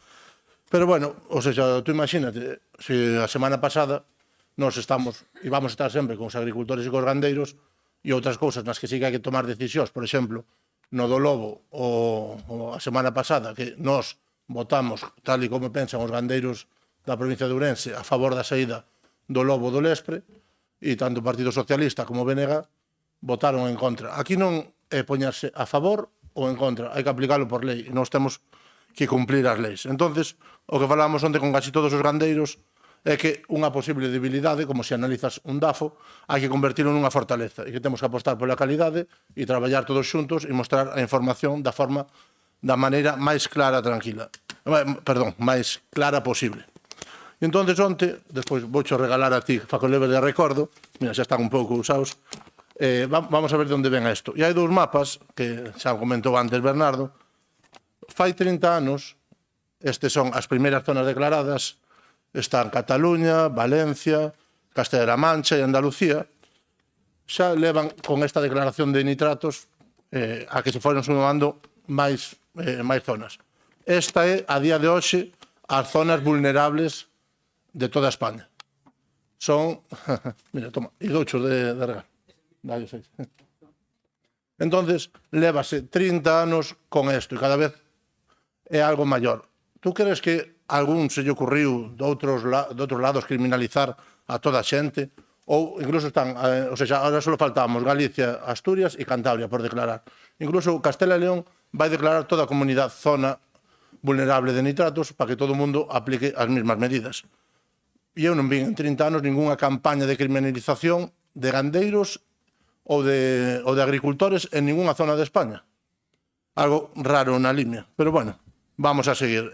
Pero bueno, ou seja, tú imagínate, se a semana pasada nos estamos, e vamos a estar sempre con os agricultores e cos gandeiros e outras cousas nas que sí que hai que tomar decisións, por exemplo, no do lobo ou a semana pasada que nos votamos, tal e como pensan os gandeiros da provincia de Ourense, a favor da saída do lobo do Lespre, e tanto o Partido Socialista como o BNG votaron en contra. Aquí non é poñerse a favor ou en contra, hai que aplicalo por lei, e nós temos que cumplir as leis. Entonces, o que falábamos onte con casi todos os gandeiros é que unha posible debilidade, como se analizas un DAFO, hai que convertirlo nunha fortaleza, e que temos que apostar pola calidade e traballar todos xuntos e mostrar a información da maneira máis clara, máis clara posible. E entón, onte, despois voucho regalar a ti, Faco Leves de recordo, mira, xa están un pouco usados, vamos a ver de onde ven isto. E hai dous mapas, que xa comentou antes Bernardo, fai 30 anos, estes son as primeiras zonas declaradas, están Cataluña, Valencia, Castela-La Mancha e Andalucía, xa levan con esta declaración de nitratos a que se foron sumando máis zonas. Esta é, a día de hoxe, as zonas vulnerables de toda España. Son, mira, toma, e douchos de regalo. Dale 6. Entonces, lévase 30 anos con isto e cada vez é algo maior. Tú crees que algún se lle ocurriu de outros lados criminalizar a toda a xente? Ou incluso están, ou seja, ahora só faltamos Galicia, Asturias e Cantabria por declarar. Incluso Castela e León vai declarar toda a comunidade zona vulnerable de nitratos para que todo o mundo aplique as mesmas medidas. E eu non vi en 30 anos ninguna campaña de criminalización de gandeiros ou de agricultores en ninguna zona de España. Algo raro na Limia. Pero bueno, vamos a seguir.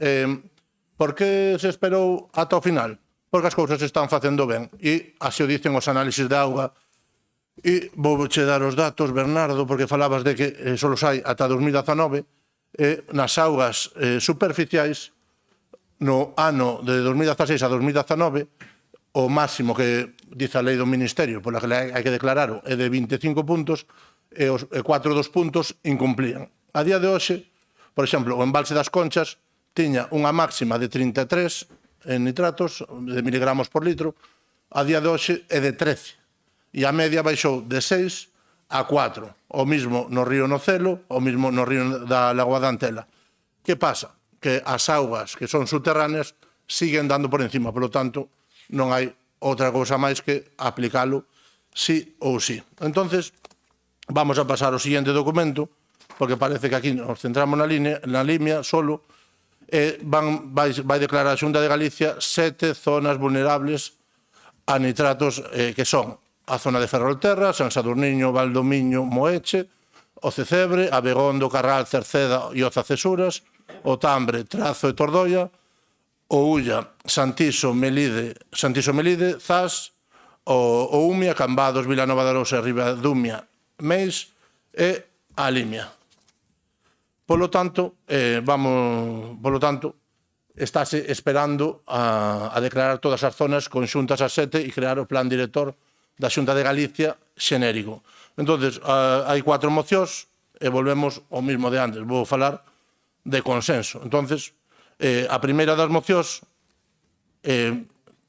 Por que se esperou ata o final? Porque as cousas se están facendo ben. E así o dicen os análisis de auga. E vou che dar os datos, Bernardo, porque falabas de que só os hai ata 2019. Nas augas superficiais, no ano de 2016 a 2019, o máximo que dice a lei do Ministerio, pola que hai que declararo, é de 25 puntos, e 4 dos puntos incumplían. A día de hoxe, por exemplo, o embalse das Conchas tiña unha máxima de 33 en nitratos, de miligramos por litro, a día de hoxe é de 13. E a media baixou de 6 a 4. O mismo no río Nocelo, o mismo no río da Lagoa da Antela. Que pasa? Que as augas que son subterráneas siguen dando por encima, polo tanto, non hai outra cousa máis que aplicalo sí ou sí. Entonces, vamos a pasar ao seguinte documento, porque parece que aquí nos centramos na Limia solo, vai declarar a Xunta de Galicia 7 zonas vulnerables a nitratos que son a zona de Ferrolterra, San Sadurniño, Valdomiño, Moeche, o Cecebre, Abegondo, Carral, Cerceda e Oza Cesuras, o Tambre, Trazo e Tordoia, o Ulla, Santiso, Melide, Zas, o Umia, Cambados, Vilanova de Arousa, Ribadumia, Meis e a Limia. Polo tanto, estáse esperando a declarar todas as zonas conxuntas a 7 e crear o plan director da Xunta de Galicia xenérico. Entonces, hai 4 mocións e volvemos ao mismo de antes. Vou falar de consenso. Entonces, a primeira das mocións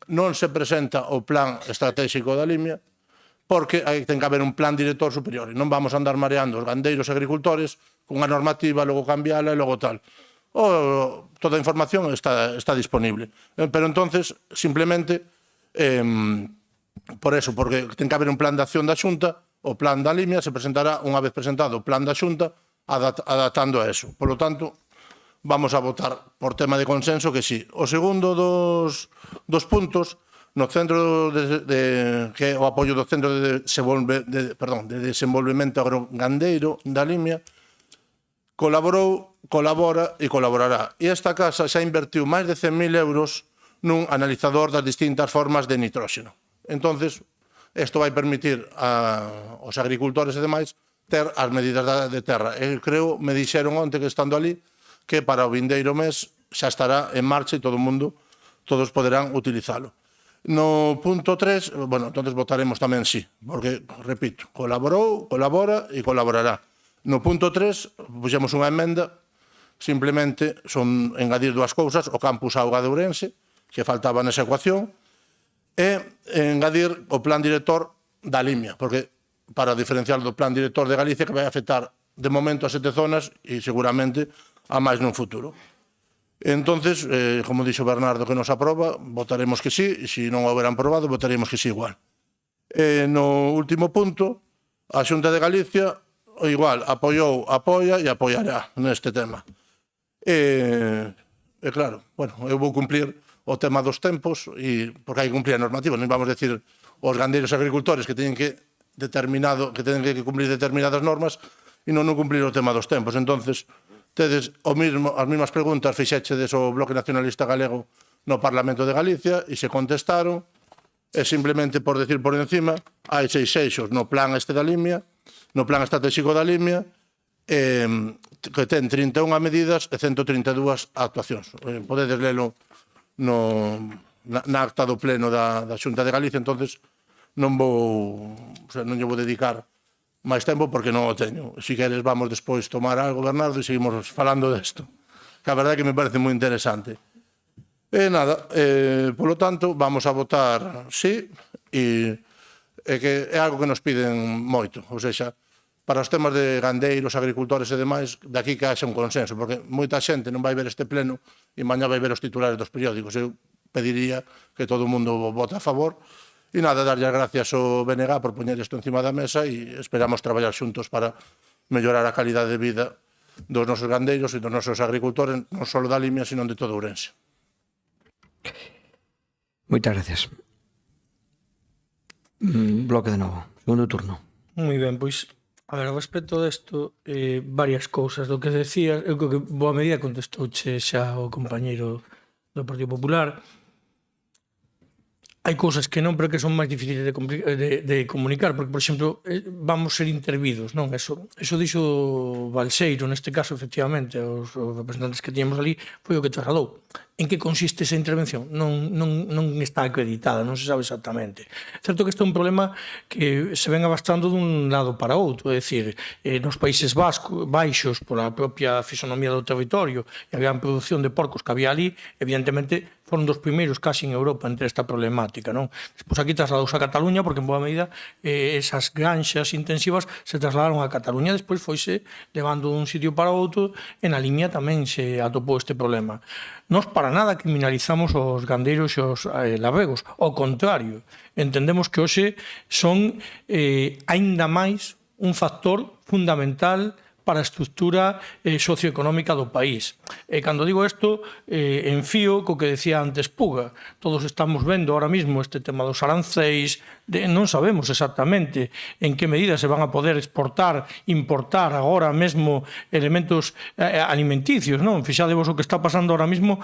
non se presenta o plan estratégico da Limia porque ten que haber un plan director superior e non vamos a andar mareando os gandeiros e agricultores cunha normativa, logo cambiala e logo tal. Toda a información está disponible. Pero entonces, simplemente, por eso, porque ten que haber un plan de acción da Xunta, o plan da Limia se presentará unha vez presentado o plan da Xunta adaptando a eso. Por lo tanto, vamos a votar por tema de consenso que sí. O segundo dos puntos, no centro que é o apoio do Centro de Desenvolvemento Agrogandeiro, colaborou colabora e colaborará. E esta casa xa invertiu máis de 100.000 euros nun analizador das distintas formas de nitróxeno. Entonces, isto vai permitir aos agricultores e demais ter as medidas de terra. E creo, me dixeron onte que estando ali, que para o vindeiro mes xa estará en marcha e todo o mundo, todos poderán utilizalo. No punto 3, bueno, entonces votaremos tamén sí, porque, repito, colaborou, colabora e colaborará. No punto 3, puxemos unha emenda, simplemente son engadir dúas cousas, o campus Auga de Ourense, que faltaba nesa ecuación, e engadir o plan director da Limia, porque para diferenciar do plan director de Galicia que vai afectar de momento a 7 zonas e seguramente a máis nun futuro. Entonces, como dixo Bernardo que nos aproba, votaremos que sí, e se non houberan aprobado, votaremos que sí igual. No último punto, a Xunta de Galicia, igual, apoiou, apoia e apoiará neste tema. E claro, bueno, eu vou cumplir o tema dos tempos, porque hai que cumplir a normativa, non vamos a decir aos gandeiros e agricultores que teñen que cumplir determinadas normas e non cumplir o tema dos tempos. Entonces, tedes as mesmas preguntas fixéchedes o Bloque Nacionalista Galego no Parlamento de Galicia e se contestaron, e simplemente por decir por encima, hai 6 eixos no plan este da Limia, no plan estratégico da Limia, que ten 31 medidas e 132 actuacións. Podedes lelo na acta do pleno da Xunta de Galicia, entonces non lle vou dedicar máis tempo porque non o teño. Se queres vamos despois tomar algo, Bernardo, e seguimos falando desto. Que a verdade é que me parece moi interesante. E nada, polo tanto, vamos a votar sí, e que é algo que nos piden moito. Ou seja, para os temas de gandeiros, agricultores e demais, daqui que haxa un consenso, porque moita xente non vai ver este pleno e mañá vai ver os titulares dos periódicos. Eu pediría que todo o mundo vote a favor. E nada, darlle as gracias ao BNG por poñer isto encima da mesa e esperamos traballar xuntos para mellorar a calidade de vida dos nosos gandeiros e dos nosos agricultores, non só da Limia, sino de todo Ourense. Moitas gracias. Bloque de novo, segundo turno. Moi ben, pois, a ver, ao respecto desto, varias cousas do que decías, eu creo que boa medida contestouche xa o compañeiro do Partido Popular. Hai cousas que non, pero que son máis difíciles de comunicar, porque, por exemplo, vamos ser intervidos, non? Eso dixo Balseiro, neste caso, efectivamente, os representantes que tiñamos ali, foi o que trasladou. En que consiste esa intervención? Non está acreditada, non se sabe exactamente. Certo que isto é un problema que se ven abastando dun lado para outro, é dicir, nos Países Baixos, pola propia fisonomía do territorio e a gran produción de porcos que había ali, evidentemente, foron dos primeiros casi en Europa entre esta problemática, non? Despois aquí trasladouse a Cataluña, porque en boa medida esas granxas intensivas se trasladaron a Cataluña, despois foise levando dun sitio para outro, e na Limia tamén se atopou este problema. Nos para nada criminalizamos os gandeiros e os labregos, ao contrario, entendemos que hoxe son aínda máis un factor fundamental para a estructura socioeconómica do país. E cando digo isto, enfío co que decía antes Puga. Todos estamos vendo ahora mismo este tema dos arancéis, non sabemos exactamente en que medida se van a poder exportar, importar agora mesmo elementos alimenticios, non? Fixadevos o que está pasando ahora mesmo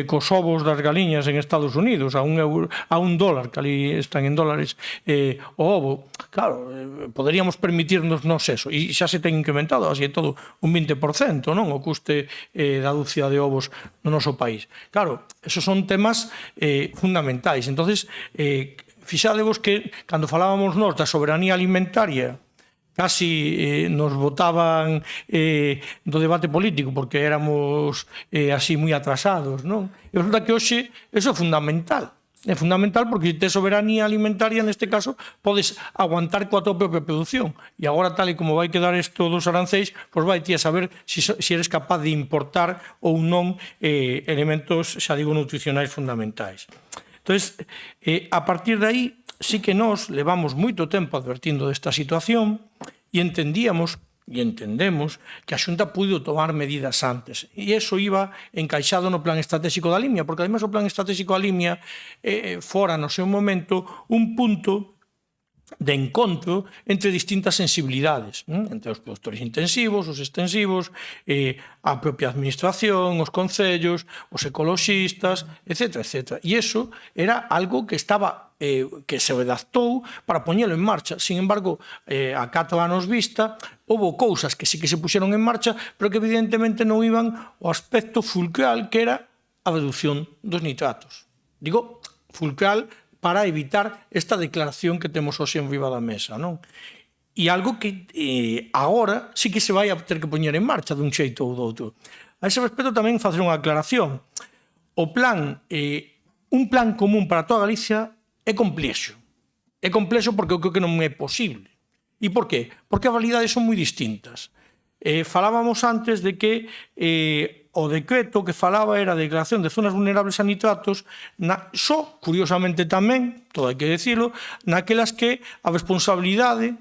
cos ovos das galiñas en Estados Unidos, a $1, que ali están en dólares o ovo. Claro, poderíamos permitirnos eso, e xa se ten incrementado así todo un 20%, non? O custe da dúcia de ovos no noso país. Claro, esos son temas fundamentais. Entonces, fixadevos que cando falábamos nós da soberanía alimentaria casi nos botaban do debate político porque éramos así moi atrasados, non? E resulta que hoxe eso é fundamental. É fundamental porque se tes soberanía alimentaria, neste caso, podes aguantar coa tua propia produción. E agora, tal e como vai quedar isto dos arancéis, pois vai ti a saber se eres capaz de importar ou non elementos, xa digo, nutricionais fundamentais. Entón, a partir de aí, sí que nós levamos moito tempo advertindo desta situación e entendíamos e entendemos que a Xunta puido tomar medidas antes. E iso iba encaixado no plan estratégico da Limia, porque además o plan estratégico da Limia fora no seu momento un punto de encontro entre distintas sensibilidades, entre os produtores intensivos, os extensivos, a propia administración, os concellos, os ecoloxistas, etc. etc. E iso era algo que estaba que se redactou para poñelo en marcha. Sin embargo, a 4 anos vista, houve cousas que sí que se puxeron en marcha, pero que evidentemente non iban ao aspecto fulcral que era a reducción dos nitratos. Digo, fulcral para evitar esta declaración que temos hoxe en riba da mesa, non? E algo que agora sí que se vai a ter que poñer en marcha dun xeito ou do outro. A ese respecto tamén facer unha aclaración. O plan, un plan común para toda Galicia é complexo. É complexo porque eu creo que non é posible. E por qué? Porque as realidades son moi distintas. Falábamos antes de que o decreto que falaba era a declaración de zonas vulnerables a nitratos só, curiosamente tamén, todo hai que decirlo, naquelas que a responsabilidade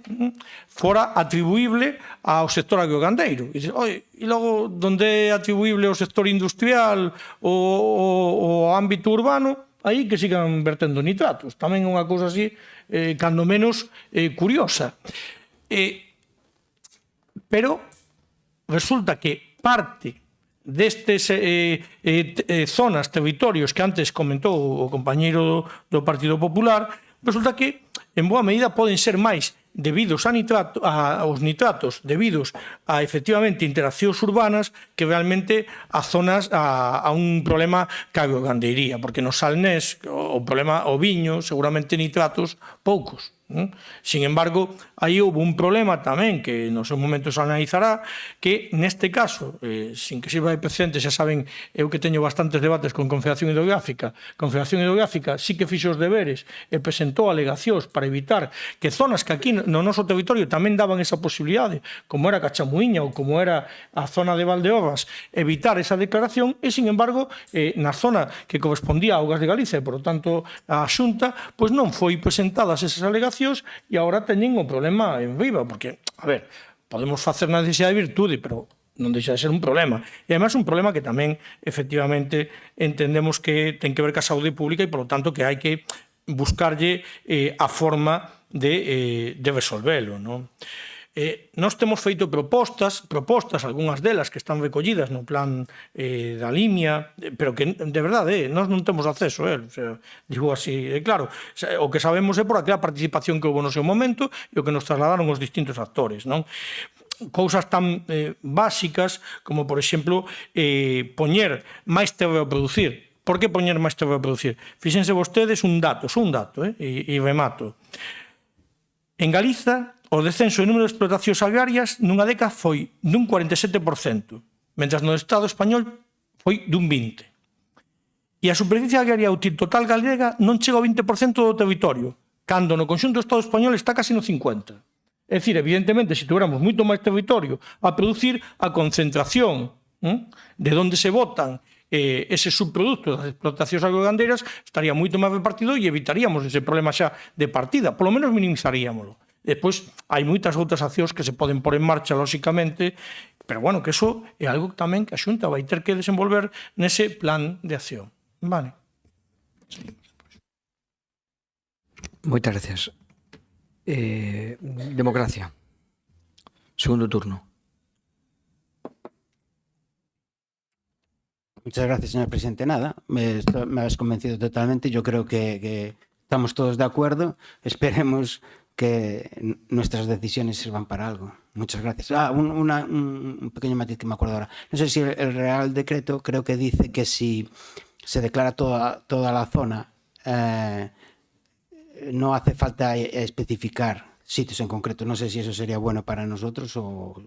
fora atribuible ao sector agrogandeiro. E logo, donde é atribuible ao sector industrial ou ao ámbito urbano, aí que sigan vertendo nitratos. Tamén é unha cousa así, cando menos curiosa. Pero resulta que parte destes zonas, territorios que antes comentou o compañeiro do Partido Popular, resulta que en boa medida poden ser máis debidos aos nitratos, debidos a efectivamente interaccións urbanas que realmente a zonas a un problema que a gandeiría, porque no Salnés o problema o viño, seguramente nitratos poucos. Sin embargo, aí houve un problema tamén que no seu momento se analizará, que neste caso, sin que sirva de precedente, xa saben, eu que teño bastantes debates con Confederación Hidrográfica, Confederación Hidrográfica sí que fixo os deberes e presentou alegacións para evitar que zonas que aquí no noso territorio tamén daban esa posibilidade, como era Cachamuíña ou como era a zona de Valdeorras, evitar esa declaración e, sin embargo, na zona que correspondía a Augas de Galicia e, por lo tanto, a Xunta, pois non foi presentadas esas alegacións e agora teñen o problema en riba, porque, a ver, podemos facer na necesidade de virtude, pero non deixa de ser un problema. E, además, un problema que tamén, efectivamente, entendemos que ten que ver ca saúde pública e, por lo tanto, que hai que buscarlle a forma de resolvelo, non? Nós temos feito propostas, algunhas delas que están recollidas no plan da Limia, pero que, de verdade, nós non temos acceso a él. Digo así, claro, o que sabemos é por aquela participación que houve no seu momento e o que nos trasladaron os distintos actores, non? Cousas tan básicas como, por exemplo, poñer máis terra a producir. Por que poñer máis terra a producir? Fíxense vostedes un dato, e remato. En Galiza, o descenso de número de explotacións agrarias nunha década foi dun 47%, mentras no Estado español foi dun 20%. E a superficie agraria útil total galega non chega ao 20% do territorio, cando no conxunto do Estado español está casi no 50%. É dicir, evidentemente, se tuéramos moito máis territorio a producir, a concentración de onde se botan eses subproductos das explotacións agrogandeiras estaría moito máis repartido e evitaríamos ese problema xa de partida, polo menos minimizaríamoslo. Despois, hai moitas outras accións que se poden pôr en marcha, lóxicamente, pero, bueno, que eso é algo tamén que a Xunta vai ter que desenvolver nese plan de acción. Vale. Moitas gracias. Democracia. Segundo turno. Muchas gracias, señor presidente. Nada, me has convencido totalmente. Yo creo que estamos todos de acuerdo. Esperemos que nuestras decisiones sirvan para algo. Muchas gracias. Un pequeño matiz que me acuerdo ahora. No sé si el Real Decreto creo que dice que si se declara toda la zona, no hace falta especificar sitios en concreto. No sé si eso sería bueno para nosotros o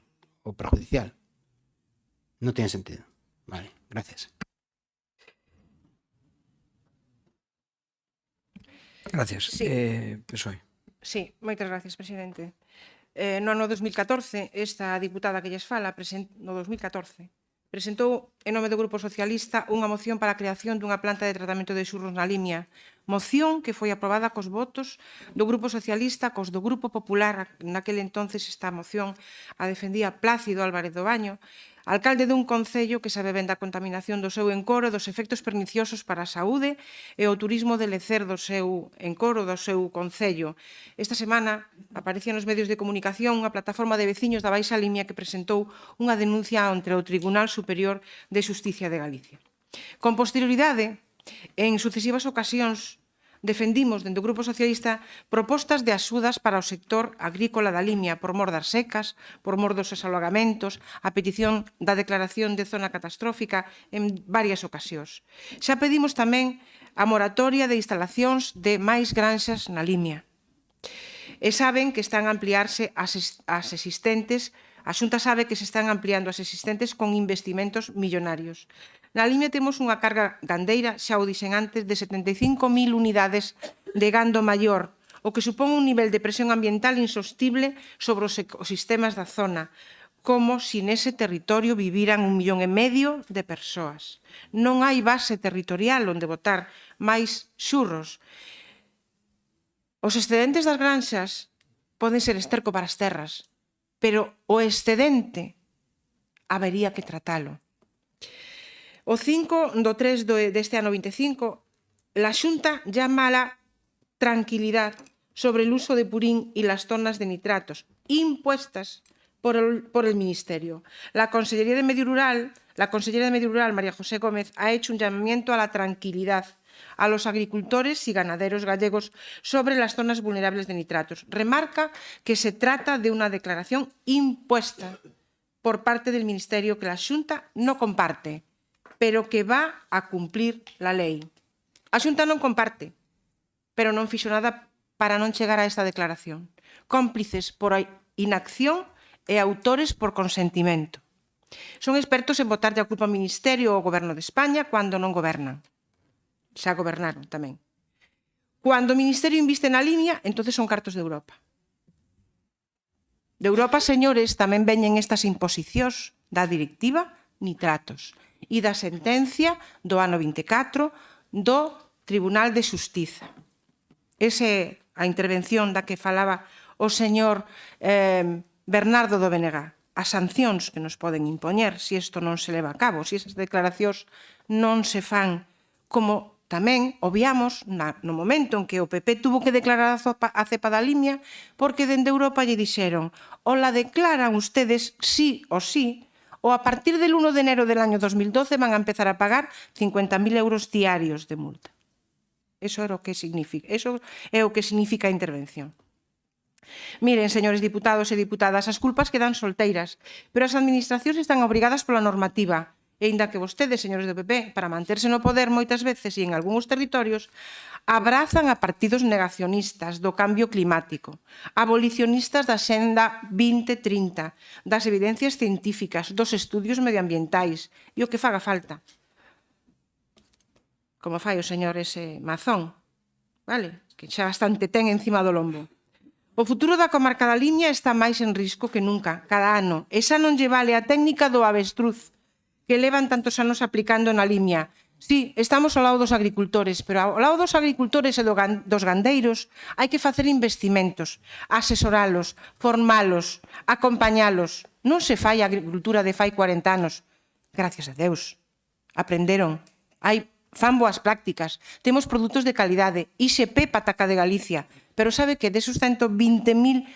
perjudicial. No tiene sentido. Vale, gracias. Gracias. Sí. PSOE. Sí, moitas gracias, presidente. No ano 2014, esta diputada que lles fala, no 2014, presentou en nome do Grupo Socialista unha moción para a creación dunha planta de tratamento de xurros na Limia. Moción que foi aprobada cos votos do Grupo Socialista, cos do Grupo Popular. Naquele entonces esta moción a defendía Plácido Álvarez do Baño. alcalde dun concello que sabe ben da contaminación do seu encoro e dos efectos perniciosos para a saúde e o turismo de lecer do seu encoro, do seu concello. Esta semana aparecía nos medios de comunicación unha plataforma de veciños da Baixa Limia que presentou unha denuncia ante o Tribunal Superior de Xusticia de Galicia. Con posterioridade, en sucesivas ocasións, defendimos, dentro do Grupo Socialista, propostas de axudas para o sector agrícola da Limia por mor das secas, por mor dos desalogamentos, a petición da declaración de zona catastrófica en varias ocasións. Xa pedimos tamén a moratoria de instalacións de máis granxas na Limia. E saben que están a ampliarse as existentes, a Xunta sabe que se están ampliando as existentes con investimentos millonarios. Na Limia temos unha carga gandeira, xa o dixen antes, de 75.000 unidades de gando maior, o que supón un nivel de presión ambiental insostible sobre os ecosistemas da zona, como se nese territorio viviran 1,5 millón de persoas. Non hai base territorial onde botar máis xurros. Os excedentes das granxas poden ser esterco para as terras, pero o excedente habería que tratalo. O 5/3 deste ano 25, la Xunta llama a la tranquilidad sobre el uso de purín y las zonas de nitratos impuestas por el Ministerio. La Consellería de Medio Rural, María José Gómez, ha hecho un llamamiento a la tranquilidad a los agricultores y ganaderos gallegos sobre las zonas vulnerables de nitratos. Remarca que se trata de una declaración impuesta por parte del Ministerio que la Xunta no comparte, pero que va a cumplir la lei. A Xunta non comparte, pero non fixo nada para non chegar a esta declaración. Cómplices por inacción e autores por consentimento. Son expertos en botarlle a culpa ao Ministerio ou ao Goberno de España cando non gobernan. Xa gobernaron tamén. Cando o Ministerio inviste na Limia, entonces son cartos de Europa. De Europa, señores, tamén veñen estas imposicións da directiva nitratos e da sentencia do ano 24 do Tribunal de Xustiza. Esa é a intervención da que falaba o señor Bernardo do Benegá. As sancións que nos poden impoñer se isto non se leva a cabo, se esas declaracións non se fan, como tamén obviamos no momento en que o PP tuvo que declarar a cepa da Limia porque dende Europa lle dixeron o la declaran ustedes sí o sí, o a partir del 1 de enero del año 2012 van a empezar a pagar 50.000 euros diarios de multa. Eso é o que significa a intervención. Miren, señores diputados e diputadas, as culpas quedan solteiras, pero as administracións están obrigadas pola normativa, e inda que vostedes, señores do PP, para manterse no poder moitas veces e en algúns territorios, abrazan a partidos negacionistas do cambio climático, abolicionistas da Xenda 2030, das evidencias científicas, dos estudios medioambientais e o que faga falta. Como fai o señor ese Mazón, vale? Que xa bastante ten encima do lombo. O futuro da comarca da Limia está máis en risco que nunca, cada ano. Esa non lle vale a técnica do avestruz que levan tantos anos aplicando na Limia. Sí, estamos ao lado dos agricultores, pero ao lado dos agricultores e dos gandeiros hai que facer investimentos, asesoralos, formalos, acompañalos. Non se fai a agricultura de fai 40 anos. Gracias a Deus. Aprenderon. Fan boas prácticas. Temos produtos de calidade. ISP Pataca de Galicia. Pero sabe que desos 120.000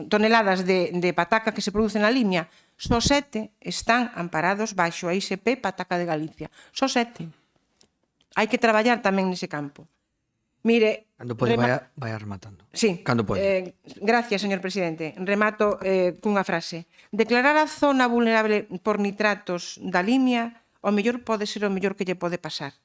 toneladas de pataca que se producen na Limia, só 7 están amparados baixo a ISP Pataca de Galicia. Só 7. Hai que traballar tamén nese campo. Mire... Cando pode, vai rematando. Sí. Cando pode. Gracias, señor presidente. Remato cunha frase. Declarar a zona vulnerable por nitratos da Limia, o mellor pode ser o mellor que lle pode pasar.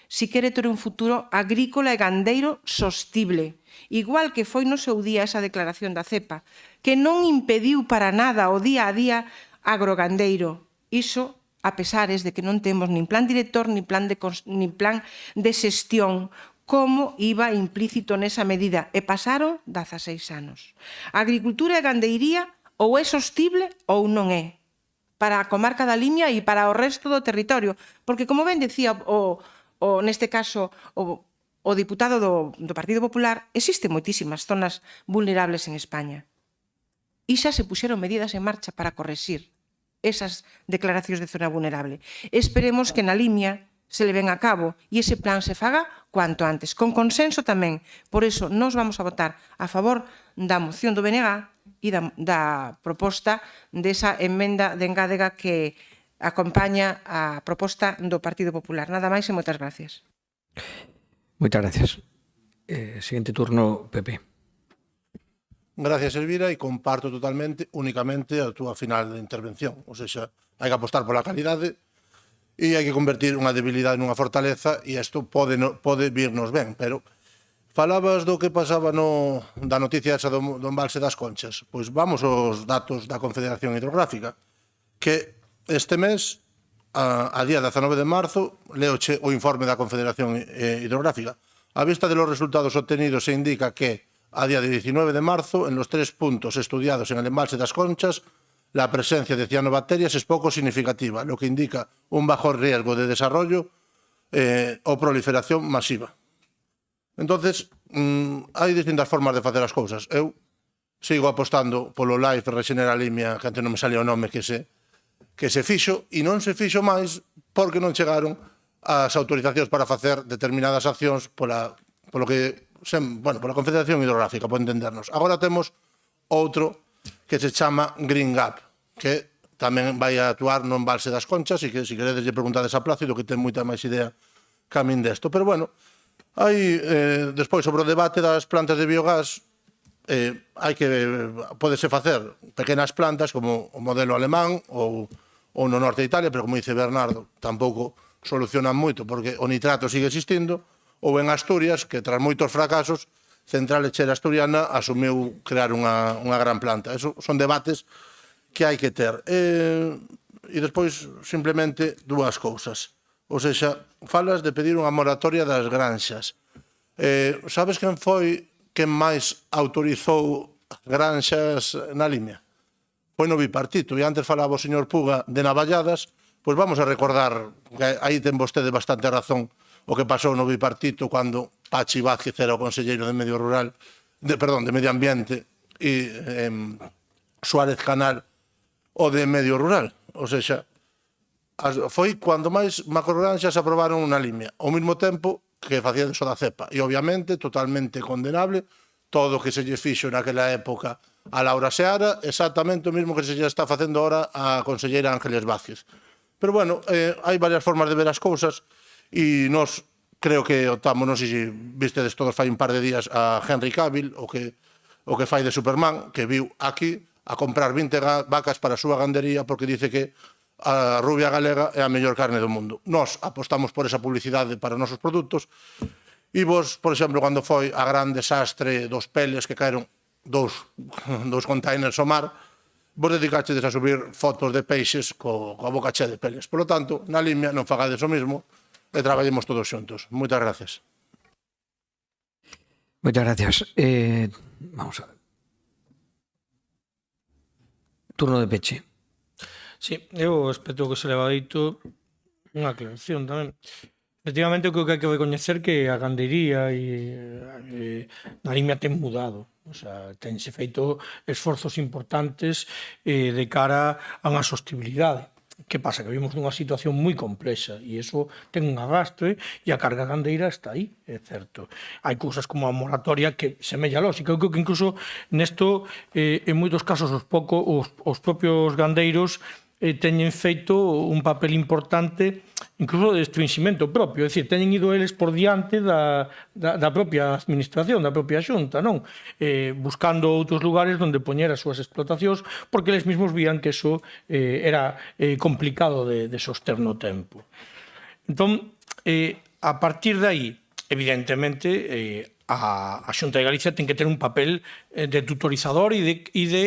Si quere ter un futuro agrícola e gandeiro sostible, igual que foi no seu día esa declaración da cepa, que non impediu para nada o día a día agrogandeiro. Iso a pesares de que non temos nin plan director nin plan de xestión, como iba implícito nesa medida, e pasaron 16 anos. A agricultura e a gandeiría ou é sostible ou non é, para a comarca da Limia e para o resto do territorio, porque como ben decía neste caso o diputado do Partido Popular, existen moitísimas zonas vulnerables en España. E xa se puxeron medidas en marcha para correxir esas declaracións de zona vulnerable. Esperemos que na Limia se leven a cabo e ese plan se faga cuanto antes, con consenso tamén. Por iso, nós vamos a votar a favor da moción do BNG e da proposta desa emenda de engádega que acompaña a proposta do Partido Popular. Nada máis e moitas gracias. Moitas gracias. Siguiente turno, Pepe. Gracias, Elvira, e comparto totalmente, únicamente, a túa final de intervención. O sea, hai que apostar pola calidade e hai que convertir unha debilidade nunha fortaleza e isto pode virnos ben, pero falabas do que pasaba da noticia esa do embalse das Conchas. Pois vamos aos datos da Confederación Hidrográfica, que este mes, a día 19 de marzo, leoche o informe da Confederación Hidrográfica. A vista de los resultados obtenidos se indica que, a día de 19 de marzo, en los 3 puntos estudiados en el embalse das Conchas, la presencia de cianobacterias es poco significativa, lo que indica un bajo riesgo de desarrollo o proliferación masiva. Entonces, hai distintas formas de facer as cousas. Eu sigo apostando polo LIFE Rexenera Limia, que antes non me salía o nome que se fixo, e non se fixo máis porque non chegaron as autorizacións para facer determinadas accións pola Confederación Hidrográfica, por entendernos. Agora temos outro que se chama Green Gap, que tamén vai a actuar no embalse das Conchas e que, se queredes, lle preguntades a Plácido, que ten moita máis idea que a min desto. Pero, bueno, hai, despois, sobre o debate das plantas de biogás, pódese facer pequenas plantas, como o modelo alemán ou no norte de Italia, pero, como dice Bernardo, tampouco solucionan moito, porque o nitrato sigue existindo, ou en Asturias, que tras moitos fracasos, Central Lechera Asturiana asumiu crear unha gran planta. Eso son debates que hai que ter. E despois, simplemente, dúas cousas. Ou seja, falas de pedir unha moratoria das granxas. Sabes quen foi quen máis autorizou granxas na Limia? Foi no bipartito. E antes falaba o señor Puga de navalladas, pois vamos a recordar, que aí ten vostede bastante razón, o que pasou no bipartito cando Pachi Vázquez era o conselleiro de Medio Ambiente e Suárez Canal o de Medio Rural. O sea, foi cando máis macrogranxas aprobaron na Limia, ao mesmo tempo que facía iso da cepa. E, obviamente, totalmente condenable todo o que se lle fixo naquela época a Laura Seara, exactamente o mesmo que se lle está facendo ahora a conselleira Ángeles Vázquez. Pero, bueno, hai varias formas de ver as cousas e nos creo que optamos, non sei se vistedes todos fai un par de días a Henry Cavill, o que fai de Superman, que viu aquí a comprar 20 vacas para a súa gandería porque dice que a rubia galega é a mellor carne do mundo. Nós apostamos por esa publicidade para os nosos produtos e vos, por exemplo, cando foi a gran desastre dos peles que caeron dous containers ao mar, vos dedicachedes a subir fotos de peixes coa boca chea de peles. Por lo tanto, na Limia non fagades o mismo e traballemos todos xuntos. Moitas gracias. Moitas gracias. Vamos a ver. Turno de peche. Sí, eu respecto que se leva dito unha aclaración tamén. Efectivamente, creo que hai que recoñecer que a gandeiría na Limia ten mudado. O sea, tense feito esforzos importantes de cara a unha sostibilidade. Que pasa? Que vivimos nunha situación moi complexa e iso ten un arrastre e a carga gandeira está aí, é certo. Hai cousas como a moratoria que semella lógica. Eu creo que incluso nesto, en moitos casos, os propios gandeiros teñen feito un papel importante incluso de restringimento propio, é dicir, teñen ido eles por diante da propia administración, da propia xunta, non? Buscando outros lugares onde poñer as súas explotacións, porque eles mesmos vían que eso era complicado de soster no tempo. Entón, a partir de aí, evidentemente, a Xunta de Galicia ten que ter un papel de tutorizador e de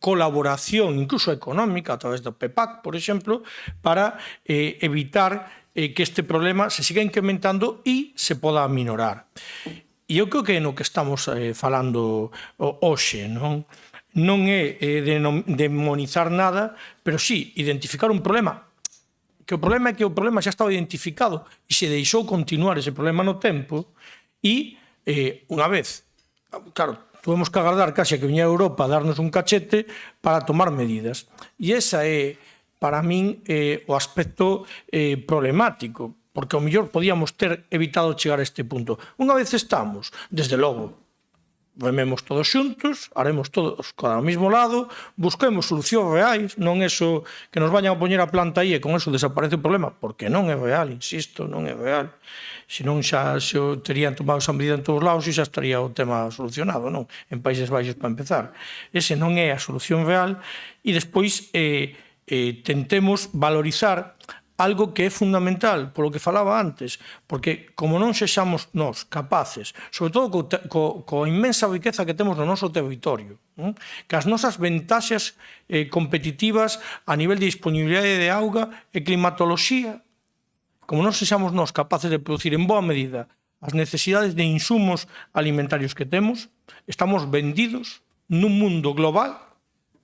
colaboración, incluso económica, a través do PEPAC, por exemplo, para evitar que este problema se siga incrementando e se poda aminorar. E eu creo que no que estamos falando hoxe, non é demonizar nada, pero sí identificar un problema, que o problema é que o problema xa estaba identificado e se deixou continuar ese problema no tempo e, unha vez, claro, tuvemos que agardar case que viñera Europa a darnos un cachete para tomar medidas. E esa é, para min, o aspecto problemático, porque ao mellor podíamos ter evitado chegar a este punto. Unha vez estamos, desde logo, rememos todos xuntos, haremos todos cada mesmo lado, busquemos solucións reais, non eso que nos vayan a poñer a planta aí e con eso desaparece o problema, porque non é real, insisto, non é real. Senón xa se terían tomado esa medida en todos lados e xa estaría o tema solucionado, non? En Países Baixos para empezar. Ese non é a solución real e despois tentemos valorizar algo que é fundamental, polo que falaba antes, porque como non sexamos nós capaces, sobre todo coa inmensa riqueza que temos no noso territorio, que as nosas ventaxas competitivas a nivel de disponibilidade de auga e climatoloxía, como non sexamos nós capaces de producir en boa medida as necesidades de insumos alimentarios que temos, estamos vendidos nun mundo global,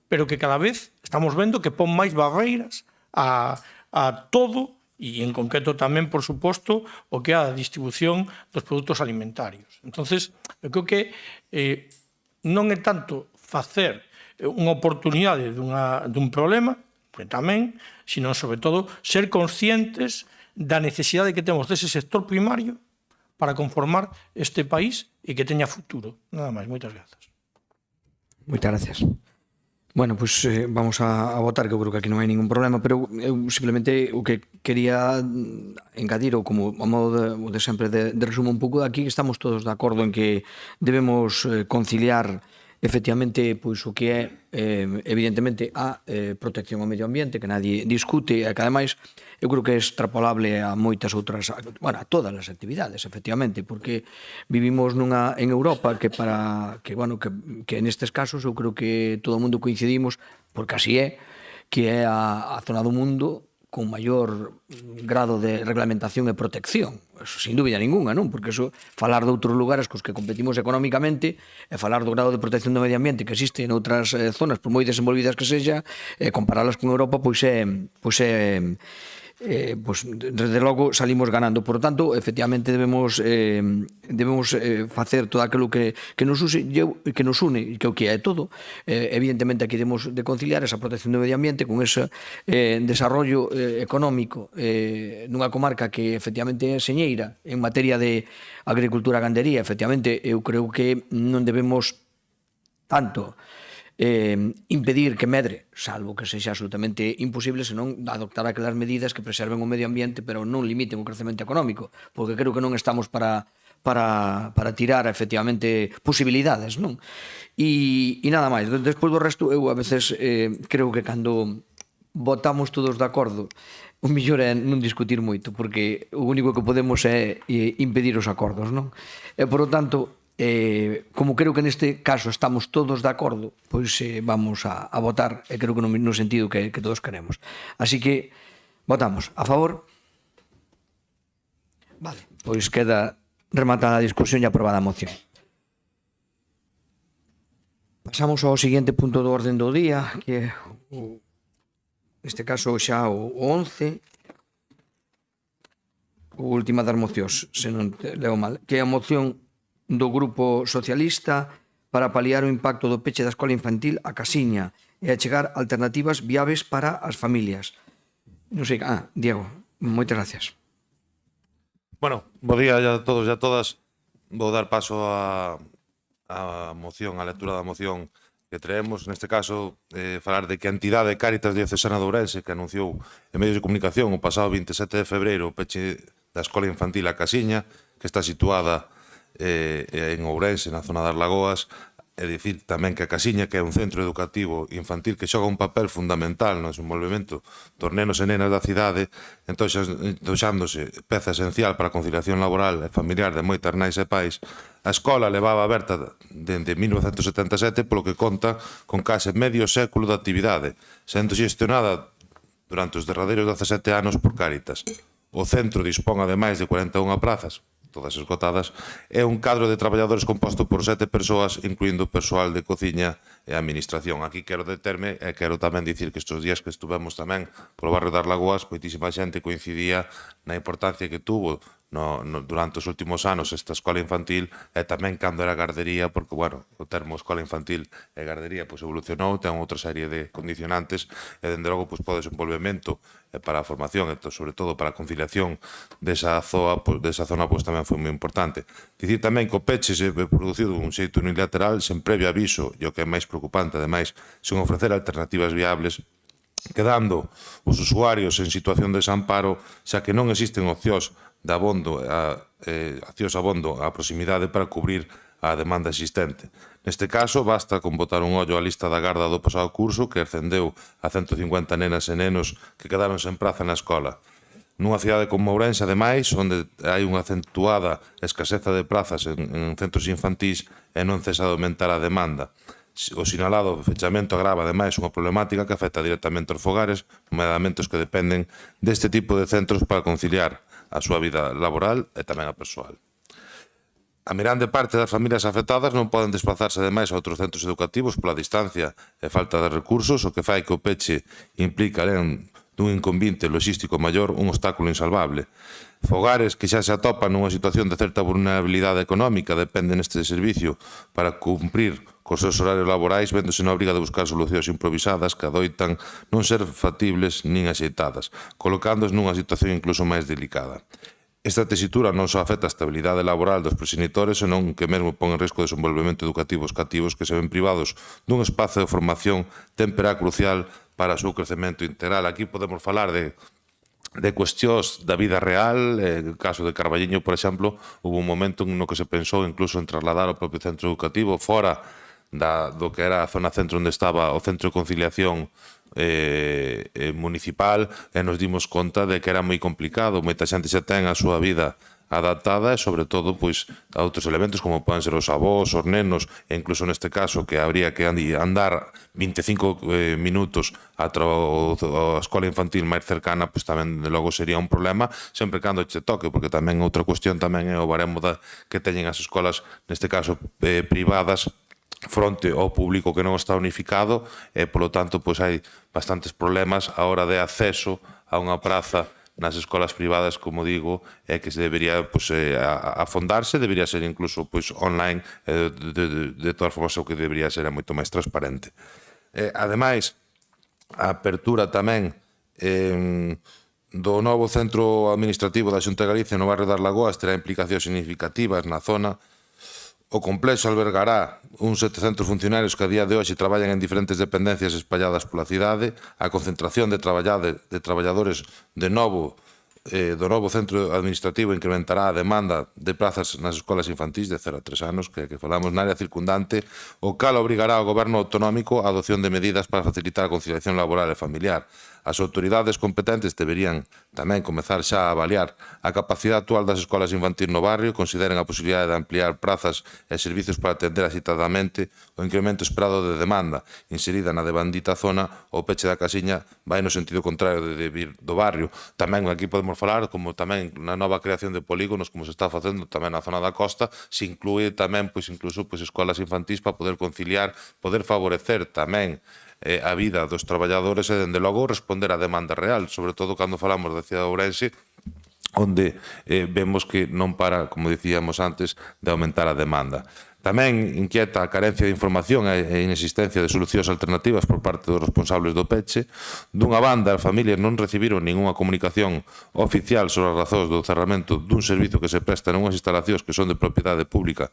pero que cada vez estamos vendo que pon máis barreiras a todo, e en concreto tamén, por suposto, o que é a distribución dos produtos alimentarios. Entonces, eu creo que non é tanto facer unha oportunidade dun problema, que tamén, sino, sobre todo, ser conscientes da necesidade que temos dese sector primario para conformar este país e que teña futuro. Nada máis, moitas grazas. Moitas gracias. Bueno, pues vamos a votar, que eu creo que aquí non hai ningún problema, pero eu simplemente o que quería engadir, ou como a modo de sempre de resumo un pouco aquí, que estamos todos de acordo en que debemos conciliar efectivamente pois o que é evidentemente a protección ao medio ambiente, que nadie discute, e que ademais eu creo que é extrapolable a moitas outras, bueno, a todas as actividades, efectivamente, porque vivimos en Europa que nestes casos eu creo que todo o mundo coincidimos, porque así é, que é a zona do mundo con maior grado de reglamentación e protección, eso, sin dúbida ninguna, non? Porque eso, falar de outros lugares cos que competimos económicamente e falar do grado de protección do medio ambiente que existe en outras zonas, por moi desenvolvidas que sexa, comparalas con Europa, pois desde logo salimos ganando. Por tanto, efectivamente debemos facer todo aquilo que nos une e que o que é todo. Evidentemente aquí debemos de conciliar esa protección do medio ambiente con ese desarrollo económico nunha comarca que efectivamente é señeira en materia de agricultura e gandería. Efectivamente, eu creo que non debemos tanto impedir que medre, salvo que sexa absolutamente imposible, senón adoptar aquelas medidas que preserven o medio ambiente pero non limiten o crecemento económico, porque creo que non estamos para tirar efectivamente posibilidades, non? E nada máis. Despois do resto, eu a veces creo que cando votamos todos de acordo, o mellor é non discutir moito, porque o único que podemos é impedir os acordos, non? E, por lo tanto, como creo que neste caso estamos todos de acordo, pois vamos a votar, e creo que no sentido que todos queremos. Así que votamos a favor. Vale, pois queda rematada a discusión e aprobada a moción. Pasamos ao seguinte punto do orden do día, que é neste caso xa o 11, o última das mocións, se non leo mal, que é a moción do Grupo Socialista para paliar o impacto do peche da escola infantil a Casiña e achegar alternativas viables para as familias. Non sei, Diego, moitas gracias. Bueno, bo día a todos e a todas. Vou dar paso a moción, a lectura da moción que traemos, neste caso, falar de que a entidade Cáritas Diocesana de Ourense, que anunciou en medios de comunicación o pasado 27 de febreiro o peche da escola infantil a Casiña, que está situada en Ourense, na zona das Lagoas, é dicir tamén que a Casiña, que é un centro educativo infantil que xoga un papel fundamental no desenvolvemento dos nenos e nenas da cidade, entoxándose peza esencial para a conciliación laboral e familiar de moitas nais e pais. A escola levaba aberta dende 1977, polo que conta con case medio século de actividade, sendo xestionada durante os derradeiros 17 anos por Cáritas. O centro dispón ademais de 41 prazas, todas esgotadas, é un cadro de traballadores composto por 7 persoas, incluindo persoal de cociña e administración. Aquí quero determe e quero tamén dicir que estes días que estuvemos tamén polo barrio das Lagoas, moitísima xente coincidía na importancia que tuvo durante os últimos anos esta escola infantil e tamén cando era gardería, porque, bueno, o termo escola infantil e gardería pois evolucionou, ten outra serie de condicionantes e, dende logo, pois, o desenvolvemento para a formación e, sobre todo, para a conciliación desa zona, pois, tamén foi moi importante. Dicir tamén que o peche se produciu dun xeito unilateral, sen previo aviso, e o que é máis preocupante, ademais, sen ofrecer alternativas viables, quedando os usuarios en situación de desamparo, xa que non existen opcións de abondo a proximidade para cubrir a demanda existente. Neste caso, basta con botar un ollo á lista da garda do pasado curso, que ascendeu a 150 nenas e nenos que quedaron sen praza na escola. Nunha cidade como Ourense, ademais, onde hai unha acentuada escaseza de prazas en centros infantís e non cesa de aumentar a demanda. O sinalado fechamento agrava, ademais, unha problemática que afecta directamente aos fogares, nomeadamente os que dependen deste tipo de centros para conciliar a súa vida laboral e tamén a persoal. A mirande parte das familias afectadas non poden desplazarse ademais a outros centros educativos pola distancia e falta de recursos, o que fai que o peche implica, alén dun inconvinte logístico maior, un obstáculo insalvable. Fogares que xa se atopan nunha situación de certa vulnerabilidade económica dependen neste servicio para cumprir cos seus horarios laborais, véndose na obriga de buscar solucións improvisadas que adoitan non ser factibles nin axeitadas, colocándoos nunha situación incluso máis delicada. Esta tesitura non só afecta a estabilidade laboral dos proxenitores, senón que mesmo pon en risco o desenvolvemento educativo os cativos que se ven privados dun espazo de formación temperá crucial para o seu crecemento integral. Aquí podemos falar de cuestións da vida real. En el caso de Carballiño, por exemplo, hubo un momento no que se pensou incluso en trasladar o propio centro educativo fora do que era a zona centro onde estaba o centro de conciliación municipal, e nos dimos conta de que era moi complicado. Moita xente xa ten a súa vida adaptada e, sobre todo, pois, a outros elementos como poden ser os avós, os nenos, e incluso neste caso que habría que andar 25 minutos ata a escola infantil máis cercana, pois tamén de logo sería un problema, sempre cando che toque, porque tamén outra cuestión tamén é o baremo que teñen as escolas, neste caso privadas, fronte ao público que non está unificado, e, polo tanto, pois hai bastantes problemas a hora de acceso a unha praza nas escolas privadas, como digo, é que se debería afondarse, debería ser incluso online, de todas formas o que debería ser moito máis transparente. Ademais, a apertura tamén do novo centro administrativo da Xunta de Galicia no barrio das Lagoas terá implicacións significativas na zona. O complexo albergará uns 700 funcionarios que a día de hoxe traballan en diferentes dependencias espalladas pola cidade. A concentración de traballadores do novo centro administrativo incrementará a demanda de prazas nas escolas infantís de 0 a 3 anos que falamos na área circundante, o cal obrigará ao goberno autonómico a adopción de medidas para facilitar a conciliación laboral e familiar. As autoridades competentes deberían tamén comezar xa a avaliar a capacidade actual das escolas infantís no barrio, consideren a posibilidade de ampliar prazas e servizos para atender axitadamente o incremento esperado de demanda. Inserida na devandita zona, o peche da casiña vai no sentido contrario de vir do barrio. Tamén aquí podemos falar, como tamén na nova creación de polígonos, como se está facendo tamén na zona da costa, se inclúe tamén, incluso, escolas infantís para poder conciliar, poder favorecer tamén a vida dos traballadores e, dende logo, responder á demanda real, sobre todo cando falamos da cidade de Ourense, onde vemos que non para, como dicíamos antes, de aumentar a demanda. Tamén inquieta a carencia de información e a inexistencia de solucións alternativas por parte dos responsables do peche. Dunha banda, as familias non recibiron ningunha comunicación oficial sobre as razóns do cerramento dun servicio que se presta nunhas instalacións que son de propiedade pública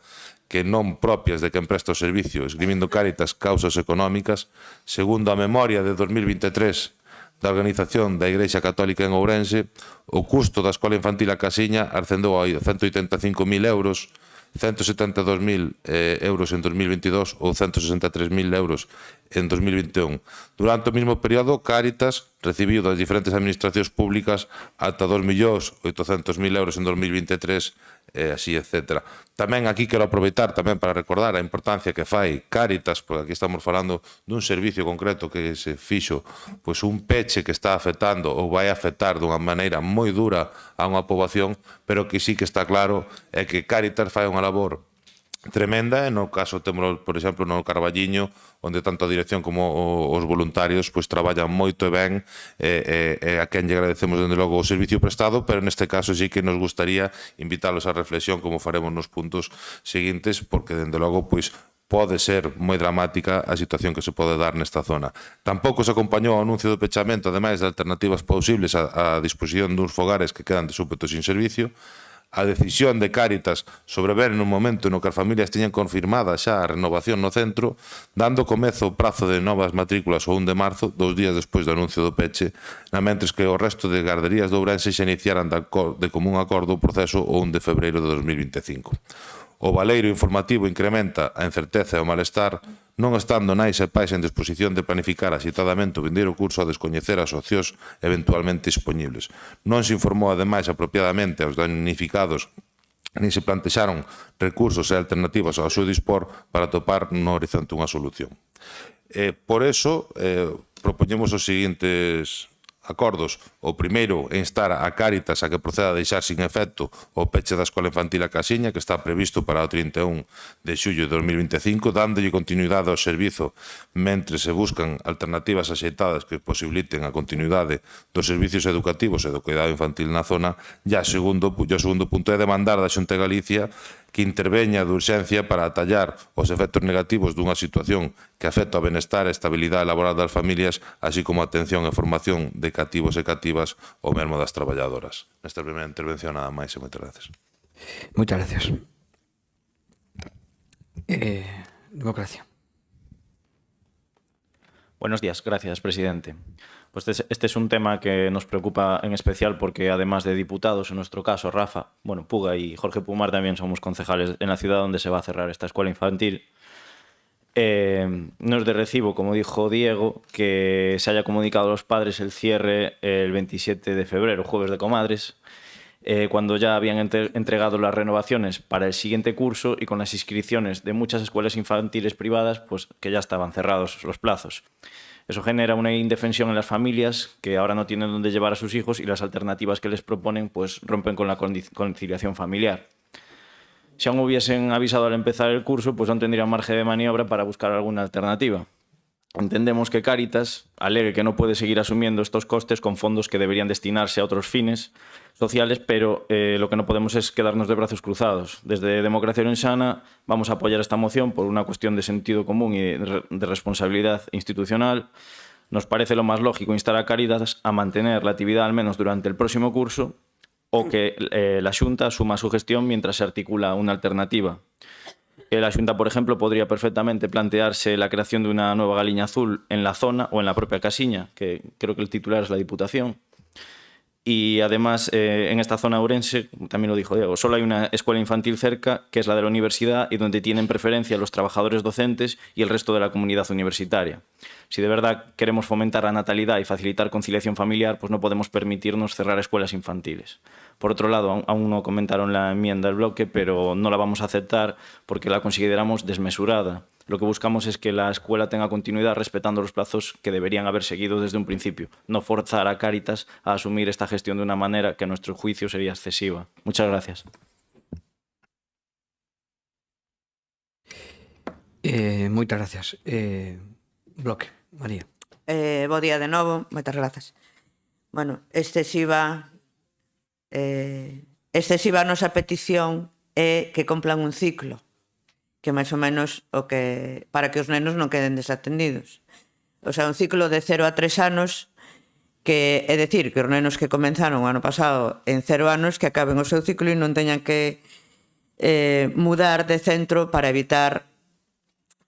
que non propias de quen presta o servicio, esgrimindo Cáritas causas económicas. Segundo a memoria de 2023 da Organización da Igrexa Católica en Ourense, o custo da escola infantil a Casiña ascendeu a 185.000 euros, 172.000 euros en 2022 ou 163.000 euros en 2021. Durante o mesmo período, Cáritas recibiu das diferentes administracións públicas ata 2.800.000 euros en 2023, así, etc. Tamén aquí quero aproveitar tamén para recordar a importancia que fai Cáritas, porque aquí estamos falando dun servicio concreto que se fixo un peche que está afectando ou vai afectar dunha maneira moi dura a unha poboación, pero que sí que está claro é que Cáritas fai unha labor tremenda, e no caso temos, por exemplo, no Carballiño, onde tanto a dirección como os voluntarios pois traballan moito e ben, e a quen lle agradecemos dende logo o servicio prestado, pero neste caso sí que nos gustaría invitalos á reflexión como faremos nos puntos seguintes, porque dende logo pois pode ser moi dramática a situación que se pode dar nesta zona. Tampouco se acompañou o anuncio do pechamento, ademais de alternativas posibles á disposición duns fogares que quedan de súpeto sin servicio. A decisión de Cáritas sobre ver nun momento no que as familias tiñan confirmada xa a renovación no centro, dando comezo o prazo de novas matrículas o 1 de marzo, 2 días despois do anuncio do peche, mentres que o resto de garderías de Ourense xa iniciaran de común acordo o proceso o 1 de febreiro de 2025. O baleiro informativo incrementa a incerteza e o malestar, non estando nais e pais en disposición de planificar axitadamente o vindeiro curso a descoñecer as opcións eventualmente dispoñibles. Non se informou ademais apropiadamente aos damnificados nin se plantexaron recursos e alternativas ao seu dispor para topar no horizonte unha solución. Por eso, propoñemos os seguintes acordos. O primeiro é instar a Cáritas a que proceda a deixar sin efecto o peche da Escola Infantil A Casiña, que está previsto para o 31 de xullo de 2025, dándolle continuidade ao servizo mentre se buscan alternativas axeitadas que posibiliten a continuidade dos servicios educativos e do cuidado infantil na zona. E o segundo punto é demandar da Xunta de Galicia que interveña de urxencia para atallar os efectos negativos dunha situación que afecta ao benestar e estabilidade laboral das familias, así como a atención e formación de cativos e cativas ou mesmo das traballadoras. Nesta primeira intervención nada máis e moitas gracias. Moitas gracias. Democracia. Buenos días, gracias, presidente. Pues este es un tema que nos preocupa en especial porque además de diputados, en nuestro caso Rafa, Puga y Jorge Pumar también somos concejales en la ciudad donde se va a cerrar esta escuela infantil. No es de recibo, como dijo Diego, que se haya comunicado a los padres el cierre el 27 de febrero, jueves de Comadres, cuando ya habían entregado las renovaciones para el siguiente curso y con las inscripciones de muchas escuelas infantiles privadas, pues que ya estaban cerrados los plazos. Eso genera una indefensión en las familias que ahora no tienen dónde llevar a sus hijos y las alternativas que les proponen pues rompen con la conciliación familiar. Si aún hubiesen avisado al empezar el curso, pues aún tendrían margen de maniobra para buscar alguna alternativa. Entendemos que Cáritas alegue que no puede seguir asumiendo estos costes con fondos que deberían destinarse a otros fines sociales, pero lo que no podemos es quedarnos de brazos cruzados. Desde Democracia Orensana vamos a apoyar esta moción por una cuestión de sentido común y de responsabilidad institucional. Nos parece lo más lógico instar a Cáritas a mantener la actividad al menos durante el próximo curso o que la Xunta asuma su gestión mientras se articula una alternativa. La Xunta, por ejemplo, podría perfectamente plantearse la creación de una nueva Galiña Azul en la zona o en la propia Casiña, que creo que el titular es la Diputación. Y además, en esta zona de Ourense, también lo dijo Diego, solo hay una escuela infantil cerca, que es la de la universidad, y donde tienen preferencia los trabajadores docentes y el resto de la comunidad universitaria. Si de verdad queremos fomentar la natalidad y facilitar conciliación familiar, pues no podemos permitirnos cerrar escuelas infantiles. Por otro lado, aún no comentaron la enmienda del bloque, pero no la vamos a aceptar porque la consideramos desmesurada. Lo que buscamos es que la escuela tenga continuidad respetando los plazos que deberían haber seguido desde un principio, no forzar a Cáritas a asumir esta gestión de una manera que a nuestro juicio sería excesiva. Muchas gracias. Moitas gracias. Bloque, María. Bo día de novo, moitas grazas. Bueno, excesiva a nosa petición é que cumplan un ciclo, que máis ou menos o que para que os nenos non queden desatendidos. O sea, un ciclo de 0 a 3 anos, que é dicir, que os nenos que comenzaron o ano pasado en 0 anos que acaben o seu ciclo e non teñan que mudar de centro para evitar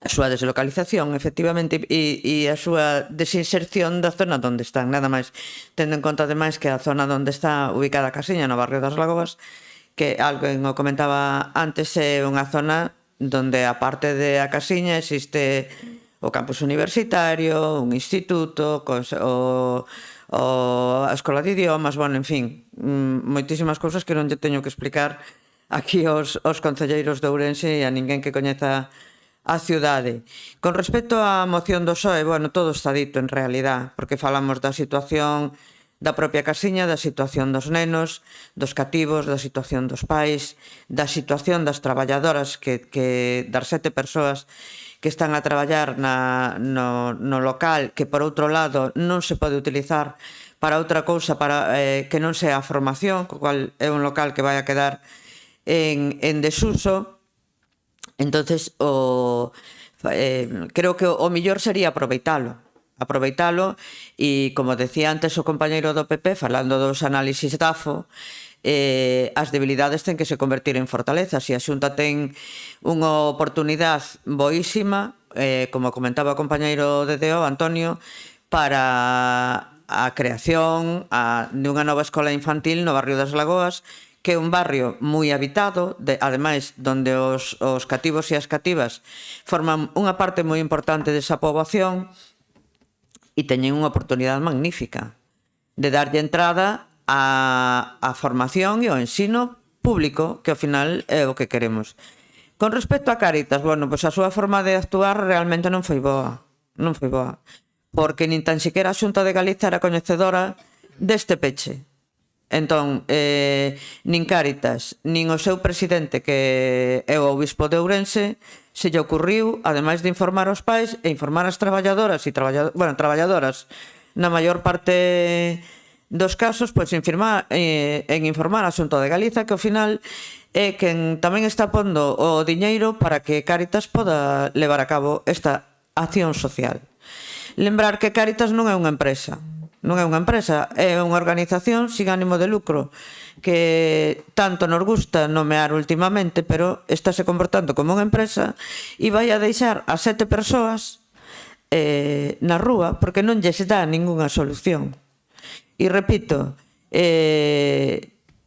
a súa deslocalización, efectivamente, e a súa desinserción da zona onde están, nada máis, tendo en conta, ademais, que a zona onde está ubicada a Casiña, no barrio das Lagoas, que alguén o comentaba antes, é unha zona donde, aparte de a Casiña, existe o campus universitario, un instituto, a escola de idiomas, bueno, en fin, moitísimas cousas que non lle teño que explicar aquí aos concelleiros de Ourense e a ninguén que coñeza a ciudade. Con respecto á moción do PSOE, bueno, todo está dito en realidad, porque falamos da situación da propia casiña, da situación dos nenos, dos cativos, da situación dos pais, da situación das traballadoras das 7 persoas que están a traballar no local, que por outro lado non se pode utilizar para outra cousa que non sea a formación, co cual é un local que vai a quedar en desuso. Entonces, creo que o mellor sería aproveitalo e, como decía antes o compañeiro do PP, falando dos análisis DAFO, as debilidades ten que se convertir en fortalezas e a Xunta ten unha oportunidade boísima, como comentaba o compañeiro de DO, Antonio, para a creación dunha nova escola infantil no barrio das Lagoas, que é un barrio moi habitado, ademais, donde os cativos e as cativas forman unha parte moi importante desa poboación e teñen unha oportunidade magnífica de darlle entrada a formación e ao ensino público, que ao final é o que queremos. Con respecto a Cáritas, bueno, pois a súa forma de actuar realmente non foi boa, porque nin tan siquiera a Xunta de Galicia era coñecedora deste peche. Entón, nin Cáritas, nin o seu presidente, que é o obispo de Ourense, se lle ocurriu, ademais de informar aos pais e informar as traballadoras traballadoras na maior parte dos casos, pois en informar a Xunta de Galicia, que ao final é quen tamén está pondo o diñeiro para que Cáritas poda levar a cabo esta acción social. Lembrar que Cáritas non é unha empresa, é unha organización sin ánimo de lucro que tanto nos gusta nomear últimamente, pero está se comportando como unha empresa e vai a deixar a 7 persoas na rúa porque non lles dá ningunha solución. E repito,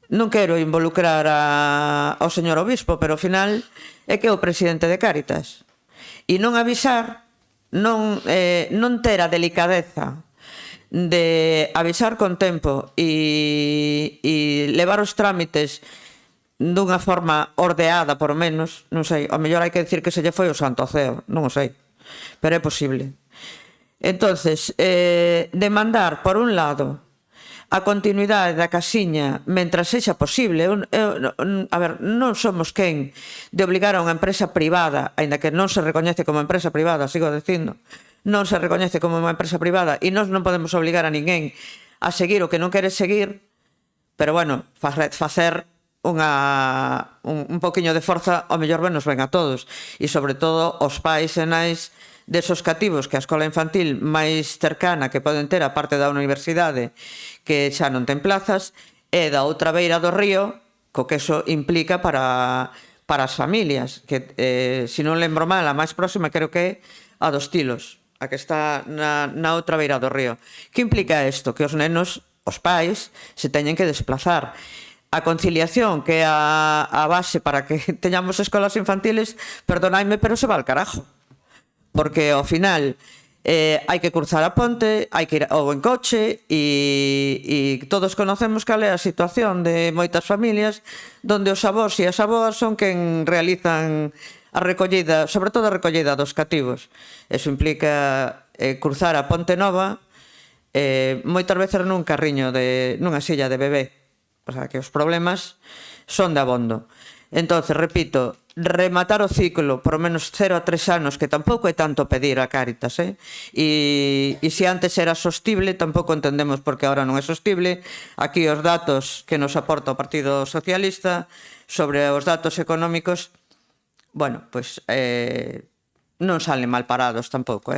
non quero involucrar ao señor obispo, pero ao final é que é o presidente de Cáritas. E non avisar, non ter a delicadeza de avisar con tempo e levar os trámites dunha forma ordeada, por menos, non sei, ao mellor hai que dicir que se lle foi o santo ao ceo, non o sei, pero é posible. Entonces, demandar, por un lado, a continuidade da casiña mentras sexa posible. A ver, non somos quen de obligar a unha empresa privada, aínda que non se recoñece como empresa privada, sigo dicindo, non se recoñece como unha empresa privada e nós non podemos obligar a ninguén a seguir o que non quere seguir, pero bueno, facer un poquinho de forza ao mellor ben nos ven a todos e sobre todo os pais e nais desos cativos que a escola infantil máis cercana que poden ter a parte da universidade que xa non ten plazas é da outra beira do río, co que eso implica para as familias, que se non lembro mal, a máis próxima creo que é a dos Tilos, a que está na outra beira do río. Que implica isto? Que os nenos, os pais, se teñen que desplazar. A conciliación, que é a base para que teñamos escolas infantiles, perdonaime, pero se va al carajo. Porque ao final hai que cruzar a ponte, hai que ir ou en coche e todos conocemos cal é a situación de moitas familias donde os avós e as avoas son quen realizan a recollida, sobre todo a recollida dos cativos. Eso implica cruzar a Ponte Nova moitas veces nun carriño, nunha silla de bebé. O sea, que os problemas son de abondo. Entonces, repito, rematar o ciclo por menos 0 a 3 anos, que tampouco é tanto pedir a Cáritas, e se antes era sostible, tampouco entendemos por que agora non é sostible. Aquí os datos que nos aporta o Partido Socialista sobre os datos económicos, bueno, pois non salen mal parados tampouco,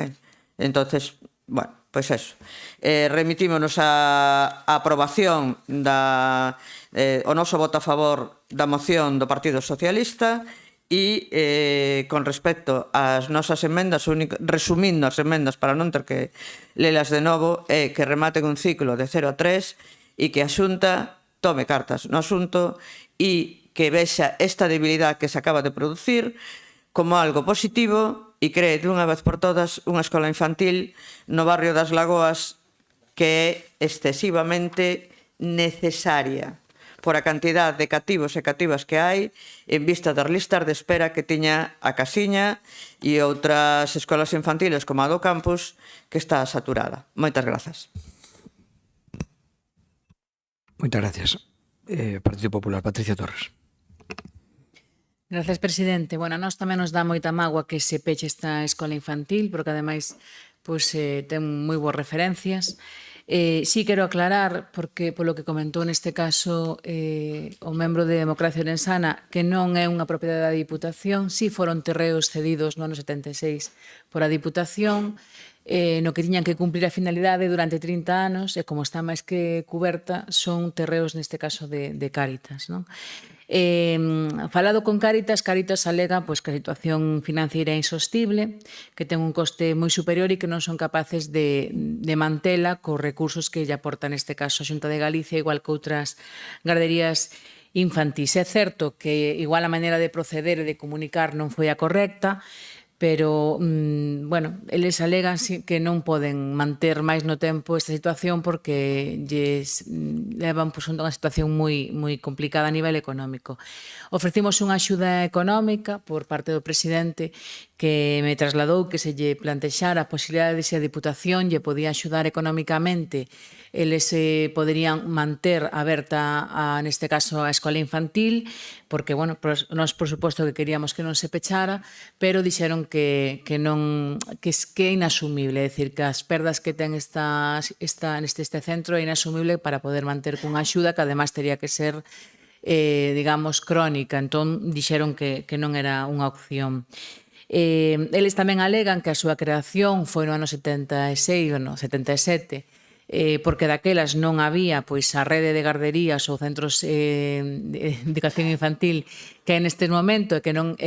entonces, bueno, pois eso. Remitímonos a aprobación o noso voto a favor da moción do Partido Socialista e con respecto ás nosas emendas, resumindo as emendas para non ter que lelas de novo, é que rematen un ciclo de 0 a 3 e que a Xunta tome cartas no asunto e que vexa esta debilidade que se acaba de producir como algo positivo e cree dunha vez por todas unha escola infantil no barrio das Lagoas que é excesivamente necesaria por a cantidad de cativos e cativas que hai en vista das listas de espera que tiña a Casiña e outras escolas infantiles como a do campus que está saturada. Moitas grazas. Moitas gracias. Partido Popular, Patricia Torres. Gracias, presidente. Bueno, a nós tamén nos dá moita mágoa que se peche esta escola infantil, porque ademais pois, ten moi boas referencias. Sí quero aclarar, porque polo que comentou neste caso o membro de Democracia Orensana, que non é unha propiedade da Diputación, si foron terreos cedidos no ano 76 por a Diputación, no que tiñan que cumplir a finalidade durante 30 anos, e como está máis que cuberta, son terreos neste caso de Cáritas, non? Falado con Cáritas, Cáritas alega pois, que a situación financiera é insostible, que ten un coste moi superior e que non son capaces de mantela cos recursos que lle aporta neste caso a Xunta de Galicia, igual que outras garderías infantís. É certo que igual a maneira de proceder e de comunicar non foi a correcta, pero, bueno, eles alegan que non poden manter máis no tempo esta situación porque lles levan pois, unha situación moi complicada a nivel económico. Ofrecimos unha axuda económica por parte do presidente que me trasladou que se lle plantexara a posibilidade de se a Diputación lle podía axudar económicamente, eles poderían manter aberta, neste caso, a escola infantil, porque, bueno, nós, por suposto, que queríamos que non se pechara, pero dixeron que é inasumible, é dicir, que as perdas que ten neste centro é inasumible para poder manter cunha axuda que, además, teria que ser, digamos, crónica. Entón, dixeron que non era unha opción. Eles tamén alegan que a súa creación foi no ano 76 ou no 77, porque daquelas non había pois a rede de garderías ou centros de educación infantil que en este momento e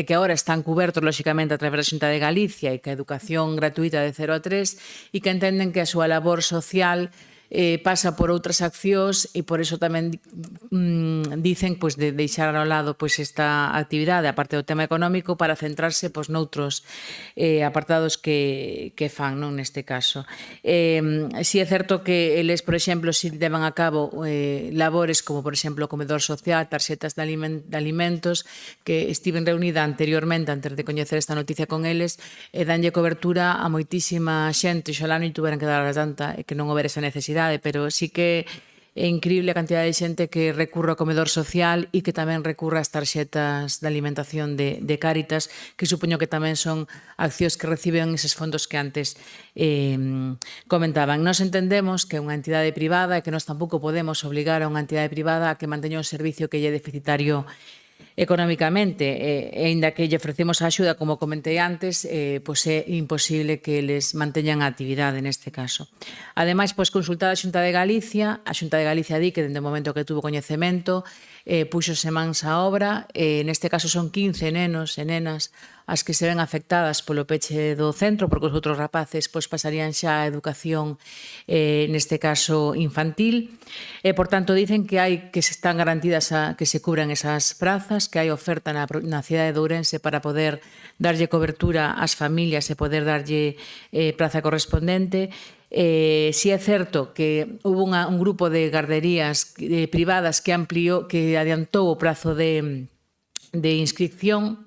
que agora están cubertos lóxicamente a través da Xunta de Galicia e que a educación gratuita de 0 a 3 e que entenden que a súa labor social pasa por outras accións e por iso tamén dicen pois, de deixar ao lado pois, esta actividade, aparte do tema económico, para centrarse pois, noutros apartados que fan, non neste caso. Si é certo que eles, por exemplo, si levan a cabo labores como, por exemplo, o comedor social, tarxetas de alimentos, que estiven reunida anteriormente, antes de coñecer esta noticia con eles, danlle cobertura a moitísima xente, xalá non tuveran que dar a tanta e que non houbera esa necesidade, pero sí que é increíble a cantidad de xente que recurre ao comedor social e que tamén recurre ás tarxetas de alimentación de Cáritas, que supoño que tamén son accións que reciben eses fondos que antes comentaban. Nos entendemos que é unha entidade privada e que nós tampouco podemos obligar a unha entidade privada a que manteña un servicio que lle é deficitario económicamente, e aínda que lle ofrecemos a axuda, como comentei antes, pois é imposible que eles manteñan a actividade neste caso. Ademais, pois consultar a Xunta de Galicia di que dende o momento que tuvo coñecemento puxose mans á obra, neste caso son 15 nenos e nenas as que se ven afectadas polo peche do centro, porque os outros rapaces pois pasarían xa a educación neste caso infantil, e por tanto dicen que hai que están garantidas que se cubran esas prazas, que hai oferta na cidade de Ourense para poder darlle cobertura ás familias e poder darlle praza correspondente. Si é certo que hubo un grupo de garderías privadas que adiantou o prazo de inscripción,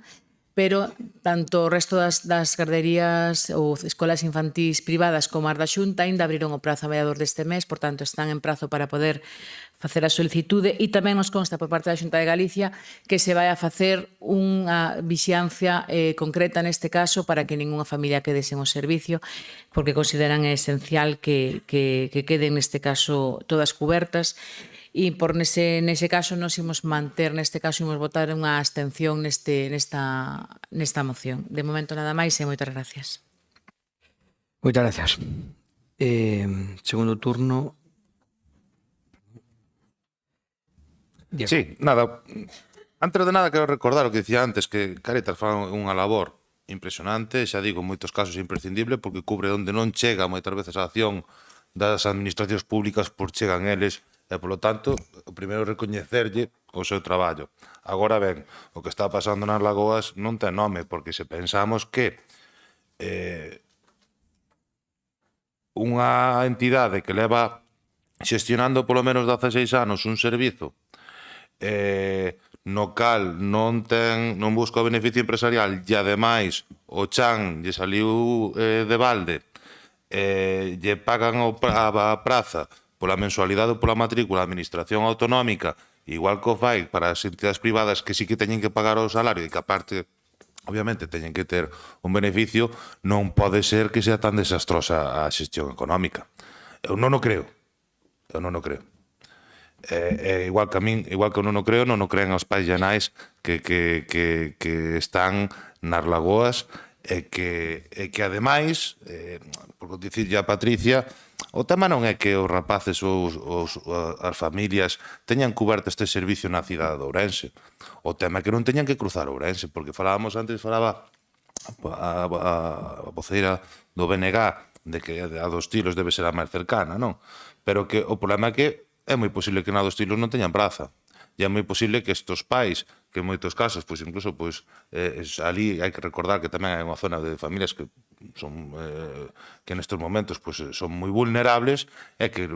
pero tanto o resto das garderías ou escolas infantís privadas como as da Xunta ainda abriron o prazo a mediados deste mes, por tanto están en prazo para poder facer a solicitude, e tamén nos consta por parte da Xunta de Galicia que se vai a facer unha vixiancia concreta neste caso para que ningunha familia quede sen o servicio, porque consideran esencial que queden neste caso todas cubertas. E por nese caso nos imos manter, neste caso imos votar unha abstención nesta moción. De momento nada máis e moitas gracias. Moitas gracias. Segundo turno. Sí, nada. Antes de nada quero recordar o que dicía antes, que Cáritas fan unha labor impresionante, xa digo, en moitos casos imprescindible, porque cubre onde non chega moitas veces a acción das administracións públicas por chegan eles, e, polo tanto, o primeiro é recoñecerlle o seu traballo. Agora ben, o que está pasando nas lagoas non ten nome, porque se pensamos que unha entidade que leva xestionando polo menos 16 anos un servizo no cal non busca o beneficio empresarial e, ademais, o chan lle saliu de balde, lle pagan a praza pola mensualidade ou pola matrícula a administración autonómica, igual que o fai para as entidades privadas que sí que teñen que pagar o salario e que aparte obviamente teñen que ter un beneficio, non pode ser que sea tan desastrosa a xestión económica. Eu non o creo. Eu non o creo. Igual que a min, igual que eu non o creo, non o creen os pais e nais que están nas lagoas e que ademais, por dicirlle a Patricia, o tema non é que os rapaces ou as familias teñan cuberto este servicio na cidade de Ourense. O tema é que non teñan que cruzar Ourense, porque falaba a voceira do BNG de que a dos Tilos debe ser a máis cercana, non? Pero que o problema é que é moi posible que na dos Tilos non teñan praza. E é moi posible que estes pais, que en moitos casos, pois incluso ali hai que recordar que tamén hai unha zona de familias que son que nestes momentos pois son moi vulnerables e que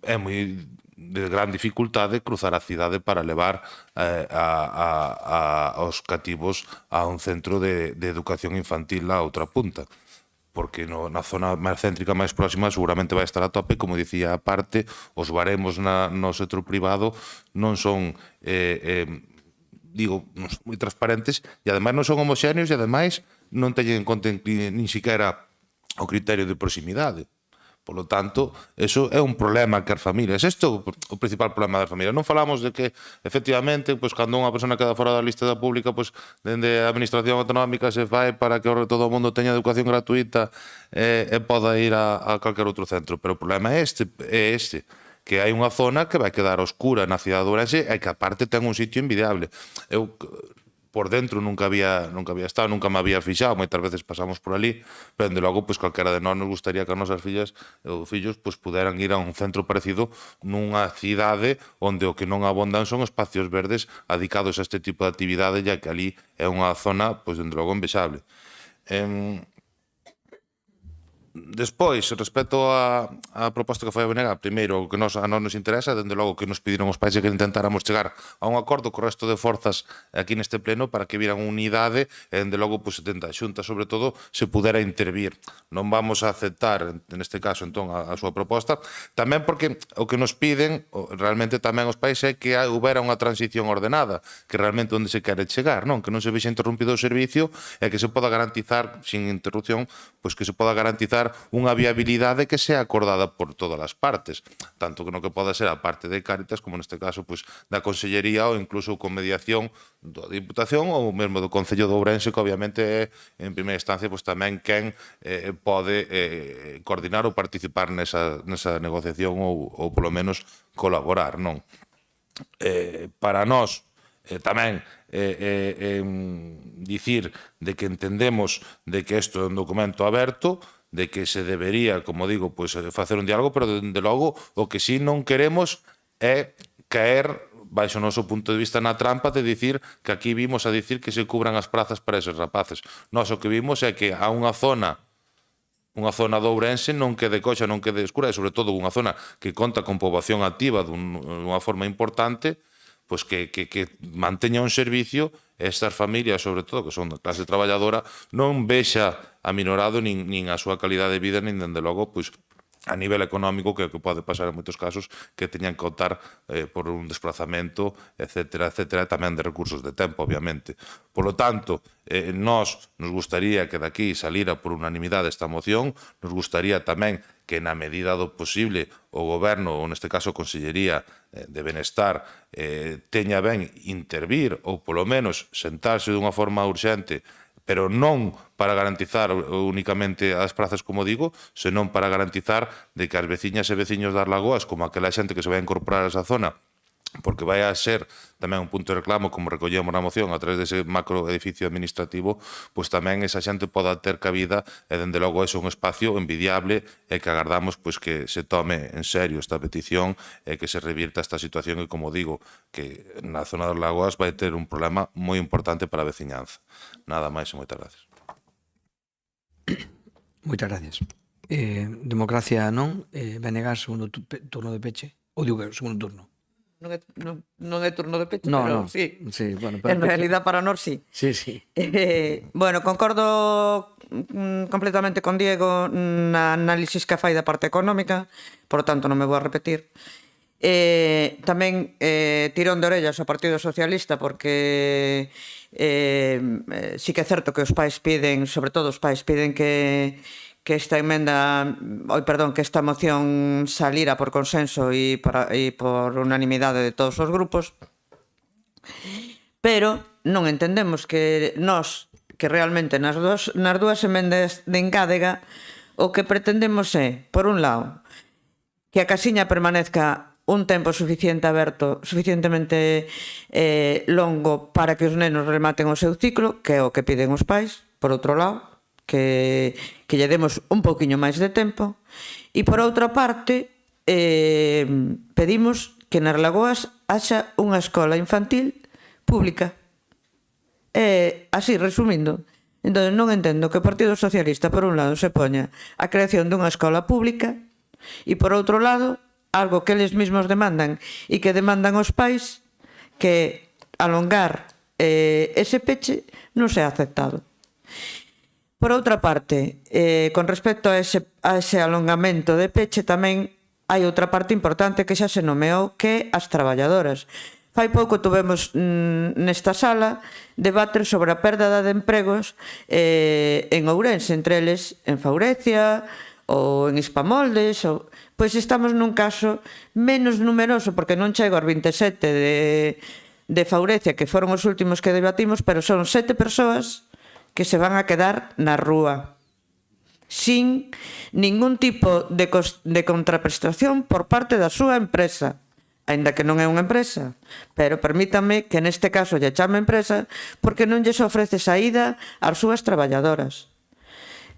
é moi de gran dificultade cruzar a cidade para levar aos cativos a un centro de educación infantil a outra punta, porque na zona máis céntrica máis próxima seguramente vai estar a tope, como dicía aparte, os baremos no sector privado non son moi transparentes e ademais non son homoxéneos e ademais non teñen en conta nin siquiera o criterio de proximidade. Por lo tanto, eso é un problema que as familias. Isto é o principal problema das familias. Non falamos de que, efectivamente, cando unha persona queda fora da lista da pública, dende a administración autonómica se fai para que todo o mundo teña educación gratuita e poda ir a calquer outro centro. Pero o problema é este, que hai unha zona que vai quedar oscura na cidade de Ourense e que, aparte, ten un sitio envidiable. Eu por dentro nunca había estado, nunca me había fixado, moitas veces pasamos por ali, pero, de logo, calquera de nós nos gustaría que as nosas fillas ou fillos puderan ir a un centro parecido nunha cidade onde o que non abondan son espacios verdes dedicados a este tipo de actividade, ya que ali é unha zona, dende logo, envexable. Despois, respecto á proposta que foi a BNG, primeiro, o que a nós nos interesa, dende logo que nos pediron os pais que intentáramos chegar a un acordo co resto de forzas aquí neste pleno para que viran unidade e, dende logo, dende a Xunta, sobre todo, se pudera intervir. Non vamos a aceptar, neste caso, entón, a súa proposta, tamén porque o que nos piden, realmente tamén os pais, é que houbera unha transición ordenada, que realmente onde se quere chegar, non? Que non se vexa interrompido o servicio e que se poda garantizar, sin interrupción, que se poda garantizar unha viabilidade que sea acordada por todas as partes, tanto que no que poda ser a parte de Cáritas como neste caso da Consellería ou incluso con mediación da Diputación ou mesmo do Concello de Ourense, que obviamente é en primeira instancia tamén quen pode coordinar ou participar nesa negociación ou polo menos colaborar, non? Para nós tamén dicir de que entendemos de que isto é un documento aberto, de que se debería, como digo, facer un diálogo, pero, dende logo, o que sí non queremos é caer, baixo o noso punto de vista, na trampa de dicir que aquí vimos a dicir que se cubran as prazas para eses rapaces. Nós o que vimos é que a unha zona de Ourense non quede coxa, non quede escura, e sobre todo unha zona que conta con poboación activa dunha forma importante, que manteña un servicio e estas familias, sobre todo, que son da clase traballadora, non vexa aminorado nin a súa calidade de vida, nin, dende logo, a nivel económico, que pode pasar en moitos casos, que teñan que optar por un desplazamento, etcétera, tamén de recursos de tempo, obviamente. Por lo tanto, nos gustaría que daqui salira por unanimidade esta moción, nos gustaría tamén que na medida do posible o Goberno, ou neste caso a Consellería de Benestar, teña ben intervir ou polo menos sentarse dunha forma urxente, pero non para garantizar únicamente as prazas, como digo, senón para garantizar de que as veciñas e veciños das lagoas, como aquela xente que se vai a incorporar a esa zona, porque vai a ser tamén un punto de reclamo, como recollemos na moción, a través dese macro edificio administrativo, tamén esa xente poda ter cabida e, dende logo, é un espacio envidiable e que agardamos que se tome en serio esta petición e que se revirta esta situación e, como digo, que na zona das lagoas vai ter un problema moi importante para a veciñanza. Nada máis e moitas gracias. Moitas gracias. Democracia non, Benegas, segundo turno de peche, ou digo que segundo turno. non é turno de peche, No, pero no. sí. Sí, bueno, En realidad para nós sí. Sí, sí. Bueno, concordo completamente con Diego na análisis que fai da parte económica, por tanto non me vou a repetir. Tamén tirón de orellas ao Partido Socialista porque sí que é certo que os pais piden, sobre todo os pais piden que esta que esta moción salira por consenso e por unanimidade de todos os grupos, pero non entendemos que nós, que realmente nas dúas emendas de engádega, o que pretendemos é, por un lado, que a casiña permanezca un tempo suficientemente longo para que os nenos rematen o seu ciclo, que é o que piden os pais, por outro lado, que lle demos un pouquiño máis de tempo, e por outra parte pedimos que nas Lagoas haxa unha escola infantil pública. Así, resumindo, entón non entendo que o Partido Socialista por un lado se poña a creación dunha escola pública e por outro lado algo que eles mesmos demandan e que demandan os pais, que alongar ese peche non sea aceptado. Por outra parte, con respecto a ese alongamento de peche, tamén hai outra parte importante que xa se nomeou, que as traballadoras. Fai pouco tuvemos nesta sala debater sobre a perda de empregos en Ourense, entre eles en Faurecia ou en Hispamoldes, pois estamos nun caso menos numeroso, porque non chego aos 27 de Faurecia, que foron os últimos que debatimos, pero son 7 persoas que se van a quedar na rúa sin ningún tipo de contraprestación por parte da súa empresa, aínda que non é unha empresa, pero permítame que neste caso lle chame empresa porque non lles ofrece saída ás súas traballadoras.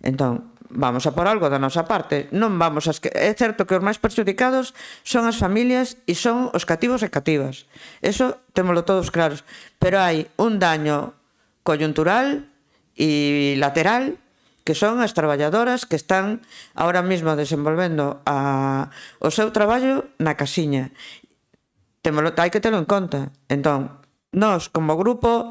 Entón, vamos a por algo da nosa parte. Non vamos a... É certo que os máis perxudicados son as familias e son os cativos e cativas. Eso témolo todos claros. Pero hai un daño coyuntural e lateral que son as traballadoras que están ahora mesmo desenvolvendo o seu traballo na casiña. Hai que telo en conta. Entón, nós como grupo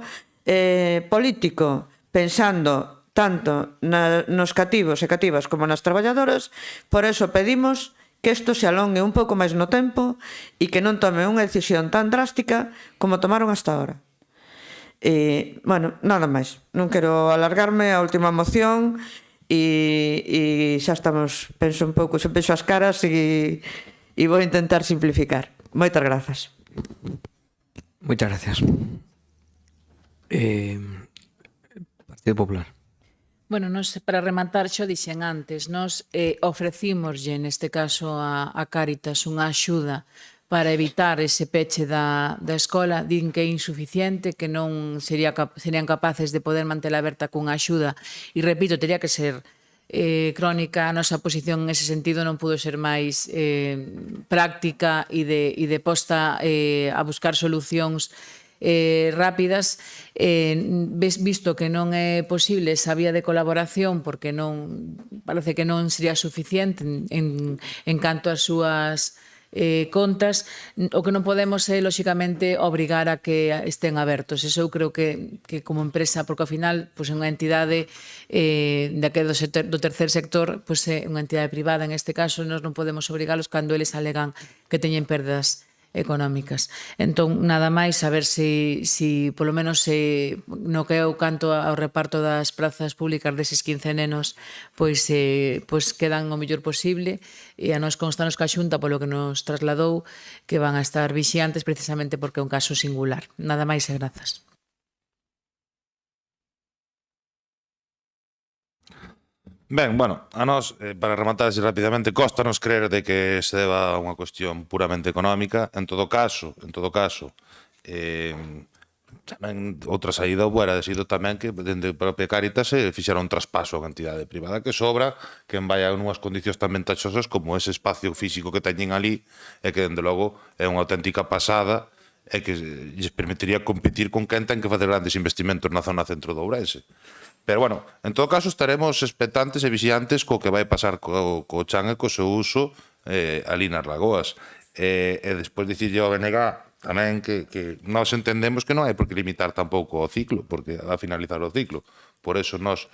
político, pensando tanto nos cativos e cativas como nas traballadoras, por eso pedimos que isto se alongue un pouco máis no tempo e que non tome unha decisión tan drástica como tomaron hasta ahora. Bueno, nada máis. Non quero alargarme a última moción e xa estamos, penso un pouco, xa penso as caras e vou intentar simplificar. Moitas grazas. Moitas gracias. Partido Popular. Bueno, nos, para rematar, xo dixen antes, nos ofrecímoslle, neste caso, a Cáritas unha axuda para evitar ese peche da escola. Din que é insuficiente, que non serían capaces de poder mantela aberta cunha axuda. E repito, teria que ser crónica. A nosa posición en ese sentido non pudo ser máis práctica e de posta a buscar solucións rápidas, visto que non é posible esa vía de colaboración porque non parece que non sería suficiente en canto ás súas contas, o que non podemos é, lóxicamente, obrigar a que estén abertos. Eso eu creo que como empresa, porque ao final é unha entidade do tercer sector, é unha entidade privada, en este caso, nós non podemos obrigalos cando eles alegan que teñen perdas económicas. Entón, nada máis, a ver se polo menos no que eu canto ao reparto das prazas públicas deses 15 nenos pois quedan o mellor posible, e a nos constanos que a Xunta, polo que nos trasladou, que van a estar vixiantes precisamente porque é un caso singular. Nada máis e grazas. Ben, bueno, a nós, para rematar así rapidamente, costanos creer de que se deba a unha cuestión puramente económica. En todo caso, tamén outra saída hubiera sido tamén que dende a propia Cáritas se fixera un traspaso a entidade privada que sobra, que vai a unhas condicións tan ventaxosas como ese espacio físico que teñen ali, e que, dende logo, é unha auténtica pasada e que lles permitiría competir con quen ten que facer grandes investimentos na zona centro de Ourense. Pero, bueno, en todo caso estaremos expectantes e vixiantes co que vai pasar co chan e co seu uso ali nas Lagoas. E despois dicirlle ao BNG tamén que nós entendemos que non hai por que limitar tampouco o ciclo, porque a finalizar o ciclo. Por eso nós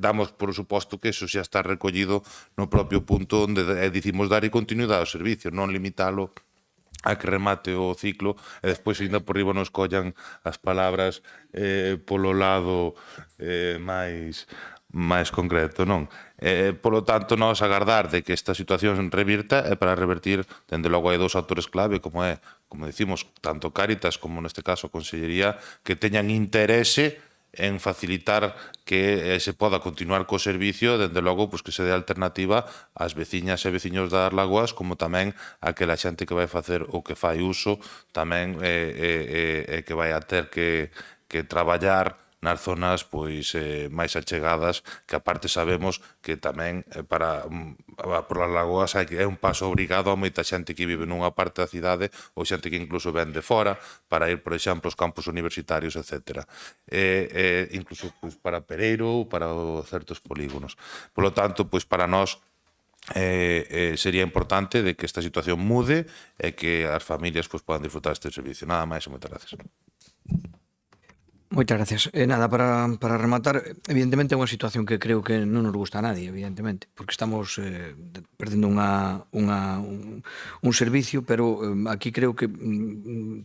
damos por suposto que eso xa está recollido no propio punto onde dicimos dar continuidade ao servicio, non limitalo a que remate o ciclo e despois ainda por riba nos collan as palabras polo lado máis concreto, non? Polo tanto, nós agardar de que esta situación revirta e para revertir, dende logo hai dous autores clave, como decimos, tanto Cáritas como neste caso a Consellería, que teñan interese en facilitar que se poda continuar co servicio, dende logo que se dé alternativa ás veciñas e veciños das Lagoas, como tamén aquela xente que vai facer ou que fai uso tamén que vai a ter que traballar nas zonas máis achegadas, que aparte sabemos que tamén por as Lagoas é un paso obrigado a moita xente que vive nunha parte da cidade ou xente que incluso ven de fora para ir, por exemplo, aos campus universitarios, etc. Incluso para Pereiro ou para certos polígonos. Por lo tanto, para nós sería importante de que esta situación mude e que as familias podan disfrutar este servicio. Nada máis e moitas gracias. Moitas gracias. Nada, para rematar, evidentemente é unha situación que creo que non nos gusta a nadie, evidentemente, porque estamos perdendo un servicio, pero aquí creo que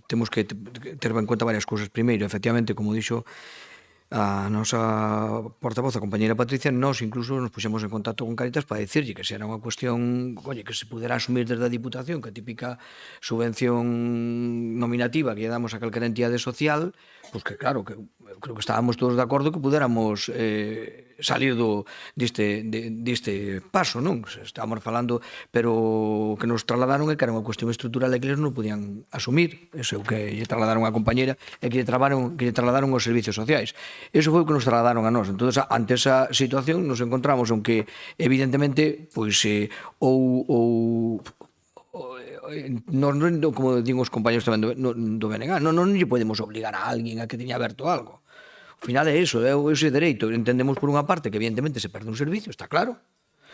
temos que ter en conta varias cousas. Primeiro, efectivamente, como dixo a nosa portavoz, a compañeira Patricia, nós incluso nos puxemos en contacto con Cáritas para dicirlle que se era unha cuestión que se pudera asumir desde a Diputación, que a típica subvención nominativa que lle damos a calquera entidade social, pois que claro, que creo que estábamos todos de acordo que pudéramos salir deste paso, non? Estábamos falando, pero que nos trasladaron é que era unha cuestión estrutural e que eles non podían asumir. Eso é o que lle trasladaron a compañera e que lle trasladaron os servicios sociais. Eso foi o que nos trasladaron a nós. Entón, ante esa situación, nos encontramos en que, evidentemente, como digo os compañeros tamén do BNG, non lle podemos obligar a alguén a que teña aberto algo. Ao final é iso, é ese dereito. Entendemos por unha parte que evidentemente se perde un servicio, está claro.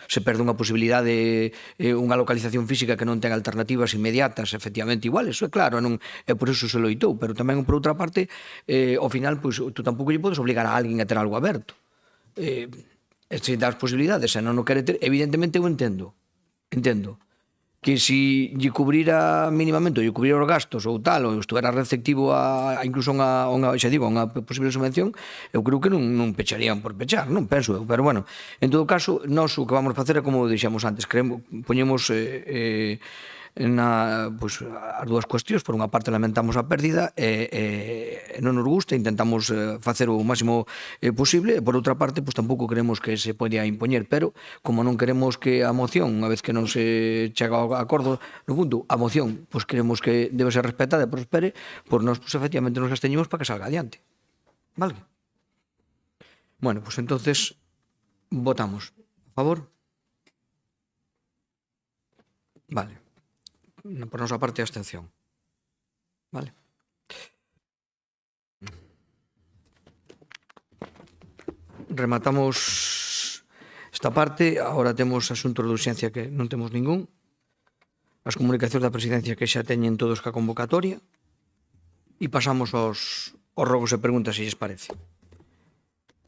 Se perde unha posibilidade, unha localización física que non ten alternativas inmediatas, efectivamente igual, eso é claro, e por eso se loitou, pero tamén por outra parte, ao final, tú tampouco lle podes obligar a alguén a ter algo aberto. Se das posibilidades, se non o quere ter, evidentemente eu entendo que se lle cubrira mínimamente, lle cubrira os gastos ou tal, ou estuvera receptivo incluso a unha posible subvención, eu creo que non pecharían por pechar, non penso eu, pero bueno, en todo caso, nós o que vamos facer é como dixemos antes, poñemos as dúas cuestións. Por unha parte lamentamos a pérdida e non nos gusta, intentamos facer o máximo posible, e por outra parte tampouco queremos que se poida impoñer, pero como non queremos que a moción, unha vez que non se chega ao acordo no punto, a moción queremos que debe ser respetada e prospere, nós efectivamente nos absteñemos para que salga adiante, vale? Bueno, entonces votamos a favor, vale. Por nosa parte, a abstención. Vale. Rematamos esta parte. Agora temos asuntos de urxencia que non temos ningún. As comunicacións da presidencia que xa teñen todos ca convocatoria. E pasamos aos rogos e preguntas, se lles parece.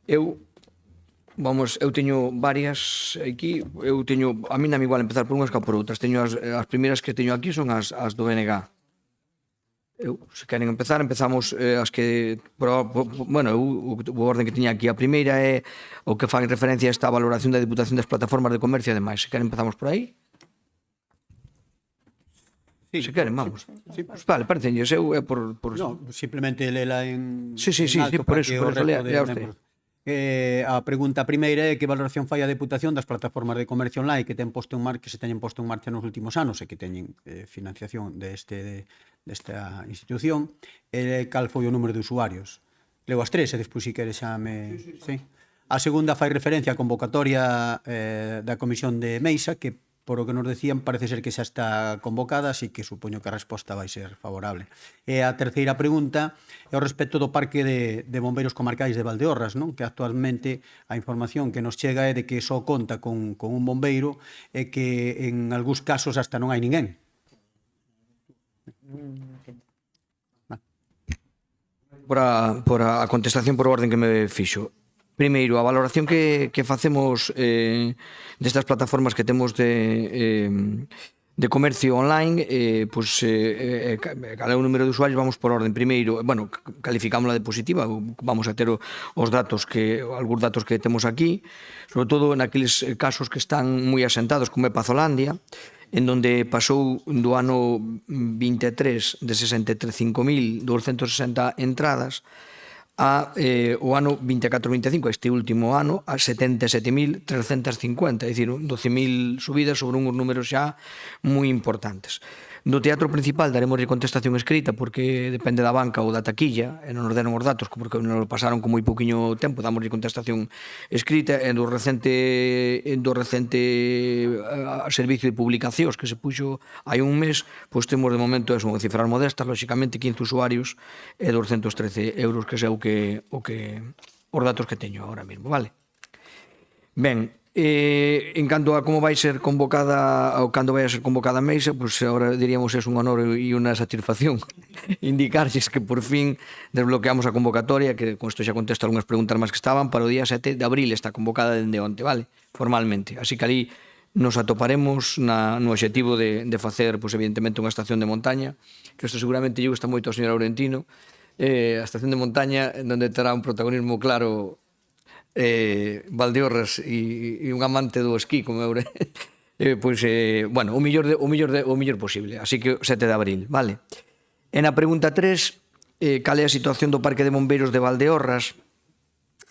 Eu teño varias aquí, a mí dame igual empezar por unhas que por outras. As primeiras que teño aquí son as do BNG. Se queren empezamos as que, o orden que teña aquí. A primeira é o que fan referencia a esta valoración da Diputación das plataformas de comercio e demais. Se queren empezamos por aí. Se queren, vamos. Vale, parecenlles, eu é por... No, simplemente lela en... Sí, por eso, lea usted. A pregunta primeira é que valoración fai a Deputación das plataformas de comercio online que se teñen posto en marcha nos últimos anos e que teñen financiación desta institución, e cal foi o número de usuarios. Leo as tres e despois se queres xa me... A segunda fai referencia á convocatoria da Comisión de Meisa, que por o que nos decían parece ser que xa está convocada, así que supoño que a resposta vai ser favorable. E a terceira pregunta é o respecto do Parque de Bombeiros Comarcais de Valdeorras, non? Que actualmente a información que nos chega é de que só conta con un bombeiro e que en algúns casos hasta non hai ninguén. Por a contestación por orden que me fixo. Primeiro, a valoración que facemos destas plataformas que temos de comercio online, cal é o número de usuarios, vamos por orden. Primeiro, bueno, calificámosla de positiva, vamos a ter os datos algúns datos que temos aquí, sobre todo naqueles casos que están moi asentados, como é Pazolandia, en donde pasou do ano 23 de 65.260 entradas o ano 24-25, este último ano, a 77.350, é dicir, 12.000 subidas sobre uns números xa moi importantes. Do teatro principal daremos contestación escrita porque depende da banca ou da taquilla, e non nos deron os datos porque nos pasaron con moi pouquiño tempo, damos contestación escrita, e do recente servicio de publicacións que se puxo hai un mes, pois temos de momento unha cifras modestas, lóxicamente 15 usuarios e 213 euros, que é os datos que teño ahora mesmo, vale? Ben, en canto a como vai ser convocada ou cando vai a ser convocada a mesa, pois agora diríamos é un honor e unha satisfacción indicarlles que por fin desbloqueamos a convocatoria, que con isto xa contesto algunhas preguntas máis que estaban, para o día 7 de abril está convocada dende onte, vale? Formalmente. Así que ali nos atoparemos no obxectivo de facer, pois evidentemente, unha estación de montaña, que isto seguramente lle gusta moito ao señor Aurentino, a estación de montaña onde terá un protagonismo claro Valdeorras e un amante do esquí como eu, pois, bueno, o mellor posible, así que 7 de abril, vale? E na pregunta 3, cal é a situación do Parque de Bombeiros de Valdeorras,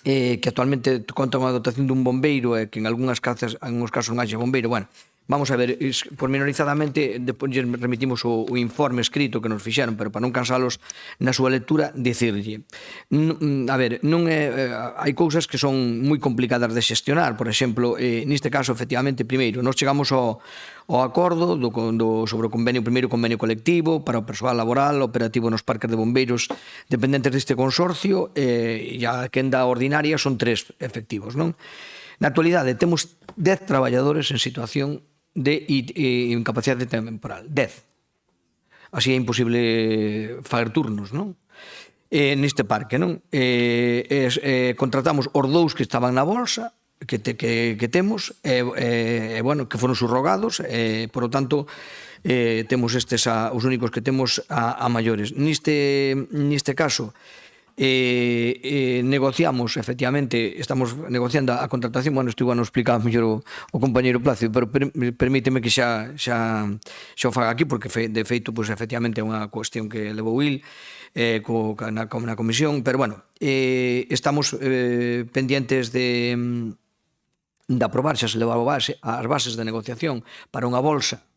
que actualmente conta unha dotación dun bombeiro e que en algúns casos non haxe bombeiro, bueno, vamos a ver, pormenorizadamente, depois remitimos o informe escrito que nos fixeron, pero para non cansalos na súa lectura, dicirlle. A ver, hai cousas que son moi complicadas de xestionar, por exemplo, neste caso, efectivamente, primeiro, nos chegamos ao acordo sobre o primeiro convenio colectivo para o persoal laboral operativo nos parques de bombeiros dependentes deste consorcio, e a quenda ordinaria son 3 efectivos, non? Na actualidade, temos 10 traballadores en situación de incapacidade temporal. 10. Así é imposible fazer turnos, non? Neste parque, non? Contratamos os 2 que estaban na bolsa, que temos, bueno, que foron subrogados, por lo tanto, temos estes os únicos que temos a maiores. Neste caso, negociamos, efectivamente, estamos negociando a contratación, bueno, isto igual non explicaba mellor o compañeiro Plácido, pero permíteme que xa o faga aquí, porque de feito, pois, efectivamente, é unha cuestión que levou il na comisión, pero, bueno, estamos pendientes de aprobar, xa se levou as bases de negociación para unha bolsa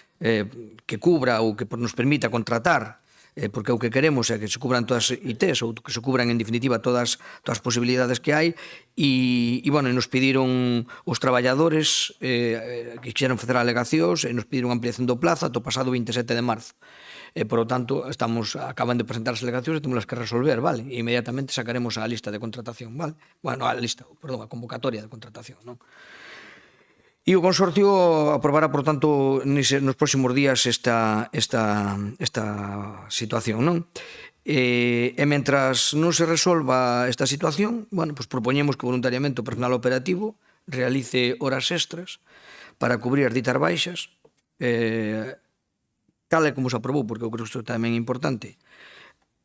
que cubra ou que nos permita contratar, porque o que queremos é que se cubran todas as ITs ou que se cubran en definitiva todas as posibilidades que hai, e bueno, nos pediron os traballadores que quixeron facer alegacións e nos pediron ampliación do plazo ata o pasado 27 de marzo. Por lo tanto, acaban de presentar as alegacións e temos que resolver, vale? E inmediatamente sacaremos a lista de contratación, vale? Bueno, a convocatoria de contratación, non? E o consorcio aprobará, por tanto, nos próximos días esta situación, non? E mentras non se resolva esta situación, bueno, pues propoñemos que voluntariamente o personal operativo realice horas extras para cubrir as ditas baixas, tal e como se aprobou, porque eu creo que isto tamén é importante,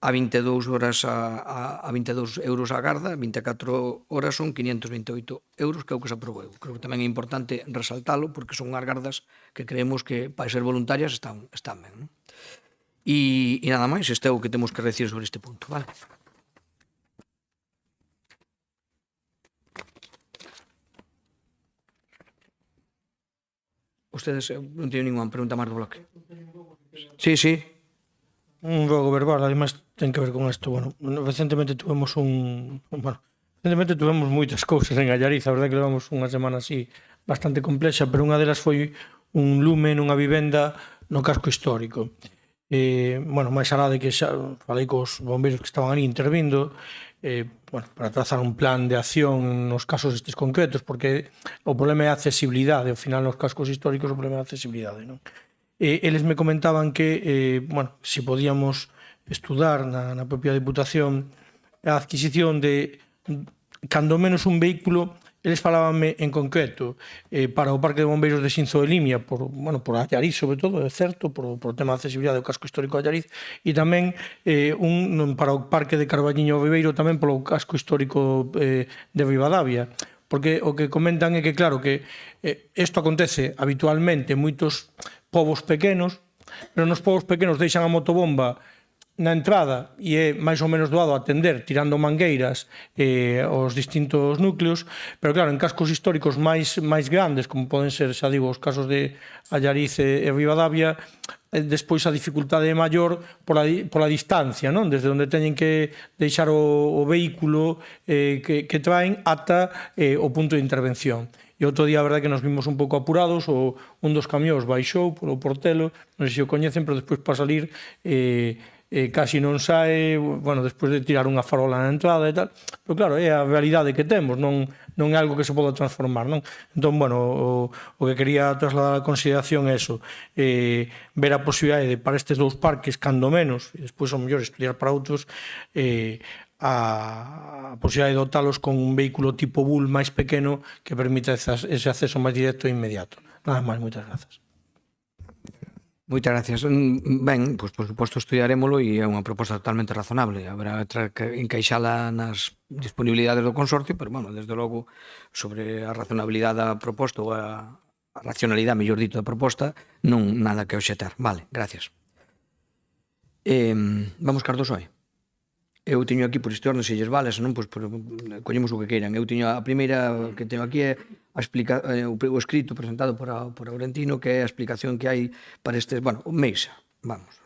a 22 horas a 22 euros a garda, 24 horas son 528 euros, que é o que se aprobou. Creo que tamén é importante resaltalo, porque son unhas gardas que creemos que, para ser voluntarias, están ben. E nada máis, este é o que temos que decir sobre este punto, vale? Ustedes non teñen ninguna pregunta máis do bloque. Sí. Un rogo verbal, además ten que ver con isto. Bueno, recentemente tuvemos moitas cousas en Allariz, a verdade que levamos unha semana así bastante complexa, pero unha delas foi un lume nunha vivenda no casco histórico. Bueno, máis alá de que xa falei cos bombeiros que estaban ali intervindo, bueno, para trazar un plan de acción nos casos estes concretos, porque o problema é a accesibilidade, ao final nos cascos históricos o problema é a accesibilidade, non? eles me comentaban que, bueno, se podíamos estudar na propia Diputación a adquisición de, cando menos un vehículo. Eles falábanme en concreto para o Parque de Bombeiros de Xinzo de Limia, por Allariz, sobre todo, é certo, por o tema de accesibilidade do casco histórico de Allariz, e tamén para o Parque de Carballiño Bebeiro, tamén polo casco histórico de Ribadavia. Porque o que comentan é que, claro, que isto acontece habitualmente en moitos povos pequenos, pero nos povos pequenos deixan a motobomba na entrada e é máis ou menos doado atender tirando mangueiras aos distintos núcleos, pero claro, en cascos históricos máis grandes, como poden ser, xa digo, os casos de Allariz e Ribadavia, despois a dificultade é maior pola distancia, non? Desde onde teñen que deixar o vehículo que traen ata o punto de intervención. E outro día, a verdade, que nos vimos un pouco apurados, un dos camións baixou polo portelo, non sei se o coñecen, pero despois para salir casi non sae, bueno, despois de tirar unha farola na entrada e tal, pero claro, é a realidade que temos, non é algo que se poda transformar, non? Entón, bueno, o que quería trasladar a consideración é eso, ver a posibilidade de, para estes dous parques, cando menos, e despois, ao mellor, estudiar para outros, a posibilidade de dotalos con un vehículo tipo bull máis pequeno que permita ese acceso máis directo e inmediato. Nada máis, moitas grazas. Moitas gracias. Ben, pois, por suposto, estudiarémolo e é unha proposta totalmente razonable. Habrá que encaixala nas disponibilidades do consorcio, pero, bueno, desde logo, sobre a razonabilidade da proposta ou a racionalidade, mellor dito, da proposta, non nada que obxetar. Vale, gracias. Vamos, Carlos, hoy. Eu teño aquí, por isto, non se lles vale, senón, pois, coñemos o que queiran. Eu teño a primeira que teño aquí é o escrito presentado por Aurentino, que é a explicación que hai para estes, bueno, Meixa, vamos,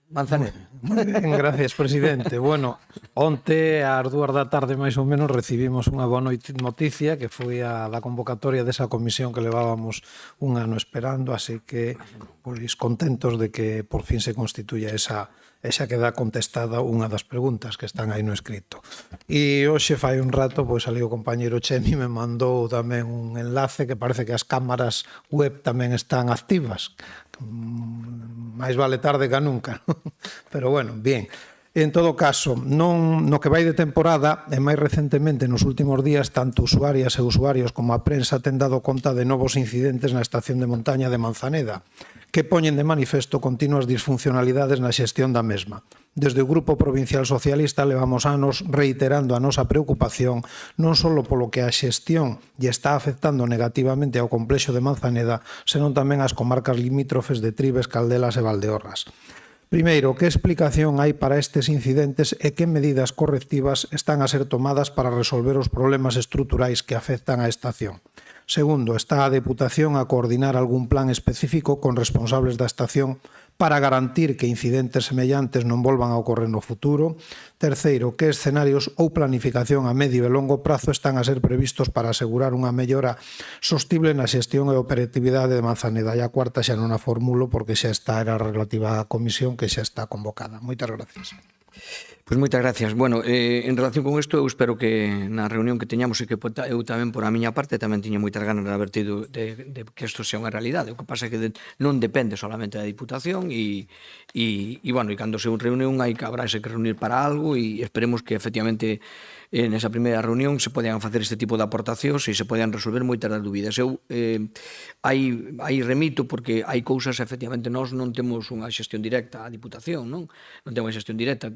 Manzaneda. Moi ben, gracias, presidente. Bueno, onte ás 2 da tarde máis ou menos recibimos unha boa noticia que foi a da convocatoria desa comisión que levábamos un ano esperando, así que pois contentos de que por fin se constituya esa que dá contestada unha das preguntas que están aí no escrito. E hoxe fai un rato, pois ali o compañeiro Chemi me mandou tamén un enlace que parece que as cámaras web tamén están activas. Máis vale tarde que nunca. Pero bueno, bien. En todo caso, no que vai de temporada e máis recentemente nos últimos días, tanto usuarias e usuarios como a prensa ten dado conta de novos incidentes na estación de montaña de Manzaneda, que poñen de manifesto continuas disfuncionalidades na xestión da mesma. Desde o Grupo Provincial Socialista levamos anos reiterando a nosa preocupación non só polo que a xestión lle está afectando negativamente ao complexo de Manzaneda, senón tamén ás comarcas limítrofes de Tribes, Caldelas e Valdeorras. Primeiro, que explicación hai para estes incidentes e que medidas correctivas están a ser tomadas para resolver os problemas estruturais que afectan a estación? Segundo, está a Deputación a coordinar algún plan específico con responsables da estación para garantir que incidentes semellantes non volvan a ocorrer no futuro. Terceiro, que escenarios ou planificación a medio e longo prazo están a ser previstos para asegurar unha mellora sostible na xestión e operatividade de Manzaneda. E a cuarta xa non a formulo porque xa está era relativa á comisión que xa está convocada. Moitas gracias. Pois moitas gracias. Bueno, en relación con isto, eu espero que na reunión que teñamos e que eu tamén, por a miña parte, tamén tiña moitas ganas de haber tido de que isto sea unha realidade. O que pasa é que non depende solamente da Diputación e bueno, e cando se reunión habrase que reunir para algo e esperemos que efectivamente nesa primeira reunión se podan facer este tipo de aportacións e se podan resolver moitas das dúbidas. Eu aí remito porque hai cousas, efectivamente, nós non temos unha xestión directa a Diputación, non temos unha xestión directa,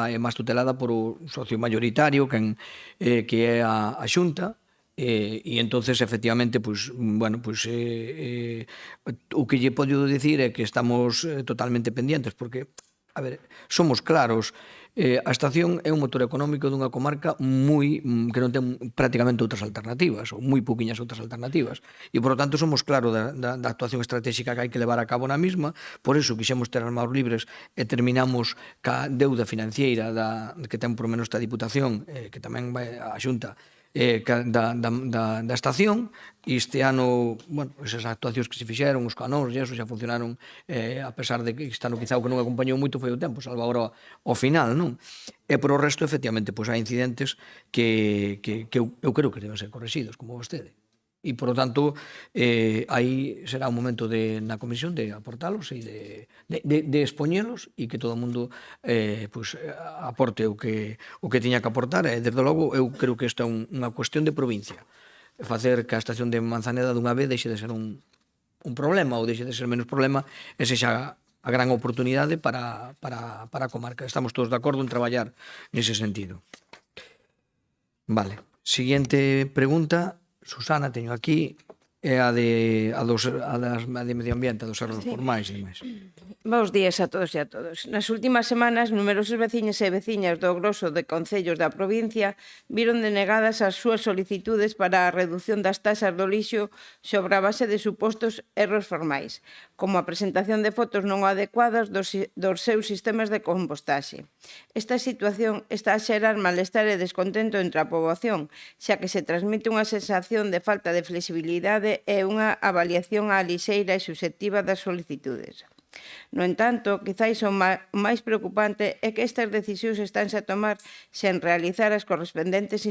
é máis tutelada por o socio mayoritario que é a Xunta, e entonces efectivamente pois bueno, pois o que lle podo dicir é que estamos totalmente pendientes porque, a ver, somos claros. A estación é un motor económico dunha comarca que non ten prácticamente outras alternativas, ou moi pouquiñas outras alternativas. E, por lo tanto, somos claros da actuación estratégica que hai que levar a cabo na mesma, por eso quixemos ter as mãos libres e terminamos ca deuda financiera que ten por menos esta Diputación, que tamén vai a Xunta, da estación, e este ano, bueno, esas actuacións que se fixeron, os canóns e eso xa funcionaron, a pesar de que este ano quizá o que non acompañou moito foi o tempo, salvo agora ao final, non? E por o resto, efectivamente, pois hai incidentes que eu creo que deben ser correxidos, como vostede. E, por lo tanto, aí será un momento na comisión de aportalos e de expoñelos e que todo o mundo aporte o que tiña que aportar. E, desde logo, eu creo que isto é unha cuestión de provincia. Facer que a estación de Manzaneda dunha vez deixe de ser un problema ou deixe de ser menos problema e sexa a gran oportunidade para a comarca. Estamos todos de acordo en traballar nese sentido. Vale. Siguiente pregunta. Susana, teño aquí, é a de medio ambiente, a dos erros formais e demais. Bos días a todos e a todos. Nas últimas semanas, numerosos veciños e veciñas do groso de concellos da provincia viron denegadas as súas solicitudes para a reducción das taxas do lixo sobre a base de supostos erros formais, como a presentación de fotos non adecuadas dos seus sistemas de compostaxe. Esta situación está a xerar malestar e descontento entre a poboación, xa que se transmite unha sensación de falta de flexibilidade e unha avaliación á lixeira e susceptiva das solicitudes. No entanto, quizáis o máis preocupante é que estas decisións estánse a tomar sen realizar as correspondentes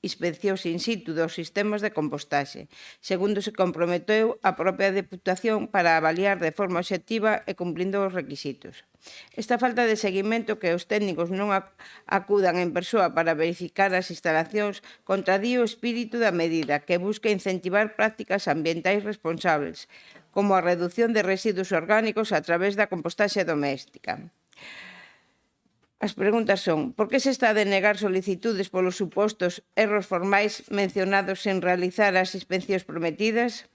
inspeccións in situ dos sistemas de compostaxe, segundo se comprometeu a propia Deputación para avaliar de forma obxectiva e cumprindo os requisitos. Esta falta de seguimento que os técnicos non acudan en persoa para verificar as instalacións contradí o espírito da medida que busca incentivar prácticas ambientais responsables, como a reducción de residuos orgánicos a través da compostaxe doméstica. As preguntas son: por que se está a denegar solicitudes polos supostos erros formais mencionados sen realizar as inspeccións prometidas?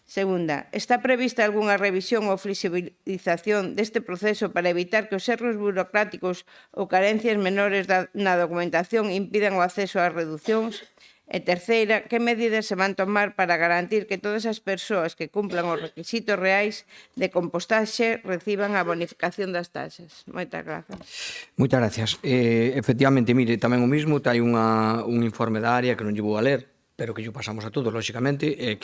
Segunda, está prevista algunha revisión ou flexibilización deste proceso para evitar que os erros burocráticos ou carencias menores na documentación impidan o acceso ás reduccións? E terceira, que medidas se van tomar para garantir que todas as persoas que cumplan os requisitos reais de compostaxe reciban a bonificación das taxas? Moitas grazas. Moitas gracias. Efectivamente, mire, tamén o mismo, hai un informe da área que non lle vou a ler, pero que lle pasamos a todos, lóxicamente,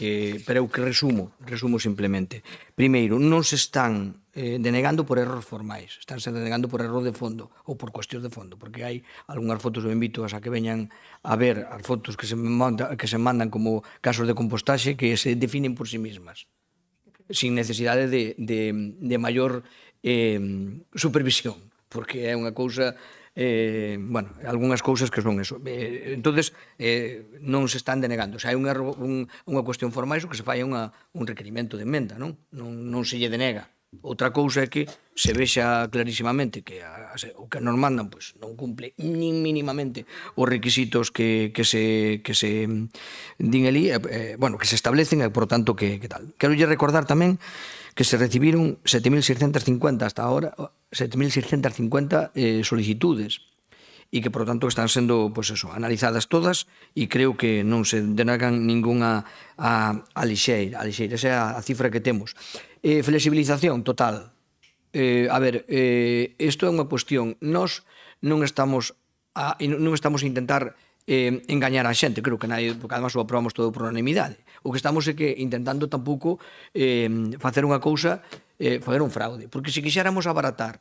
pero eu que resumo simplemente. Primeiro, non se están denegando por erros formais, estánse denegando por error de fondo ou por cuestións de fondo, porque hai algunhas fotos, eu invito a que veñan a ver as fotos que se mandan como casos de compostaxe que se definen por sí mismas, sin necesidade de maior supervisión, porque é unha cousa, algunhas cousas que son eso. Entonces, non se están denegando. Se hai unha cuestión formal, iso que se fai é un requerimento de emenda, non se lle denega. Outra cousa é que se vexa clarísimamente que o que nos mandan non cumple nin mínimamente os requisitos que se din ali, que se establecen e, por tanto, que tal. Quero lle recordar tamén que se recibiron 7.650 hasta ahora, 7.650 solicitudes e que, por tanto, están sendo analizadas todas e creo que non se denegan ninguna a lixeira. Esa é a cifra que temos. Flexibilización total. Isto é unha cuestión. Nós non estamos a intentar engañar a xente, creo que nadie, porque además o aprobamos todo por unanimidade. O que estamos é que intentando tampouco facer unha cousa, fazer un fraude, porque se quixéramos abaratar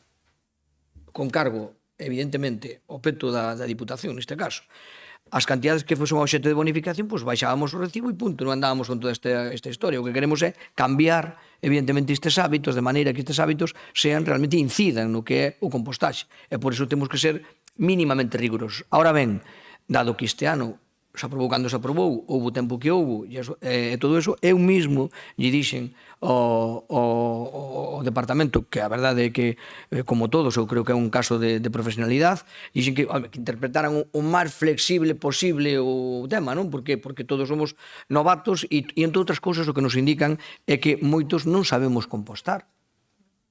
con cargo, evidentemente, o peto da Diputación, neste caso, as cantidades que fosen obxecto de bonificación, baixábamos o recibo e punto, non andábamos con toda esta historia. O que queremos é cambiar, evidentemente, estes hábitos, de maneira que estes hábitos realmente incidan no que é o compostaxe. E por iso temos que ser mínimamente rigurosos. Ahora ben, dado que este ano se aprobou cando se aprobou, houve o tempo que houve, e todo eso, eu mesmo lle dixen ao departamento, que a verdade é que, como todos, eu creo que é un caso de profesionalidade, dixen que interpretaran o máis flexible posible o tema, non? Por qué? Porque todos somos novatos e, entre outras cousas, o que nos indican é que moitos non sabemos compostar.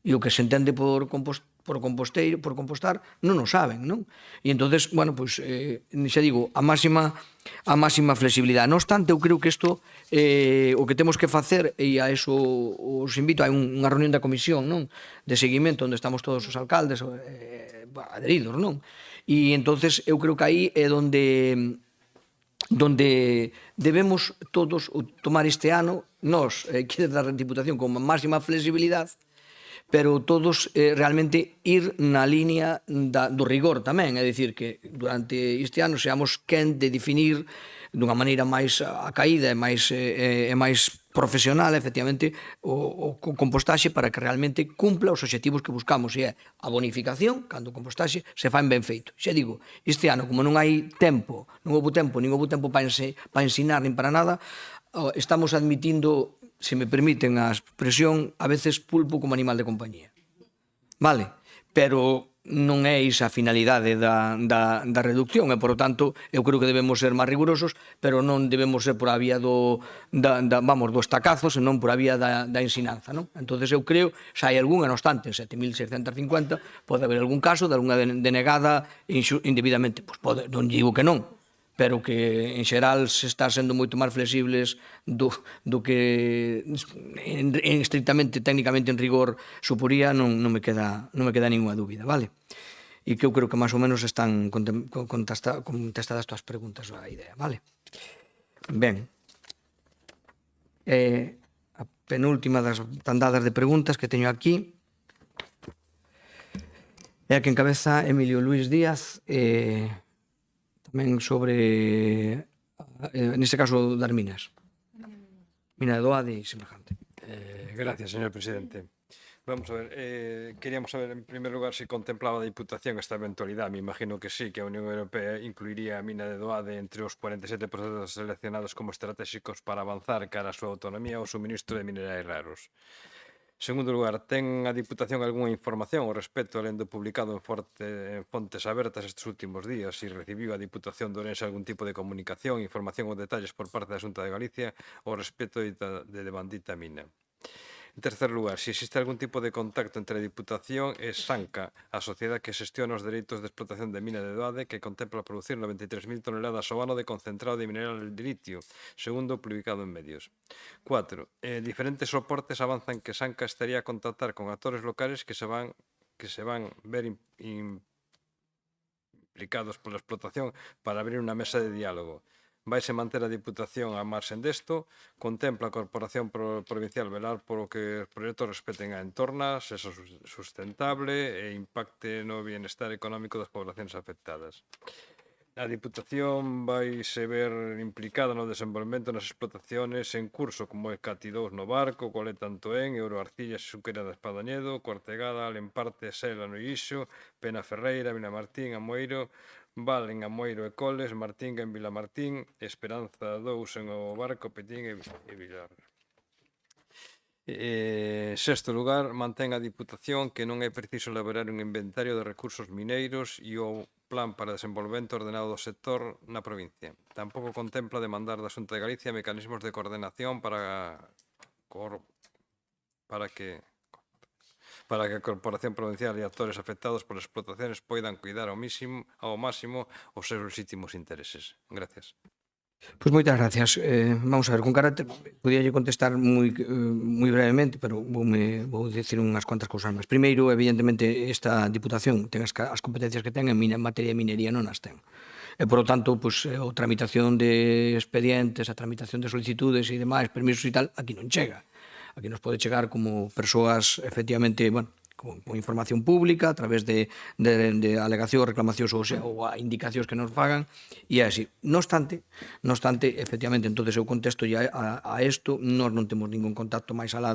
E o que se entende por compostar non o saben, non? E entonces, xa digo, a máxima flexibilidade. Non obstante, eu creo que isto, o que temos que facer, e a eso os invito, hai unha reunión da comisión, non? De seguimento, onde estamos todos os alcaldes adheridos, non? E entonces, eu creo que aí é onde debemos todos tomar este ano, nós, que da Diputación, con máxima flexibilidade, pero todos realmente ir na línea do rigor tamén, é dicir, que durante este ano seamos quen de definir dunha maneira máis acaída e máis profesional, efectivamente, o compostaxe para que realmente cumpla os obxectivos que buscamos, e é a bonificación, cando o compostaxe se fan ben feito. Xa digo, este ano, como non hai tempo, non houve tempo para ensinar nin para nada, estamos admitindo, se me permiten a expresión, a veces pulpo como animal de compañía. Vale? Pero non é esa a finalidade da reducción e, por lo tanto, eu creo que debemos ser máis rigurosos, pero non debemos ser por a vía do estacazo, senón por a vía da ensinanza, non? Entonces eu creo, xa hai algunha, no obstante, 7.650, pode haber algún caso de algunha denegada indebidamente. Pois non digo que non, pero que en xeral se está sendo moito máis flexibles do que estrictamente, técnicamente en rigor suporía, non me queda ninguna dúbida, vale? E que eu creo que máis ou menos están contestadas todas as preguntas a idea, vale? Ben, a penúltima das tandadas de preguntas que teño aquí é a que encabeza Emilio Luis Díaz, tamén sobre, neste caso, das minas. Mina de Doade e semejante. Gracias, señor presidente. Vamos a ver, queríamos saber, en primer lugar, si contemplaba a Diputación esta eventualidade. Me imagino que sí, que a Unión Europea incluiría a mina de Doade entre os 47 procesos seleccionados como estratégicos para avanzar cara a súa autonomía ou suministro de minerais raros. En segundo lugar, ten a Diputación algunha información ao respecto, alén do publicado en fontes abertas estes últimos días, se recibiu a Diputación de Ourense algún tipo de comunicación, información ou detalles por parte da Xunta de Galicia ao respecto de devandita mina? En tercer lugar, se existe algún tipo de contacto entre a Diputación e Sanca, a sociedade que xestiona os dereitos de explotación de mina de Doade, que contempla producir 93.000 toneladas ao ano de concentrado de mineral de litio, segundo publicado en medios. 4. Diferentes soportes avanzan que Sanca estaría a contactar con actores locales que se van ver implicados pola explotación para abrir unha mesa de diálogo. Vaise manter a Diputación a marxen desto, contempla a Corporación Provincial velar por o que os proxectos respeten a entorna, sexa sustentable e impacte no bienestar económico das poblacións afectadas. A Diputación vaise ver implicada no desenvolvemento nas explotaciones en curso, como é Cati 2 no Barco, Coleta Antoén, Euroarcilla, Xunqueira da Espadañedo, Cortegada, Alemparte, Sela no Ixo, Pena Ferreira, Vilamartín, Amoeiro, Val en Amoeiro e Coles, Martinga en Vilamartín, Esperanza 2 en o Barco, Petín e Vilar. Sexto lugar, mantén a Diputación que non é preciso elaborar un inventario de recursos mineiros e o plan para desenvolvemento ordenado do sector na provincia. Tampouco contempla demandar da Xunta de Galicia mecanismos de coordenación para que a Corporación Provincial e actores afectados por explotaciones poidan cuidar ao máximo os seus legítimos intereses. Gracias. Pois moitas gracias. Vamos a ver, con carácter, podíalle contestar moi brevemente, pero vou dicir unhas cuantas cousas máis. Primeiro, evidentemente, esta Diputación ten as competencias que ten en materia de minería, non as ten. E, por lo tanto, a tramitación de expedientes, a tramitación de solicitudes e demais, permisos e tal, aquí non chega. Aquí nos pode chegar como persoas, efectivamente, con información pública, a través de alegacións, reclamacións ou a indicacións que nos fagan, e é así. No obstante, efectivamente, entonces eu contesto a isto, nós non temos ningún contacto máis alá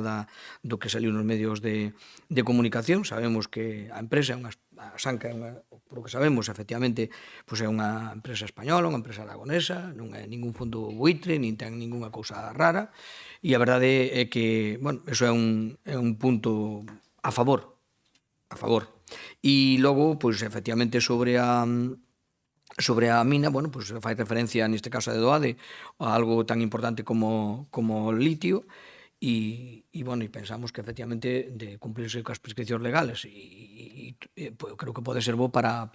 do que saliu nos medios de comunicación. Sabemos que a empresa, a Sanca, por o que sabemos, efectivamente, é unha empresa española, unha empresa aragonesa, non é ningún fondo buitre, nin ten ninguna cousa rara, e a verdade é que, eso é un punto a favor. E logo, efectivamente, sobre a mina, fai referencia, neste caso de Doade, a algo tan importante como o litio, e pensamos que, efectivamente, de cumplirse coas prescripcións legales, e creo que pode ser bo para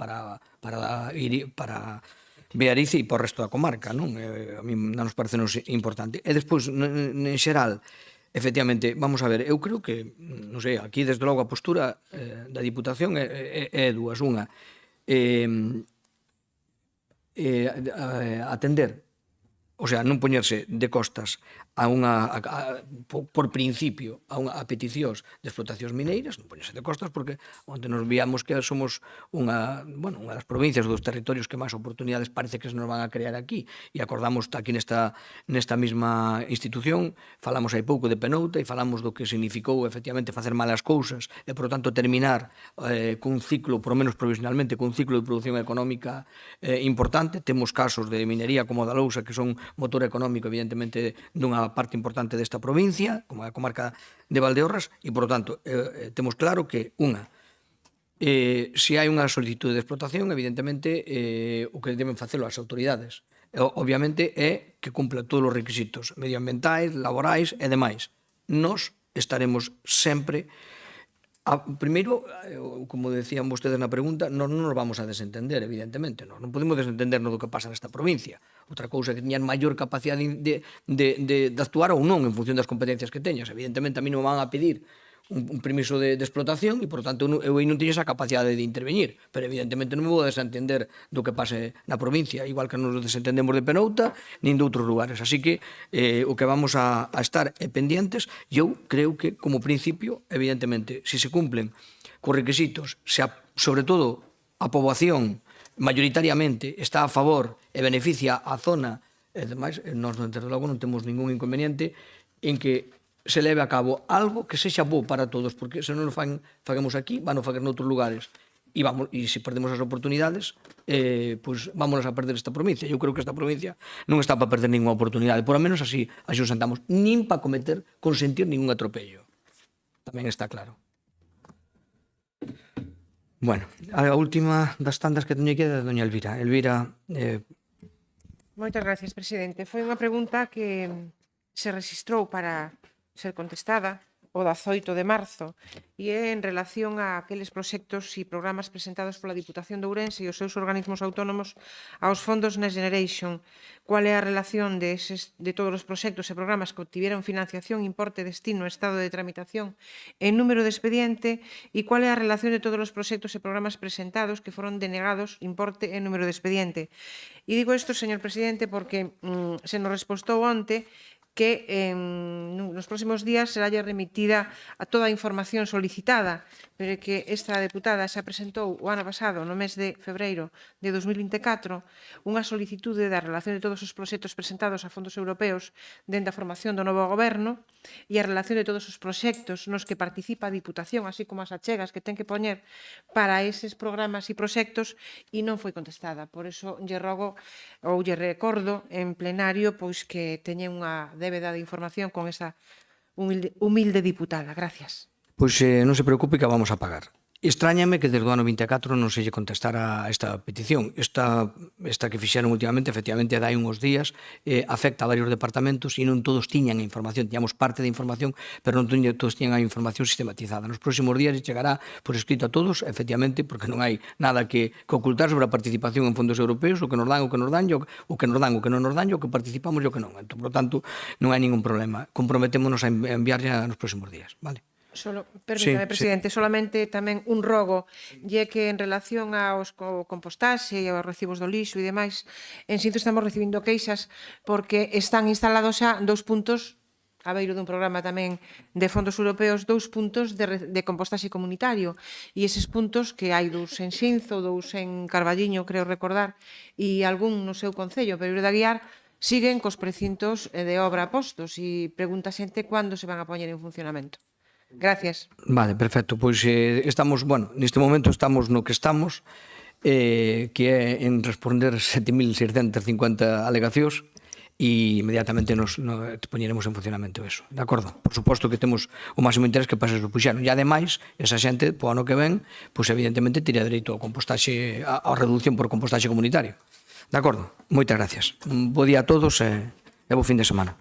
Beariz e por resto da comarca, non? A mí nos parece importante. E despois, en xeral, efectivamente, vamos a ver, eu creo que, non sei, aquí desde logo a postura da Diputación é dúas. Unha, atender, o sea, non poñerse de costas por principio a peticións de explotacións mineiras, non poñese de costas, porque onde nos víamos que somos unha das provincias dos territorios que máis oportunidades parece que se nos van a crear aquí, e acordamos aquí nesta mesma institución, falamos hai pouco de Penouta e falamos do que significou efectivamente facer malas cousas e, por tanto, terminar cun ciclo, por lo menos provisionalmente, cun ciclo de produción económica importante. Temos casos de minería como da Lousa que son motor económico, evidentemente, dunha parte importante desta provincia, como a comarca de Valdeorras, e, por tanto, temos claro que, se hai unha solicitude de explotación, evidentemente, o que deben facelo as autoridades, obviamente, é que cumpla todos os requisitos medioambientais, laborais e demais. Nos estaremos sempre... Primeiro, como decían vostedes na pregunta, non nos vamos a desentender, evidentemente. Non podemos desentendernos do que pasa nesta provincia. Outra cousa é que teñan maior capacidade de actuar ou non en función das competencias que teñas. Evidentemente, a mí non van a pedir un permiso de explotación e, por tanto, eu non teño esa capacidade de intervenir. Pero, evidentemente, non me vou desentender do que pase na provincia, igual que nos desentendemos de Penouta, nin de outros lugares. Así que o que vamos a estar pendientes, eu creo que, como principio, evidentemente, se se cumplen cos requisitos, sobre todo a poboación mayoritariamente está a favor e beneficia a zona, e demais, nós, desde logo, non temos ningún inconveniente en que se leve a cabo algo que sexa bo para todos, porque se non o fagamos aquí, van a facer noutros lugares. E se perdemos as oportunidades, pois vámonos a perder esta provincia. Eu creo que esta provincia non está para perder ninguna oportunidade, por lo menos así o sentamos, nin para consentir ningún atropello. Tamén está claro. Bueno, a última das tantas que teño que é da doña Elvira. Elvira... Moitas gracias, presidente. Foi unha pregunta que se registrou para ser contestada o 18 de marzo e é en relación a aqueles proxectos e programas presentados pola Diputación de Ourense e os seus organismos autónomos aos fondos Next Generation. Cual é a relación de todos os proxectos e programas que obtiveron financiación, importe, destino, estado de tramitación e número de expediente, e cual é a relación de todos os proxectos e programas presentados que foron denegados, importe e número de expediente. E digo isto, señor presidente, porque se nos respostou onte que nos próximos días será remitida a toda a información solicitada, pero que esta deputada xa presentou o ano pasado, no mes de febreiro de 2024, unha solicitude da relación de todos os proxectos presentados a fondos europeos dende a formación do novo goberno e a relación de todos os proxectos nos que participa a Diputación, así como as achegas que ten que poñer para eses programas e proxectos, e non foi contestada. Por iso lle rogo ou lle recordo en plenario pois que teñen unha débeda de información con esa humilde diputada. Gracias. Pois non se preocupe que a vamos a pagar. Extrañame que desde o ano 24 non se lle contestara esta petición. Esta que fixeron últimamente, efectivamente, dai uns días, afecta a varios departamentos e non todos tiñan a información. Tiñamos parte da información, pero non todos tiñan a información sistematizada. Nos próximos días chegará por escrito a todos, efectivamente, porque non hai nada que ocultar sobre a participación en fondos europeos, o que nos dan, o que nos dan, o que nos dan, o que non nos dan, o que participamos e o que non. Por lo tanto, non hai ningún problema. Comprometémonos a enviarlle nos próximos días. Vale? Permítame, presidente, solamente tamén un rogo, e que en relación aos compostaxe e aos recibos do lixo e demais, en Sinzo estamos recibindo queixas porque están instalados xa 2 puntos, a beiro dun programa tamén de fondos europeos, 2 puntos de compostaxe comunitario, e eses puntos que hai 2 en Sinzo, 2 en Carballiño, creo recordar, e algún no seu concello, pero de Aguiar, siguen cos precintos de obra postos, e pregunta xente cando se van a poñer en funcionamento. Gracias. Vale, perfecto. Pois estamos, neste momento estamos no que estamos, que é en responder 7.650 alegacións e inmediatamente nos poñeremos en funcionamento eso. De acordo? Por suposto que temos o máximo interés que pase o puxeron. E ademais, esa xente, po ano que ven, pois evidentemente teria dereito ao compostaxe, a reducción por compostaxe comunitario. De acordo? Moitas gracias. Bo día a todos e bo fin de semana.